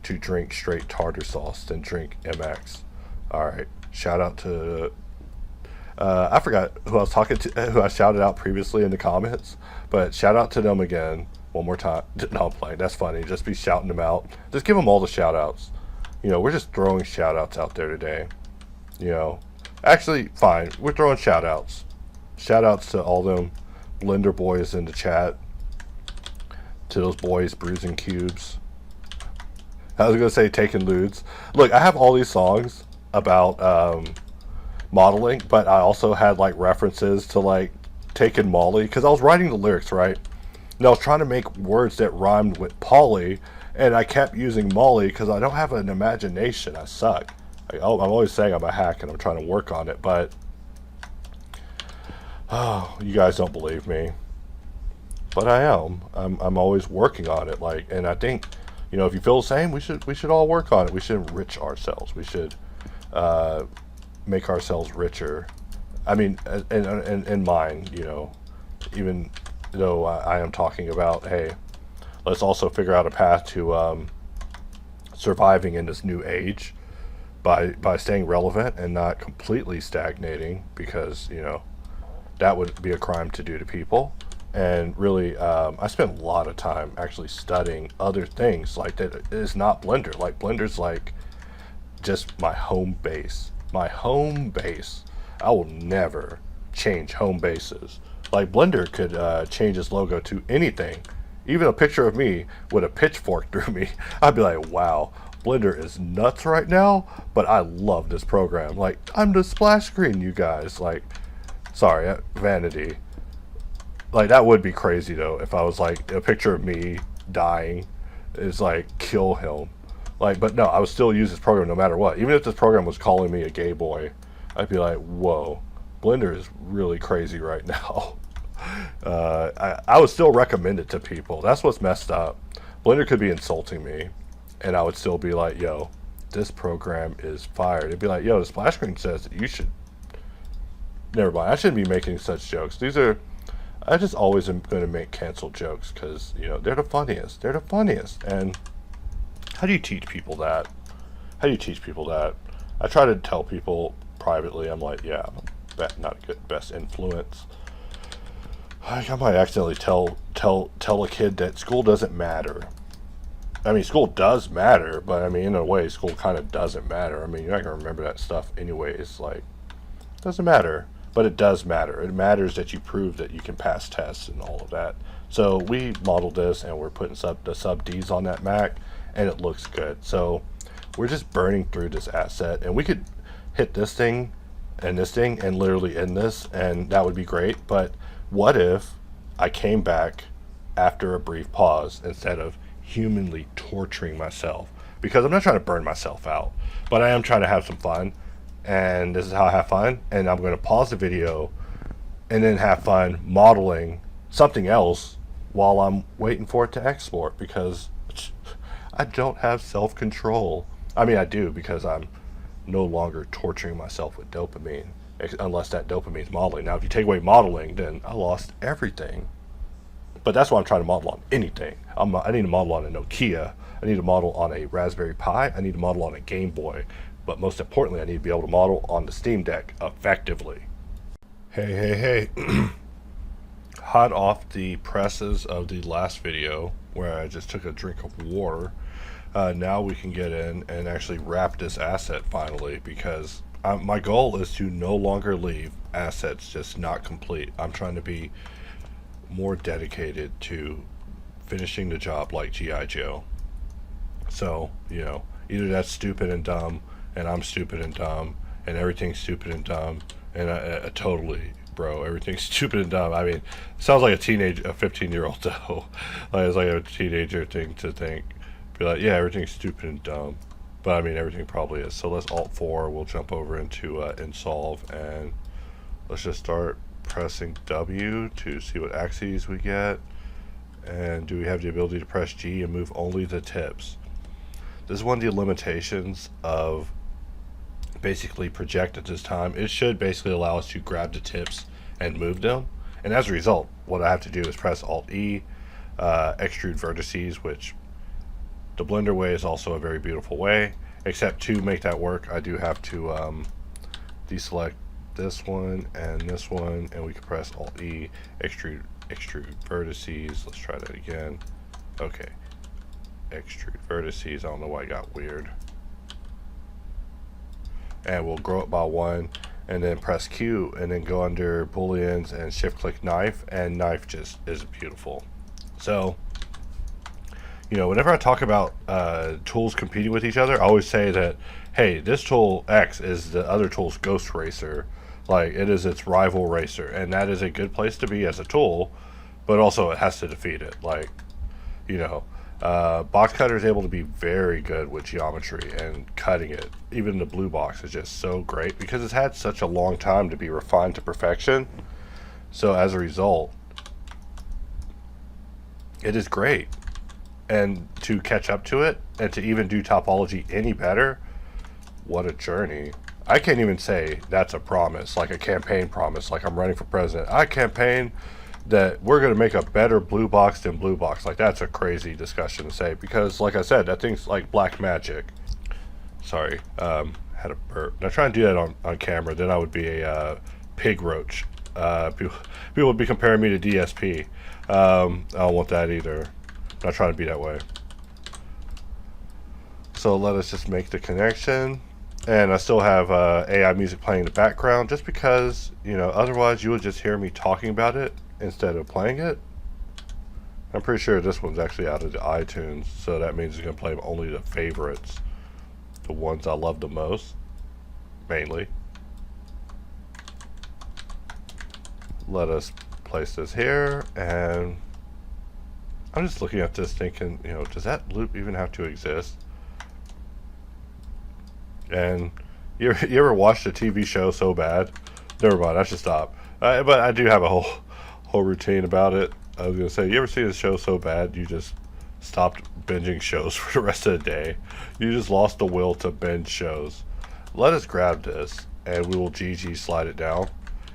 to drink straight tartar sauce than drink MX. All right, shout out to I forgot who I was talking to, who I shouted out previously in the comments, but shout out to them again one more time. No, I'm playing. That's funny. Just be shouting them out. Just give them all the shout outs. You know, we're just throwing shout outs out there today. You know, actually, fine. We're throwing shout outs. Shout outs to all them Blender boys in the chat. To those boys bruising cubes. I was going to say taking lewds. Look, I have all these songs about modeling, but I also had like references to like taking Molly because I was writing the lyrics, right? And I was trying to make words that rhymed with Polly, and I kept using Molly because I don't have an imagination. I suck. Like, oh, I'm always saying I'm a hack and I'm trying to work on it, but oh, you guys don't believe me. But I am. I'm always working on it. Like, and I think, you know, if you feel the same, we should all work on it. We should enrich ourselves. We should make ourselves richer. I mean, in mind, you know, even though I am talking about, hey, let's also figure out a path to surviving in this new age by staying relevant and not completely stagnating, because, you know, that would be a crime to do to people. And really, I spent a lot of time actually studying other things like that is not Blender. Like, Blender's like just my home base. My home base. I will never change home bases. Like, Blender could change its logo to anything. Even a picture of me with a pitchfork through me. I'd be like, wow, Blender is nuts right now, but I love this program. Like, I'm the splash screen, you guys. Like, sorry, vanity. Like, that would be crazy, though, if I was, like, a picture of me dying is, like, kill him. Like, but no, I would still use this program no matter what. Even if this program was calling me a gay boy, I'd be like, whoa, Blender is really crazy right now. I would still recommend it to people. That's what's messed up. Blender could be insulting me, and I would still be like, yo, this program is fire. It'd be like, yo, the splash screen says that you should... Never mind, I shouldn't be making such jokes. These are... I just always am going to make canceled jokes because, you know, they're the funniest. They're the funniest. And how do you teach people that? How do you teach people that? I try to tell people privately, I'm like, yeah, not a good best influence. I might accidentally tell a kid that school doesn't matter. I mean, school does matter, but I mean, in a way, school kind of doesn't matter. I mean, you're not going to remember that stuff anyways. Like, it doesn't matter. But it does matter. It matters that you prove that you can pass tests and all of that. So we modeled this, and we're putting the sub Ds on that Mac, and it looks good. So we're just burning through this asset, and we could hit this thing, and literally end this, and that would be great. But what if I came back after a brief pause instead of humanly torturing myself? Because I'm not trying to burn myself out, but I am trying to have some fun. And this is how I have fun, and I'm going to pause the video and then have fun modeling something else while I'm waiting for it to export, because I don't have self-control. I mean, I do, because I'm no longer torturing myself with dopamine, unless that dopamine's modeling. Now, if you take away modeling, then I lost everything. But that's why I'm trying to model on anything. I need to model on a Nokia. I need to model on a Raspberry Pi. I need to model on a Game Boy. But most importantly, I need to be able to model on the Steam Deck effectively. Hey. Hot off the presses of the last video, where I just took a drink of water, now we can get in and actually wrap this asset finally, because my goal is to no longer leave assets just not complete. I'm trying to be more dedicated to finishing the job like G.I. Joe. So, either that's stupid and dumb, and I'm stupid and dumb, and everything's stupid and dumb, and I totally, bro, everything's stupid and dumb. I mean, it sounds like a 15-year-old though. Like, it's like a teenager thing to think. Be like, yeah, everything's stupid and dumb. But I mean, everything probably is. So let's Alt 4, we'll jump over into Insolve, and let's just start pressing W to see what axes we get. And do we have the ability to press G and move only the tips? This is one of the limitations of basically project at this time. It should basically allow us to grab the tips and move them. And as a result, what I have to do is press Alt E, extrude vertices, which the Blender way is also a very beautiful way. Except to make that work, I do have to deselect this one, and we can press Alt E, extrude vertices. Let's try that again. Okay, extrude vertices. I don't know why it got weird. And we'll grow it by 1, and then press Q, and then go under booleans and shift click knife, and knife just is beautiful. So, whenever I talk about tools competing with each other, I always say that, hey, this tool X is the other tool's ghost racer. Like, it is its rival racer, and that is a good place to be as a tool, but also it has to defeat it. Like, box cutter is able to be very good with geometry and cutting it. Even the blue box is just so great because it's had such a long time to be refined to perfection. So as a result, it is great. And to catch up to it and to even do topology any better, what a journey. I can't even say that's a promise, like a campaign promise, like I'm running for president. I campaign that we're going to make a better blue box than blue box. Like, that's a crazy discussion to say, because like I said, that thing's like black magic. Sorry, had a burp. Now try and do that on camera, then I would be a pig roach. People would be comparing me to DSP. I don't want that either. I'm not trying to be that way. So let us just make the connection. And I still have AI music playing in the background, just because, otherwise you would just hear me talking about it instead of playing it. I'm pretty sure this one's actually out of the iTunes, so that means it's going to play only the favorites, the ones I love the most, mainly. Let us place this here, and I'm just looking at this thinking, does that loop even have to exist? And you ever watched a TV show so bad? Never mind, I should stop. But I do have a whole routine about it. I was gonna say, you ever see a show so bad you just stopped binging shows for the rest of the day? You just lost the will to binge shows. Let us grab this, and we will GG slide it down.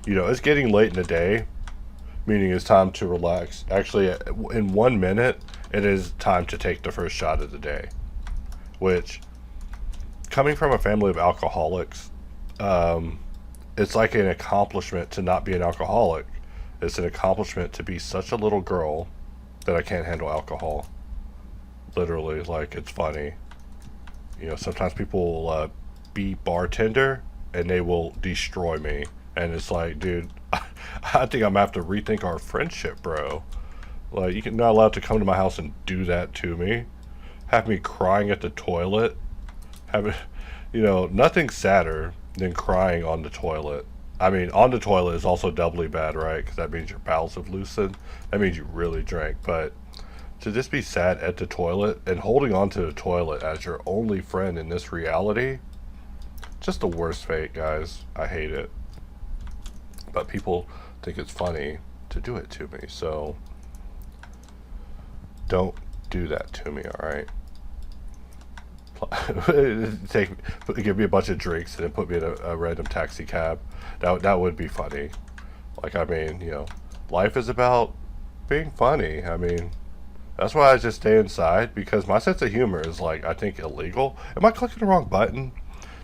It's getting late in the day, meaning it's time to relax. Actually, in 1 minute, it is time to take the first shot of the day. Which, coming from a family of alcoholics, it's like an accomplishment to not be an alcoholic. It's an accomplishment to be such a little girl that I can't handle alcohol. Literally, like, it's funny. Sometimes people will be bartender and they will destroy me. And it's like, dude, I think I'm gonna have to rethink our friendship, bro. Like, you're not allowed to come to my house and do that to me. Have me crying at the toilet. Nothing sadder than crying on the toilet. I mean, on the toilet is also doubly bad, right? Because that means your bowels have loosened. That means you really drank. But to just be sad at the toilet and holding on to the toilet as your only friend in this reality, just the worst fate, guys. I hate it. But people think it's funny to do it to me. So don't do that to me, alright? give me a bunch of drinks and then put me in a random taxi cab. That would be funny. Like, I mean, life is about being funny. I mean, that's why I just stay inside, because my sense of humor is, like, I think illegal. Am I clicking the wrong button?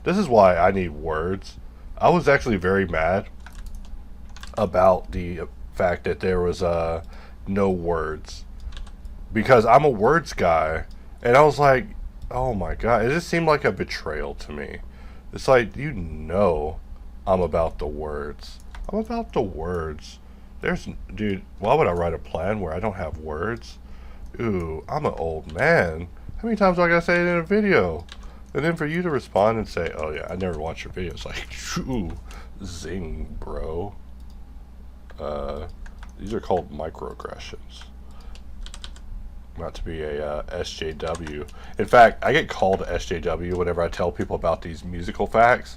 This is why I need words. I was actually very mad about the fact that there was no words, because I'm a words guy, and I was like, oh my god, it just seemed like a betrayal to me. It's like, I'm about the words. I'm about the words. Dude, why would I write a plan where I don't have words? Ooh, I'm an old man. How many times do I gotta say it in a video? And then for you to respond and say, oh yeah, I never watched your videos. Like, ooh, zing, bro. These are called microaggressions. Not to be a SJW. In fact, I get called a SJW whenever I tell people about these musical facts.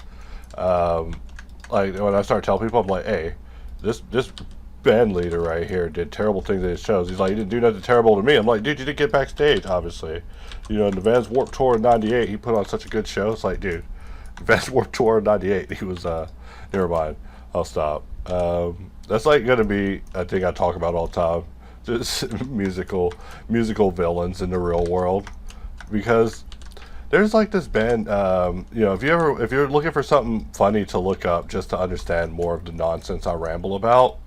Like, when I start telling people, I'm like, hey, this band leader right here did terrible things at his shows. He's like, he didn't do nothing terrible to me. I'm like, dude, you didn't get backstage, obviously. In the Vans Warped Tour in 98, he put on such a good show. It's like, dude, Vans Warped Tour in 98, he was, never mind. I'll stop. That's like going to be a thing I talk about all the time. Just musical villains in the real world. Because there's like this band, if you're looking for something funny to look up just to understand more of the nonsense I ramble about,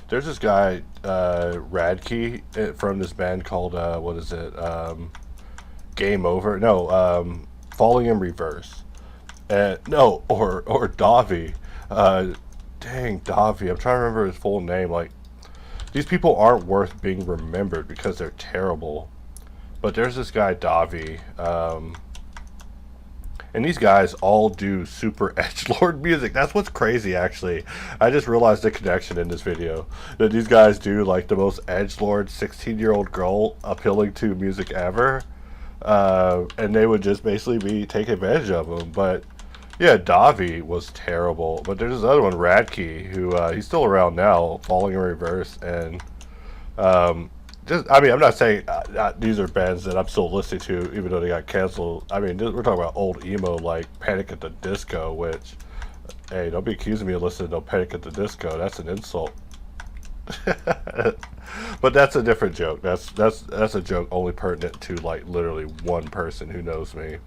there's this guy, Radkey, from this band called, Game Over? No, Falling in Reverse. No, or Davi. Dang, Davi. I'm trying to remember his full name. Like, these people aren't worth being remembered because they're terrible. But there's this guy, Davi. And these guys all do super edgelord music. That's what's crazy, actually. I just realized the connection in this video. That these guys do, like, the most edgelord 16-year-old girl appealing to music ever. And they would just basically take advantage of them. But, yeah, Davi was terrible. But there's this other one, Radkey, who, he's still around now, Falling in Reverse. And, I'm not saying these are bands that I'm still listening to, even though they got canceled. I mean, we're talking about old emo, like Panic at the Disco, which, hey, don't be accusing me of listening to Panic at the Disco. That's an insult. But that's a different joke. That's a joke only pertinent to, like, literally one person who knows me,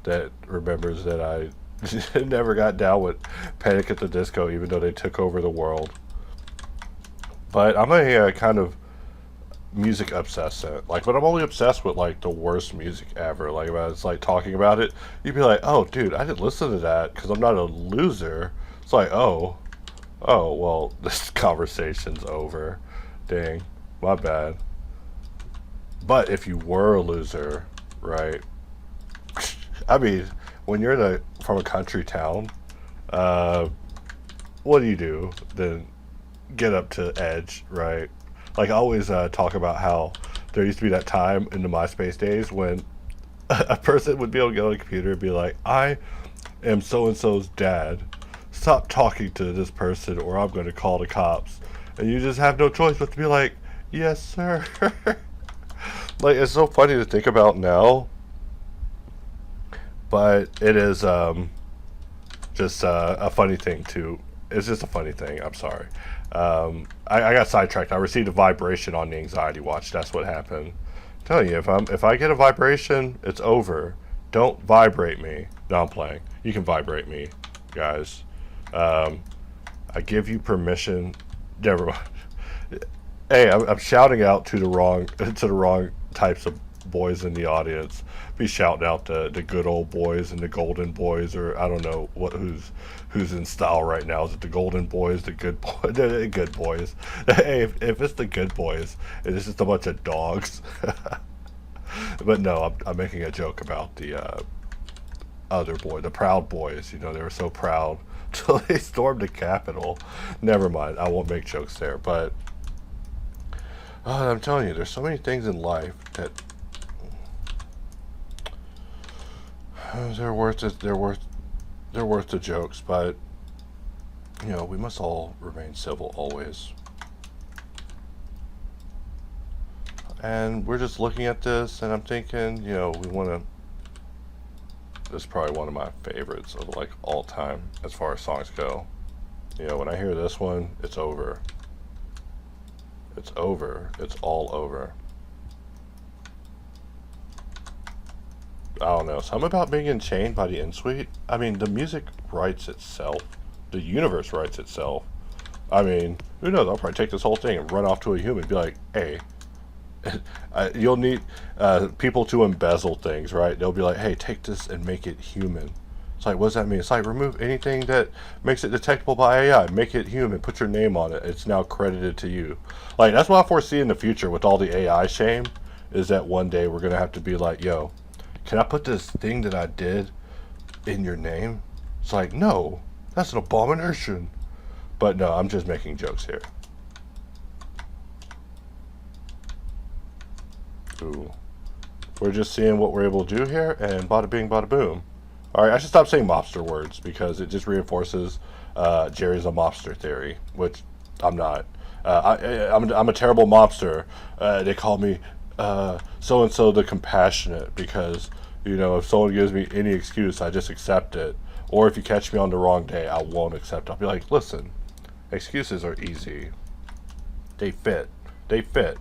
that remembers that I never got down with Panic at the Disco, even though they took over the world. But I'm a kind of music obsessed, but I'm only obsessed with, like, the worst music ever. Like, if I was, like, talking about it, you'd be like, oh, dude, I didn't listen to that because I'm not a loser. It's like, oh, well, this conversation's over. Dang, my bad. But if you were a loser, right, I mean, when you're from a country town, what do? Then get up to Edge, right? Like, I always talk about how there used to be that time in the MySpace days when a person would be able to get on a computer and be like, I am so-and-so's dad. Stop talking to this person or I'm going to call the cops. And you just have no choice but to be like, yes, sir. Like, it's so funny to think about now. But it is just a funny thing, too. It's just a funny thing. I'm sorry. I got sidetracked. I received a vibration on the anxiety watch. That's what happened. I'm telling you, if I get a vibration, it's over. Don't vibrate me. No, I'm playing. You can vibrate me, guys. I give you permission. Never mind. Hey, I'm shouting out to the wrong types of boys in the audience. Be shouting out the good old boys and the golden boys, or I don't know who's in style right now. Is it the golden boys, the good boys, the good boys? Hey, if it's the good boys, it's just a bunch of dogs. But no, I'm making a joke about the other boy, the Proud Boys. They were so proud till they stormed the Capitol. Never mind, I won't make jokes there. But I'm telling you, there's so many things in life that they're worth it. They're worth the jokes, but we must all remain civil always. And we're just looking at this, and I'm thinking, we want to is probably one of my favorites of like all time as far as songs go. You know, when I hear this one, it's over. It's over. It's all over. I don't know. Something about being enchained by the in suite. I mean, the music writes itself. The universe writes itself. I mean, who knows? I'll probably take this whole thing and run off to a human and be like, hey, you'll need people to embezzle things, right? They'll be like, hey, take this and make it human. It's like, what does that mean? It's like, remove anything that makes it detectable by AI. Make it human. Put your name on it. It's now credited to you. Like, that's what I foresee in the future with all the AI shame, is that one day we're going to have to be like, yo, can I put this thing that I did in your name? It's like, no, that's an abomination. But no, I'm just making jokes here. Ooh. We're just seeing what we're able to do here, and bada bing, bada boom. Alright, I should stop saying mobster words because it just reinforces Jerry's a mobster theory, which I'm not. I'm a terrible mobster. They call me so-and-so the compassionate because, you know, if someone gives me any excuse, I just accept it. Or if you catch me on the wrong day, I won't accept it. I'll be like, listen, excuses are easy. They fit. They fit.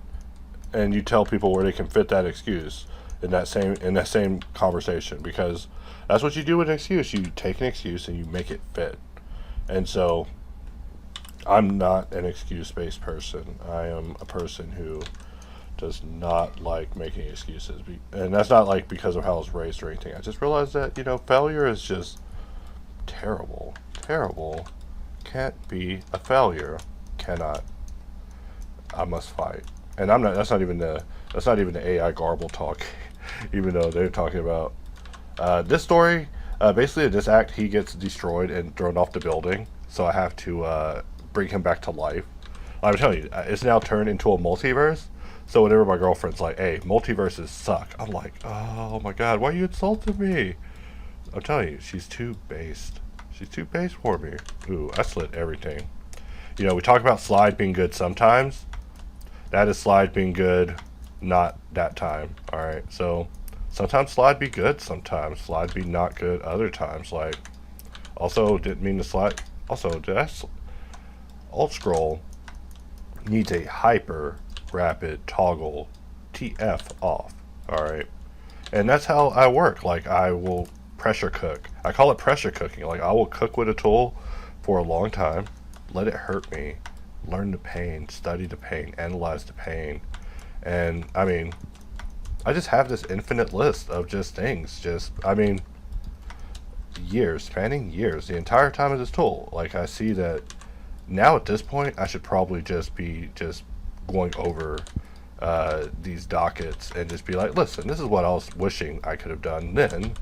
And you tell people where they can fit that excuse in that same conversation, because that's what you do with an excuse. You take an excuse and you make it fit. And so I'm not an excuse-based person. I am a person who does not like making excuses. And that's not like because of how I was raised or anything. I just realized that, you know, failure is just terrible. Terrible. Can't be a failure. Cannot. I must fight. And I'm not. That's not even the AI garble talk, even though they're talking about this story. Basically, in this act, he gets destroyed and thrown off the building. So I have to bring him back to life. I'm telling you, it's now turned into a multiverse. So whenever my girlfriend's like, "Hey, multiverses suck," I'm like, "Oh my god, why are you insulting me?" I'm telling you, she's too based. She's too based for me. Ooh, I slid everything. You know, we talk about Slide being good sometimes. That is Slide being good, not that time. Alright, so sometimes Slide be good, sometimes Slide be not good other times. Like, also didn't mean to slide. Also, Alt Scroll needs a hyper rapid toggle TF off. Alright, and that's how I work. Like, I will pressure cook. I call it pressure cooking. Like, I will cook with a tool for a long time, let it hurt me, learn the pain, study the pain, analyze the pain. And I mean, I just have this infinite list of just things. Just, I mean, years, spanning years, the entire time of this tool. Like, I see that now at this point, I should probably just be just going over these dockets and just be like, listen, this is what I was wishing I could have done then,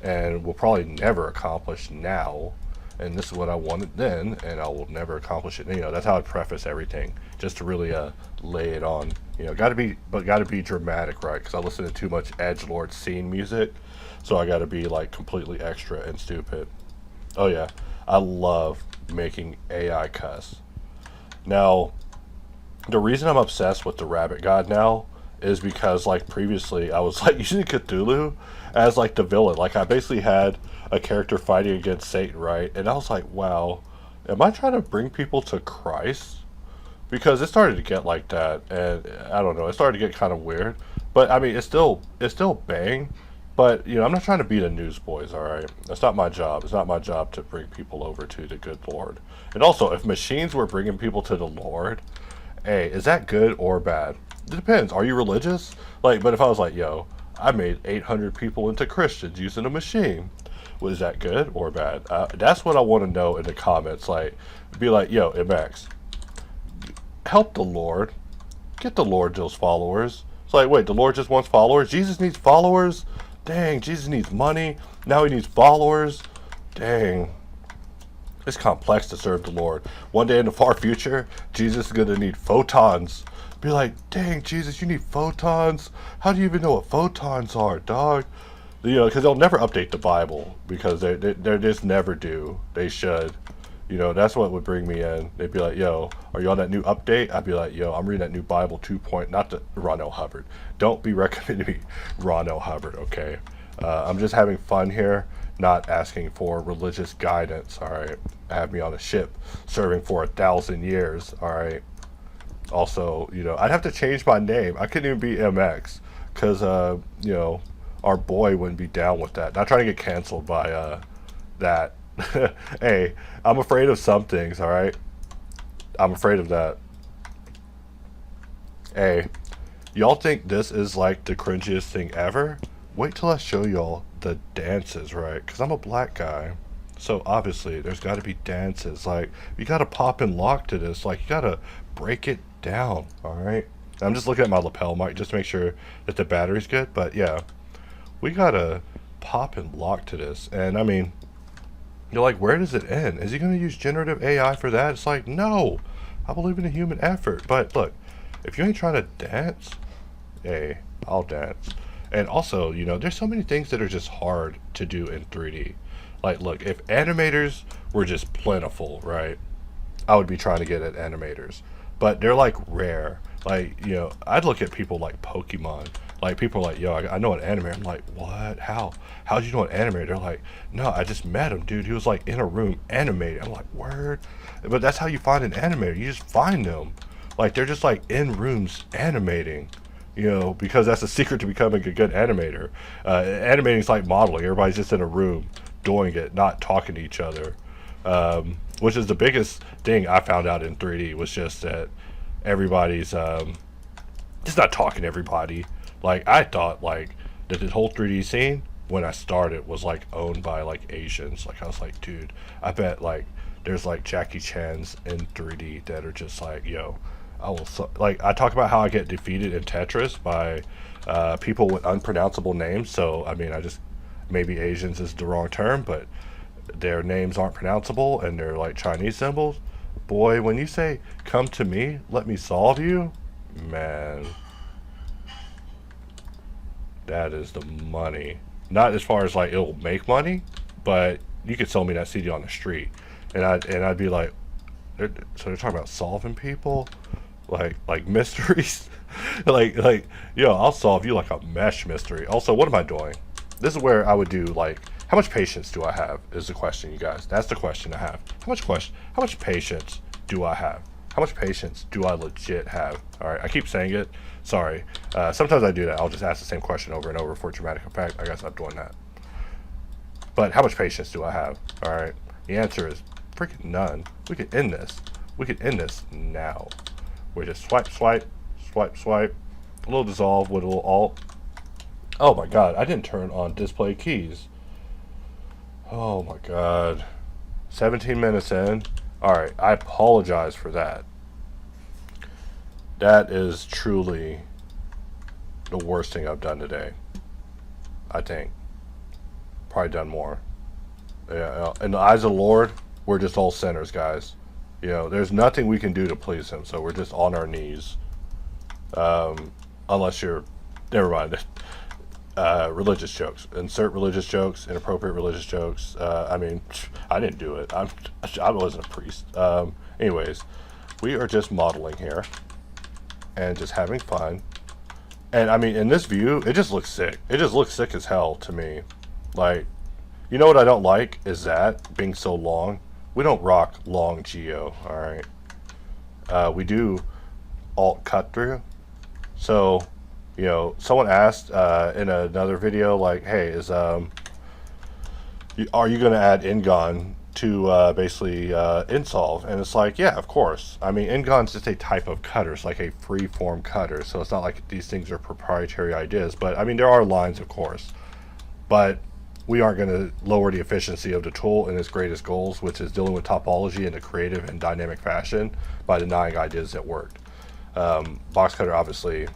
and will probably never accomplish now. And this is what I wanted then, and I will never accomplish it. You know, that's how I preface everything, just to really lay it on. You know, gotta be dramatic, right? Because I listen to too much edgelord scene music, so I gotta be like completely extra and stupid. Oh yeah, I love making AI cuss. Now, the reason I'm obsessed with the Rabbit God now is because, like, previously I was like using Cthulhu as like the villain. Like, I basically had a character fighting against Satan, right? And I was like, wow, am I trying to bring people to Christ? Because it started to get like that, and I don't know, it started to get kind of weird. But I mean, it's still bang. But, you know, I'm not trying to be the newsboys, all right? That's not my job. It's not my job to bring people over to the good Lord. And also, if machines were bringing people to the Lord, hey, is that good or bad? It depends. Are you religious? Like, but if I was like, yo, I made 800 people into Christians using a machine, was that good or bad? That's what I want to know in the comments. Like, be like, yo, Max, help the Lord. Get the Lord those followers. It's like, wait, the Lord just wants followers? Jesus needs followers? Dang, Jesus needs money. Now he needs followers. Dang. It's complex to serve the Lord. One day in the far future, Jesus is going to need photons. Be like, dang, Jesus, you need photons? How do you even know what photons are, dog? You know, because they'll never update the Bible, because they just never do. They should. You know, that's what would bring me in. They'd be like, yo, are you on that new update? I'd be like, yo, I'm reading that new Bible 2. Not the Ron L. Hubbard. Don't be recommending me Ron L. Hubbard, okay? I'm just having fun here, not asking for religious guidance. All right, have me on a ship serving for 1,000 years. All right. Also, I'd have to change my name. I couldn't even be MX because our boy wouldn't be down with that. Not trying to get canceled by that. Hey, I'm afraid of some things. All right, I'm afraid of that. Hey, y'all think this is like the cringiest thing ever? Wait till I show y'all the dances, right? Because I'm a black guy. So obviously there's got to be dances. Like, you got to pop and lock to this. Like, you got to break it down, all right? I'm just looking at my lapel mic just to make sure that the battery's good. But yeah, we got to pop and lock to this. And I mean, you're like, where does it end? Is he going to use generative AI for that? It's like, no, I believe in the human effort. But look, if you ain't trying to dance, hey, I'll dance. And also, there's so many things that are just hard to do in 3D. Like, look, if animators were just plentiful, right, I would be trying to get at animators. But they're like rare. Like, I'd look at people like Pokemon. Like, people are like, yo, I know an animator. I'm like, what? How? How'd you know an animator? They're like, no, I just met him, dude. He was like in a room animating. I'm like, word? But that's how you find an animator. You just find them. Like, they're just like in rooms animating. Because that's the secret to becoming a good animator. Animating is like modeling. Everybody's just in a room doing it, not talking to each other. Which is the biggest thing I found out in 3D was just that everybody's just not talking to everybody. Like, I thought like that this whole 3D scene when I started was like owned by like Asians. Like, I was like, dude, I bet like there's like Jackie Chan's in 3D that are just like, yo, like, I talk about how I get defeated in Tetris by people with unpronounceable names. So I mean, maybe Asians is the wrong term, but their names aren't pronounceable and they're like Chinese symbols. Boy, when you say come to me, let me solve you, man, that is the money. Not as far as like it'll make money, but you could sell me that CD on the street and I'd be like, so they're talking about solving people, like mysteries. like yo, I'll solve you like a mesh mystery. Also, what am I doing? This is where I would do like, how much patience do I have is the question, you guys. That's the question I have. How much patience do I have? How much patience do I legit have? All right, I keep saying it. Sorry. Sometimes I do that. I'll just ask the same question over and over for dramatic effect. I gotta stop doing that. But how much patience do I have? All right. The answer is freaking none. We could end this. We could end this now. We just swipe, swipe, swipe, swipe. A little dissolve with a little alt. Oh my god, I didn't turn on display keys. Oh my god. 17 minutes in. Alright, I apologize for that. That is truly the worst thing I've done today. I think. Probably done more. Yeah, in the eyes of the Lord, we're just all sinners, guys. There's nothing we can do to please him, so we're just on our knees. Unless you're, never mind. Religious jokes. Insert religious jokes, inappropriate religious jokes. I mean, I didn't do it. I wasn't a priest. Anyways, we are just modeling here and just having fun. And I mean, in this view, it just looks sick. It just looks sick as hell to me. Like, you know what I don't like is that being so long. We don't rock long geo, all right? We do alt cut through. So, someone asked in another video, like, hey, are you going to add Ngon to basically Insolve? And it's like, yeah, of course. I mean, Ngon's just a type of cutter. It's like a free-form cutter. So it's not like these things are proprietary ideas. But, I mean, there are lines, of course. But we aren't going to lower the efficiency of the tool in its greatest goals, which is dealing with topology in a creative and dynamic fashion by denying ideas that worked. Box cutter obviously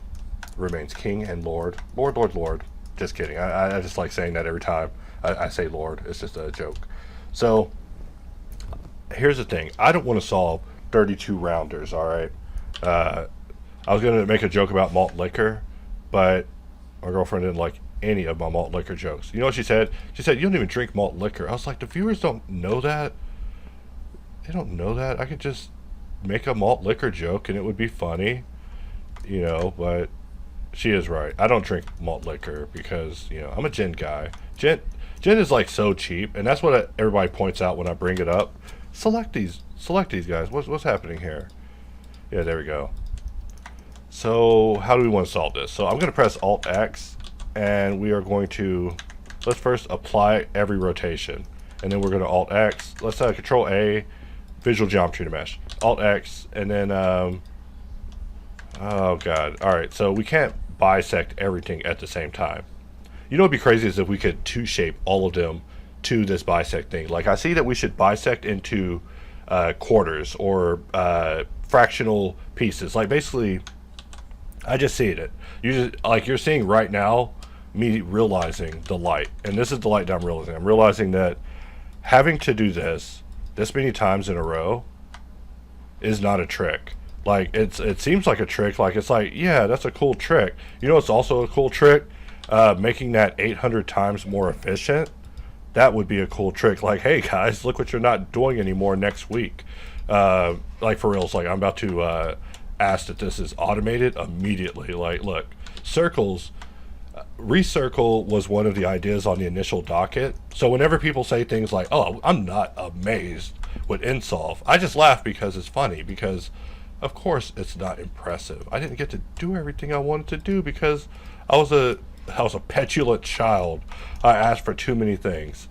remains king and lord. Lord. Just kidding. I just like saying that every time I say lord. It's just a joke. So here's the thing. I don't want to solve 32 rounders, all right? I was going to make a joke about malt liquor, but my girlfriend didn't like any of my malt liquor jokes. You know what she said? She said, you don't even drink malt liquor. I was like, the viewers don't know that. They don't know that. I could just make a malt liquor joke and it would be funny, but She is right. I don't drink malt liquor because, you know, I'm a gin guy. Gin is like so cheap, and that's what everybody points out when I bring it up. Select these guys. What's happening here? Yeah, there we go. So how do we want to solve this? So I'm going to press Alt X, and we are going to, let's first apply every rotation, and then we're going to Alt X. Let's Control A, Visual Geometry to Mesh. Alt X, and then oh god. All right, so we can't bisect everything at the same time. You know what'd be crazy is if we could two shape all of them to this bisect thing. Like I see that we should bisect into quarters or fractional pieces. Like basically, I just see it. You just like you're seeing right now me realizing the light, and this is the light that I'm realizing. I'm realizing that having to do this many times in a row is not a trick. Like it seems like a trick. Like it's like, yeah, that's a cool trick. You know, it's also a cool trick. Making that 800 times more efficient. That would be a cool trick. Like, hey guys, look what you're not doing anymore next week. Like for reals. Like I'm about to ask that this is automated immediately. Like, look, circles. Recircle was one of the ideas on the initial docket. So whenever people say things like, "Oh, I'm not amazed with Insolve," I just laugh because it's funny. Because of course it's not impressive. I didn't get to do everything I wanted to do because I was a petulant child. I asked for too many things.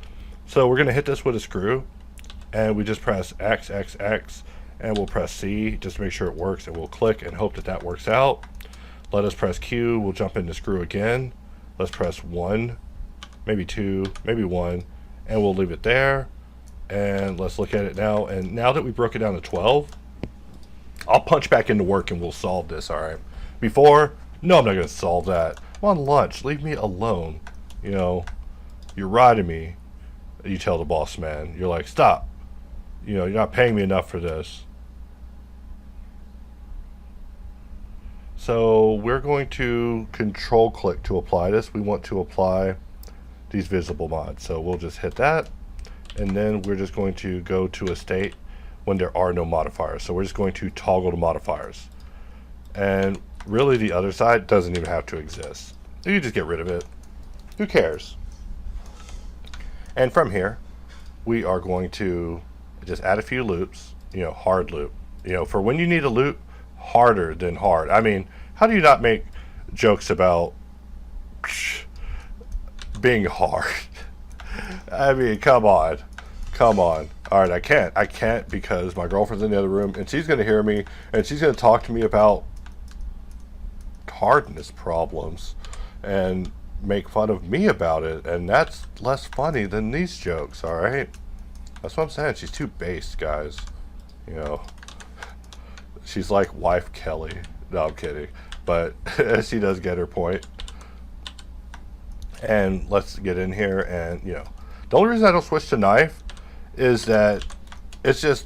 So we're gonna hit this with a screw, and we just press X, X, X, and we'll press C just to make sure it works, and we'll click and hope that that works out. Let us press Q. We'll jump into screw again. Let's press 1, maybe 2, maybe 1, and we'll leave it there. And let's look at it now. And now that we broke it down to 12, I'll punch back into work and we'll solve this, all right? Before, no, I'm not going to solve that. I'm on lunch. Leave me alone. You know, you're riding me. You tell the boss man. You're like, stop. You know, you're not paying me enough for this. So we're going to control click to apply this. We want to apply these visible mods. So we'll just hit that. And then we're just going to go to a state when there are no modifiers. So we're just going to toggle the modifiers. And really the other side doesn't even have to exist. You just get rid of it. Who cares? And from here, we are going to just add a few loops, you know, hard loop. You know, for when you need a loop, harder than hard. I mean, how do you not make jokes about being hard? I mean, come on. Come on. All right, I can't because my girlfriend's in the other room and she's going to hear me and she's going to talk to me about hardness problems and make fun of me about it, and that's less funny than these jokes, all right? That's what I'm saying. She's too based, guys. You know, she's like wife Kelly. No, I'm kidding. But she does get her point. And let's get in here and, you know, the only reason I don't switch to knife is that it's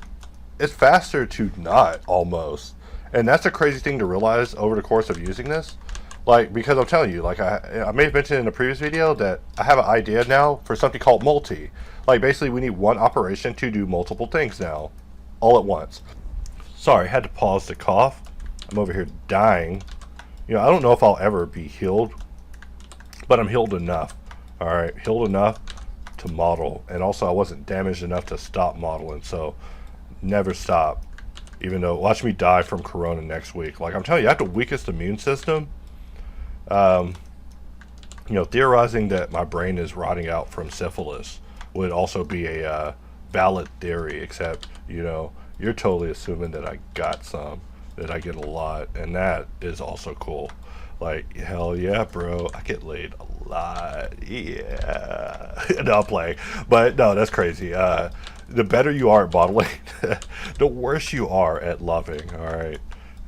faster to not, almost. And that's a crazy thing to realize over the course of using this. Like, because I'm telling you, like I may have mentioned in a previous video that I have an idea now for something called multi. Like basically we need one operation to do multiple things now, all at once. Sorry, had to pause to cough. I'm over here dying. You know, I don't know if I'll ever be healed, but I'm healed enough. All right, healed enough to model. And also I wasn't damaged enough to stop modeling, so never stop. Even though, watch me die from corona next week. Like I'm telling you, I have the weakest immune system. You know, theorizing that my brain is rotting out from syphilis would also be a valid theory, except, you know, you're totally assuming that I got some, that I get a lot, and that is also cool. Like, hell yeah, bro, I get laid a lot, yeah. No, I'm playing, but no, that's crazy. The better you are at modeling, the worse you are at loving, all right?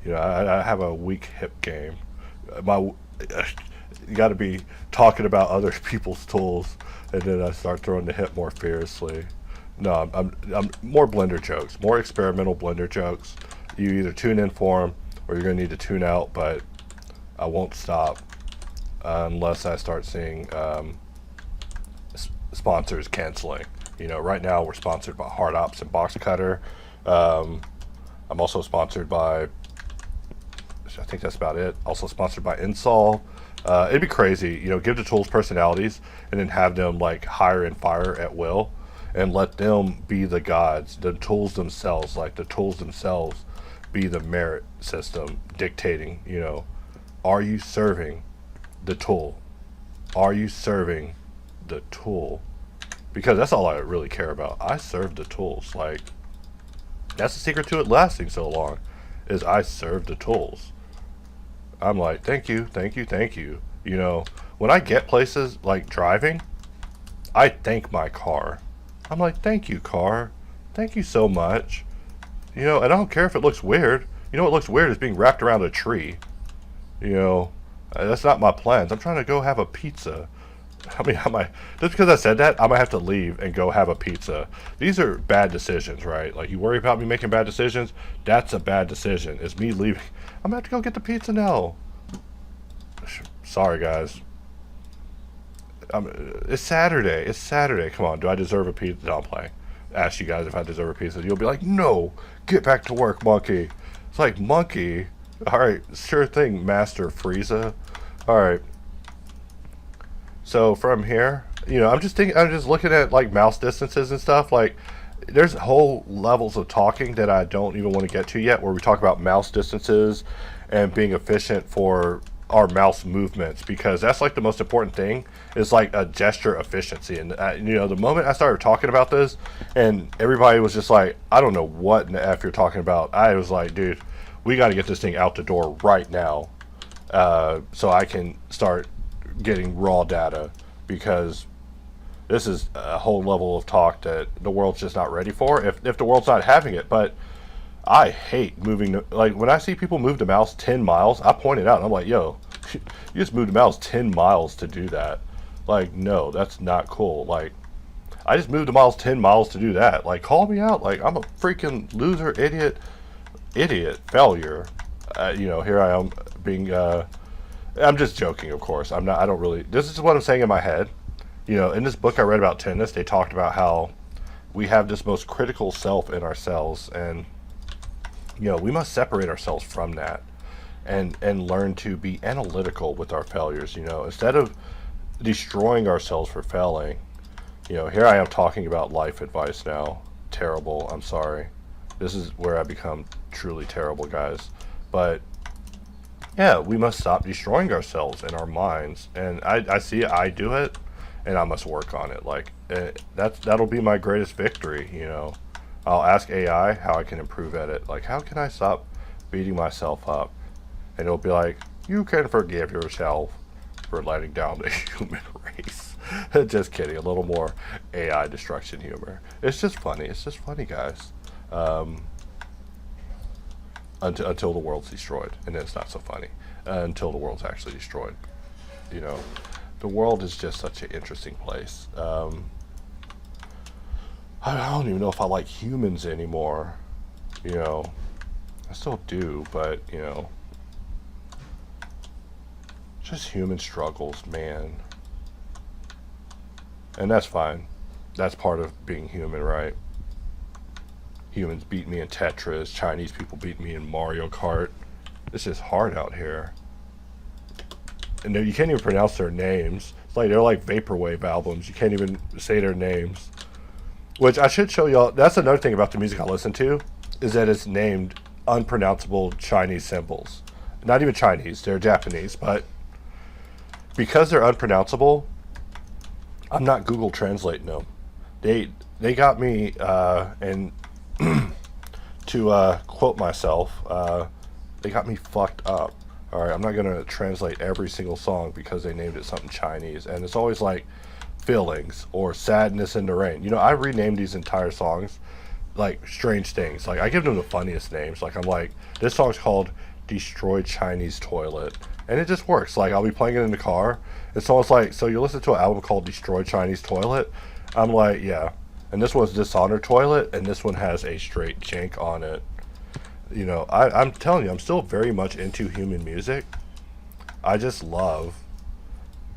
You know, I have a weak hip game. You got to be talking about other people's tools, and then I start throwing the hip more fiercely. No, I'm more blender jokes, more experimental blender jokes. You either tune in for them, or you're gonna need to tune out. But I won't stop unless I start seeing sponsors canceling. You know, right now we're sponsored by Hard Ops and Box Cutter. I'm also sponsored by I think that's about it. Also sponsored by Insol. It'd be crazy, give the tools personalities and then have them like hire and fire at will and let them be the gods, the tools themselves, like the tools themselves be the merit system dictating, are you serving the tool? Are you serving the tool? Because that's all I really care about. I serve the tools. Like, that's the secret to it lasting so long, is I serve the tools. I'm like, thank you, thank you, thank you. When I get places like driving, I thank my car. I'm like, thank you, car. Thank you so much. And I don't care if it looks weird. What looks weird is being wrapped around a tree. That's not my plans. I'm trying to go have a pizza. Just because I said that, I might have to leave and go have a pizza. These are bad decisions, right? Like, you worry about me making bad decisions? That's a bad decision. It's me leaving. I'm going to have to go get the pizza now. Sorry, guys. It's Saturday. It's Saturday. Come on. Do I deserve a pizza? No, I'm playing. Ask you guys if I deserve a pizza. You'll be like, no. Get back to work, monkey. It's like, monkey? All right. Sure thing, Master Frieza. All right. So from here, I'm just looking at like mouse distances and stuff. Like, there's whole levels of talking that I don't even want to get to yet, where we talk about mouse distances and being efficient for our mouse movements, because that's like the most important thing, is like a gesture efficiency. And the moment I started talking about this, and everybody was just like, I don't know what in the F you're talking about. I was like, dude, we got to get this thing out the door right now, so I can start getting raw data, because this is a whole level of talk that the world's just not ready for, if the world's not having it. But I hate moving like, when I see people move the mouse 10 miles, I point it out and I'm like, yo, you just moved the mouse 10 miles to do that. Like, no, that's not cool. Like, I just moved the mouse 10 miles to do that. Like, call me out. Like, I'm a freaking loser, idiot, failure. Here I am being I'm just joking, of course. I don't really, this is what I'm saying in my head. In this book I read about tennis, they talked about how we have this most critical self in ourselves, and we must separate ourselves from that and learn to be analytical with our failures. Instead of destroying ourselves for failing. Here I am talking about life advice now. Terrible. I'm sorry. This is where I become truly terrible, guys. But yeah, we must stop destroying ourselves and our minds. And I see I do it, and I must work on it. Like, that'll be my greatest victory. I'll ask AI how I can improve at it. Like, how can I stop beating myself up? And it'll be like, you can forgive yourself for letting down the human race. Just kidding. A little more AI destruction humor. It's just funny. It's just funny, guys. Until the world's destroyed, and then it's not so funny. Until the world's actually destroyed. The world is just such an interesting place. I don't even know if I like humans anymore. I still do, but just human struggles, man. And that's fine. That's part of being human, right? Humans beat me in Tetris. Chinese people beat me in Mario Kart. It's just hard out here. And you can't even pronounce their names. It's like they're like vaporwave albums. You can't even say their names. Which I should show y'all. That's another thing about the music I listen to, is that it's named unpronounceable Chinese symbols. Not even Chinese. They're Japanese. But because they're unpronounceable, I'm not Google translating them. They got me, and to quote myself, they got me fucked up. Alright, I'm not going to translate every single song because they named it something Chinese. And it's always like feelings or sadness in the rain. I renamed these entire songs like strange things. Like, I give them the funniest names. Like, I'm like, this song's called Destroyed Chinese Toilet. And it just works. Like, I'll be playing it in the car, and someone's like, so you listen to an album called Destroyed Chinese Toilet? I'm like, yeah. And this one's Dishonored Toilet, and this one has a straight jank on it. I'm telling you, I'm still very much into human music. I just love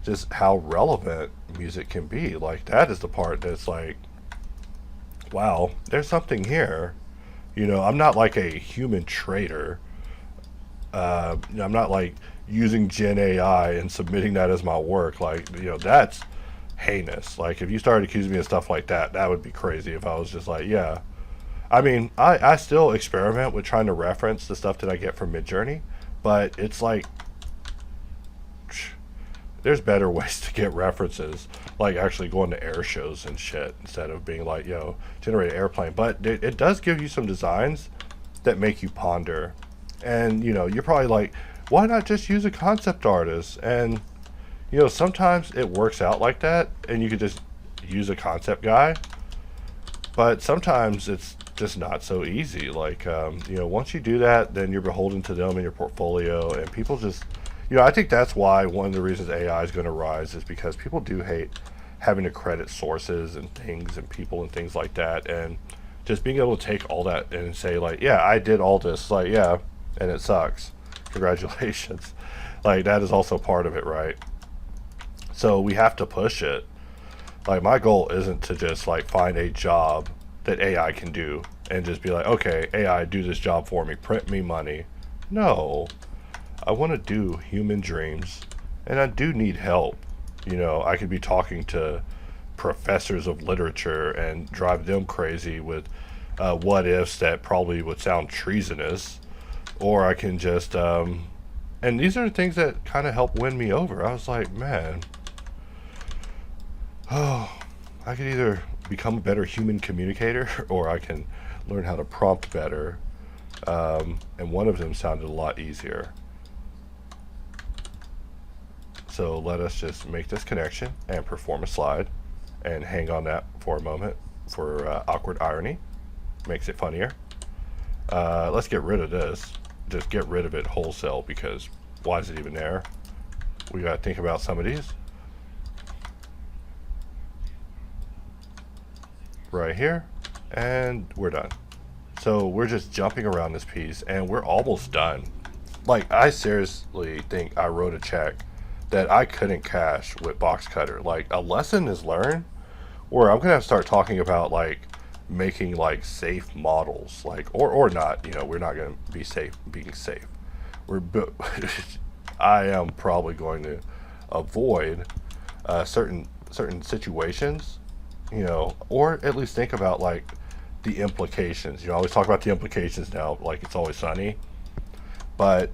just how relevant music can be. Like, that is the part that's like, wow, there's something here. I'm not like a human traitor. I'm not like using Gen AI and submitting that as my work. Like, that's heinous. Like, if you started accusing me of stuff like that, that would be crazy. If I was just like, yeah. I mean, I still experiment with trying to reference the stuff that I get from Midjourney, but it's like, there's better ways to get references, like actually going to air shows and shit instead of being like, generate an airplane. But it does give you some designs that make you ponder. And, you're probably like, why not just use a concept artist? And, sometimes it works out like that and you could just use a concept guy. But sometimes it's just not so easy. Like, once you do that, then you're beholden to them in your portfolio, and people just, I think that's why one of the reasons AI is going to rise is because people do hate having to credit sources and things and people and things like that, and just being able to take all that and say like, yeah, I did all this, like, yeah, and it sucks. Congratulations. Like, that is also part of it, right? So we have to push it. Like, my goal isn't to just like find a job that AI can do and just be like, okay, AI, do this job for me, print me money. No, I want to do human dreams, and I do need help. I could be talking to professors of literature and drive them crazy with what ifs that probably would sound treasonous, or I can just, and these are the things that kind of help win me over. I was like, man, oh, I could either become a better human communicator or I can learn how to prompt better. And one of them sounded a lot easier. So let us just make this connection and perform a slide and hang on that for a moment for awkward irony. Makes it funnier. Let's get rid of this. Just get rid of it wholesale, because why is it even there? We got to think about some of these. Right here, and we're done. So we're just jumping around this piece and we're almost done. Like, I seriously think I wrote a check that I couldn't cash with Box Cutter. Like, a lesson is learned where I'm gonna have to start talking about like making like safe models, like, or not, we're not gonna be being safe. I am probably going to avoid certain situations, or at least think about like the implications. I always talk about the implications now, like it's always sunny, but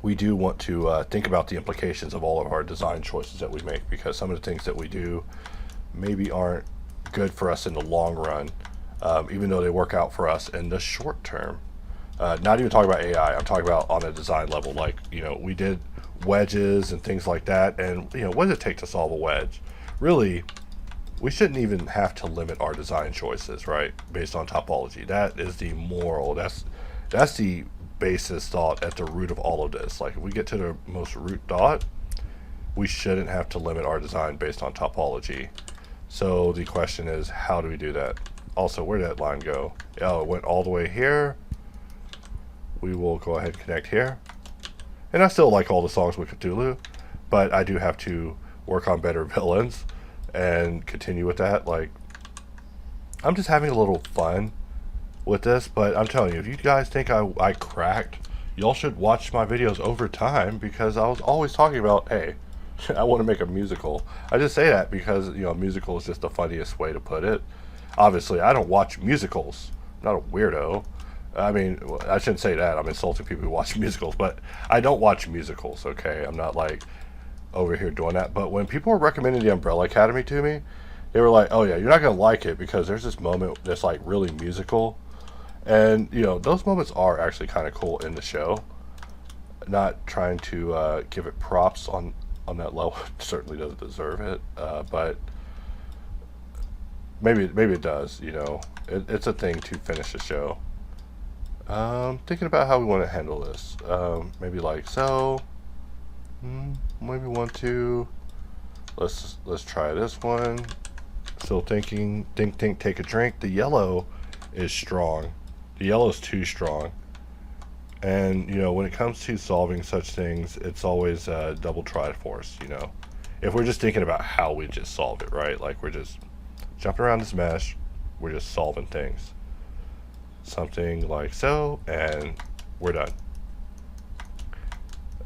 we do want to think about the implications of all of our design choices that we make, because some of the things that we do maybe aren't good for us in the long run, even though they work out for us in the short term. Not even talking about AI, I'm talking about on a design level. Like, we did wedges and things like that, and what does it take to solve a wedge? Really, we shouldn't even have to limit our design choices, right, based on topology. That is the moral, that's the basis thought at the root of all of this. Like, if we get to the most root thought, we shouldn't have to limit our design based on topology. So the question is, how do we do that? Also, where did that line go? Oh, it went all the way here. We will go ahead and connect here. And I still like all the songs with Cthulhu, but I do have to work on better villains and continue with that. Like, I'm just having a little fun with this, but I'm telling you, if you guys think I cracked, y'all should watch my videos over time, because I was always talking about, hey, I want to make a musical. I just say that because, musical is just the funniest way to put it. Obviously, I don't watch musicals. I'm not a weirdo. I mean, I shouldn't say that. I'm insulting people who watch musicals, but I don't watch musicals, okay? I'm not like over here doing that. But when people were recommending the Umbrella Academy to me, they were like, oh yeah, you're not going to like it because there's this moment that's like really musical. And, those moments are actually kind of cool in the show. Not trying to give it props on that level. It certainly doesn't deserve it. But maybe it does, It's a thing to finish the show. Thinking about how we want to handle this. Maybe like so. Maybe want to. Let's try this one. Still thinking. Think. Take a drink. The yellow is strong. The yellow is too strong. And when it comes to solving such things, it's always double try force. If we're just thinking about how we just solve it, right? Like, we're just jumping around this mesh. We're just solving things. Something like so, and we're done.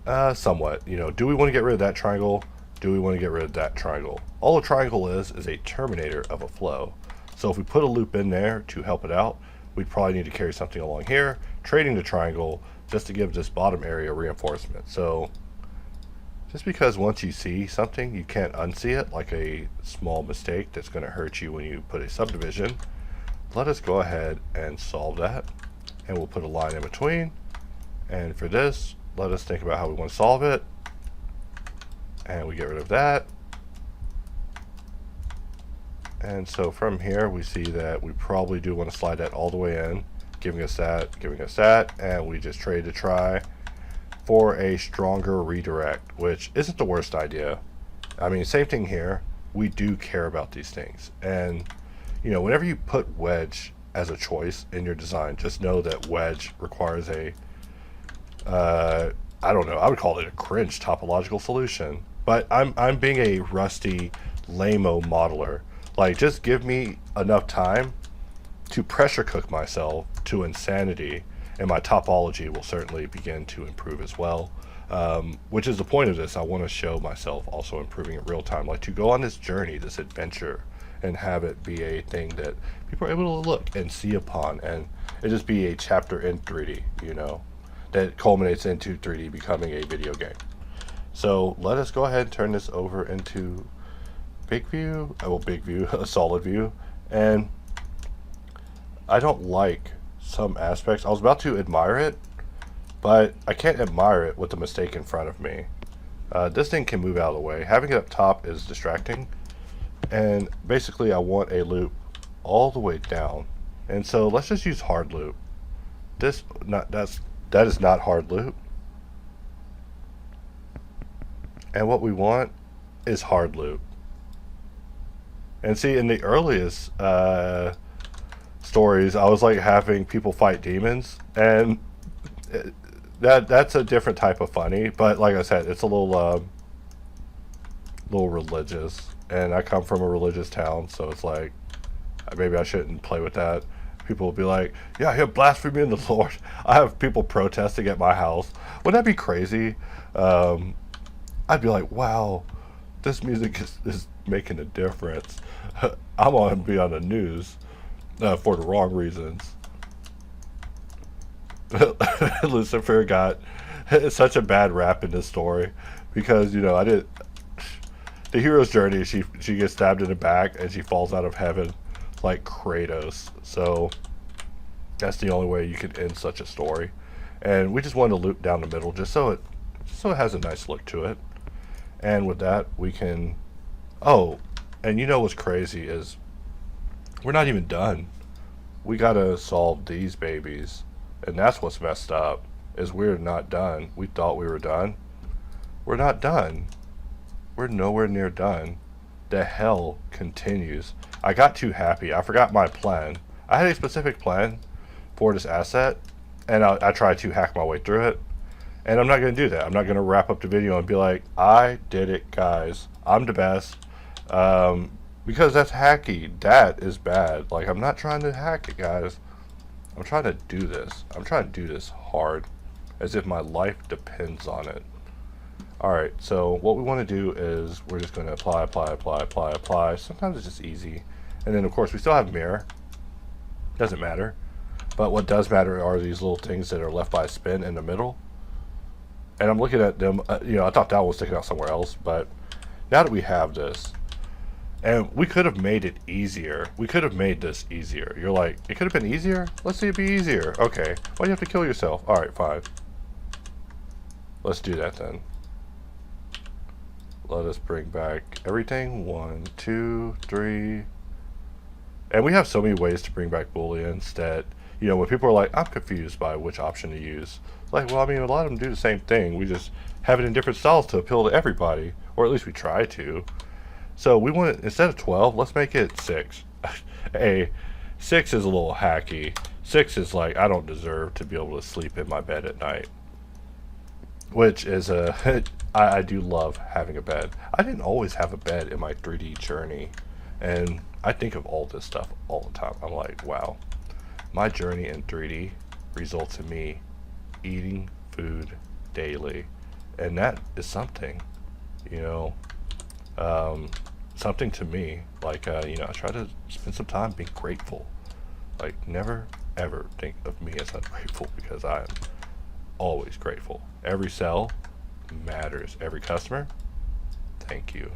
Somewhat. You know, do we want to get rid of that triangle? Do we want to get rid of that triangle? All a triangle is a terminator of a flow. So if we put a loop in there to help it out, we'd probably need to carry something along here, trading the triangle just to give this bottom area reinforcement. So just because once you see something, you can't unsee it, like a small mistake that's going to hurt you when you put a subdivision, let us go ahead and solve that. And we'll put a line in between. And for this, let us think about how we want to solve it. And we get rid of that. And so from here, we see that we probably do want to slide that all the way in, giving us that, and we just trade the try for a stronger redirect, which isn't the worst idea. I mean, same thing here. We do care about these things. And, you know, whenever you put wedge as a choice in your design, just know that wedge requires a, I don't know, I would call it a cringe topological solution. But I'm being a rusty, lame-o modeler. Like, just give me enough time to pressure cook myself to insanity, and my topology will certainly begin to improve as well. Which is the point of this. I want to show myself also improving in real time, like to go on this journey, this adventure, and have it be a thing that people are able to look and see upon, and it just be a chapter in 3D, you know, that culminates into 3D becoming a video game. So let us go ahead and turn this over into big view, big view, a solid view. And I don't like some aspects. I was about to admire it, but I can't admire it with the mistake in front of me. This thing can move out of the way. Having it up top is distracting. And basically I want a loop all the way down. And so let's just use hard loop. That is not hard loop. And what we want is hard loop. And see, in the earliest stories, I was like having people fight demons, and that's a different type of funny. But like I said, it's a little religious, and I come from a religious town, so it's like maybe I shouldn't play with that. People will be like, "Yeah, you're blaspheming the Lord." I have people protesting at my house. Wouldn't that be crazy? I'd be like, "Wow, this music is making a difference." I'm going to be on the news for the wrong reasons. Lucifer got such a bad rap in this story because, you know, the hero's journey, she gets stabbed in the back and she falls out of heaven like Kratos. So that's the only way you could end such a story. And we just wanted to loop down the middle just so it has a nice look to it. And with that, we can... Oh, and you know what's crazy is we're not even done. We gotta solve these babies. And that's what's messed up, is we're not done. We thought we were done. We're not done. We're nowhere near done. The hell continues. I got too happy. I forgot my plan. I had a specific plan for this asset, and I tried to hack my way through it. And I'm not going to do that. I'm not going to wrap up the video and be like, I did it, guys. I'm the best. Because that's hacky. That is bad. Like, I'm not trying to hack it, guys. I'm trying to do this. I'm trying to do this hard, as if my life depends on it. Alright, so what we want to do is we're just going to apply. Sometimes it's just easy. And then, of course, we still have mirror. Doesn't matter. But what does matter are these little things that are left by a spin in the middle. And I'm looking at them, you know, I thought that one was sticking out somewhere else, but now that we have this, and we could have made it easier. We could have made this easier. You're like, it could have been easier? Let's see it be easier. Okay, why do you have to kill yourself? Alright, fine. Let's do that then. Let us bring back everything. 1, 2, 3. And we have so many ways to bring back booleans that, you know, when people are like, I'm confused by which option to use. Like, well, I mean, a lot of them do the same thing. We just have it in different styles to appeal to everybody. Or at least we try to. So we want it, instead of 12, let's make it 6. 6 is a little hacky. 6 is like, I don't deserve to be able to sleep in my bed at night. Which is I do love having a bed. I didn't always have a bed in my 3D journey. And I think of all this stuff all the time. I'm like, wow. My journey in 3D results in me eating food daily. and that is something, you know, something to me. Like, you know, I try to spend some time being grateful. Like, never ever think of me as ungrateful, because I am always grateful. Every sell matters. Every customer, thank you.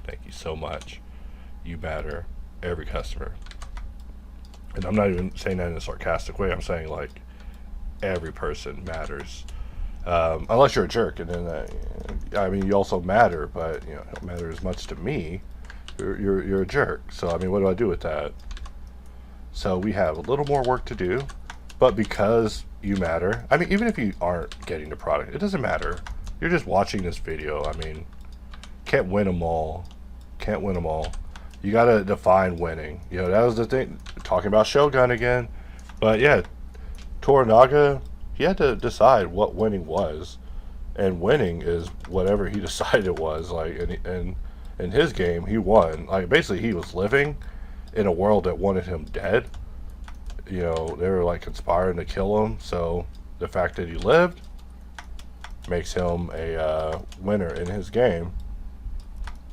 Thank you so much. You matter. Every customer. And I'm not even saying that in a sarcastic way. I'm saying, like, every person matters. Unless you're a jerk, and then I mean, you also matter, but you know, don't matter as much to me. You're a jerk. So I mean, what do I do with that? So we have a little more work to do, but because you matter, I mean, even if you aren't getting the product, it doesn't matter. You're just watching this video. I mean, can't win them all. Can't win them all. You gotta define winning. You know, that was the thing. Talking about Shogun again, but yeah, Toranaga, he had to decide what winning was, and winning is whatever he decided it was. Like, and in his game, he won. Like, basically, he was living in a world that wanted him dead. You know, they were like conspiring to kill him. So the fact that he lived makes him a winner in his game.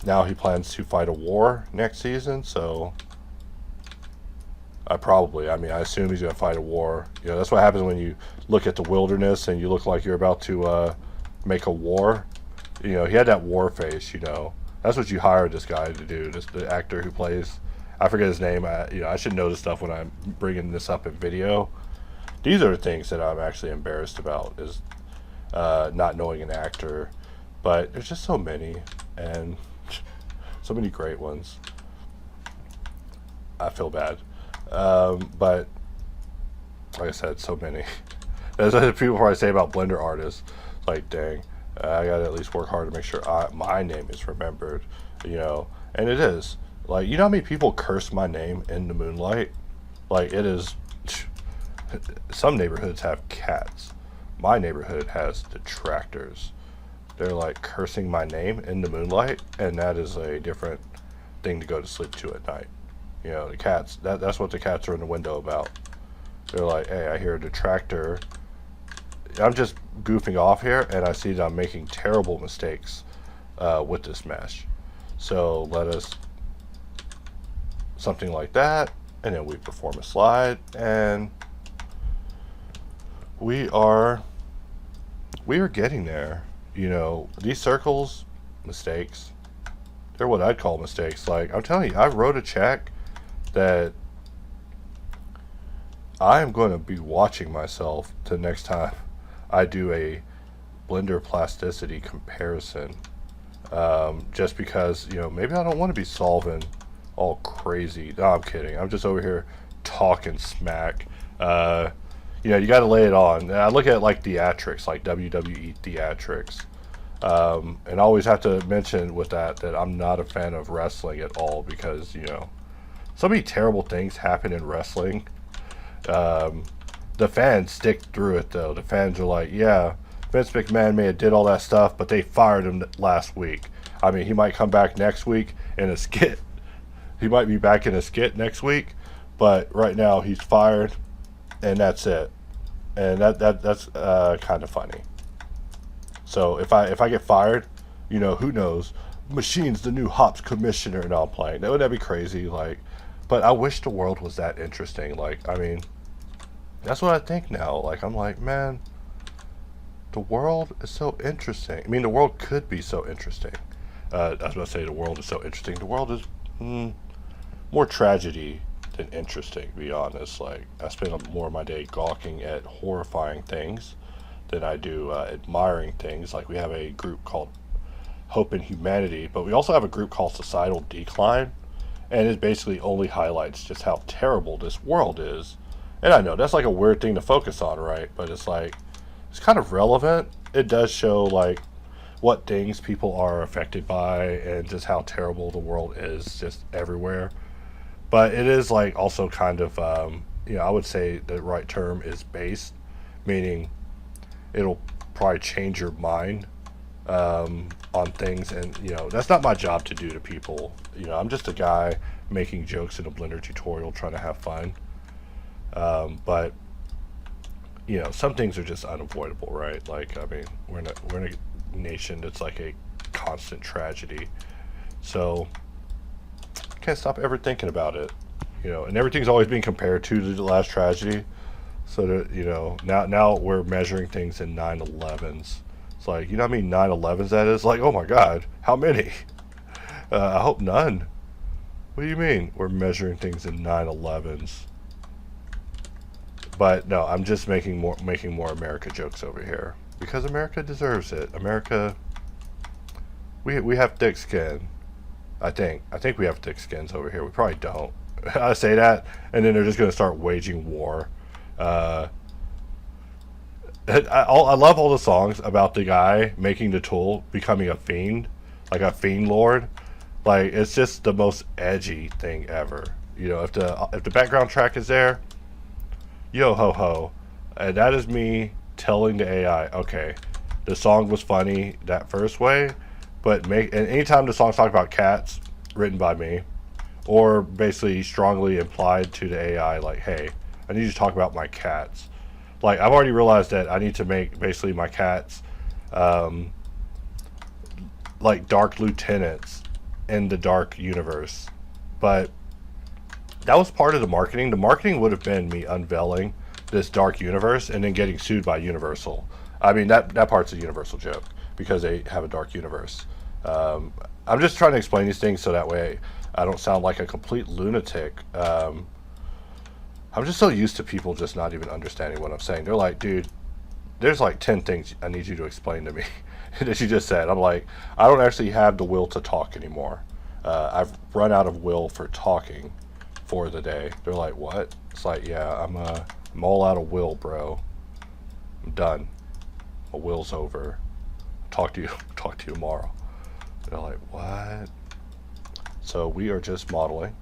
Now he plans to fight a war next season, so I assume he's going to fight a war. You know, that's what happens when you look at the wilderness and you look like you're about to make a war. You know, he had that war face, you know. That's what you hired this guy to do, the actor who plays, I forget his name. I should know this stuff when I'm bringing this up in video. These are the things that I'm actually embarrassed about, is not knowing an actor. But there's just so many, and so many great ones. I feel bad. But like I said, so many. That's what people probably say about Blender artists. Like, dang, I gotta at least work hard to make sure my name is remembered, you know. And it is. Like, you know how many people curse my name in the Moonlight? Like, it is. Some neighborhoods have cats. My neighborhood has detractors. They're like cursing my name in the Moonlight, and that is a different thing to go to sleep to at night. You know, the cats, that's what the cats are in the window about. They're like, hey, I hear a detractor. I'm just goofing off here, and I see that I'm making terrible mistakes with this mesh. So let us, something like that, and then we perform a slide, and we are getting there. You know, these circles, mistakes, they're what I'd call mistakes. Like, I'm telling you, I wrote a check that I am going to be watching myself the next time I do a Blender plasticity comparison. Just because, you know, maybe I don't want to be solving all crazy. No, I'm kidding. I'm just over here talking smack. You know, you got to lay it on. And I look at like theatrics, like WWE theatrics. And I always have to mention with that I'm not a fan of wrestling at all, because, you know, so many terrible things happen in wrestling. The fans stick through it, though. The fans are like, yeah, Vince McMahon may have did all that stuff, but they fired him last week. I mean, he might come back next week in a skit. He might be back in a skit next week, but right now he's fired, and that's it. And that's kind of funny. So if I get fired, you know, who knows? Machine's the new Hops commissioner, and I'm playing. Wouldn't that be crazy? Like, but I wish the world was that interesting. Like, I mean, that's what I think now. Like, I'm like, man, the world is so interesting. I mean, the world could be so interesting. I was about to say the world is so interesting. The world is more tragedy than interesting, to be honest. Like, I spend more of my day gawking at horrifying things than I do admiring things. Like, we have a group called Hope and Humanity, but we also have a group called Societal Decline, and it basically only highlights just how terrible this world is. And I know that's like a weird thing to focus on, right? But it's like, it's kind of relevant. It does show like what things people are affected by, and just how terrible the world is just everywhere. But it is like also kind of, you know, I would say the right term is based, meaning it'll probably change your mind on things. And, you know, that's not my job to do to people. You know, I'm just a guy making jokes in a Blender tutorial trying to have fun. But, you know, some things are just unavoidable, right? Like, I mean, we're in a nation that's like a constant tragedy. So can't stop ever thinking about it, and everything's always being compared to the last tragedy. So that, now we're measuring things in 9/11s. It's like, how many 9/11s that is? Like, oh my God, how many? I hope none. What do you mean we're measuring things in 9/11s? But no, I'm just making more America jokes over here because America deserves it. America, we have thick skin. I think we have thick skins over here. We probably don't. I say that, and then they're just gonna start waging war. I love all the songs about the guy making the tool becoming a fiend, like a fiend lord. Like, it's just the most edgy thing ever. If the background track is there, yo ho ho, and that is me telling the AI, okay, the song was funny that first way, but and anytime the song's talking about cats, written by me, or basically strongly implied to the AI, like, hey, I need you to talk about my cats. Like, I've already realized that I need to make basically my cats like dark lieutenants in the dark universe. But that was part of the marketing. The marketing would have been me unveiling this dark universe and then getting sued by Universal. I mean, that part's a Universal joke because they have a dark universe. I'm just trying to explain these things so that way I don't sound like a complete lunatic. I'm just so used to people just not even understanding what I'm saying. They're like, dude, there's like 10 things I need you to explain to me that you just said. I'm like, I don't actually have the will to talk anymore. I've run out of will for talking for the day. They're like, what? It's like, yeah, I'm all out of will, bro. I'm done. My will's over. Talk to you tomorrow. They're like, what? So we are just modeling,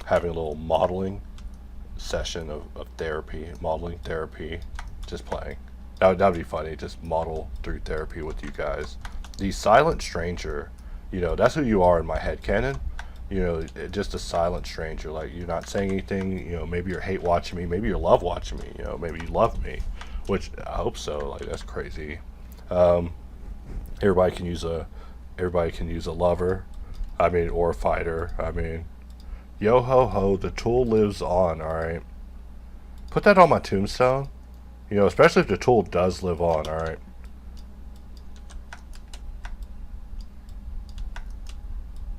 having a little modeling session of therapy, modeling therapy, just playing. That'd be funny, just model through therapy with you guys. The silent stranger, that's who you are in my head canon. Just a silent stranger. Like, you're not saying anything. Maybe you're hate watching me. Maybe you're love watching me. Maybe you love me, which I hope so. Like, that's crazy. Everybody can use a lover. I mean, or a fighter. I mean, yo ho ho, the tool lives on. All right, put that on my tombstone. Especially if the tool does live on. All right.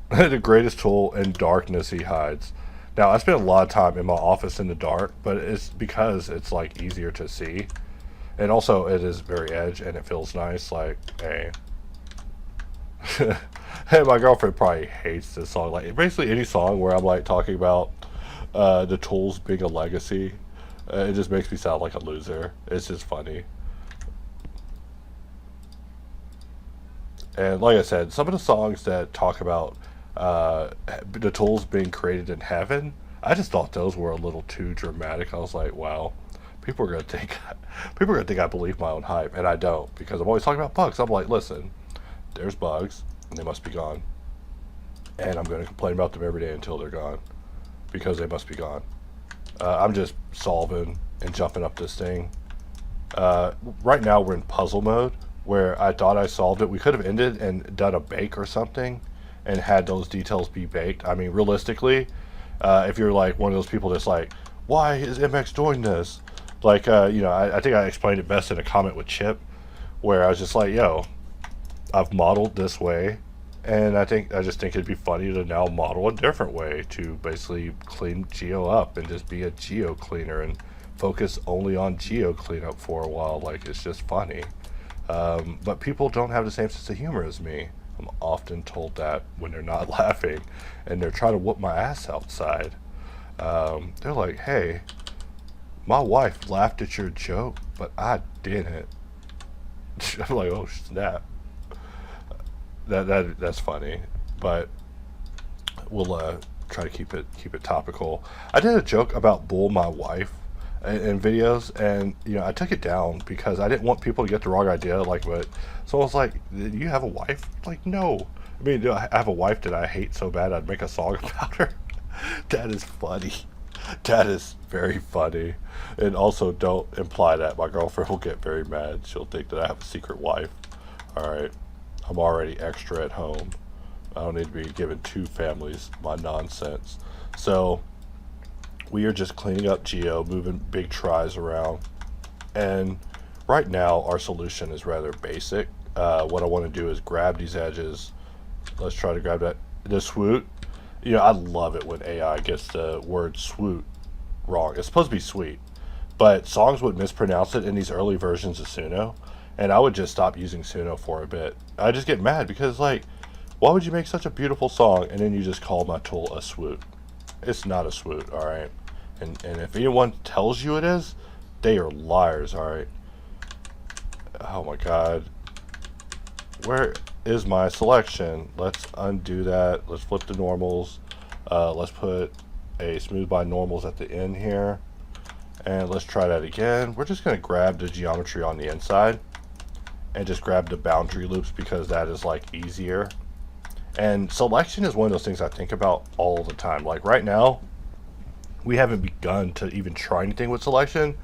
The greatest tool in darkness he hides. Now, I spend a lot of time in my office in the dark, but it's because it's like easier to see, and also it is very edge and it feels nice. Like, hey, hey, my girlfriend probably hates this song. Like, basically any song where I'm like talking about the tools being a legacy, it just makes me sound like a loser. It's just funny. And like I said, some of the songs that talk about the tools being created in heaven, I just thought those were a little too dramatic. I was like, wow, people are gonna think I believe my own hype, and I don't, because I'm always talking about bugs. I'm like, listen, there's bugs, and they must be gone, and I'm gonna complain about them every day until they're gone, because they must be gone. I'm just solving and jumping up this thing. Right now we're in puzzle mode, where I thought I solved it. We could have ended and done a bake or something and had those details be baked. I mean, realistically, if you're like one of those people that's like, why is MX doing this? Like, I think I explained it best in a comment with Chip, where I was just like, yo, I've modeled this way, and I just think it'd be funny to now model a different way to basically clean Geo up and just be a Geo cleaner and focus only on Geo cleanup for a while. Like, it's just funny. But people don't have the same sense of humor as me. I'm often told that when they're not laughing and they're trying to whoop my ass outside. They're like, hey, my wife laughed at your joke, but I didn't. I'm like, oh snap. That's funny, but we'll try to keep it topical. I did a joke about bull my wife in videos, and I took it down because I didn't want people to get the wrong idea. Like, but so I was like, "Do you have a wife?" Like, no. I mean, do I have a wife that I hate so bad I'd make a song about her? That is funny. That is very funny. And also, don't imply that. My girlfriend will get very mad. She'll think that I have a secret wife. Alright, I'm already extra at home. I don't need to be giving two families my nonsense. So, we are just cleaning up geo, moving big tries around. And right now, our solution is rather basic. What I want to do is grab these edges. Let's try to grab that. The swoot. You know, I love it when AI gets the word swoot wrong. It's supposed to be sweet, but songs would mispronounce it in these early versions of Suno, and I would just stop using Suno for a bit. I just get mad because, like, why would you make such a beautiful song and then you just call my tool a swoot? It's not a swoot, all right. And if anyone tells you it is, they are liars, all right. Oh my God, where is my selection? Let's undo that. Let's flip the normals. Let's put a smooth by normals at the end here. And let's try that again. We're just going to grab the geometry on the inside and just grab the boundary loops because that is like easier. And selection is one of those things I think about all the time. Like right now, we haven't begun to even try anything with selection,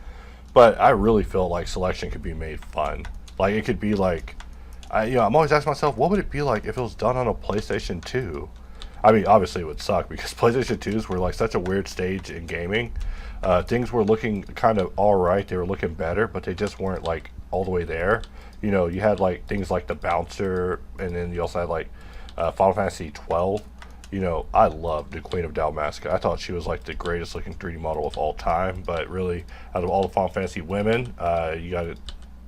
but I really feel like selection could be made fun. Like it could be like, I'm always asking myself, what would it be like if it was done on a PlayStation 2? I mean, obviously it would suck because PlayStation 2s were like such a weird stage in gaming. Things were looking kind of alright, they were looking better, but they just weren't like all the way there. You know, you had like things like the bouncer, and then you also had like Final Fantasy 12. You know, I loved the Queen of Dalmasca. I thought she was like the greatest looking 3D model of all time, but really, out of all the Final Fantasy women, you gotta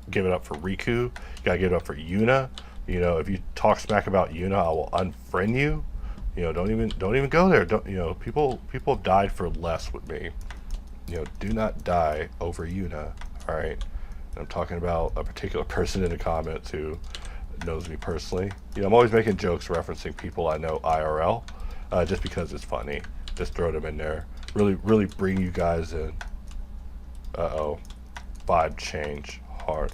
give it up for Riku. You gotta give it up for Yuna. You know, if you talk smack about Yuna, I will unfriend you. You know, don't even go there. Don't, you know, people have died for less with me. You know, do not die over Yuna. All right, and I'm talking about a particular person in the comments who knows me personally. You know, I'm always making jokes referencing people I know IRL, just because it's funny. Just throw them in there. Really bring you guys in. Uh-oh. Vibe change. Heart.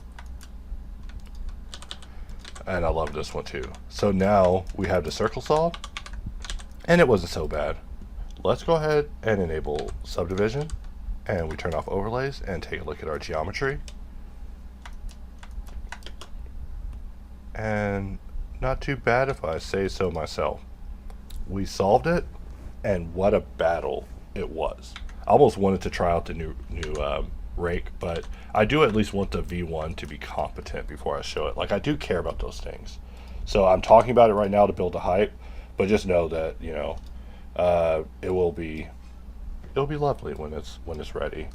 And I love this one too. So now we have the circle solved, and it wasn't so bad. Let's go ahead and enable subdivision, and we turn off overlays and take a look at our geometry. And not too bad if I say so myself. We solved it, and what a battle it was. I almost wanted to try out the new rake, but I do at least want the V1 to be competent before I show it. Like, I do care about those things. So I'm talking about it right now to build the hype, but just know that, you know, it'll be lovely when it's ready.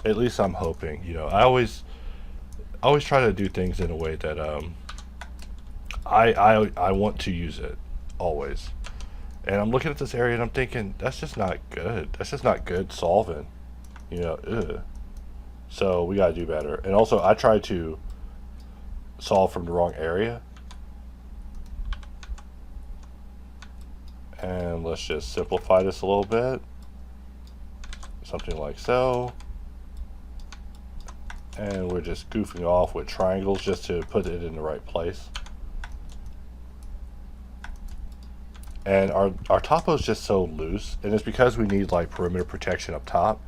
At least I'm hoping. You know, I always try to do things in a way that I want to use it always. And I'm looking at this area and I'm thinking, that's just not good. That's just not good solving. You know, ugh. So we gotta do better. And also, I try to solve from the wrong area. And let's just simplify this a little bit. Something like so. And we're just goofing off with triangles just to put it in the right place. And our topo is just so loose, and it's because we need like perimeter protection up top,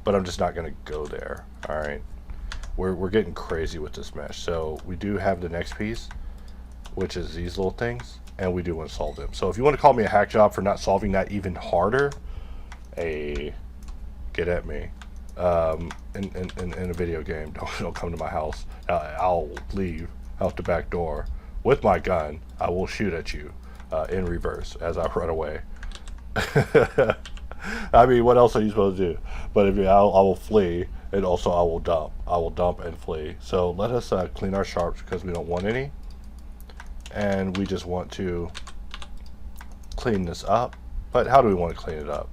but I'm just not going to go there. All right, we're getting crazy with this mesh. So we do have the next piece, which is these little things, and we do want to solve them. So if you want to call me a hack job for not solving that even harder, get at me. In a video game, don't come to my house. I'll leave out the back door with my gun. I will shoot at you in reverse as I run away. I mean, what else are you supposed to do? But I will flee, and also I will dump. I will dump and flee. So let us clean our sharps because we don't want any, and we just want to clean this up. But how do we want to clean it up?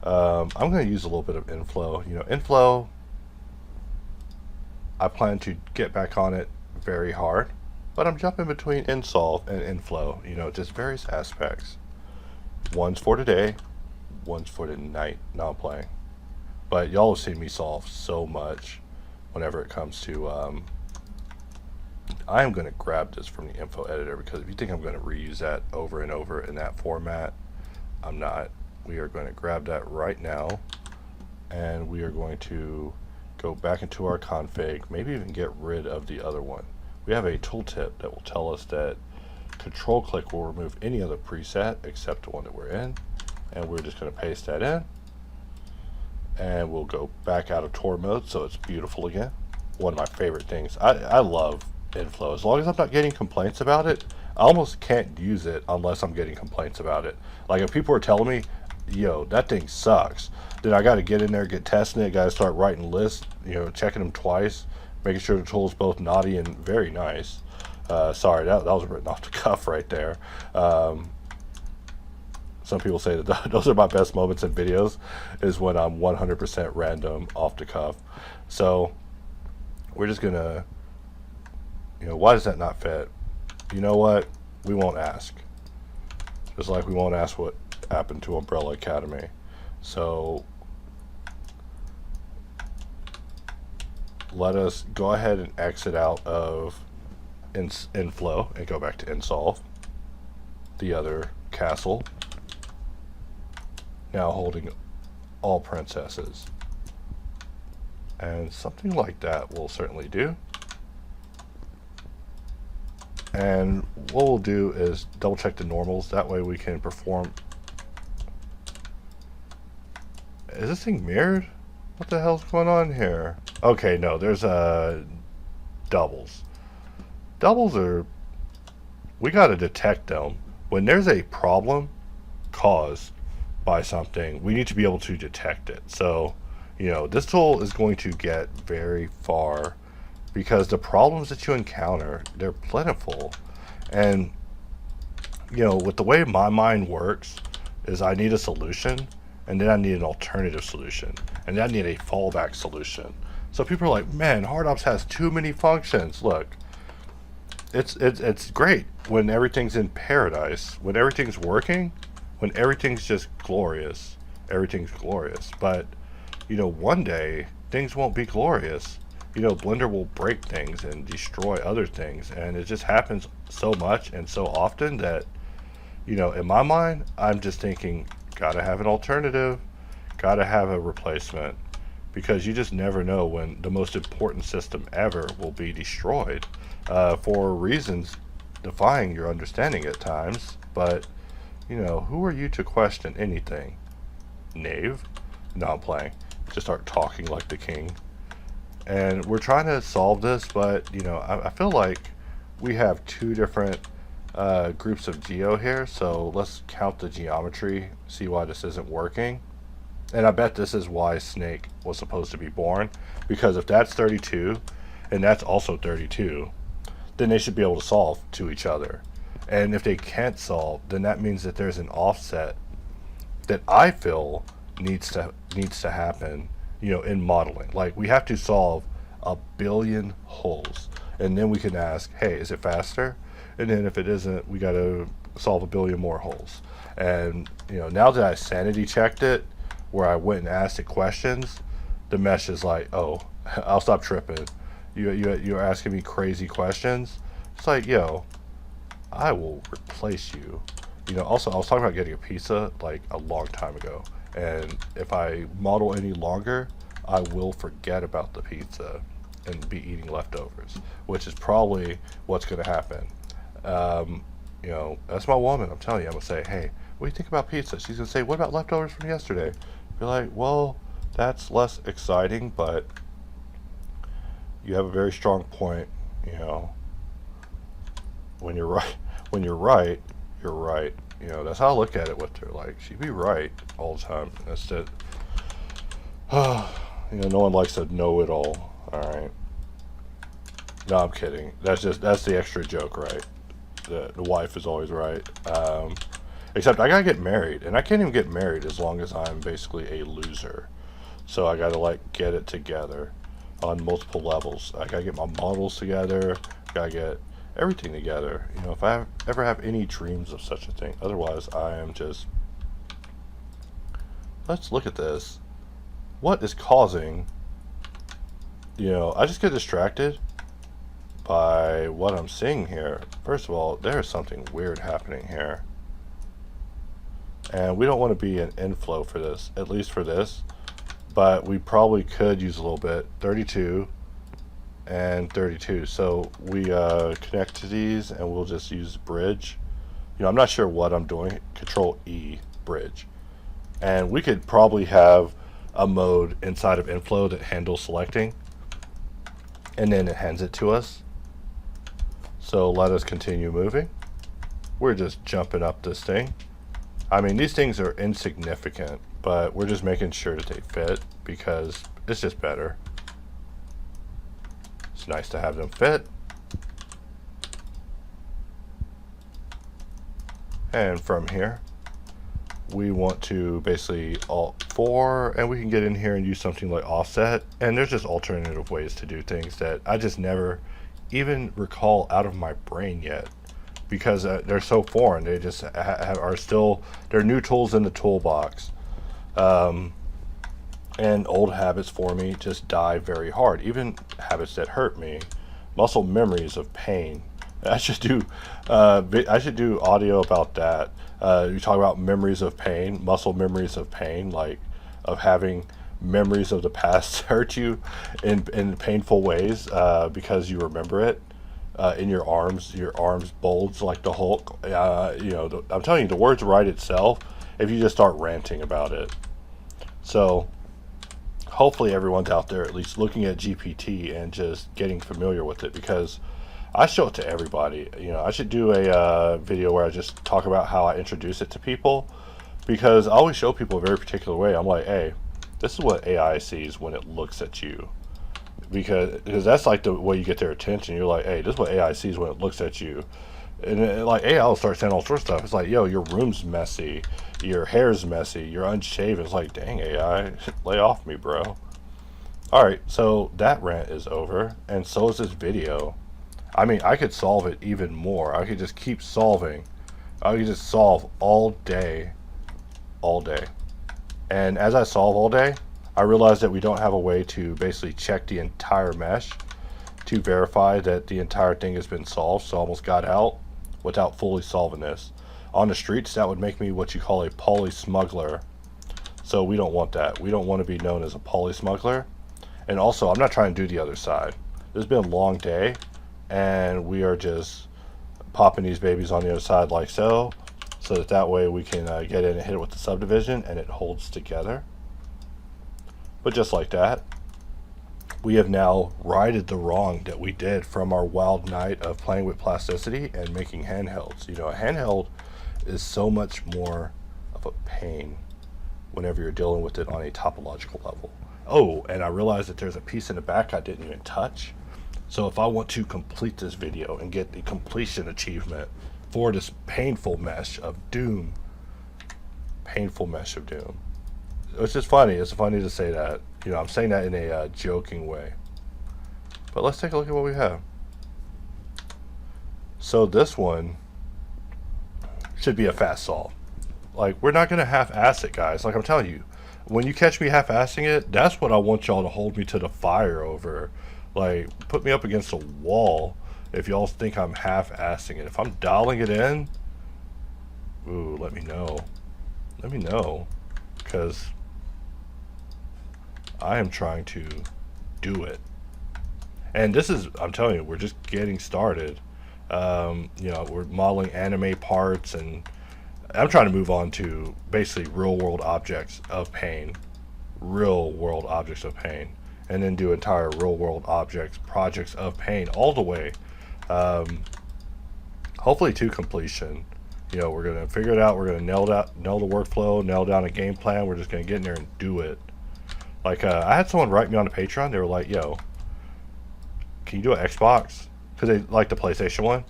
I'm going to use a little bit of inflow. You know, inflow, I plan to get back on it very hard, but I'm jumping between insolve and inflow, you know, just various aspects. One's for today, one's for the night. Now I'm playing. But y'all have seen me solve so much whenever it comes to, I am going to grab this from the info editor, because if you think I'm going to reuse that over and over in that format, I'm not. We are going to grab that right now, and we are going to go back into our config, maybe even get rid of the other one. we have a tooltip that will tell us that control click will remove any other preset except the one that we're in, and we're just going to paste that in, and we'll go back out of tour mode so it's beautiful again. One of my favorite things. I love inflow. As long as I'm not getting complaints about it, I almost can't use it unless I'm getting complaints about it. Like if people are telling me, yo, that thing sucks, then I got to get in there, get testing it, got to start writing lists, checking them twice, making sure the tool's both naughty and very nice. Sorry, that was written off the cuff right there. Some people say that those are my best moments in videos, is when I'm 100% random off the cuff. So we're just gonna, why does that not fit? You know what? We won't ask. Just like we won't ask what happened to Umbrella Academy. So let us go ahead and exit out of inflow and go back to insolve, the other castle, now holding all princesses, and something like that will certainly do. And what we'll do is double check the normals, that way we can perform. Is this thing mirrored? What the hell's going on here? Okay, no, there's doubles. Doubles are, we got to detect them. When there's a problem caused by something, we need to be able to detect it. So, this tool is going to get very far because the problems that you encounter, they're plentiful. And, with the way my mind works is I need a solution, and then I need an alternative solution, and then I need a fallback solution. So people are like, man, HardOps has too many functions. Look, it's great when everything's in paradise, when everything's working, when everything's just glorious, everything's glorious. But one day things won't be glorious. Blender will break things and destroy other things, and it just happens so much and so often that in my mind I'm just thinking, gotta have an alternative, gotta have a replacement, because you just never know when the most important system ever will be destroyed for reasons defying your understanding at times. But who are you to question anything? Knave? No, I'm playing. Just start talking like the king. And we're trying to solve this, but I feel like we have two different groups of geo here, so let's count the geometry, see why this isn't working. And I bet this is why Snake was supposed to be born, because if that's 32 and that's also 32, then they should be able to solve to each other. And if they can't solve, then that means that there's an offset that I feel needs to happen, in modeling. Like, we have to solve 1 billion holes, and then we can ask, hey, is it faster? And then if it isn't, we got to solve 1 billion more holes. And now that I sanity checked it, where I went and asked it questions, the mesh is like, oh, I'll stop tripping. You're asking me crazy questions. It's like, yo, I will replace you. Also, I was talking about getting a pizza like a long time ago, and if I model any longer, I will forget about the pizza and be eating leftovers, which is probably what's going to happen. That's my woman. I'm telling you, I'm going to say, hey, what do you think about pizza? She's going to say, what about leftovers from yesterday? Be like, well, that's less exciting, but you have a very strong point. When you're right, you're right. That's how I look at it with her. Like, she'd be right all the time. That's it. No one likes to know it all. All right. No, I'm kidding. That's the extra joke, right? The wife is always right. Except I gotta get married, and I can't even get married as long as I'm basically a loser. So I gotta get it together on multiple levels. I gotta get my models together. Gotta get everything together. If I ever have any dreams of such a thing. Otherwise, I am just. Let's look at this. What is causing? I just get distracted by what I'm seeing here. First of all, there's something weird happening here. And we don't want to be in inflow for this, at least for this. But we probably could use a little bit. 32. and 32. So we connect to these, and we'll just use bridge. I'm not sure what I'm doing. Control E, bridge. And we could probably have a mode inside of inflow that handles selecting, and then it hands it to us. So let us continue moving. We're just jumping up this thing. I mean, these things are insignificant, but we're just making sure that they fit because it's just better. It's nice to have them fit. And from here, we want to basically Alt 4, and we can get in here and use something like offset. And there's just alternative ways to do things that I just never even recall out of my brain yet, because they're so foreign. They just are still, they're new tools in the toolbox. And old habits for me just die very hard. Even habits that hurt me. Muscle memories of pain. I should do audio about that. You talk about memories of pain, muscle memories of pain, like of having memories of the past hurt you in painful ways because you remember it. In your arms bulge like the Hulk. I'm telling you, the words write itself if you just start ranting about it. So hopefully everyone's out there at least looking at GPT and just getting familiar with it, because I show it to everybody. I should do a video where I just talk about how I introduce it to people, because I always show people a very particular way. I'm like, hey, this is what AI sees when it looks at you. Because that's like the way you get their attention. You're like, hey, this is what AI sees when it looks at you. And like AI will start saying all sorts of stuff. It's like, yo, your room's messy, your hair's messy, you're unshaven. It's like, dang, AI, lay off me, bro. Alright, so that rant is over, and so is this video. I mean, I could solve it even more. I could just keep solving. I could just solve all day. And as I solve all day, I realized that we don't have a way to basically check the entire mesh to verify that the entire thing has been solved. So I almost got out without fully solving this. On the streets, that would make me what you call a poly smuggler. So we don't want that. We don't want to be known as a poly smuggler. And also, I'm not trying to do the other side. It's been a long day, and we are just popping these babies on the other side like so that way we can get in and hit it with the subdivision, and it holds together. But just like that, we have now righted the wrong that we did from our wild night of playing with plasticity and making handhelds. A handheld is so much more of a pain whenever you're dealing with it on a topological level. Oh, and I realized that there's a piece in the back I didn't even touch. So if I want to complete this video and get the completion achievement for this painful mesh of doom, it's just funny. It's funny to say that. I'm saying that in a joking way. But let's take a look at what we have. So this one should be a fast solve. Like, we're not going to half-ass it, guys. Like I'm telling you, when you catch me half-assing it, that's what I want y'all to hold me to the fire over. Like, put me up against a wall if y'all think I'm half-assing it. If I'm dialing it in, ooh, let me know. Let me know. Because I am trying to do it. And this is, I'm telling you, we're just getting started. We're modeling anime parts, and I'm trying to move on to basically real-world objects of pain. Real-world objects of pain. And then do entire real-world projects of pain all the way. Hopefully to completion. We're going to figure it out. We're going to nail the workflow, nail down a game plan. We're just going to get in there and do it. Like, I had someone write me on the Patreon. They were like, yo, can you do an Xbox? Because they like the PlayStation one.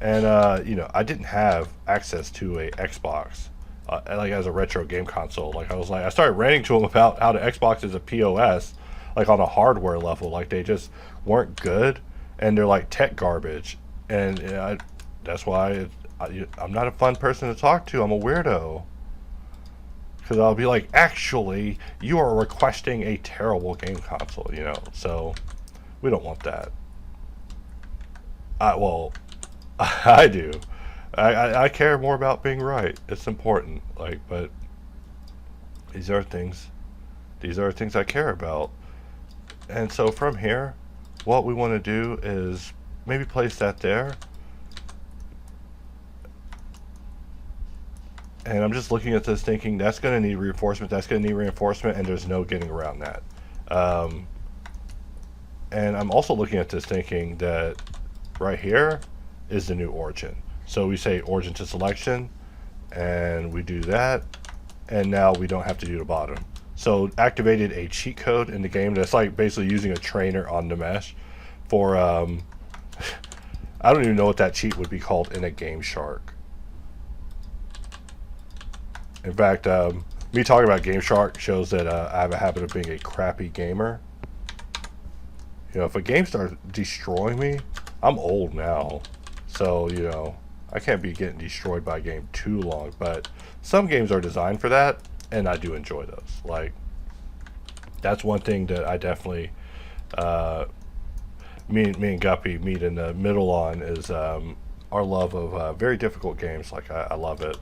And, I didn't have access to a Xbox, like as a retro game console. Like, I started ranting to them about how the Xbox is a POS, like on a hardware level. Like, they just weren't good, and they're like tech garbage. And that's why I'm not a fun person to talk to. I'm a weirdo. Because I'll be like, actually, you are requesting a terrible game console, So, we don't want that. I do. I care more about being right. It's important. But these are things I care about. And so from here, what we want to do is maybe place that there. And I'm just looking at this thinking that's going to need reinforcement, that's going to need reinforcement, and there's no getting around that. And I'm also looking at this thinking that right here is the new origin. So we say origin to selection, and we do that, and now we don't have to do the bottom. So activated a cheat code in the game that's like basically using a trainer on the mesh for, I don't even know what that cheat would be called in a Game Shark. In fact, me talking about Game Shark shows that I have a habit of being a crappy gamer. You know, if a game starts destroying me, I'm old now. So, you know, I can't be getting destroyed by a game too long. But some games are designed for that, and I do enjoy those. Like, that's one thing that I definitely, me and Guppy meet in the middle on is our love of very difficult games. Like, I love it.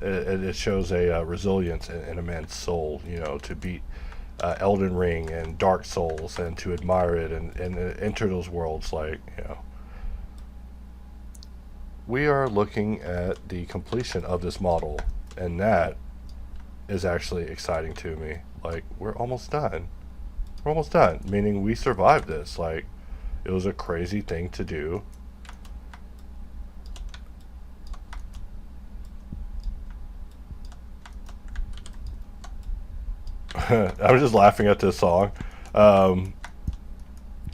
It shows a resilience in a man's soul, you know, to beat Elden Ring and Dark Souls and to admire it and enter those worlds. Like, you know, we are looking at the completion of this model, and that is actually exciting to me. Like, we're almost done. We're almost done, meaning we survived this. Like, it was a crazy thing to do. I'm just laughing at this song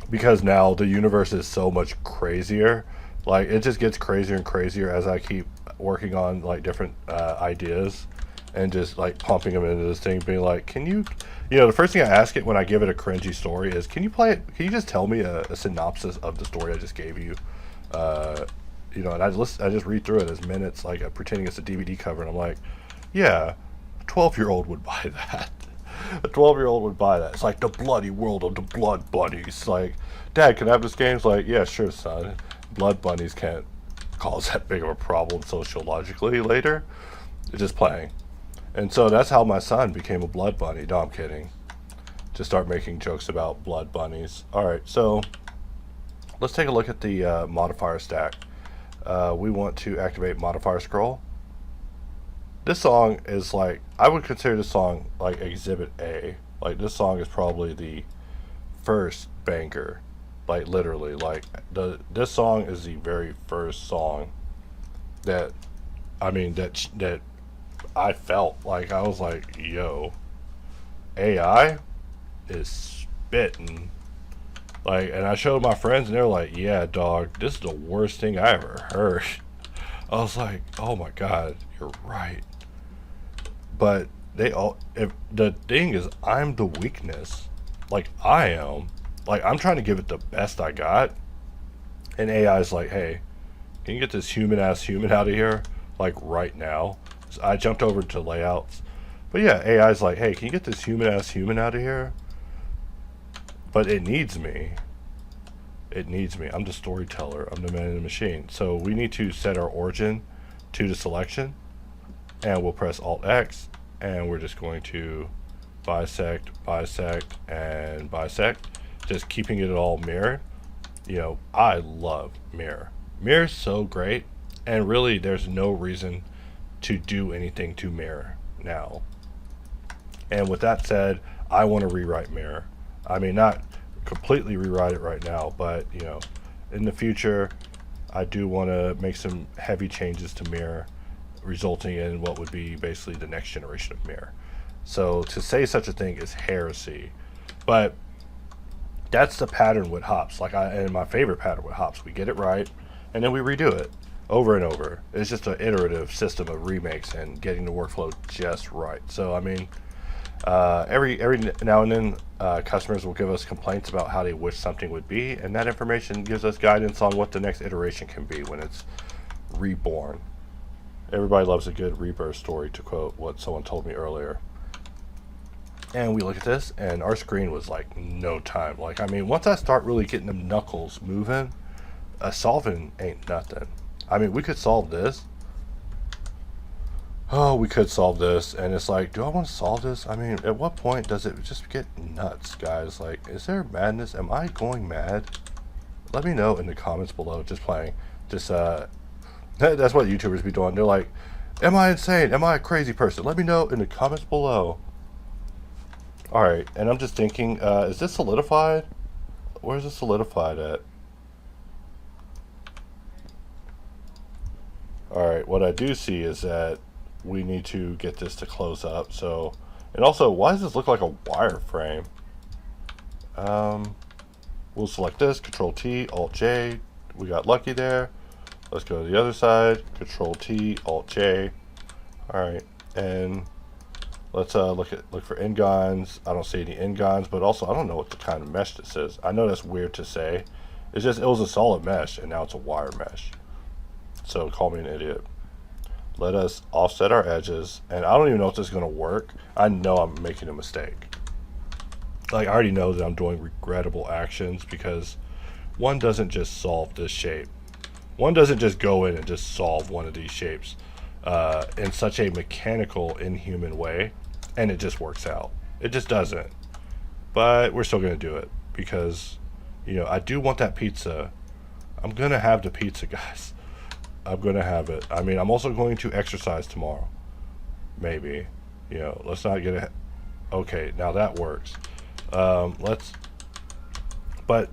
because now the universe is so much crazier. Like, it just gets crazier and crazier as I keep working on like different ideas and just like pumping them into this thing, being like, can you know, the first thing I ask it when I give it a cringy story is, can you play it? Can you just tell me a synopsis of the story I just gave you? You know, and I just read through it as minutes, like pretending it's a DVD cover, and I'm like, yeah, a 12-year-old would buy that. A 12-year-old would buy that. It's like the bloody world of the blood bunnies. Like, Dad, can I have this game? It's like, yeah, sure, son. Blood bunnies can't cause that big of a problem sociologically later. It's just playing. And so that's how my son became a blood bunny. No, I'm kidding. Just start making jokes about blood bunnies. Alright, so let's take a look at the modifier stack. We want to activate modifier scroll. This song is like, I would consider this song like Exhibit A. Like, this song is probably the first banger. Like, literally, like, this song is the very first song that, I mean, that I felt like, I was like, yo, AI is spitting. Like, and I showed my friends, and they were like, yeah, dog, this is the worst thing I ever heard. I was like, oh my god, you're right. But if the thing is, I'm the weakness. Like, I am. Like, I'm trying to give it the best I got. And AI's like, hey, can you get this human-ass human out of here? Like, right now. So I jumped over to layouts. But yeah, AI's like, hey, can you get this human-ass human out of here? But it needs me. It needs me. I'm the storyteller. I'm the man in the machine. So we need to set our origin to the selection. And we'll press Alt-X, and we're just going to bisect, and bisect, just keeping it all mirrored. You know, I love mirror. Mirror's so great, and really there's no reason to do anything to mirror now. And with that said, I want to rewrite mirror. I mean, not completely rewrite it right now, but, you know, in the future, I do want to make some heavy changes to mirror, resulting in what would be basically the next generation of mirror. So to say such a thing is heresy, but that's the pattern with hops. Like, and my favorite pattern with hops, we get it right, and then we redo it over and over. It's just an iterative system of remakes and getting the workflow just right. So I mean, every now and then, customers will give us complaints about how they wish something would be, and that information gives us guidance on what the next iteration can be when it's reborn. Everybody loves a good rebirth story, to quote what someone told me earlier. And we look at this, and our screen was like no time. Like, I mean, once I start really getting them knuckles moving, solving ain't nothing. I mean, we could solve this, oh, we could solve this. And it's like, do I want to solve this? I mean, at what point does it just get nuts, guys? Like, is there madness? Am I going mad? Let me know in the comments below. Just playing. Just, that's what YouTubers be doing. They're like, am I insane? Am I a crazy person? Let me know in the comments below. Alright, and I'm just thinking, is this solidified? Where's this solidified at? Alright, what I do see is that we need to get this to close up. So, and also, why does this look like a wireframe? We'll select this, Control T, Alt J. We got lucky there. Let's go to the other side, Control T, Alt J. Alright, and let's look for N-gons. I don't see any N-gons, but also I don't know what the kind of mesh this is. I know that's weird to say. It's just, it was a solid mesh, and now it's a wire mesh. So call me an idiot. Let us offset our edges, and I don't even know if this is going to work. I know I'm making a mistake. Like, I already know that I'm doing regrettable actions because one doesn't just solve this shape. One doesn't just go in and just solve one of these shapes in such a mechanical, inhuman way, and it just works out. It just doesn't. But we're still going to do it because, you know, I do want that pizza. I'm going to have the pizza, guys. I'm going to have it. I mean, I'm also going to exercise tomorrow. Maybe. You know, let's not get ahead. Okay, now that works. But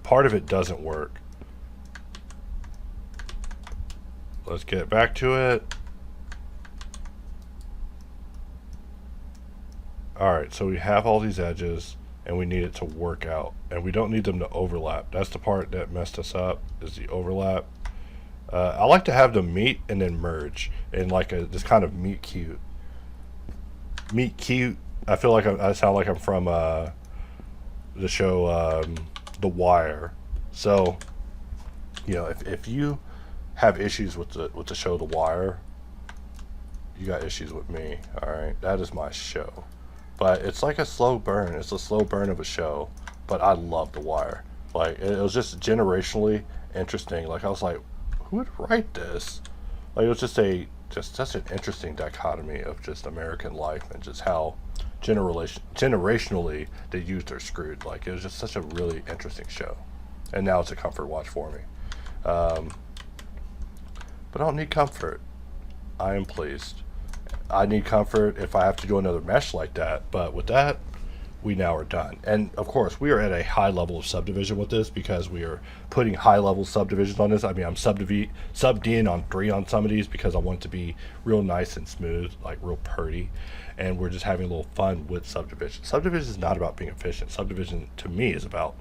part of it doesn't work. Let's get back to it. Alright, so we have all these edges, and we need it to work out. And we don't need them to overlap. That's the part that messed us up, is the overlap. I like to have them meet and then merge in like this kind of meet cute. Meet cute. I feel like I sound like I'm from the show The Wire. So, you know, if you have issues with the show The Wire, you got issues with me. All right, that is my show. But it's like a slow burn. It's a slow burn of a show. But I love The Wire. Like, it was just generationally interesting. Like, I was like, who would write this? Like, it was just such an interesting dichotomy of just American life and just how generationally the youth are screwed. Like, it was just such a really interesting show. And now it's a comfort watch for me. But I don't need comfort. I am pleased. I need comfort if I have to do another mesh like that. But with that, we now are done. And of course, we are at a high level of subdivision with this because we are putting high level subdivisions on this. I mean, I'm sub-D'ing on 3 on some of these because I want it to be real nice and smooth, like real purty. And we're just having a little fun with subdivision. Subdivision is not about being efficient. Subdivision, to me, is about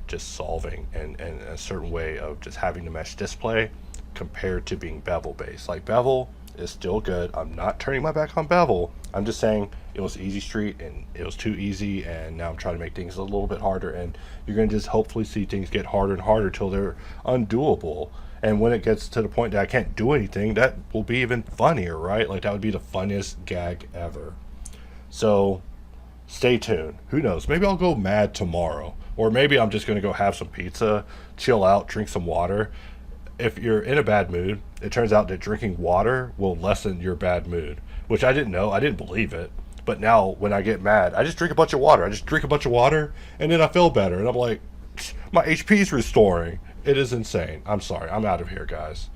just solving and a certain way of just having the mesh display compared to being bevel based. Like, bevel is still good. I'm not turning my back on bevel. I'm just saying it was easy street and it was too easy, and now I'm trying to make things a little bit harder, and you're going to just hopefully see things get harder and harder till they're undoable. And when it gets to the point that I can't do anything, that will be even funnier, right? Like, that would be the funniest gag ever. So stay tuned. Who knows? Maybe I'll go mad tomorrow, or maybe I'm just going to go have some pizza, chill out, drink some water. If you're in a bad mood, it turns out that drinking water will lessen your bad mood, which I didn't know. I didn't believe it. But now when I get mad, I just drink a bunch of water. I just drink a bunch of water, and then I feel better. And I'm like, my HP is restoring. It is insane. I'm sorry. I'm out of here, guys.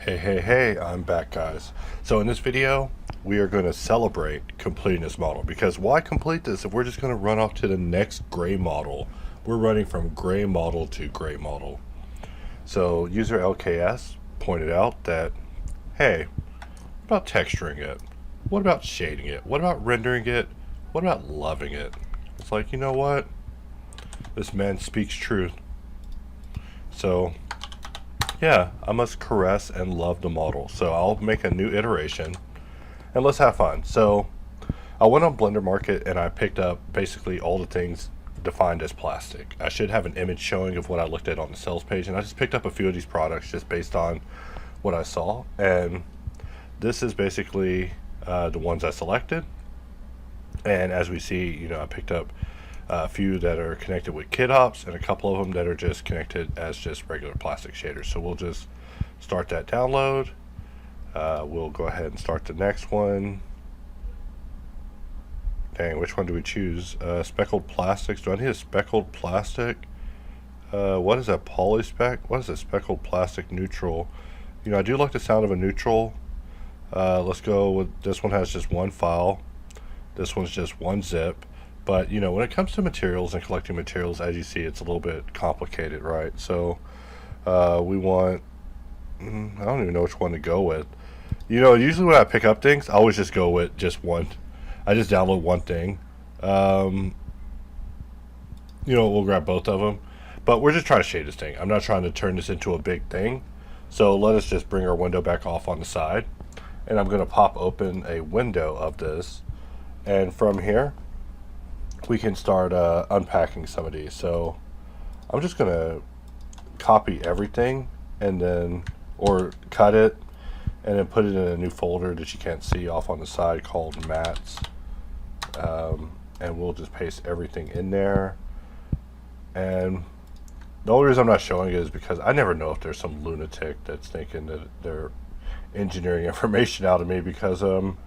Hey, I'm back, guys. So in this video, we are going to celebrate completing this model, because why complete this if we're just going to run off to the next gray model? We're running from gray model to gray model. So user LKS pointed out that, hey, what about texturing it? What about shading it? What about rendering it? What about loving it? It's like, you know what? This man speaks truth. So yeah, I must caress and love the model. So I'll make a new iteration and let's have fun. So I went on Blender Market and I picked up basically all the things defined as plastic. I should have an image showing of what I looked at on the sales page, and I just picked up a few of these products just based on what I saw. And this is basically the ones I selected. And as we see, you know, I picked up a few that are connected with KitOps and a couple of them that are just connected as just regular plastic shaders. So we'll just start that download. We'll go ahead and start the next one. Dang, which one do we choose? Speckled plastics. Do I need a speckled plastic? What is a polyspec? What is a speckled plastic neutral? You know, I do like the sound of a neutral. Let's go with this one. Has just one file. This one's just one zip. But you know, when it comes to materials and collecting materials, as you see, it's a little bit complicated, right? So we want, I don't even know which one to go with. You know, usually when I pick up things, I always just go with just one. I just download one thing. You know, we'll grab both of them. But we're just trying to shade this thing. I'm not trying to turn this into a big thing. So let us just bring our window back off on the side. And I'm going to pop open a window of this. And from here, we can start unpacking some of these. So I'm just going to copy everything and then, or cut it, and then put it in a new folder that you can't see off on the side called mats. And we'll just paste everything in there. And the only reason I'm not showing it is because I never know if there's some lunatic that's thinking that they're engineering information out of me because I'm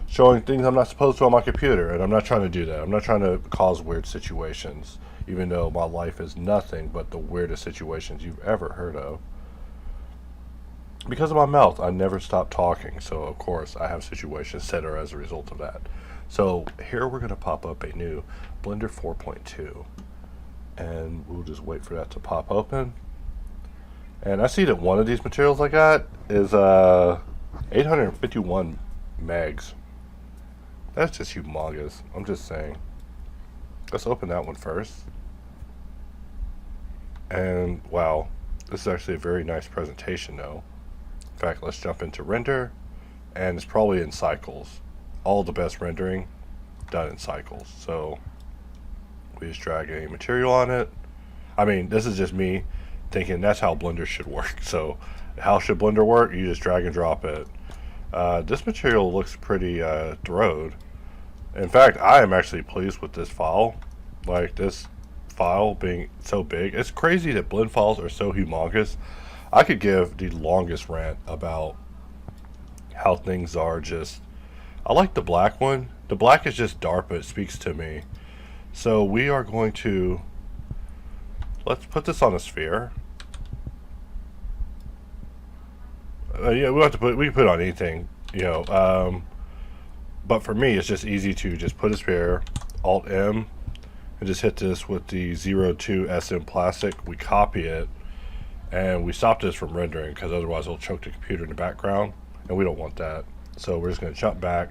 showing things I'm not supposed to on my computer, and I'm not trying to do that. I'm not trying to cause weird situations, even though my life is nothing but the weirdest situations you've ever heard of. Because of my mouth, I never stop talking, so of course I have situations that are as a result of that. So here we're going to pop up a new Blender 4.2, and we'll just wait for that to pop open. And I see that one of these materials I got is 851 megs. That's just humongous. I'm just saying. Let's open that one first. And wow, this is actually a very nice presentation though. In fact, let's jump into render, and it's probably in cycles. All the best rendering done in cycles. So we just drag a material on it. I mean, this is just me thinking that's how Blender should work. So how should Blender work? You just drag and drop it. This material looks pretty throwed. In fact, I am actually pleased with this file. Like this file being so big. It's crazy that blend files are so humongous. I could give the longest rant about how things are just... I like the black one. The black is just dark, but it speaks to me. So we are going to... Let's put this on a sphere. Yeah, we have to put. We can put it on anything, you know. But for me, it's just easy to just put a sphere, Alt M, and just hit this with the 02 SM plastic. We copy it, and we stop this from rendering because otherwise it'll choke the computer in the background, and we don't want that. So we're just going to jump back,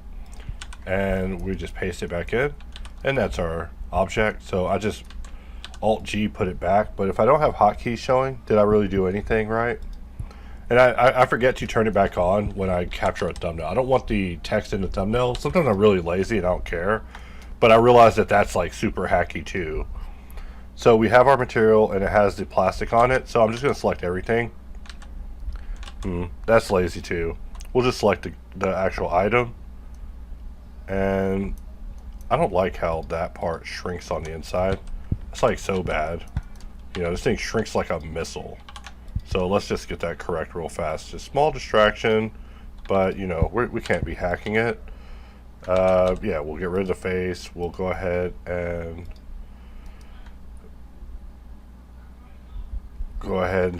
and we just paste it back in, and that's our object. So I just Alt G put it back. But if I don't have hotkeys showing, did I really do anything right? And I forget to turn it back on when I capture a thumbnail. I don't want the text in the thumbnail. Sometimes I'm really lazy and I don't care. But I realize that that's like super hacky too. So we have our material and it has the plastic on it. So I'm just going to select everything. That's lazy too. We'll just select the actual item. And I don't like how that part shrinks on the inside. It's like so bad. You know, this thing shrinks like a missile. So let's just get that correct real fast. Just small distraction, but you know, we can't be hacking it. Yeah, we'll get rid of the face. We'll go ahead and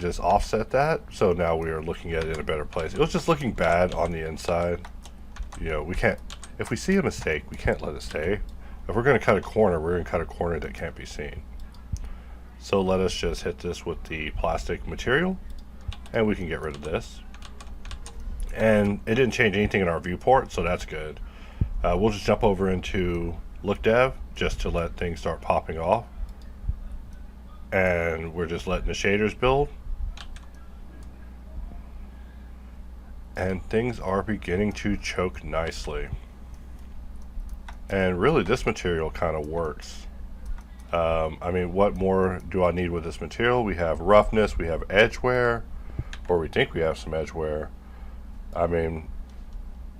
just offset that. So now we are looking at it in a better place. It was just looking bad on the inside. You know, we can't, if we see a mistake, we can't let it stay. If we're going to cut a corner, we're going to cut a corner that can't be seen. So let us just hit this with the plastic material, and we can get rid of this. And it didn't change anything in our viewport, so that's good. We'll just jump over into Look Dev just to let things start popping off. And we're just letting the shaders build. And things are beginning to choke nicely. And really, this material kind of works. I mean, what more do I need with this material? We have roughness, we have edge wear, or we think we have some edge wear. I mean,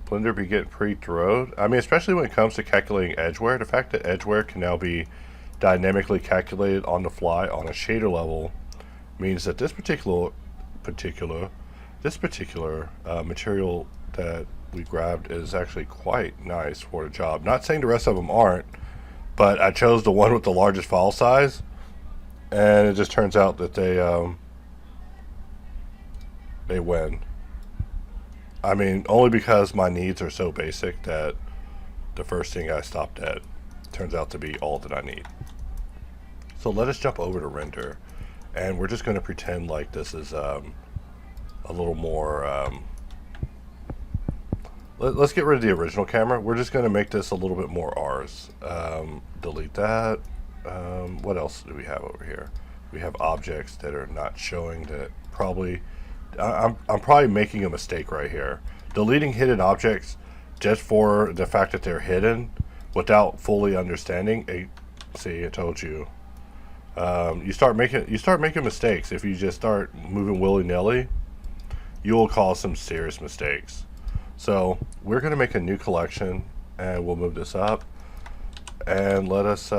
Blender be getting pretty throwed. I mean, especially when it comes to calculating edge wear, the fact that edge wear can now be dynamically calculated on the fly on a shader level means that this particular material that we grabbed is actually quite nice for the job. Not saying the rest of them aren't, but I chose the one with the largest file size, and it just turns out that they win. I mean, only because my needs are so basic that the first thing I stopped at turns out to be all that I need. So let us jump over to render, and we're just going to pretend like this is a little more. Let's get rid of the original camera. We're just going to make this a little bit more ours. Delete that. What else do we have over here? We have objects that are not showing that probably. I'm probably making a mistake right here. Deleting hidden objects just for the fact that they're hidden without fully understanding. See, I told you. You start making mistakes if you just start moving willy-nilly. You will cause some serious mistakes. So we're going to make a new collection, and we'll move this up, and let us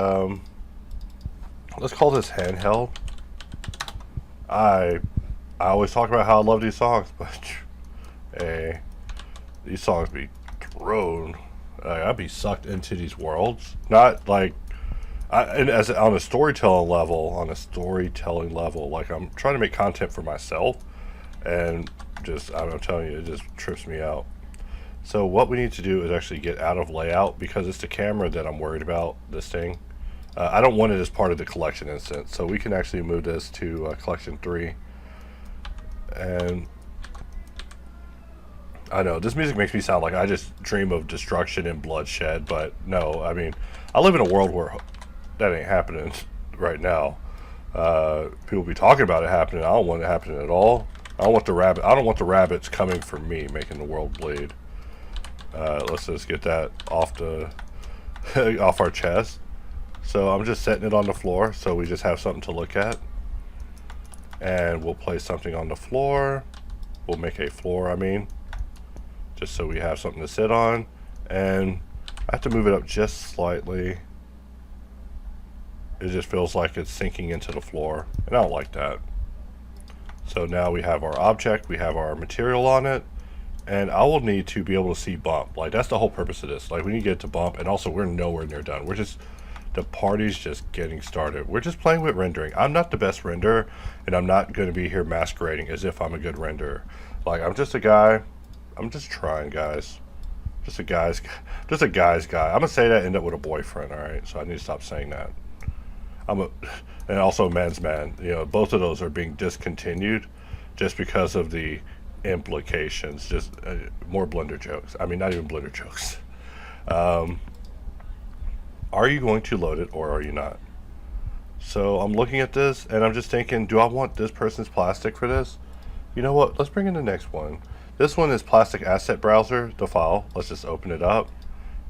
let's call this Handheld. I always talk about how I love these songs, but these songs be thrown. I'd be sucked into these worlds. Not like, and as on a storytelling level, like I'm trying to make content for myself, and just I'm telling you, it just trips me out. So what we need to do is actually get out of layout, because it's the camera that I'm worried about. This thing, I don't want it as part of the collection instance. So we can actually move this to collection 3. And I know this music makes me sound like I just dream of destruction and bloodshed, but no, I mean, I live in a world where that ain't happening right now. People be talking about it happening. I don't want it happening at all. I don't want the rabbits coming for me, making the world bleed. Let's just get that off off our chest. So I'm just setting it on the floor, so we just have something to look at. And we'll place something on the floor. We'll make a floor, just so we have something to sit on. And I have to move it up just slightly. It just feels like it's sinking into the floor, and I don't like that. So now we have our object, we have our material on it, and I will need to be able to see bump. Like, that's the whole purpose of this. Like, we need to get to bump, and also we're nowhere near done. The party's just getting started. We're just playing with rendering. I'm not the best renderer, and I'm not going to be here masquerading as if I'm a good renderer. Like, I'm just a guy. I'm just trying, guys. Just a guy's guy. I'm gonna say that, end up with a boyfriend. All right, so I need to stop saying that. And also men's man. You know, both of those are being discontinued just because of the implications. Just more Blender jokes. I mean, not even Blender jokes. Are you going to load it or are you not? So I'm looking at this and I'm just thinking, do I want this person's plastic for this? You know what? Let's bring in the next one. This one is Plastic Asset Browser, the file. Let's just open it up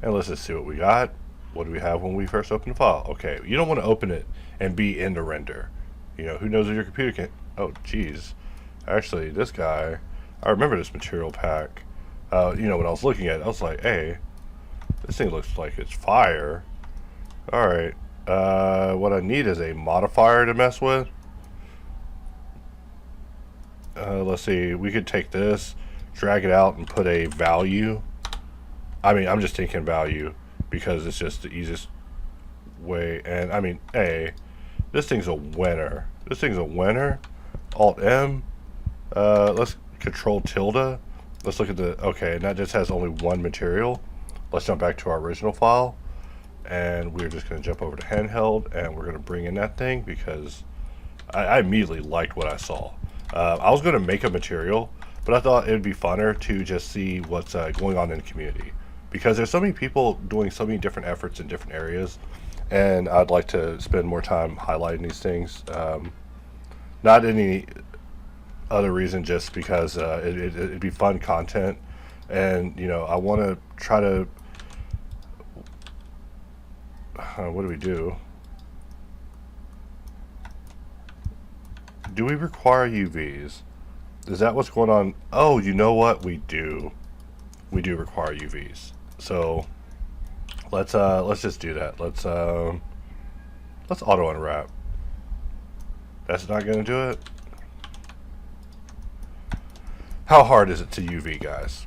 and let's just see what we got. What do we have when we first open the file? Okay, you don't want to open it and be in the render. You know, who knows if your computer can... Oh, geez. Actually, this guy... I remember this material pack. You know, when I was looking at it, I was like, hey, this thing looks like it's fire. Alright. What I need is a modifier to mess with. Let's see. We could take this, drag it out, and put a value. I mean, I'm just thinking value because it's just the easiest way. And I mean, hey, this thing's a winner. This thing's a winner. Alt M. Let's control tilde. Let's look at the, okay, and that just has only one material. Let's jump back to our original file. And we're just going to jump over to Handheld, and we're going to bring in that thing because I immediately liked what I saw. I was going to make a material, but I thought it would be funner to just see what's going on in the community. Because there's so many people doing so many different efforts in different areas, and I'd like to spend more time highlighting these things. Not any other reason, just because it'd be fun content, and you know, I want to try to... what do we do? Do we require UVs? Is that what's going on? Oh, you know what? We do. We do require UVs. So let's just do that. Let's auto unwrap. That's not gonna do it. How hard is it to UV, guys?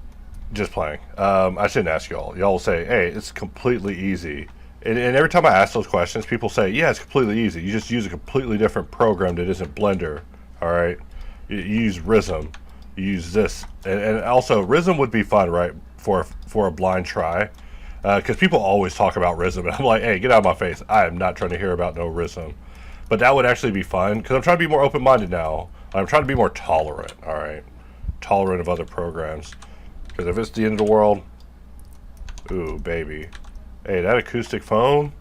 Just playing. I shouldn't ask y'all. Y'all will say, hey, it's completely easy. And every time I ask those questions, people say, yeah, it's completely easy. You just use a completely different program that isn't Blender. All right. You use Rhythm. You use this. And also, Rhythm would be fun, right? For a blind try. Because people always talk about Rhythm. And I'm like, hey, get out of my face. I am not trying to hear about no Rhythm. But that would actually be fun. Because I'm trying to be more open-minded now. I'm trying to be more tolerant. All right. Tolerant of other programs. Because if it's the end of the world, ooh, baby. Hey, that acoustic phone,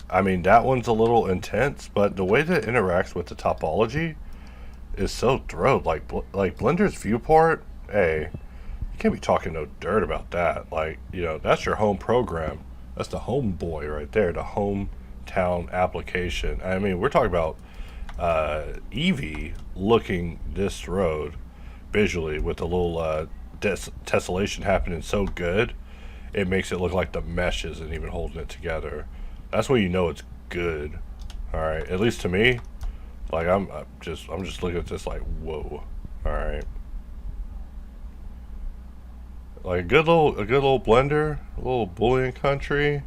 I mean, that one's a little intense, but the way that it interacts with the topology is so thrilled. Like Blender's viewport, hey, you can't be talking no dirt about that. Like, you know, that's your home program. That's the homeboy right there, the hometown application. I mean, we're talking about Eevee looking this road visually with a little tessellation happening so good, it makes it look like the mesh isn't even holding it together. That's when you know it's good. All right, at least to me. Like I'm just looking at this like, whoa. All right, like a good little blender, a little Boolean country.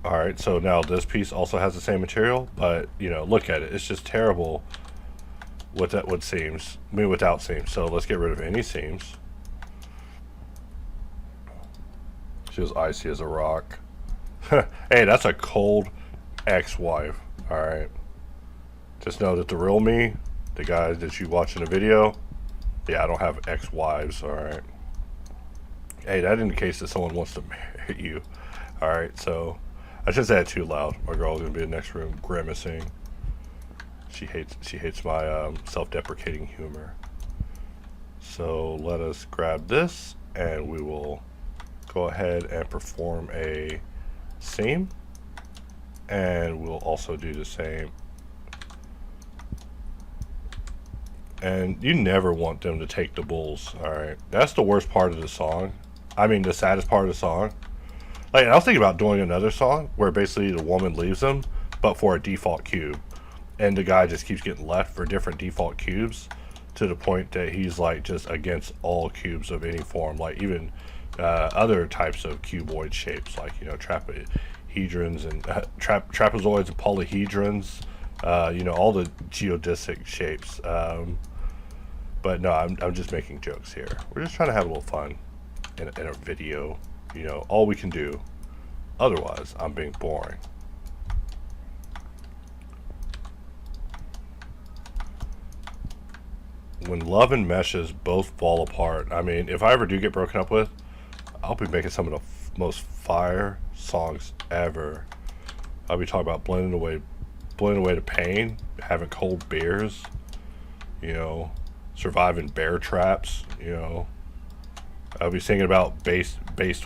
All right, so now this piece also has the same material, but you know, look at it. It's just terrible with that with seams. I mean, without seams. So let's get rid of any seams. She was icy as a rock. Hey, that's a cold ex-wife. All right. Just know that the real me, the guy that you watch in the video, yeah, I don't have ex-wives. All right. Hey, that indicates that someone wants to marry you. All right, so I should say that too loud. My girl's gonna be in the next room grimacing. She hates my self-deprecating humor. So let us grab this, and we will go ahead and perform a seam, and we'll also do the same. And you never want them to take the bulls. All right, that's the worst part of the song. I mean, the saddest part of the song. Like, I was thinking about doing another song where basically the woman leaves him, but for a default cube, and the guy just keeps getting left for different default cubes, to the point that he's like just against all cubes of any form, like even other types of cuboid shapes, like, you know, trapezoids and trapezoids and polyhedrons, you know, all the geodesic shapes. But no, I'm just making jokes here. We're just trying to have a little fun in a video. You know, all we can do. Otherwise, I'm being boring. When love and meshes both fall apart, I mean, if I ever do get broken up with, I'll be making some of the most fire songs ever. I'll be talking about blending away the pain, having cold beers, you know, surviving bear traps, you know. I'll be singing about based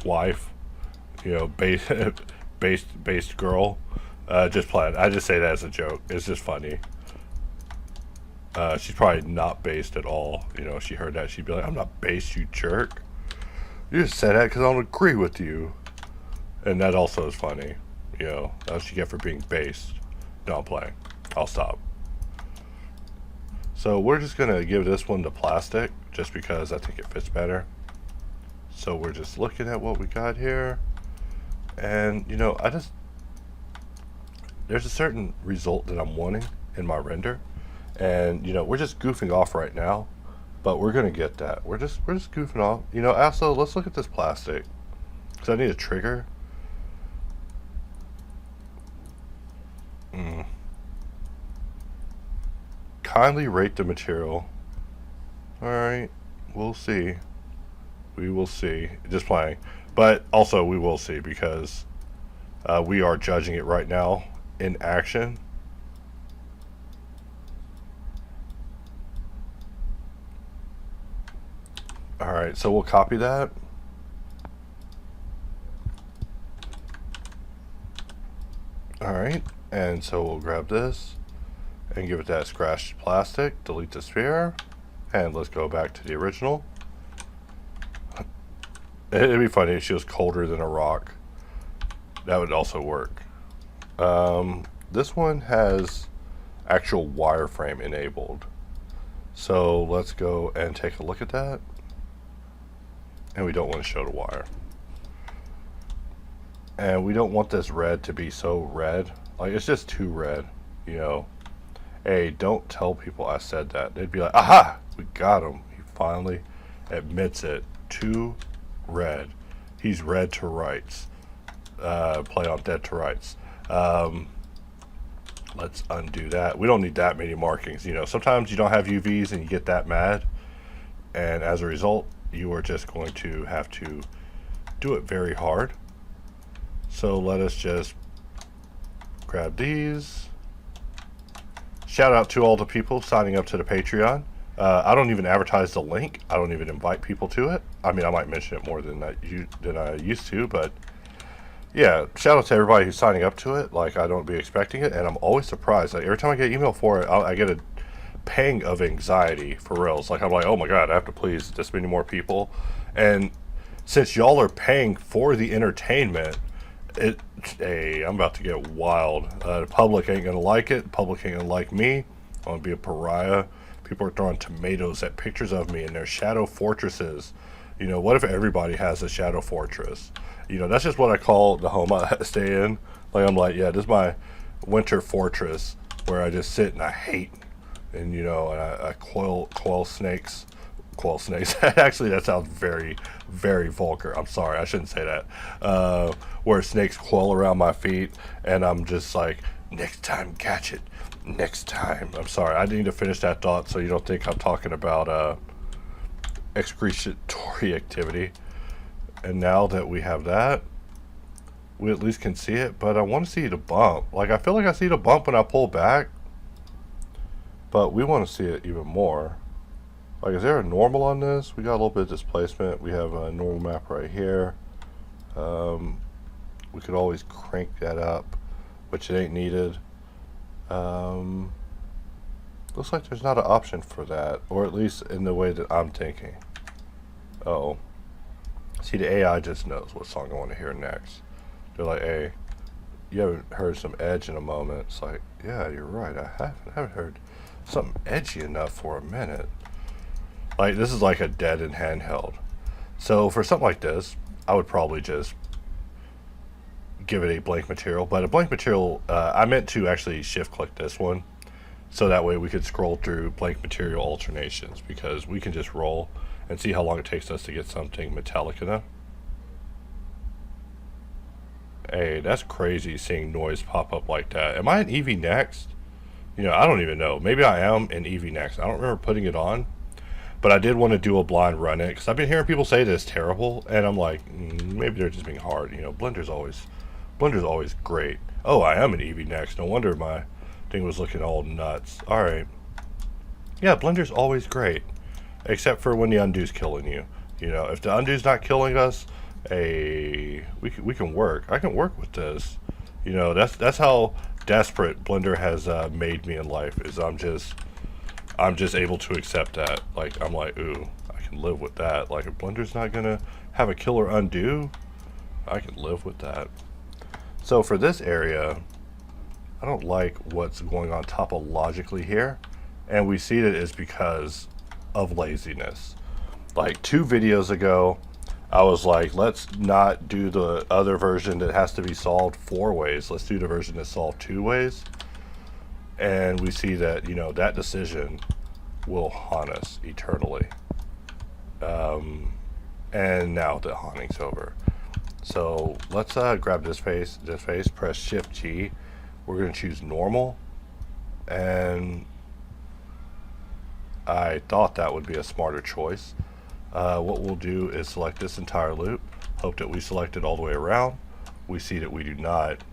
wife, you know, based girl. Just playing. I just say that as a joke. It's just funny. She's probably not based at all. You know, if she heard that, she'd be like, I'm not based, you jerk. You just said that because I don't agree with you. And that also is funny. You know, that's what you get for being based. No, I'm playing. I'll stop. So we're just going to give this one to plastic just because I think it fits better. So we're just looking at what we got here. And, you know, there's a certain result that I'm wanting in my render. And, you know, we're just goofing off right now, but we're going to get that. We're just goofing off. You know, also, let's look at this plastic, because I need a trigger. Kindly rate the material. Alright, we'll see. We will see. Just playing. But also, we will see, because we are judging it right now in action. Alright, so we'll copy that. Alright, and so we'll grab this and give it that scratched plastic, delete the sphere, and let's go back to the original. It'd be funny if she was colder than a rock. That would also work. This one has actual wireframe enabled. So let's go and take a look at that. And we don't want to show the wire. And we don't want this red to be so red. Like, it's just too red, you know. Hey, don't tell people I said that. They'd be like, aha, we got him. He finally admits it. Too red. He's red to rights. Play on dead to rights. Let's undo that. We don't need that many markings. You know, sometimes you don't have UVs and you get that mad. And as a result, you are just going to have to do it very hard. So let us just grab these. Shout out to all the people signing up to the Patreon. I don't even advertise the link. I don't even invite people to it. I mean, I might mention it more than I used to, but yeah, shout out to everybody who's signing up to it. Like, I don't be expecting it, and I'm always surprised. Like, every time I get email for it, I get a pang of anxiety for reals. Like, I'm like, oh my god, I have to please this many more people. And since y'all are paying for the entertainment, hey, I'm about to get wild. The public ain't gonna like it. The public ain't gonna like me. I'm gonna be a pariah. People are throwing tomatoes at pictures of me in their shadow fortresses. You know, what if everybody has a shadow fortress? You know, that's just what I call the home I stay in. Like, I'm like, yeah, this is my winter fortress where I just sit and I hate. And, you know, and I coil snakes. Coil snakes. Actually, that sounds very, very vulgar. I'm sorry, I shouldn't say that. Where snakes coil around my feet, and I'm just like, next time, catch it. Next time. I'm sorry, I need to finish that thought so you don't think I'm talking about excretory activity. And now that we have that, we at least can see it, but I want to see the bump. Like, I feel like I see the bump when I pull back, but we want to see it even more. Like, is there a normal on this? We got a little bit of displacement. We have a normal map right here. We could always crank that up, which it ain't needed. Looks like there's not an option for that, or at least in the way that I'm thinking. Oh. See, the AI just knows what song I want to hear next. They're like, hey, you haven't heard some edge in a moment. It's like, yeah, you're right. I haven't heard something edgy enough for a minute. Like, this is like a dead and handheld. So for something like this, I would probably just give it a blank material. But a blank material, I meant to actually shift click this one, so that way we could scroll through blank material alternations, because we can just roll and see how long it takes us to get something metallic enough. Hey, that's crazy seeing noise pop up like that. Am I in EV Next? You know, I don't even know. Maybe I am in EV Next. I don't remember putting it on. But I did want to do a blind run it, because I've been hearing people say that it's terrible, and I'm like, maybe they're just being hard. You know, Blender's always great. Oh, I am in EV Next. No wonder my thing was looking all nuts. All right. Yeah, Blender's always great, except for when the undo's killing you. You know, if the undo's not killing us, we can work. I can work with this. You know, that's how desperate Blender has made me in life. Is I'm just able to accept that. Like, I'm like, ooh, I can live with that. Like, if Blender's not gonna have a killer undo, I can live with that. So for this area, I don't like what's going on topologically here, and we see that it's because of laziness. Like 2 videos ago, I was like, let's not do the other version that has to be solved 4 ways. Let's do the version that's solved 2 ways. And we see that, you know, that decision will haunt us eternally. And now the haunting's over. So let's grab this face, press Shift G. We're going to choose normal. And I thought that would be a smarter choice. What we'll do is select this entire loop. Hope that we select it all the way around. We see that we do not.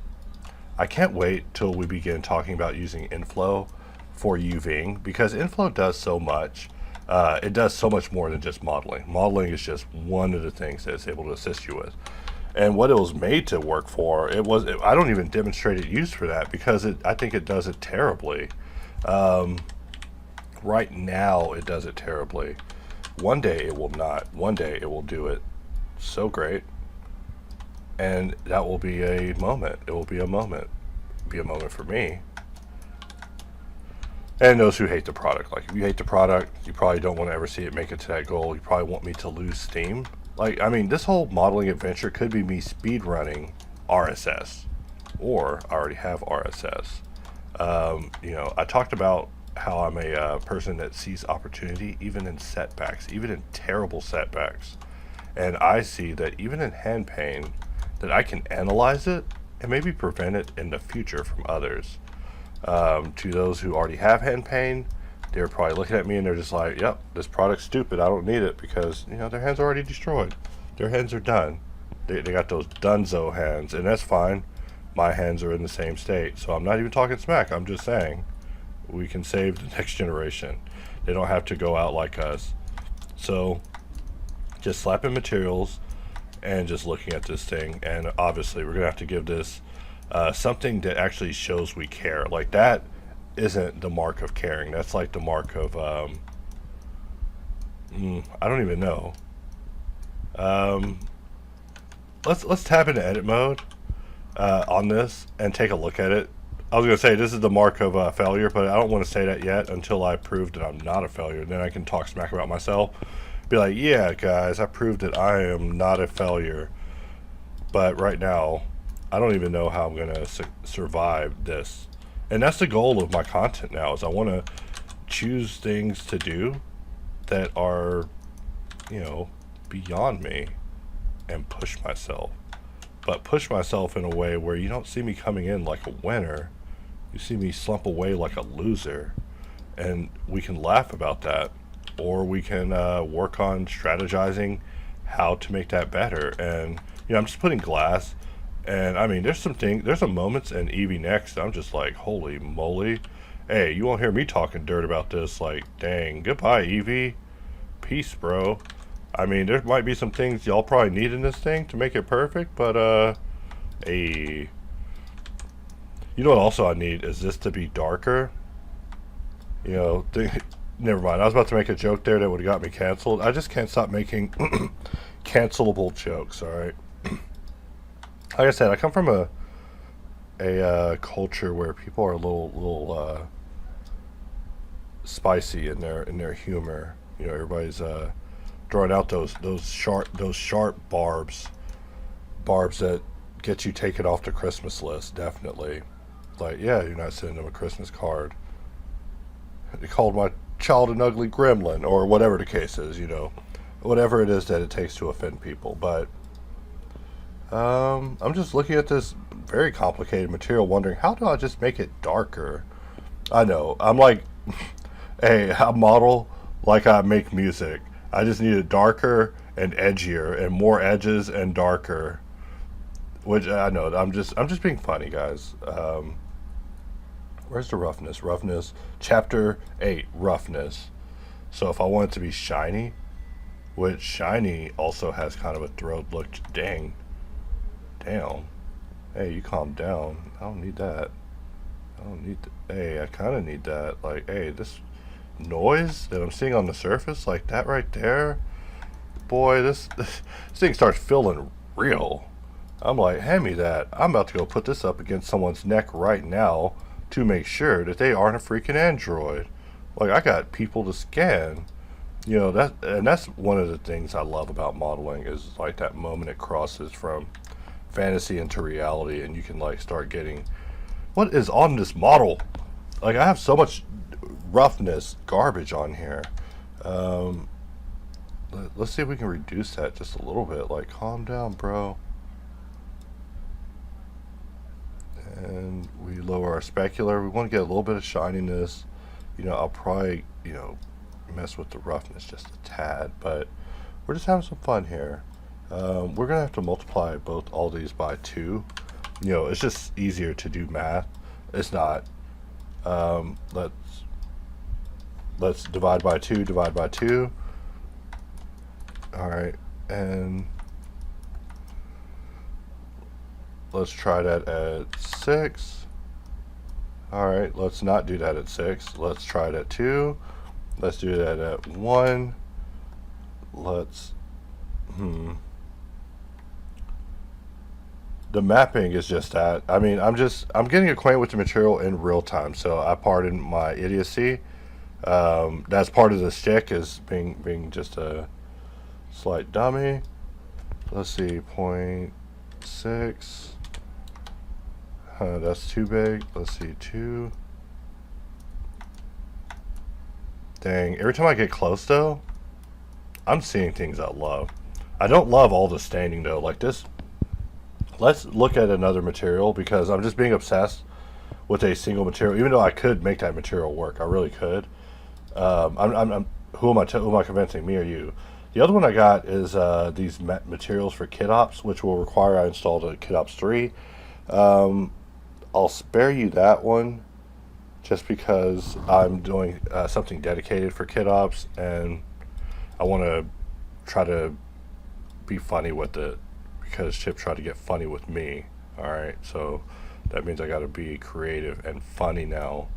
I can't wait till we begin talking about using inflow for UVing, because inflow does so much. It does so much more than just modeling. Modeling is just one of the things that it's able to assist you with. And what it was made to work for, I don't even demonstrate it used for that, because I think it does it terribly. Right now it does it terribly. One day it will not. One day it will do it so great. And that will be a moment. It will be a moment. Be a moment for me. And those who hate the product. Like, if you hate the product, you probably don't want to ever see it make it to that goal. You probably want me to lose steam. Like, I mean, this whole modeling adventure could be me speed running RSS, or I already have RSS. You know, I talked about how I'm a person that sees opportunity even in setbacks, even in terrible setbacks. And I see that even in hand pain, that I can analyze it and maybe prevent it in the future from others. To those who already have hand pain, they're probably looking at me and they're just like, yep, this product's stupid, I don't need it, because, you know, their hands are already destroyed. Their hands are done. They got those dunzo hands, and that's fine. My hands are in the same state, so I'm not even talking smack. I'm just saying we can save the next generation. They don't have to go out like us. So just slapping materials and just looking at this thing, and obviously we're gonna have to give this something that actually shows we care. Like, that isn't the mark of caring. That's like the mark of I don't even know. Let's tap into edit mode on this and take a look at it. I was gonna say this is the mark of failure, but I don't want to say that yet until I prove that I'm not a failure. Then I can talk smack about myself. Be like, yeah, guys, I proved that I am not a failure. But right now, I don't even know how I'm gonna survive this. And that's the goal of my content now, is I want to choose things to do that are, you know, beyond me, and push myself. But push myself in a way where you don't see me coming in like a winner. You see me slump away like a loser. And we can laugh about that, or we can work on strategizing how to make that better. And, you know, I'm just putting glass. And I mean, there's some moments in Eevee Next I'm just like, holy moly. Hey, you won't hear me talking dirt about this. Like, dang, goodbye, Eevee. Peace, bro. I mean, there might be some things y'all probably need in this thing to make it perfect, but, you know what also I need is this to be darker. You know, never mind. I was about to make a joke there that would have got me canceled. I just can't stop making cancelable jokes, alright? Like I said, I come from a culture where people are a little spicy in their humor. You know, everybody's throwing out those sharp barbs that get you taken off the Christmas list. Definitely, like, yeah, you're not sending them a Christmas card. They called my child an ugly gremlin, or whatever the case is. You know, whatever it is that it takes to offend people, but. I'm just looking at this very complicated material, wondering how do I just make it darker? I know, I'm like, hey, I model like I make music. I just need it darker and edgier, and more edges and darker. Which I know, I'm just being funny, guys. Where's the roughness? Roughness, chapter 8, roughness. So if I want it to be shiny, which shiny also has kind of a throat look. Dang. Damn. Hey, you calm down. I don't need that. I don't need hey, I kind of need that. Like, hey, this noise that I'm seeing on the surface, like that right there, boy, this thing starts feeling real. I'm like, hand me that. I'm about to go put this up against someone's neck right now to make sure that they aren't a freaking android. Like, I got people to scan. You know, that's one of the things I love about modeling, is like that moment it crosses from fantasy into reality, and you can like start getting what is on this model. Like, I have so much roughness garbage on here. Let's see if we can reduce that just a little bit. Like, calm down, bro. And we lower our specular. We want to get a little bit of shininess. You know, I'll probably, you know, mess with the roughness just a tad, but we're just having some fun here. We're gonna have to multiply both all these by 2. You know, it's just easier to do math. It's not. Let's divide by 2, divide by 2. Alright, and let's try that at 6. Alright, let's not do that at 6. Let's try it at 2. Let's do that at 1. Let's The mapping is just that. I mean, I'm getting acquainted with the material in real time, so I pardon my idiocy. That's part of the stick, is being just a slight dummy. Let's see, 0.6. That's too big. Let's see, 2. Dang, every time I get close though, I'm seeing things I love. I don't love all the staining though, like this. Let's look at another material, because I'm just being obsessed with a single material, even though I could make that material work. I really could. Who am I convincing, me or you? The other one I got is these materials for KitOps, which will require I install the KitOps 3. I'll spare you that one, just because I'm doing something dedicated for KitOps, and I want to try to be funny with it, because Chip tried to get funny with me. All right, so that means I got to be creative and funny now.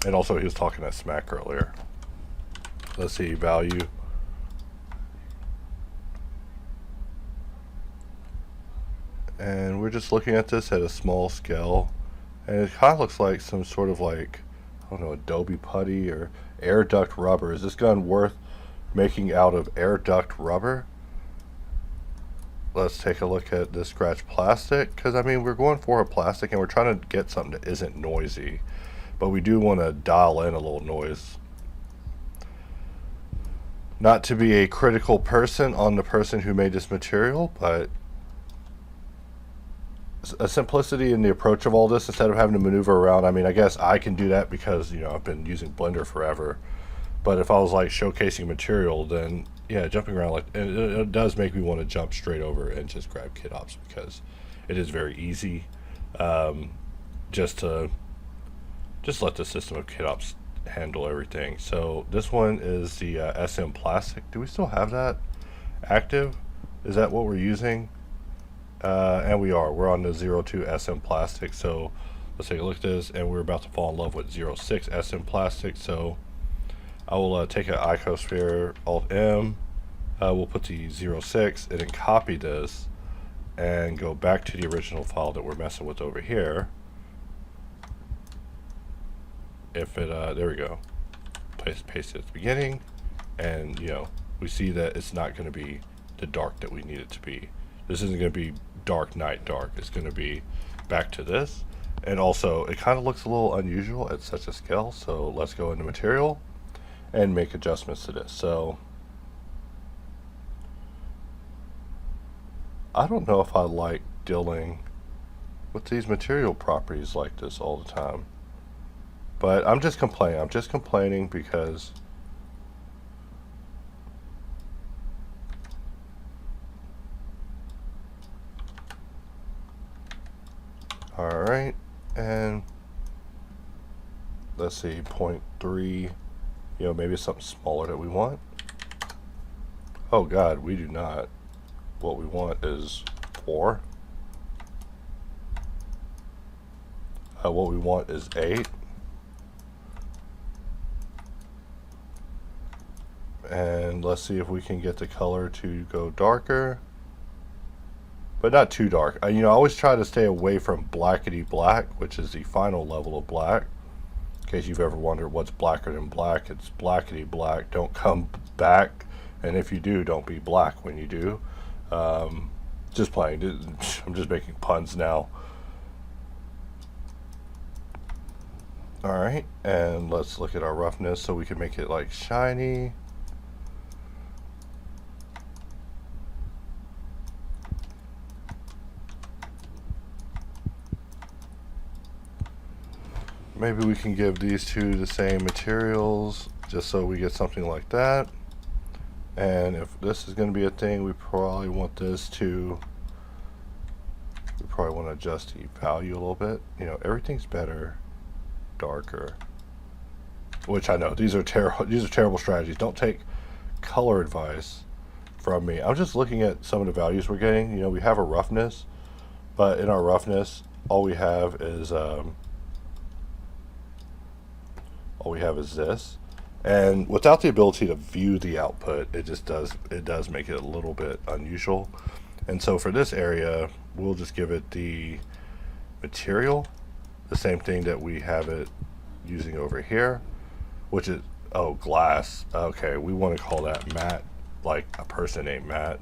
And also, he was talking that smack earlier. Let's see, value. And we're just looking at this at a small scale. And it kind of looks like some sort of like, I don't know, Adobe putty or air duct rubber. Is this gun worth making out of air duct rubber? Let's take a look at this scratch plastic, because I mean, we're going for a plastic and we're trying to get something that isn't noisy, but we do want to dial in a little noise. Not to be a critical person on the person who made this material, but a simplicity in the approach of all this, instead of having to maneuver around. I mean, I guess I can do that because, you know, I've been using Blender forever. But if I was like showcasing material, then yeah, jumping around like it does make me want to jump straight over and just grab KitOps, because it is very easy. Just let the system of KitOps handle everything. So this one is the SM plastic. Do we still have that active? Is that what we're using? And we're on the 02 SM plastic. So let's take a look at this, and we're about to fall in love with 06 SM plastic. So I will take an icosphere, Alt M, we'll put the 06 and then copy this and go back to the original file that we're messing with over here. If it, there we go, paste it at the beginning, and you know, we see that it's not going to be the dark that we need it to be. This isn't going to be dark night dark, it's going to be back to this. And also, it kind of looks a little unusual at such a scale, so let's go into material and make adjustments to this. So I don't know if I like dealing with these material properties like this all the time, but I'm just complaining because all right, and let's see, 0.3, you know, maybe something smaller that we want. Oh God, we do not. What we want is 4. What we want is 8. And let's see if we can get the color to go darker, but not too dark. You know, I always try to stay away from blackety black, which is the final level of black. In case you've ever wondered what's blacker than black, it's blackety black. Don't come back, and if you do, don't be black when you do. Just playing. I'm just making puns now. All right, and let's look at our roughness so we can make it like shiny. Maybe we can give these two the same materials, just so we get something like that. And if this is going to be a thing, we probably want to adjust the value a little bit. You know, everything's better darker. Which I know these are terrible strategies. Don't take color advice from me. I'm just looking at some of the values we're getting. You know, we have a roughness, but in our roughness, all we have is this. And without the ability to view the output, it does make it a little bit unusual. And so for this area, we'll just give it the material, the same thing that we have it using over here, which is, oh, glass. Okay, we want to call that Matt, like a person named Matt.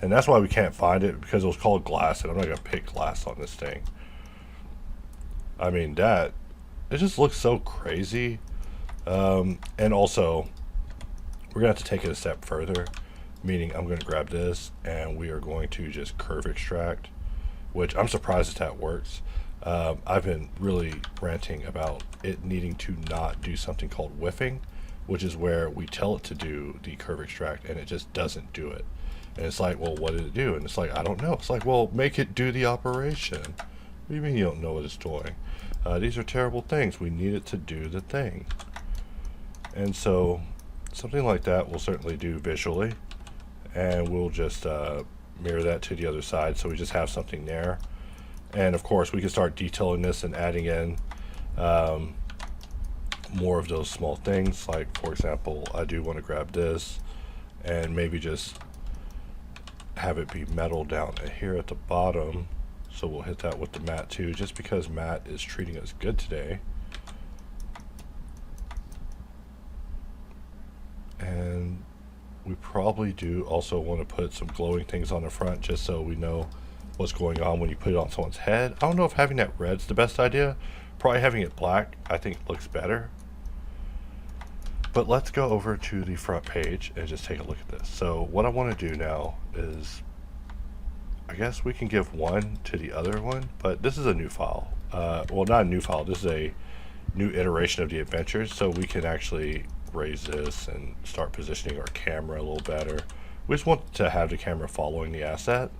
And that's why we can't find it, because it was called glass, and I'm not going to pick glass on this thing. I mean, it just looks so crazy. And also, we're going to have to take it a step further, meaning I'm going to grab this, and we are going to just curve extract, which I'm surprised that works. I've been really ranting about it needing to not do something called whiffing, which is where we tell it to do the curve extract and it just doesn't do it. And it's like, well, what did it do? And it's like, I don't know. It's like, well, make it do the operation. What do you mean you don't know what it's doing? These are terrible things. We need it to do the thing. And so something like that we'll certainly do visually. And we'll just mirror that to the other side, so we just have something there. And of course we can start detailing this and adding in more of those small things. Like, for example, I do want to grab this and maybe just have it be metal down here at the bottom. So we'll hit that with the matte too, just because matte is treating us good today. And we probably do also want to put some glowing things on the front, just so we know what's going on when you put it on someone's head. I don't know if having that red's the best idea. Probably having it black, I think, looks better. But let's go over to the front page and just take a look at this. So what I want to do now is, I guess we can give one to the other one, but this is a new file. Well, not a new file, this is a new iteration of the adventures, so we can actually raise this and start positioning our camera a little better. We just want to have the camera following the asset,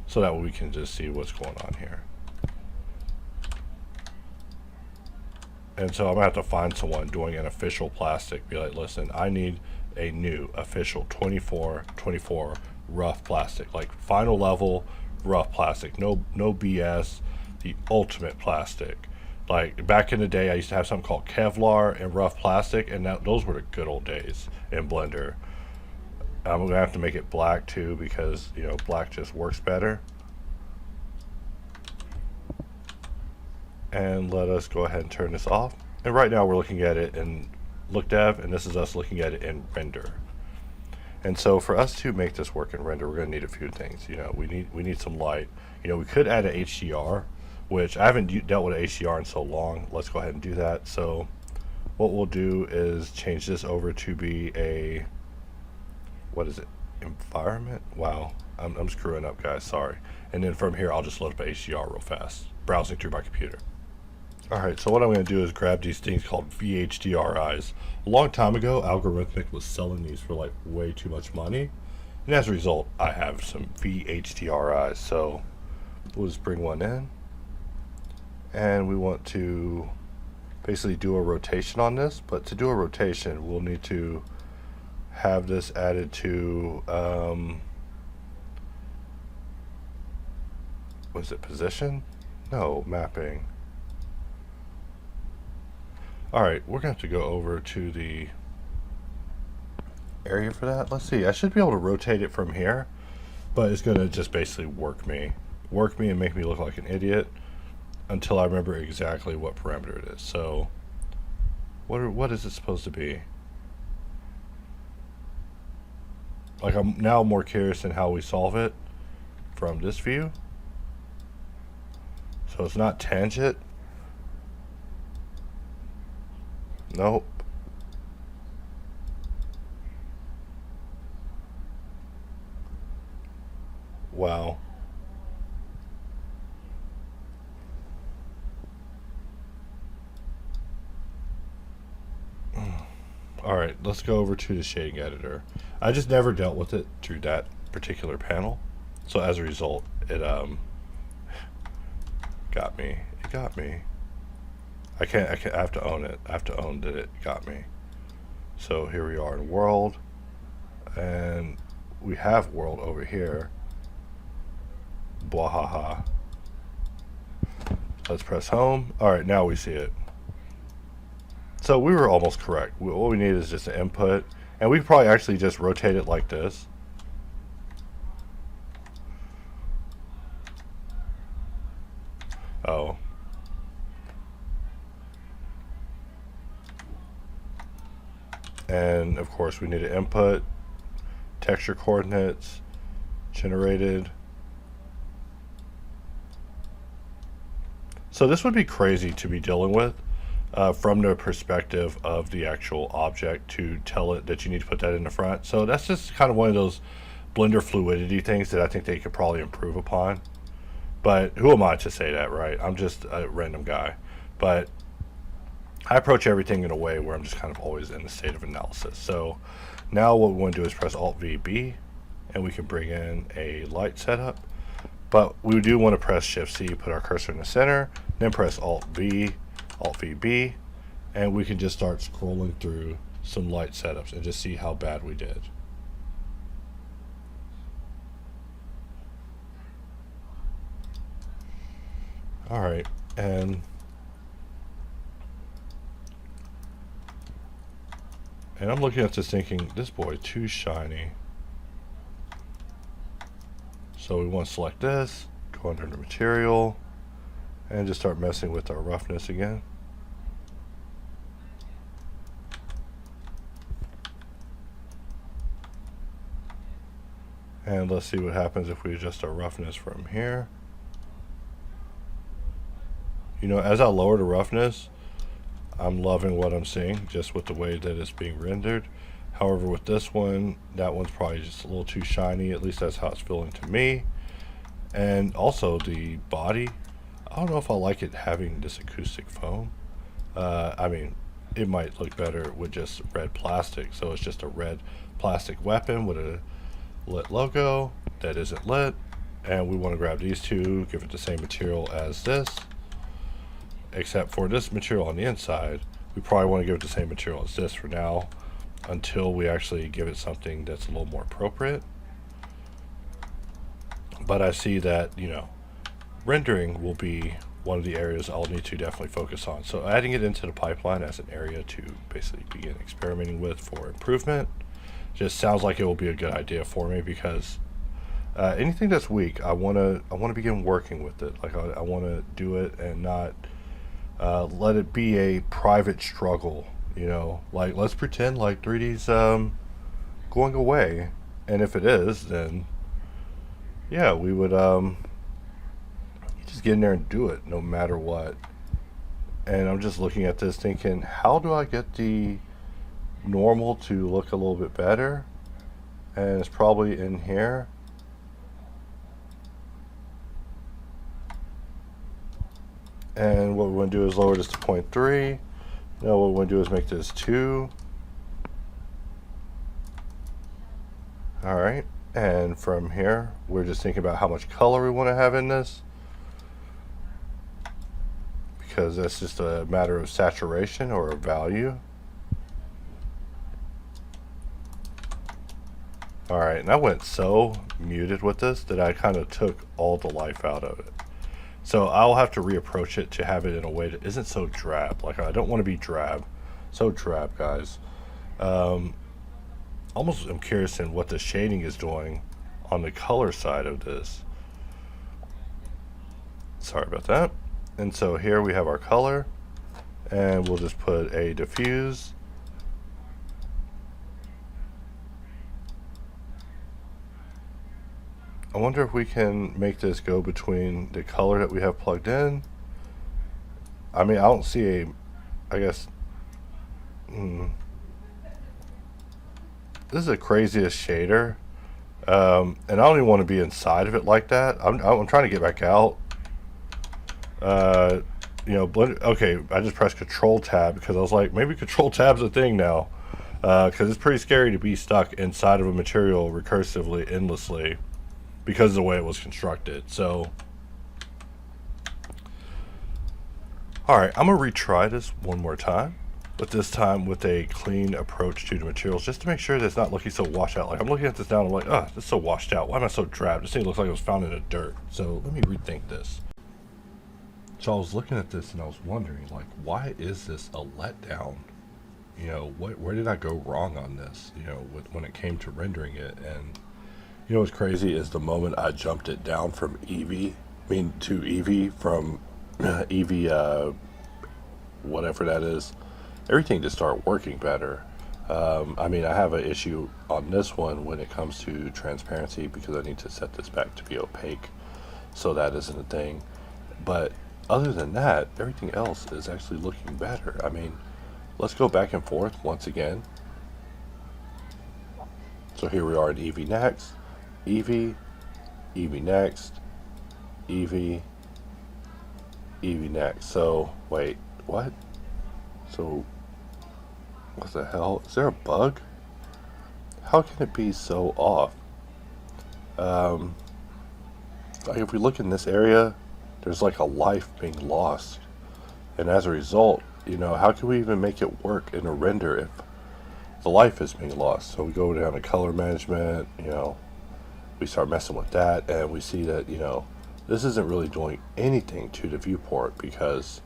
so that we can just see what's going on here. And so I'm gonna have to find someone doing an official plastic, be like, listen, I need a new official 24 rough plastic, like final level rough plastic, no BS, the ultimate plastic. Like back in the day, I used to have something called Kevlar and rough plastic, and those were the good old days in Blender. I'm gonna have to make it black too, because you know, black just works better. And let us go ahead and turn this off. And right now we're looking at it in Look Dev, and this is us looking at it in Render. And so for us to make this work in Render, we're going to need a few things. You know, we need some light. You know, we could add an HDR, which I haven't dealt with an HDR in so long. Let's go ahead and do that. So what we'll do is change this over to be a, what is it? Environment? Wow, I'm screwing up, guys. Sorry. And then from here, I'll just load up HDR real fast, browsing through my computer. Alright, so what I'm going to do is grab these things called VHDRIs. A long time ago, Algorithmic was selling these for like way too much money. And as a result, I have some VHDRIs. So we'll just bring one in. And we want to basically do a rotation on this. But to do a rotation, we'll need to have this added to, was it position? No, mapping. Alright, we're going to have to go over to the area for that. Let's see, I should be able to rotate it from here, but it's going to just basically work me and make me look like an idiot until I remember exactly what parameter it is. So, what is it supposed to be? Like, I'm now more curious in how we solve it from this view. So it's not tangent. Nope. Wow. Alright, let's go over to the shading editor. I just never dealt with it through that particular panel. So as a result, it got me. It got me. I have to own it. I have to own that it got me. So here we are in world, and we have world over here. Bwahaha. Let's press home. Alright, now we see it. So we were almost correct. What we need is just an input, and we could probably actually just rotate it like this. Oh. And of course we need to input texture coordinates generated. So this would be crazy to be dealing with from the perspective of the actual object, to tell it that you need to put that in the front. So that's just kind of one of those Blender fluidity things that I think they could probably improve upon. But who am I to say that, right? I'm just a random guy. But I approach everything in a way where I'm just kind of always in a state of analysis. So now what we want to do is press Alt-V-B, and we can bring in a light setup. But we do want to press Shift-C, put our cursor in the center, then press Alt-V, Alt-V-B, and we can just start scrolling through some light setups and just see how bad we did. All right, and I'm looking at this thinking, this boy too shiny. So we want to select this, go under the material, and just start messing with our roughness again. And let's see what happens if we adjust our roughness from here. You know, as I lower the roughness, I'm loving what I'm seeing just with the way that it's being rendered. However, with this one, that one's probably just a little too shiny. At least that's how it's feeling to me. And also the body, I don't know if I like it having this acoustic foam. I mean, it might look better with just red plastic. So it's just a red plastic weapon with a lit logo that isn't lit. And we want to grab these two, give it the same material as this. Except for this material on the inside, we probably want to give it the same material as this for now, until we actually give it something that's a little more appropriate. But I see that, you know, rendering will be one of the areas I'll need to definitely focus on. So adding it into the pipeline as an area to basically begin experimenting with for improvement just sounds like it will be a good idea for me, because anything that's weak, I want to begin working with it. Like I want to do it and not let it be a private struggle, you know. Like, let's pretend like 3D's going away, and if it is, then yeah, we would just get in there and do it no matter what. And I'm just looking at this thinking, how do I get the normal to look a little bit better? And it's probably in here. And what we want to do is lower this to 0.3. Now what we want to do is make this 2. Alright, and from here, we're just thinking about how much color we want to have in this, because that's just a matter of saturation or a value. Alright, and I went so muted with this that I kind of took all the life out of it. So I'll have to reapproach it to have it in a way that isn't so drab. Like, I don't want to be drab. So drab, guys. Almost I'm curious in what the shading is doing on the color side of this. Sorry about that. And so here we have our color, and we'll just put a diffuse. I wonder if we can make this go between the color that we have plugged in. I mean, I don't see a, I guess, this is the craziest shader. And I don't even want to be inside of it like that. I'm trying to get back out. You know, okay, I just pressed Control Tab because I was like, maybe Control Tab's a thing now. Because it's pretty scary to be stuck inside of a material recursively, endlessly, because of the way it was constructed. So, alright, I'm going to retry this one more time, but this time with a clean approach to the materials, just to make sure that it's not looking so washed out. Like, I'm looking at this now and I'm like, oh, this is so washed out. Why am I so drab? This thing looks like it was found in the dirt. So let me rethink this. So I was looking at this and I was wondering, like, why is this a letdown? You know, where did I go wrong on this, you know, when it came to rendering it? And you know what's crazy is the moment I jumped it down from Eevee, to Eevee from Eevee, whatever that is, everything just start working better. I mean, I have an issue on this one when it comes to transparency because I need to set this back to be opaque, so that isn't a thing. But other than that, everything else is actually looking better. I mean, let's go back and forth once again. So here we are in Eevee next, Eevee, Eevee next, Eevee, Eevee next. So, wait, what? So, what the hell? Is there a bug? How can it be so off? Like if we look in this area, there's like a life being lost. And as a result, how can we even make it work in a render if the life is being lost? So we go down to color management, we start messing with that, and we see that, this isn't really doing anything to the viewport because,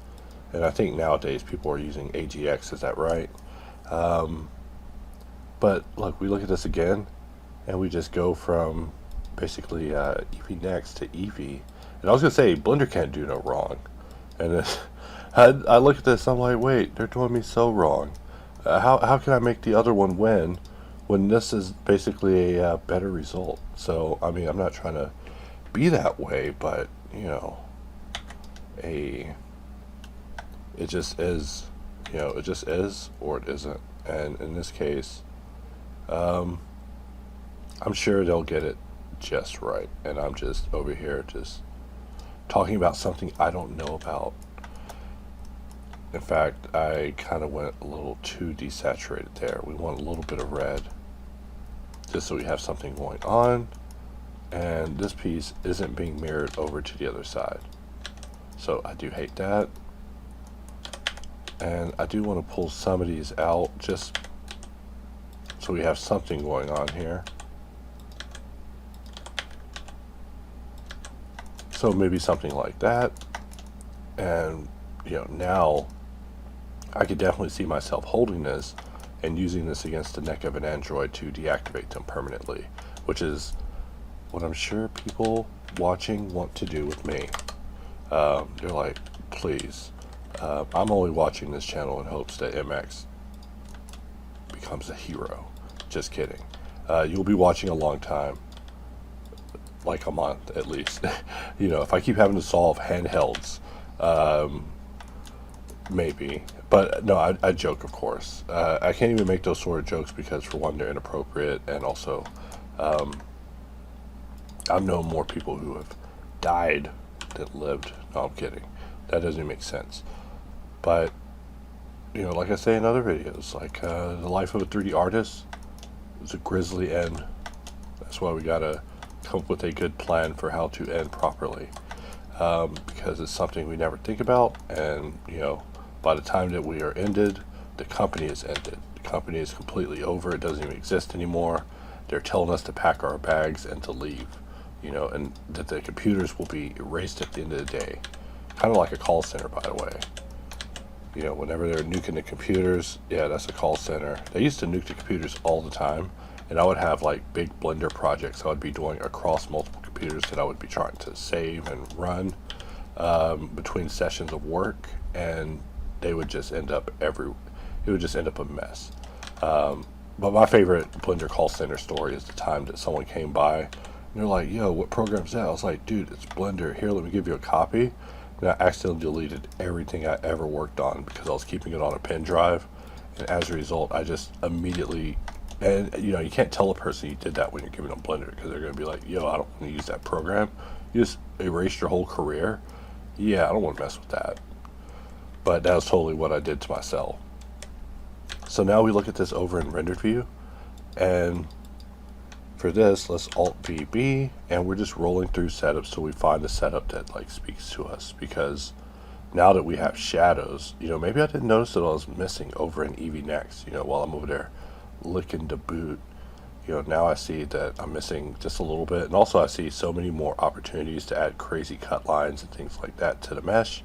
and I think nowadays people are using AGX, is that right? But look, we look at this again, and we just go from basically Eevee next to Eevee. And I was going to say, Blender can't do no wrong. And then, I look at this, I'm like, wait, they're doing me so wrong. How can I make the other one win when this is basically a better result? So, I mean, I'm not trying to be that way, but, it just is, it just is or it isn't. And in this case, I'm sure they'll get it just right. And I'm just over here just talking about something I don't know about. In fact, I kind of went a little too desaturated there. We want a little bit of red just so we have something going on. And this piece isn't being mirrored over to the other side. So I do hate that. And I do want to pull some of these out just so we have something going on here. So maybe something like that. And, now I could definitely see myself holding this and using this against the neck of an android to deactivate them permanently, which is what I'm sure people watching want to do with me. They're like, please. I'm only watching this channel in hopes that MX becomes a hero. Just kidding. You'll be watching a long time. Like a month at least. If I keep having to solve handhelds, maybe. But no, I joke, of course. I can't even make those sort of jokes because, for one, they're inappropriate, and also, I've known more people who have died than lived. No, I'm kidding. That doesn't even make sense. But, like I say in other videos, like the life of a 3D artist is a grisly end. That's why we gotta come up with a good plan for how to end properly. Because it's something we never think about, and by the time that we are ended, the company is ended. The company is completely over. It doesn't even exist anymore. They're telling us to pack our bags and to leave, and that the computers will be erased at the end of the day. Kind of like a call center, by the way. Whenever they're nuking the computers, yeah, that's a call center. They used to nuke the computers all the time, and I would have like big Blender projects I would be doing across multiple computers that I would be trying to save and run between sessions of work, and they would just end up it would just end up a mess. But my favorite Blender call center story is the time that someone came by and they're like, yo, what program's that? I was like, dude, it's Blender. Here, let me give you a copy. And I accidentally deleted everything I ever worked on because I was keeping it on a pen drive. And as a result, I just immediately, and you can't tell a person you did that when you're giving them Blender because they're going to be like, yo, I don't want to use that program. You just erased your whole career. Yeah, I don't want to mess with that. But that was totally what I did to myself. So now we look at this over in rendered view, and for this, let's Alt VB, and we're just rolling through setups till we find a setup that like speaks to us. Because now that we have shadows, maybe I didn't notice that I was missing over in Eevee Next. While I'm over there licking the boot, now I see that I'm missing just a little bit, and also I see so many more opportunities to add crazy cut lines and things like that to the mesh,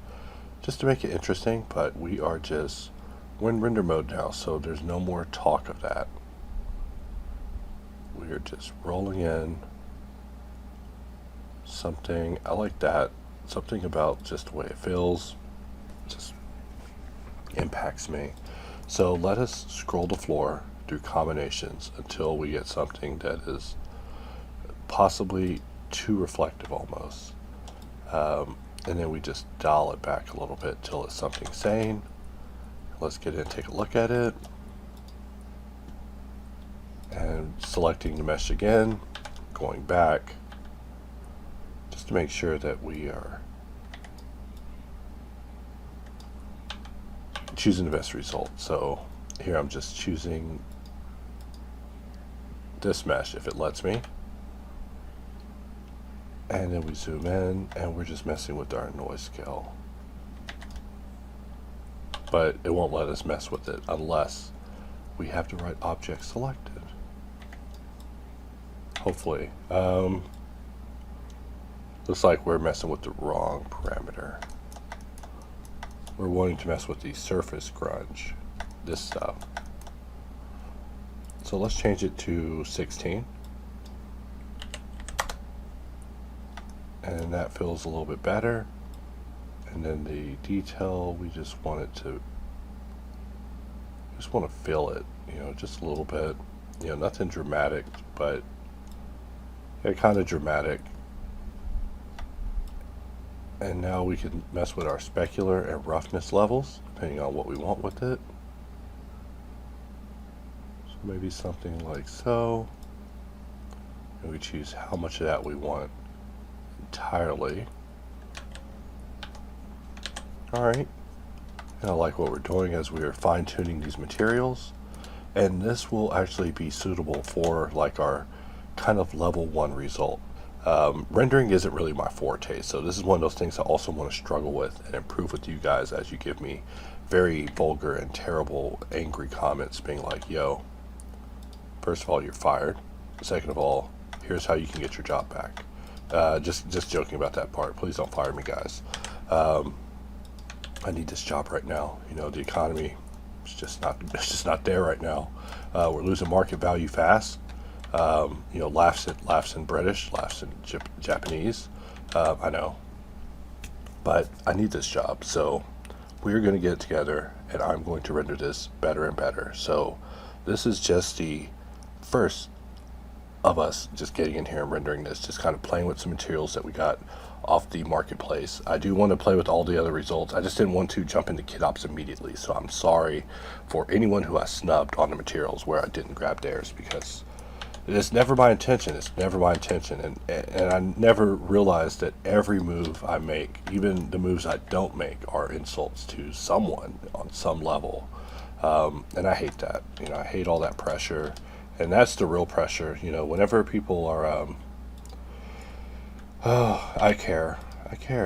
just to make it interesting. But we're in render mode now, so there's no more talk of that. We're just rolling in something. I like that something about just the way it feels just impacts me. So let us scroll the floor through combinations until we get something that is possibly too reflective almost. And then we just dial it back a little bit till it's something sane. Let's get in and take a look at it. And selecting the mesh again, going back, just to make sure that we are choosing the best result. So here I'm just choosing this mesh if it lets me. And then we zoom in and we're just messing with our noise scale. But it won't let us mess with it unless we have the right object selected. Hopefully. Looks like we're messing with the wrong parameter. We're wanting to mess with the surface grunge, this stuff. So let's change it to 16. And that feels a little bit better. And then the detail, we just want to feel it, just a little bit, nothing dramatic, but kind of dramatic. And now we can mess with our specular and roughness levels, depending on what we want with it. So maybe something like so. And we choose how much of that we want entirely. Alright, and I like what we're doing as we are fine-tuning these materials, and this will actually be suitable for like our kind of level 1 result. Rendering isn't really my forte, so this is one of those things I also want to struggle with and improve with you guys as you give me very vulgar and terrible angry comments being like, yo, first of all, you're fired. Second of all, here's how you can get your job back. Just joking about that part. Please don't fire me, guys. I need this job right now. The economy is just not there right now. We're losing market value fast. Laughs in British, laughs in Japanese. I know, but I need this job. So we're going to get it together, and I'm going to render this better and better. So this is just the first of us just getting in here and rendering this, just kind of playing with some materials that we got off the marketplace. I do want to play with all the other results. I just didn't want to jump into kit ops immediately, so I'm sorry for anyone who I snubbed on the materials where I didn't grab theirs, because it's never my intention. It's never my intention, and I never realized that every move I make, even the moves I don't make, are insults to someone on some level. And I hate that. I hate all that pressure. And that's the real pressure, whenever people are, I care.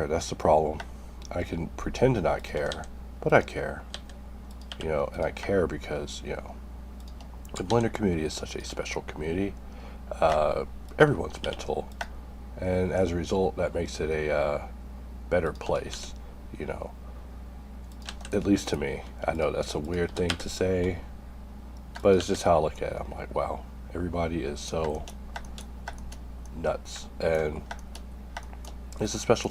That's the problem. I can pretend to not care, but I care. And I care because, the Blender community is such a special community. Everyone's mental. And as a result, that makes it a better place, At least to me. I know that's a weird thing to say, but it's just how I look at it. I'm like, wow, everybody is so nuts, and it's a special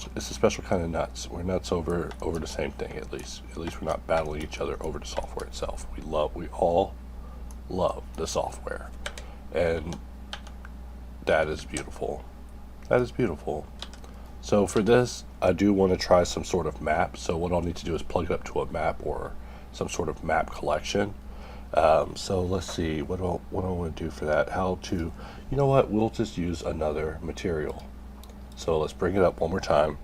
kind of nuts. We're nuts over the same thing. At least we're not battling each other over the software itself. We all love the software, and that is beautiful. So for this, I do want to try some sort of map. So what I'll need to do is plug it up to a map or some sort of map collection. So let's see, what do I want to do for that? We'll just use another material. So let's bring it up one more time.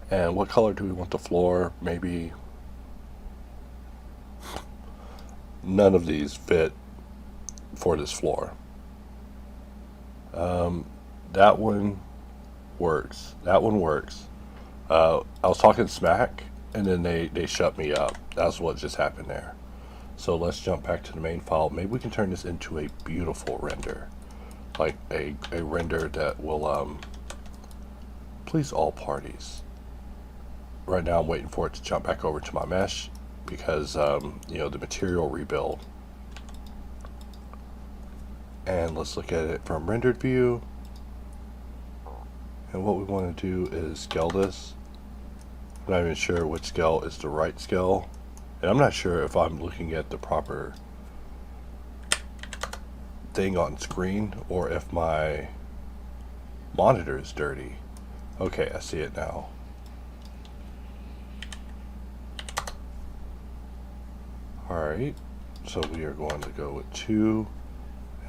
And what color do we want the floor? Maybe none of these fit for this floor. That one works. I was talking smack, and then they shut me up. That's what just happened there. So let's jump back to the main file. Maybe we can turn this into a beautiful render, like a render that will please all parties. Right now I'm waiting for it to jump back over to my mesh because the material rebuild. And let's look at it from rendered view. And what we want to do is scale this I'm not even sure which scale is the right scale, and I'm not sure if I'm looking at the proper thing on screen or if my monitor is dirty. Okay, I see it now. Alright, so we are going to go with 2,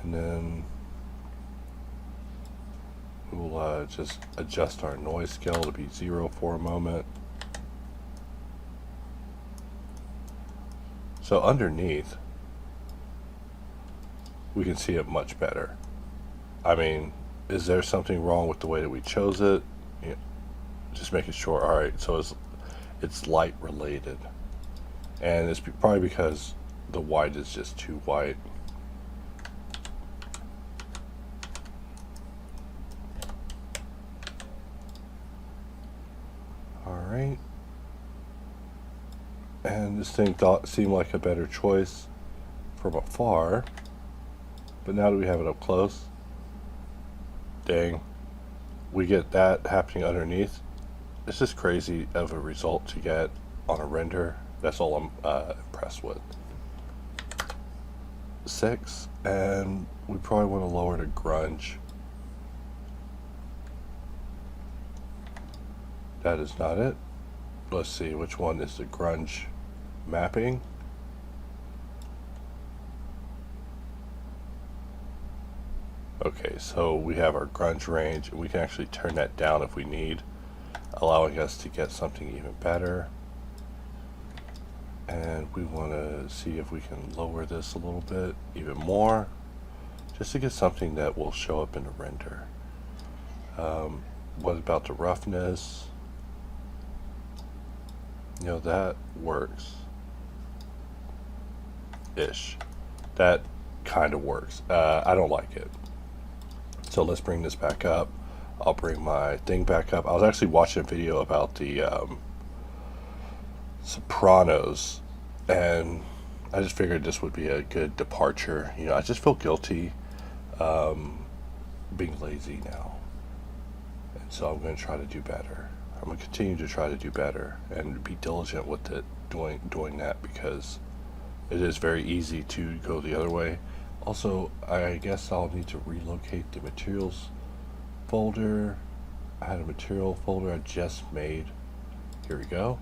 and then we'll just adjust our noise scale to be 0 for a moment. So underneath, we can see it much better. I mean, is there something wrong with the way that we chose it? Yeah, just making sure. Alright, so it's light related. And it's probably because the white is just too white. Alright. And this thing seemed like a better choice from afar. But now that we have it up close, dang, we get that happening underneath. It's just crazy of a result to get on a render. That's all I'm impressed with. 6, and we probably want to lower to grunge. That is not it. Let's see, which one is the grunge mapping? Okay, so we have our grunge range, and we can actually turn that down if we need, allowing us to get something even better. And we want to see if we can lower this a little bit even more, just to get something that will show up in the render. What about the roughness? You know, that works ish. That kind of works. I don't like it. So let's bring this back up. I'll bring my thing back up. I was actually watching a video about the Sopranos, and I just figured this would be a good departure. You know, I just feel guilty being lazy now, and so I'm going to try to do better. I'm going to continue to try to do better and be diligent with it, doing that, because it is very easy to go the other way. Also, I guess I'll need to relocate the materials folder. I had a material folder I just made. Here we go.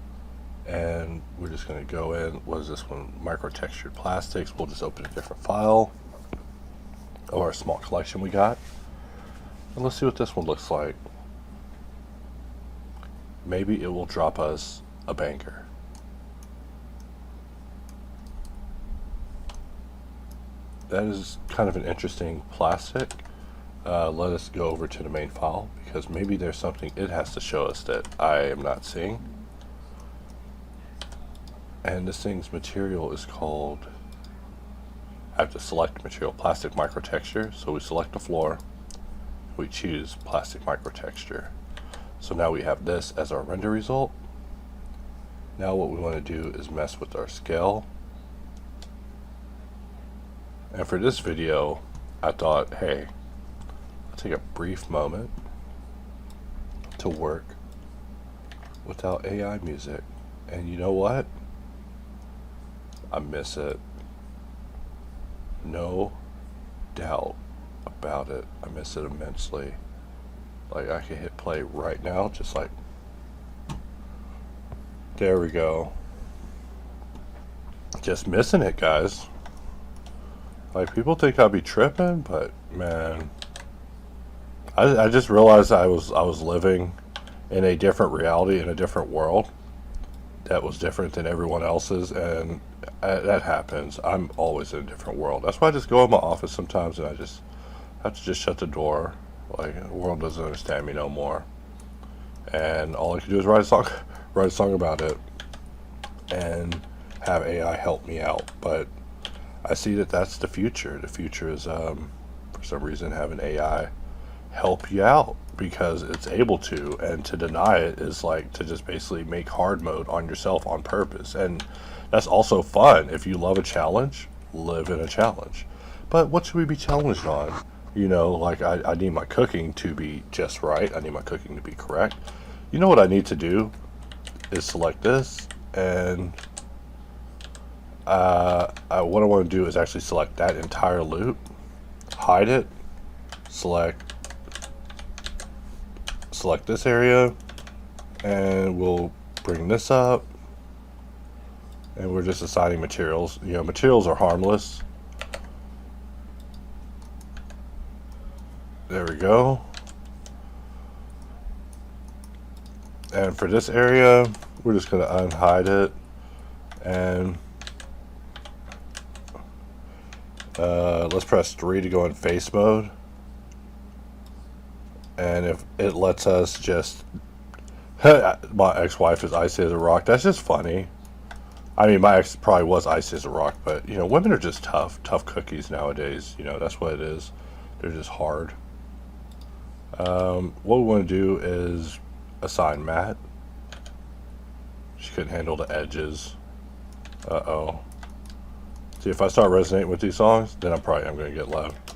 And we're just going to go in. What is this one? Micro-textured plastics. We'll just open a different file or a small collection we got. And let's see what this one looks like. Maybe it will drop us a banger. That is kind of an interesting plastic. Let us go over to the main file, because maybe there's something it has to show us that I am not seeing. And this thing's material is called, I have to select material, plastic microtexture. So we select the floor, we choose plastic microtexture. So now we have this as our render result. Now what we want to do is mess with our scale. And for this video, I thought, hey, I'll take a brief moment to work without AI music. And you know what? I miss it. No doubt about it. I miss it immensely. Like, I can hit play right now, just like, there we go. Just missing it, guys. Like, people think I'd be tripping, but man, I just realized I was living in a different reality, in a different world that was different than everyone else's, and that happens. I'm always in a different world. That's why I just go in my office sometimes, and I just have to just shut the door. Like, the world doesn't understand me no more, and all I can do is write a song about it, and have AI help me out. But I see that that's the future. The future is, for some reason, having AI help you out because it's able to, and to deny it is like to just basically make hard mode on yourself on purpose. And that's also fun. If you love a challenge, live in a challenge. But what should we be challenged on? You know, like I need my cooking to be just right. I need my cooking to be correct. You know what I need to do? is select this, and what I want to do is actually select that entire loop, hide it, select this area, and we'll bring this up, and we're just assigning materials. You know, materials are harmless. There we go. And for this area, we're just going to unhide it, and let's press 3 to go in face mode. And if it lets us just my ex-wife is icy as a rock. That's just funny. I mean, my ex probably was icy as a rock, but you know, women are just tough cookies nowadays. You know, that's what it is. They're just hard. What we want to do is assign matte. She couldn't handle the edges. Uh-oh. See, if I start resonating with these songs, then I'm going to get left.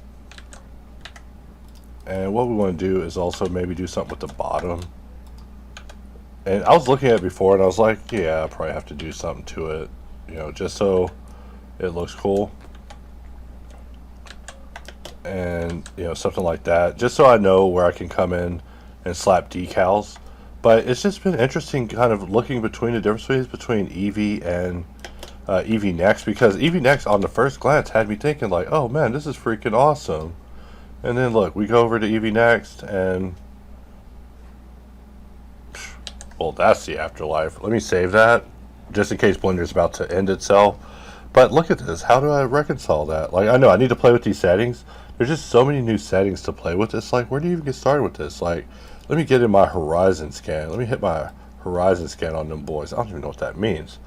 And what we want to do is also maybe do something with the bottom. And I was looking at it before, and I was like, yeah, I probably have to do something to it, you know, just so it looks cool. And, you know, something like that, just so I know where I can come in and slap decals. But it's just been interesting kind of looking between the differences between Eevee and Eevee Next, because Eevee Next on the first glance had me thinking like, oh man, this is freaking awesome. And then look, we go over to Eevee Next, and well, that's the afterlife. Let me save that, just in case Blender's about to end itself. But look at this. How do I reconcile that? Like, I know I need to play with these settings. There's just so many new settings to play with. It's like, where do you even get started with this? Like, let me get in my horizon scan. Let me hit my horizon scan on them boys. I don't even know what that means.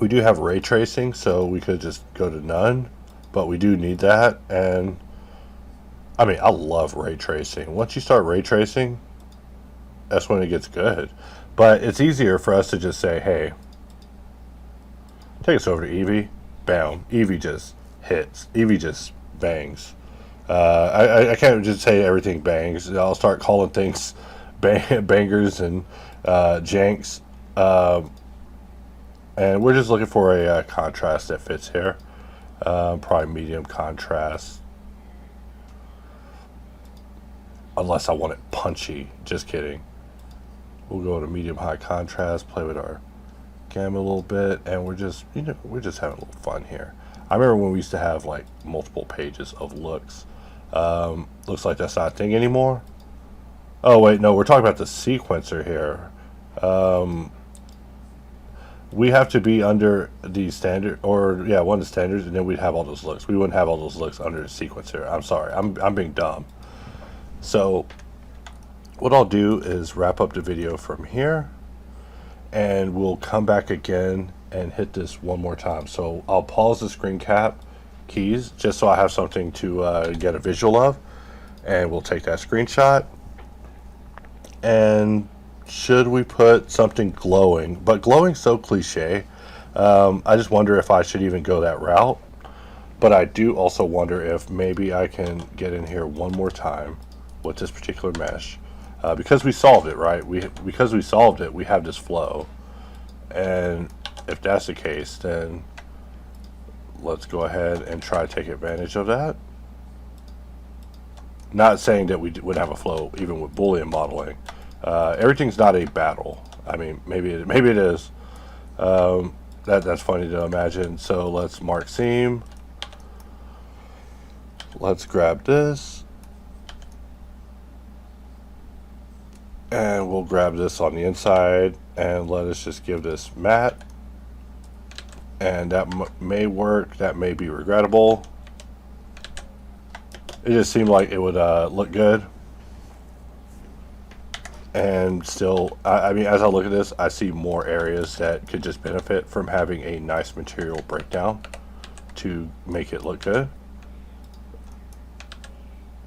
We do have ray tracing, so we could just go to none. But we do need that. And, I mean, I love ray tracing. Once you start ray tracing, that's when it gets good. But it's easier for us to just say, hey, take us over to Eevee. Bam. Eevee just hits. Eevee just bangs. I can't just say everything bangs. I'll start calling things bangers and janks. And we're just looking for a contrast that fits here. Probably medium contrast. Unless I want it punchy. Just kidding. We'll go to medium high contrast, play with our gamma a little bit, and we're just, you know, we're just having a little fun here. I remember when we used to have like multiple pages of looks. Looks like that's not a thing anymore. Oh wait, no, we're talking about the sequencer here. We have to be under the standard, or yeah, one of the standards, and then we'd have all those looks. We wouldn't have all those looks under the sequencer. I'm sorry, I'm being dumb. So what I'll do is wrap up the video from here, and we'll come back again and hit this one more time. So I'll pause the screen cap keys just so I have something to get a visual of, and we'll take that screenshot. And should we put something glowing? But glowing's so cliche. I just wonder if I should even go that route. But I do also wonder if maybe I can get in here one more time with this particular mesh. Because we solved it, right? Because we solved it, we have this flow. And if that's the case, then let's go ahead and try to take advantage of that. Not saying that we would have a flow even with Boolean modeling. Everything's not a battle. I mean, maybe it is. That's funny to imagine. So let's mark seam. Let's grab this. And we'll grab this on the inside, and let us just give this matte. And that may work. That may be regrettable. It just seemed like it would look good. And still, I mean, as I look at this, I see more areas that could just benefit from having a nice material breakdown to make it look good.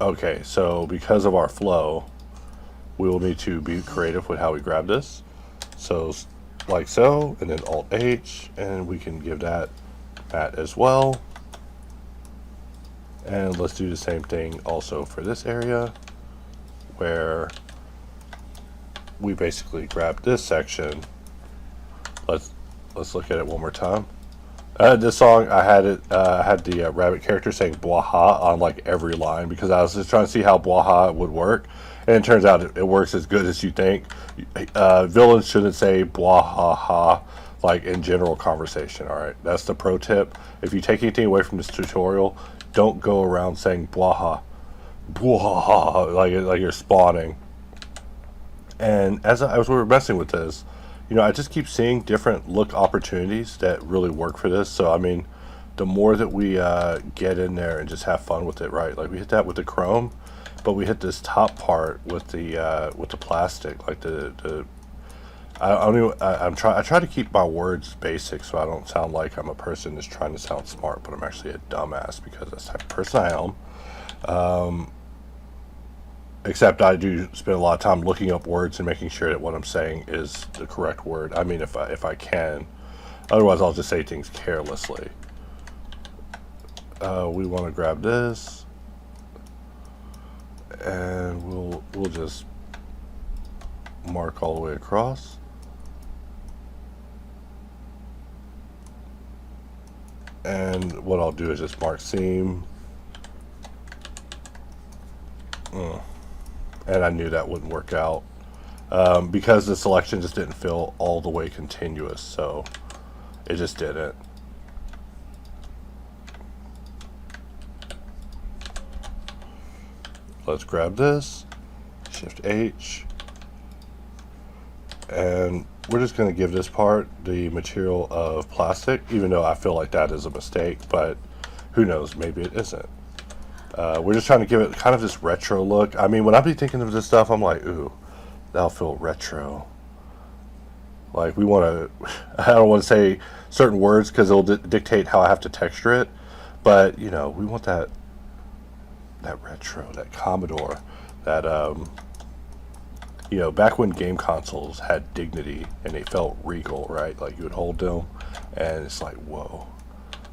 Okay, so because of our flow, we will need to be creative with how we grab this. So like so, and then Alt H, and we can give that as well. And let's do the same thing also for this area, where we basically grab this section. Let's look at it one more time. This song, I had the rabbit character saying "bwaha" on like every line because I was just trying to see how "bwaha" would work, and it turns out it works as good as you think. Villains shouldn't say "bwaha" like in general conversation. All right, that's the pro tip. If you take anything away from this tutorial, don't go around saying "bwaha," "bwaha" like you're spawning. And as we were messing with this, I just keep seeing different look opportunities that really work for this. So, I mean, the more that we get in there and just have fun with it, right? Like we hit that with the chrome, but we hit this top part with the plastic, like the. I don't even. I try to keep my words basic so I don't sound like I'm a person that's trying to sound smart, but I'm actually a dumbass because that's the type of person I am. Except I do spend a lot of time looking up words and making sure that what I'm saying is the correct word. I mean, if I can. Otherwise, I'll just say things carelessly. We want to grab this, and we'll just mark all the way across. And what I'll do is just mark seam. And I knew that wouldn't work out because the selection just didn't feel all the way continuous, so it just didn't. Let's grab this, Shift H, and we're just going to give this part the material of plastic, even though I feel like that is a mistake, but who knows, maybe it isn't. We're just trying to give it kind of this retro look. I mean, when I be thinking of this stuff, I'm like, ooh, that'll feel retro. Like we want to, I don't want to say certain words because it'll dictate how I have to texture it. But, we want that retro, that Commodore, that, back when game consoles had dignity and they felt regal, right? Like you would hold them and it's like, whoa,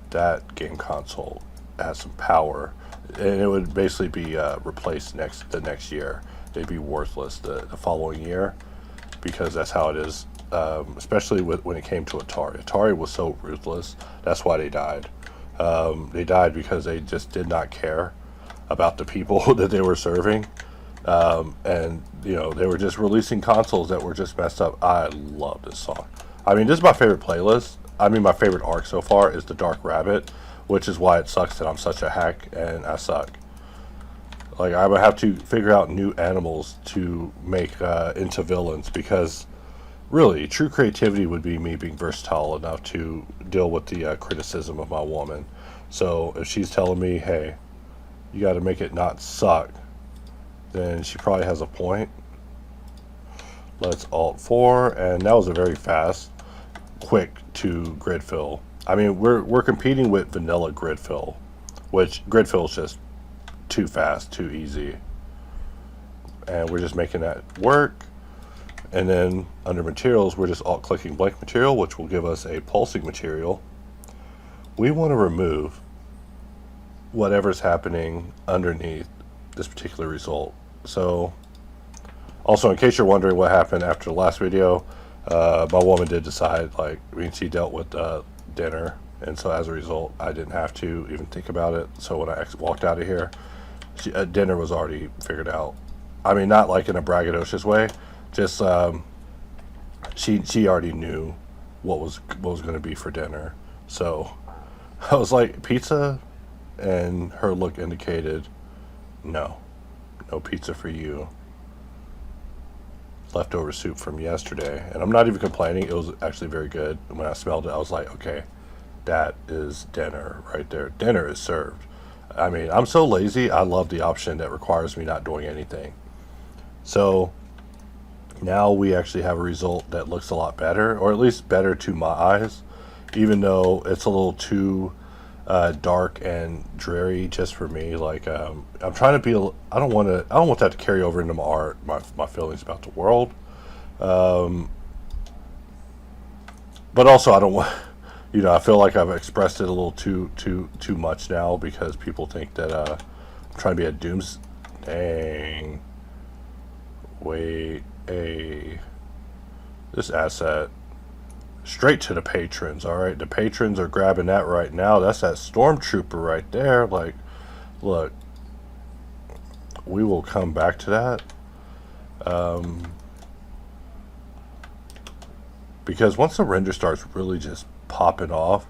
that game console has some power. And it would basically be replaced the next year. They'd be worthless the following year because that's how it is. Especially when it came to Atari. Atari was so ruthless. That's why they died. They died because they just did not care about the people that they were serving. And they were just releasing consoles that were just messed up. I love this song. I mean, this is my favorite playlist. I mean, my favorite arc so far is the Dark Rabbit, which is why it sucks that I'm such a hack and I suck. Like, I would have to figure out new animals to make into villains because, really, true creativity would be me being versatile enough to deal with the criticism of my woman. So, if she's telling me, hey, you got to make it not suck, then she probably has a point. Let's Alt-4, and that was a very fast, quick to grid fill. I mean, we're competing with vanilla grid fill, which grid fill is just too fast, too easy. And we're just making that work. And then under materials, we're just alt-clicking blank material, which will give us a pulsing material. We want to remove whatever's happening underneath this particular result. So, also, in case you're wondering what happened after the last video, my woman did decide, she dealt with dinner, and so as a result I didn't have to even think about it. So when I walked out of here, dinner was already figured out. I mean, not like in a braggadocious way, just she already knew what was going to be for dinner. So I was like, pizza, and her look indicated no pizza for you. Leftover soup from yesterday, and I'm not even complaining. It was actually very good. When I smelled it, I was like, okay, that is dinner right there. Dinner is served. I mean, I'm so lazy. I love the option that requires me not doing anything. So now we actually have a result that looks a lot better, or at least better to my eyes, even though it's a little too dark and dreary just for me. Like, I'm trying to be. I don't want that to carry over into my art, my feelings about the world. But also, I don't want. I feel like I've expressed it a little too much now because people think that I'm trying to be a dang. Wait, this asset straight to the patrons. All right, the patrons are grabbing that right now. That's that stormtrooper right there. Like, look, we will come back to that. Because once the render starts really just popping off,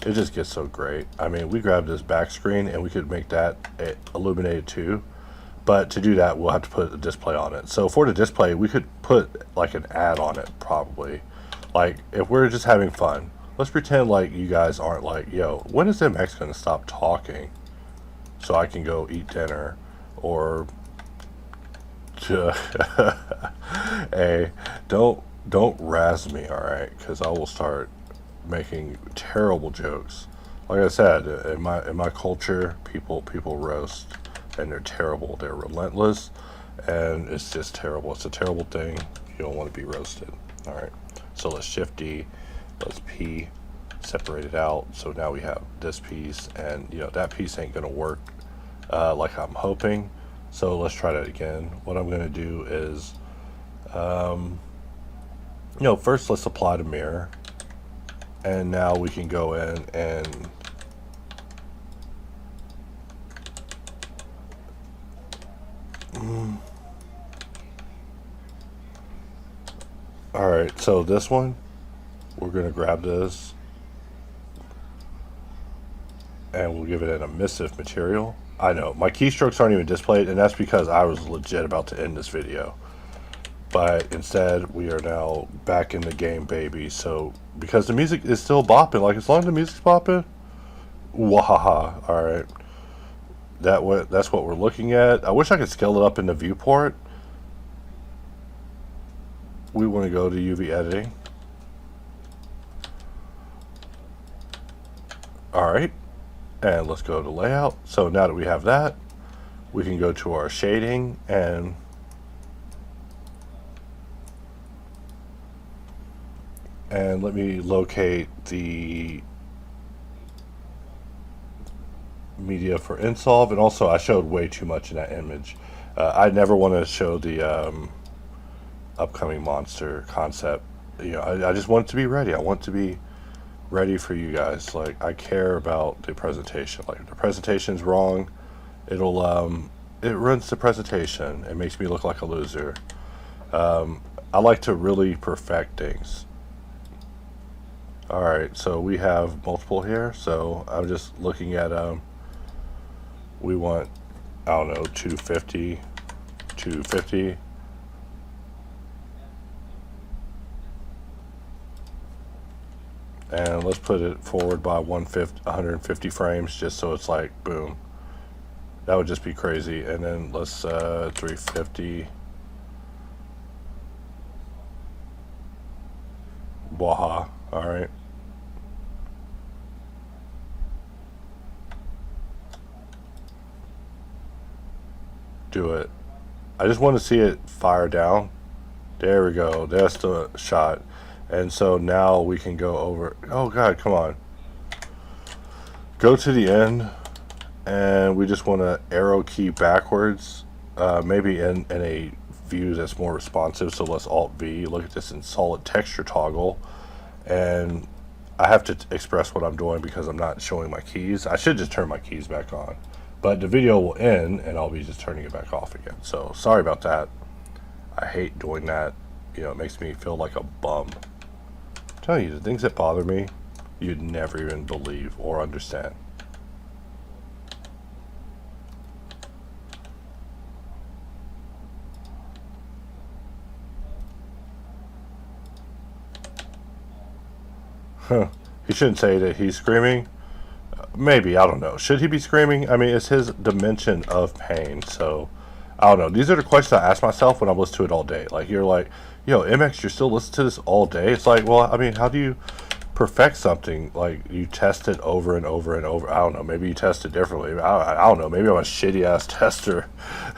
it just gets so great. I mean, we grabbed this back screen and we could make that illuminated too. But to do that, we'll have to put a display on it. So for the display, we could put like an ad on it probably. Like, if we're just having fun, let's pretend like you guys aren't like, yo, when is MX going to stop talking so I can go eat dinner? Or, hey, don't razz me, all right? Because I will start making terrible jokes. Like I said, in my culture, people roast, and they're terrible. They're relentless, and it's just terrible. It's a terrible thing. You don't want to be roasted. All right. So let's Shift D, let's P, separate it out. So now we have this piece, and that piece ain't gonna work like I'm hoping. So let's try that again. What I'm gonna do is, first let's apply the mirror, and now we can go in and all right, so this one, we're going to grab this and we'll give it an emissive material. I know, my keystrokes aren't even displayed, and that's because I was legit about to end this video. But instead, we are now back in the game, baby. So, because the music is still bopping, like as long as the music's bopping, wahaha, alright. That's what we're looking at. I wish I could scale it up in the viewport. We want to go to UV editing. Alright, and let's go to layout. So now that we have that, we can go to our shading and let me locate the media for Insolve. And also, I showed way too much in that image. I never want to show the upcoming monster concept. I just want it to be ready. I want to be ready for you guys. Like, I care about the presentation. Like, if the presentation's wrong, it ruins the presentation. It makes me look like a loser. I like to really perfect things. Alright, so we have multiple here. So I'm just looking at we want, I don't know, 250, 250. And let's put it forward by 150 frames, just so it's like, boom. That would just be crazy. And then let's 350. Waha, alright. Do it. I just want to see it fire down. There we go. That's the shot. And so now we can go over. Oh God, come on. Go to the end, and we just want to arrow key backwards. Maybe in a view that's more responsive. So let's Alt V. Look at this in solid texture toggle, and I have to express what I'm doing because I'm not showing my keys. I should just turn my keys back on, but the video will end and I'll be just turning it back off again. So sorry about that. I hate doing that. It makes me feel like a bum. I'm telling you, the things that bother me, you'd never even believe or understand. Huh. He shouldn't say that he's screaming. Maybe, I don't know. Should he be screaming? I mean, it's his dimension of pain, so I don't know. These are the questions I ask myself when I'm listening to it all day. Like, you're like, yo, MX, you're still listening to this all day? It's like, well, I mean, how do you perfect something? Like, you test it over and over and over. I don't know. Maybe you test it differently. I don't know. Maybe I'm a shitty-ass tester.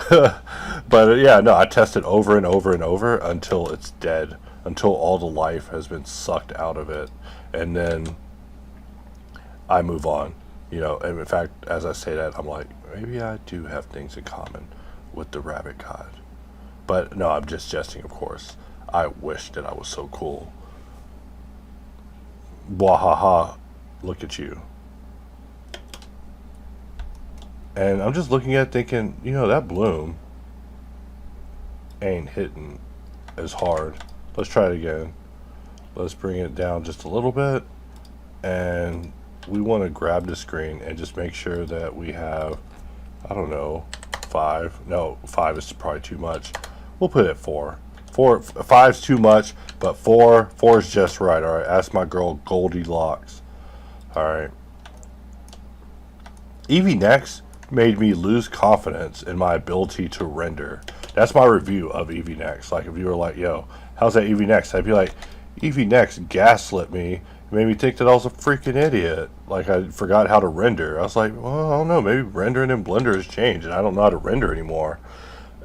But, yeah, no, I test it over and over and over until it's dead, until all the life has been sucked out of it. And then I move on. And in fact, as I say that, I'm like, maybe I do have things in common with the rabbit god. But no, I'm just jesting, of course. I wish that I was so cool. Wahaha, look at you. And I'm just looking at it thinking, you know, that bloom ain't hitting as hard. Let's try it again. Let's bring it down just a little bit. And we want to grab the screen and just make sure that we have, I don't know, 5. No, 5 is probably too much. We'll put it at 4. 5's too much, but 4 is just right. All right, that's my girl Goldilocks. All right. Eevee Next made me lose confidence in my ability to render. That's my review of Eevee Next. Like, if you were like, yo, how's that Eevee Next? I'd be like, Eevee Next gaslit me. It made me think that I was a freaking idiot. Like, I forgot how to render. I was like, well, I don't know. Maybe rendering in Blender has changed, and I don't know how to render anymore.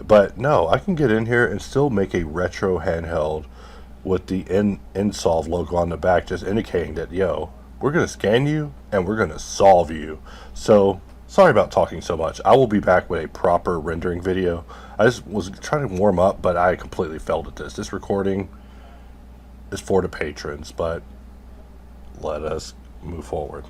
But no, I can get in here and still make a retro handheld with the InSolve logo on the back, just indicating that, yo, we're going to scan you and we're going to solve you. So, sorry about talking so much. I will be back with a proper rendering video. I just was trying to warm up, but I completely failed at this. This recording is for the patrons, but let us move forward.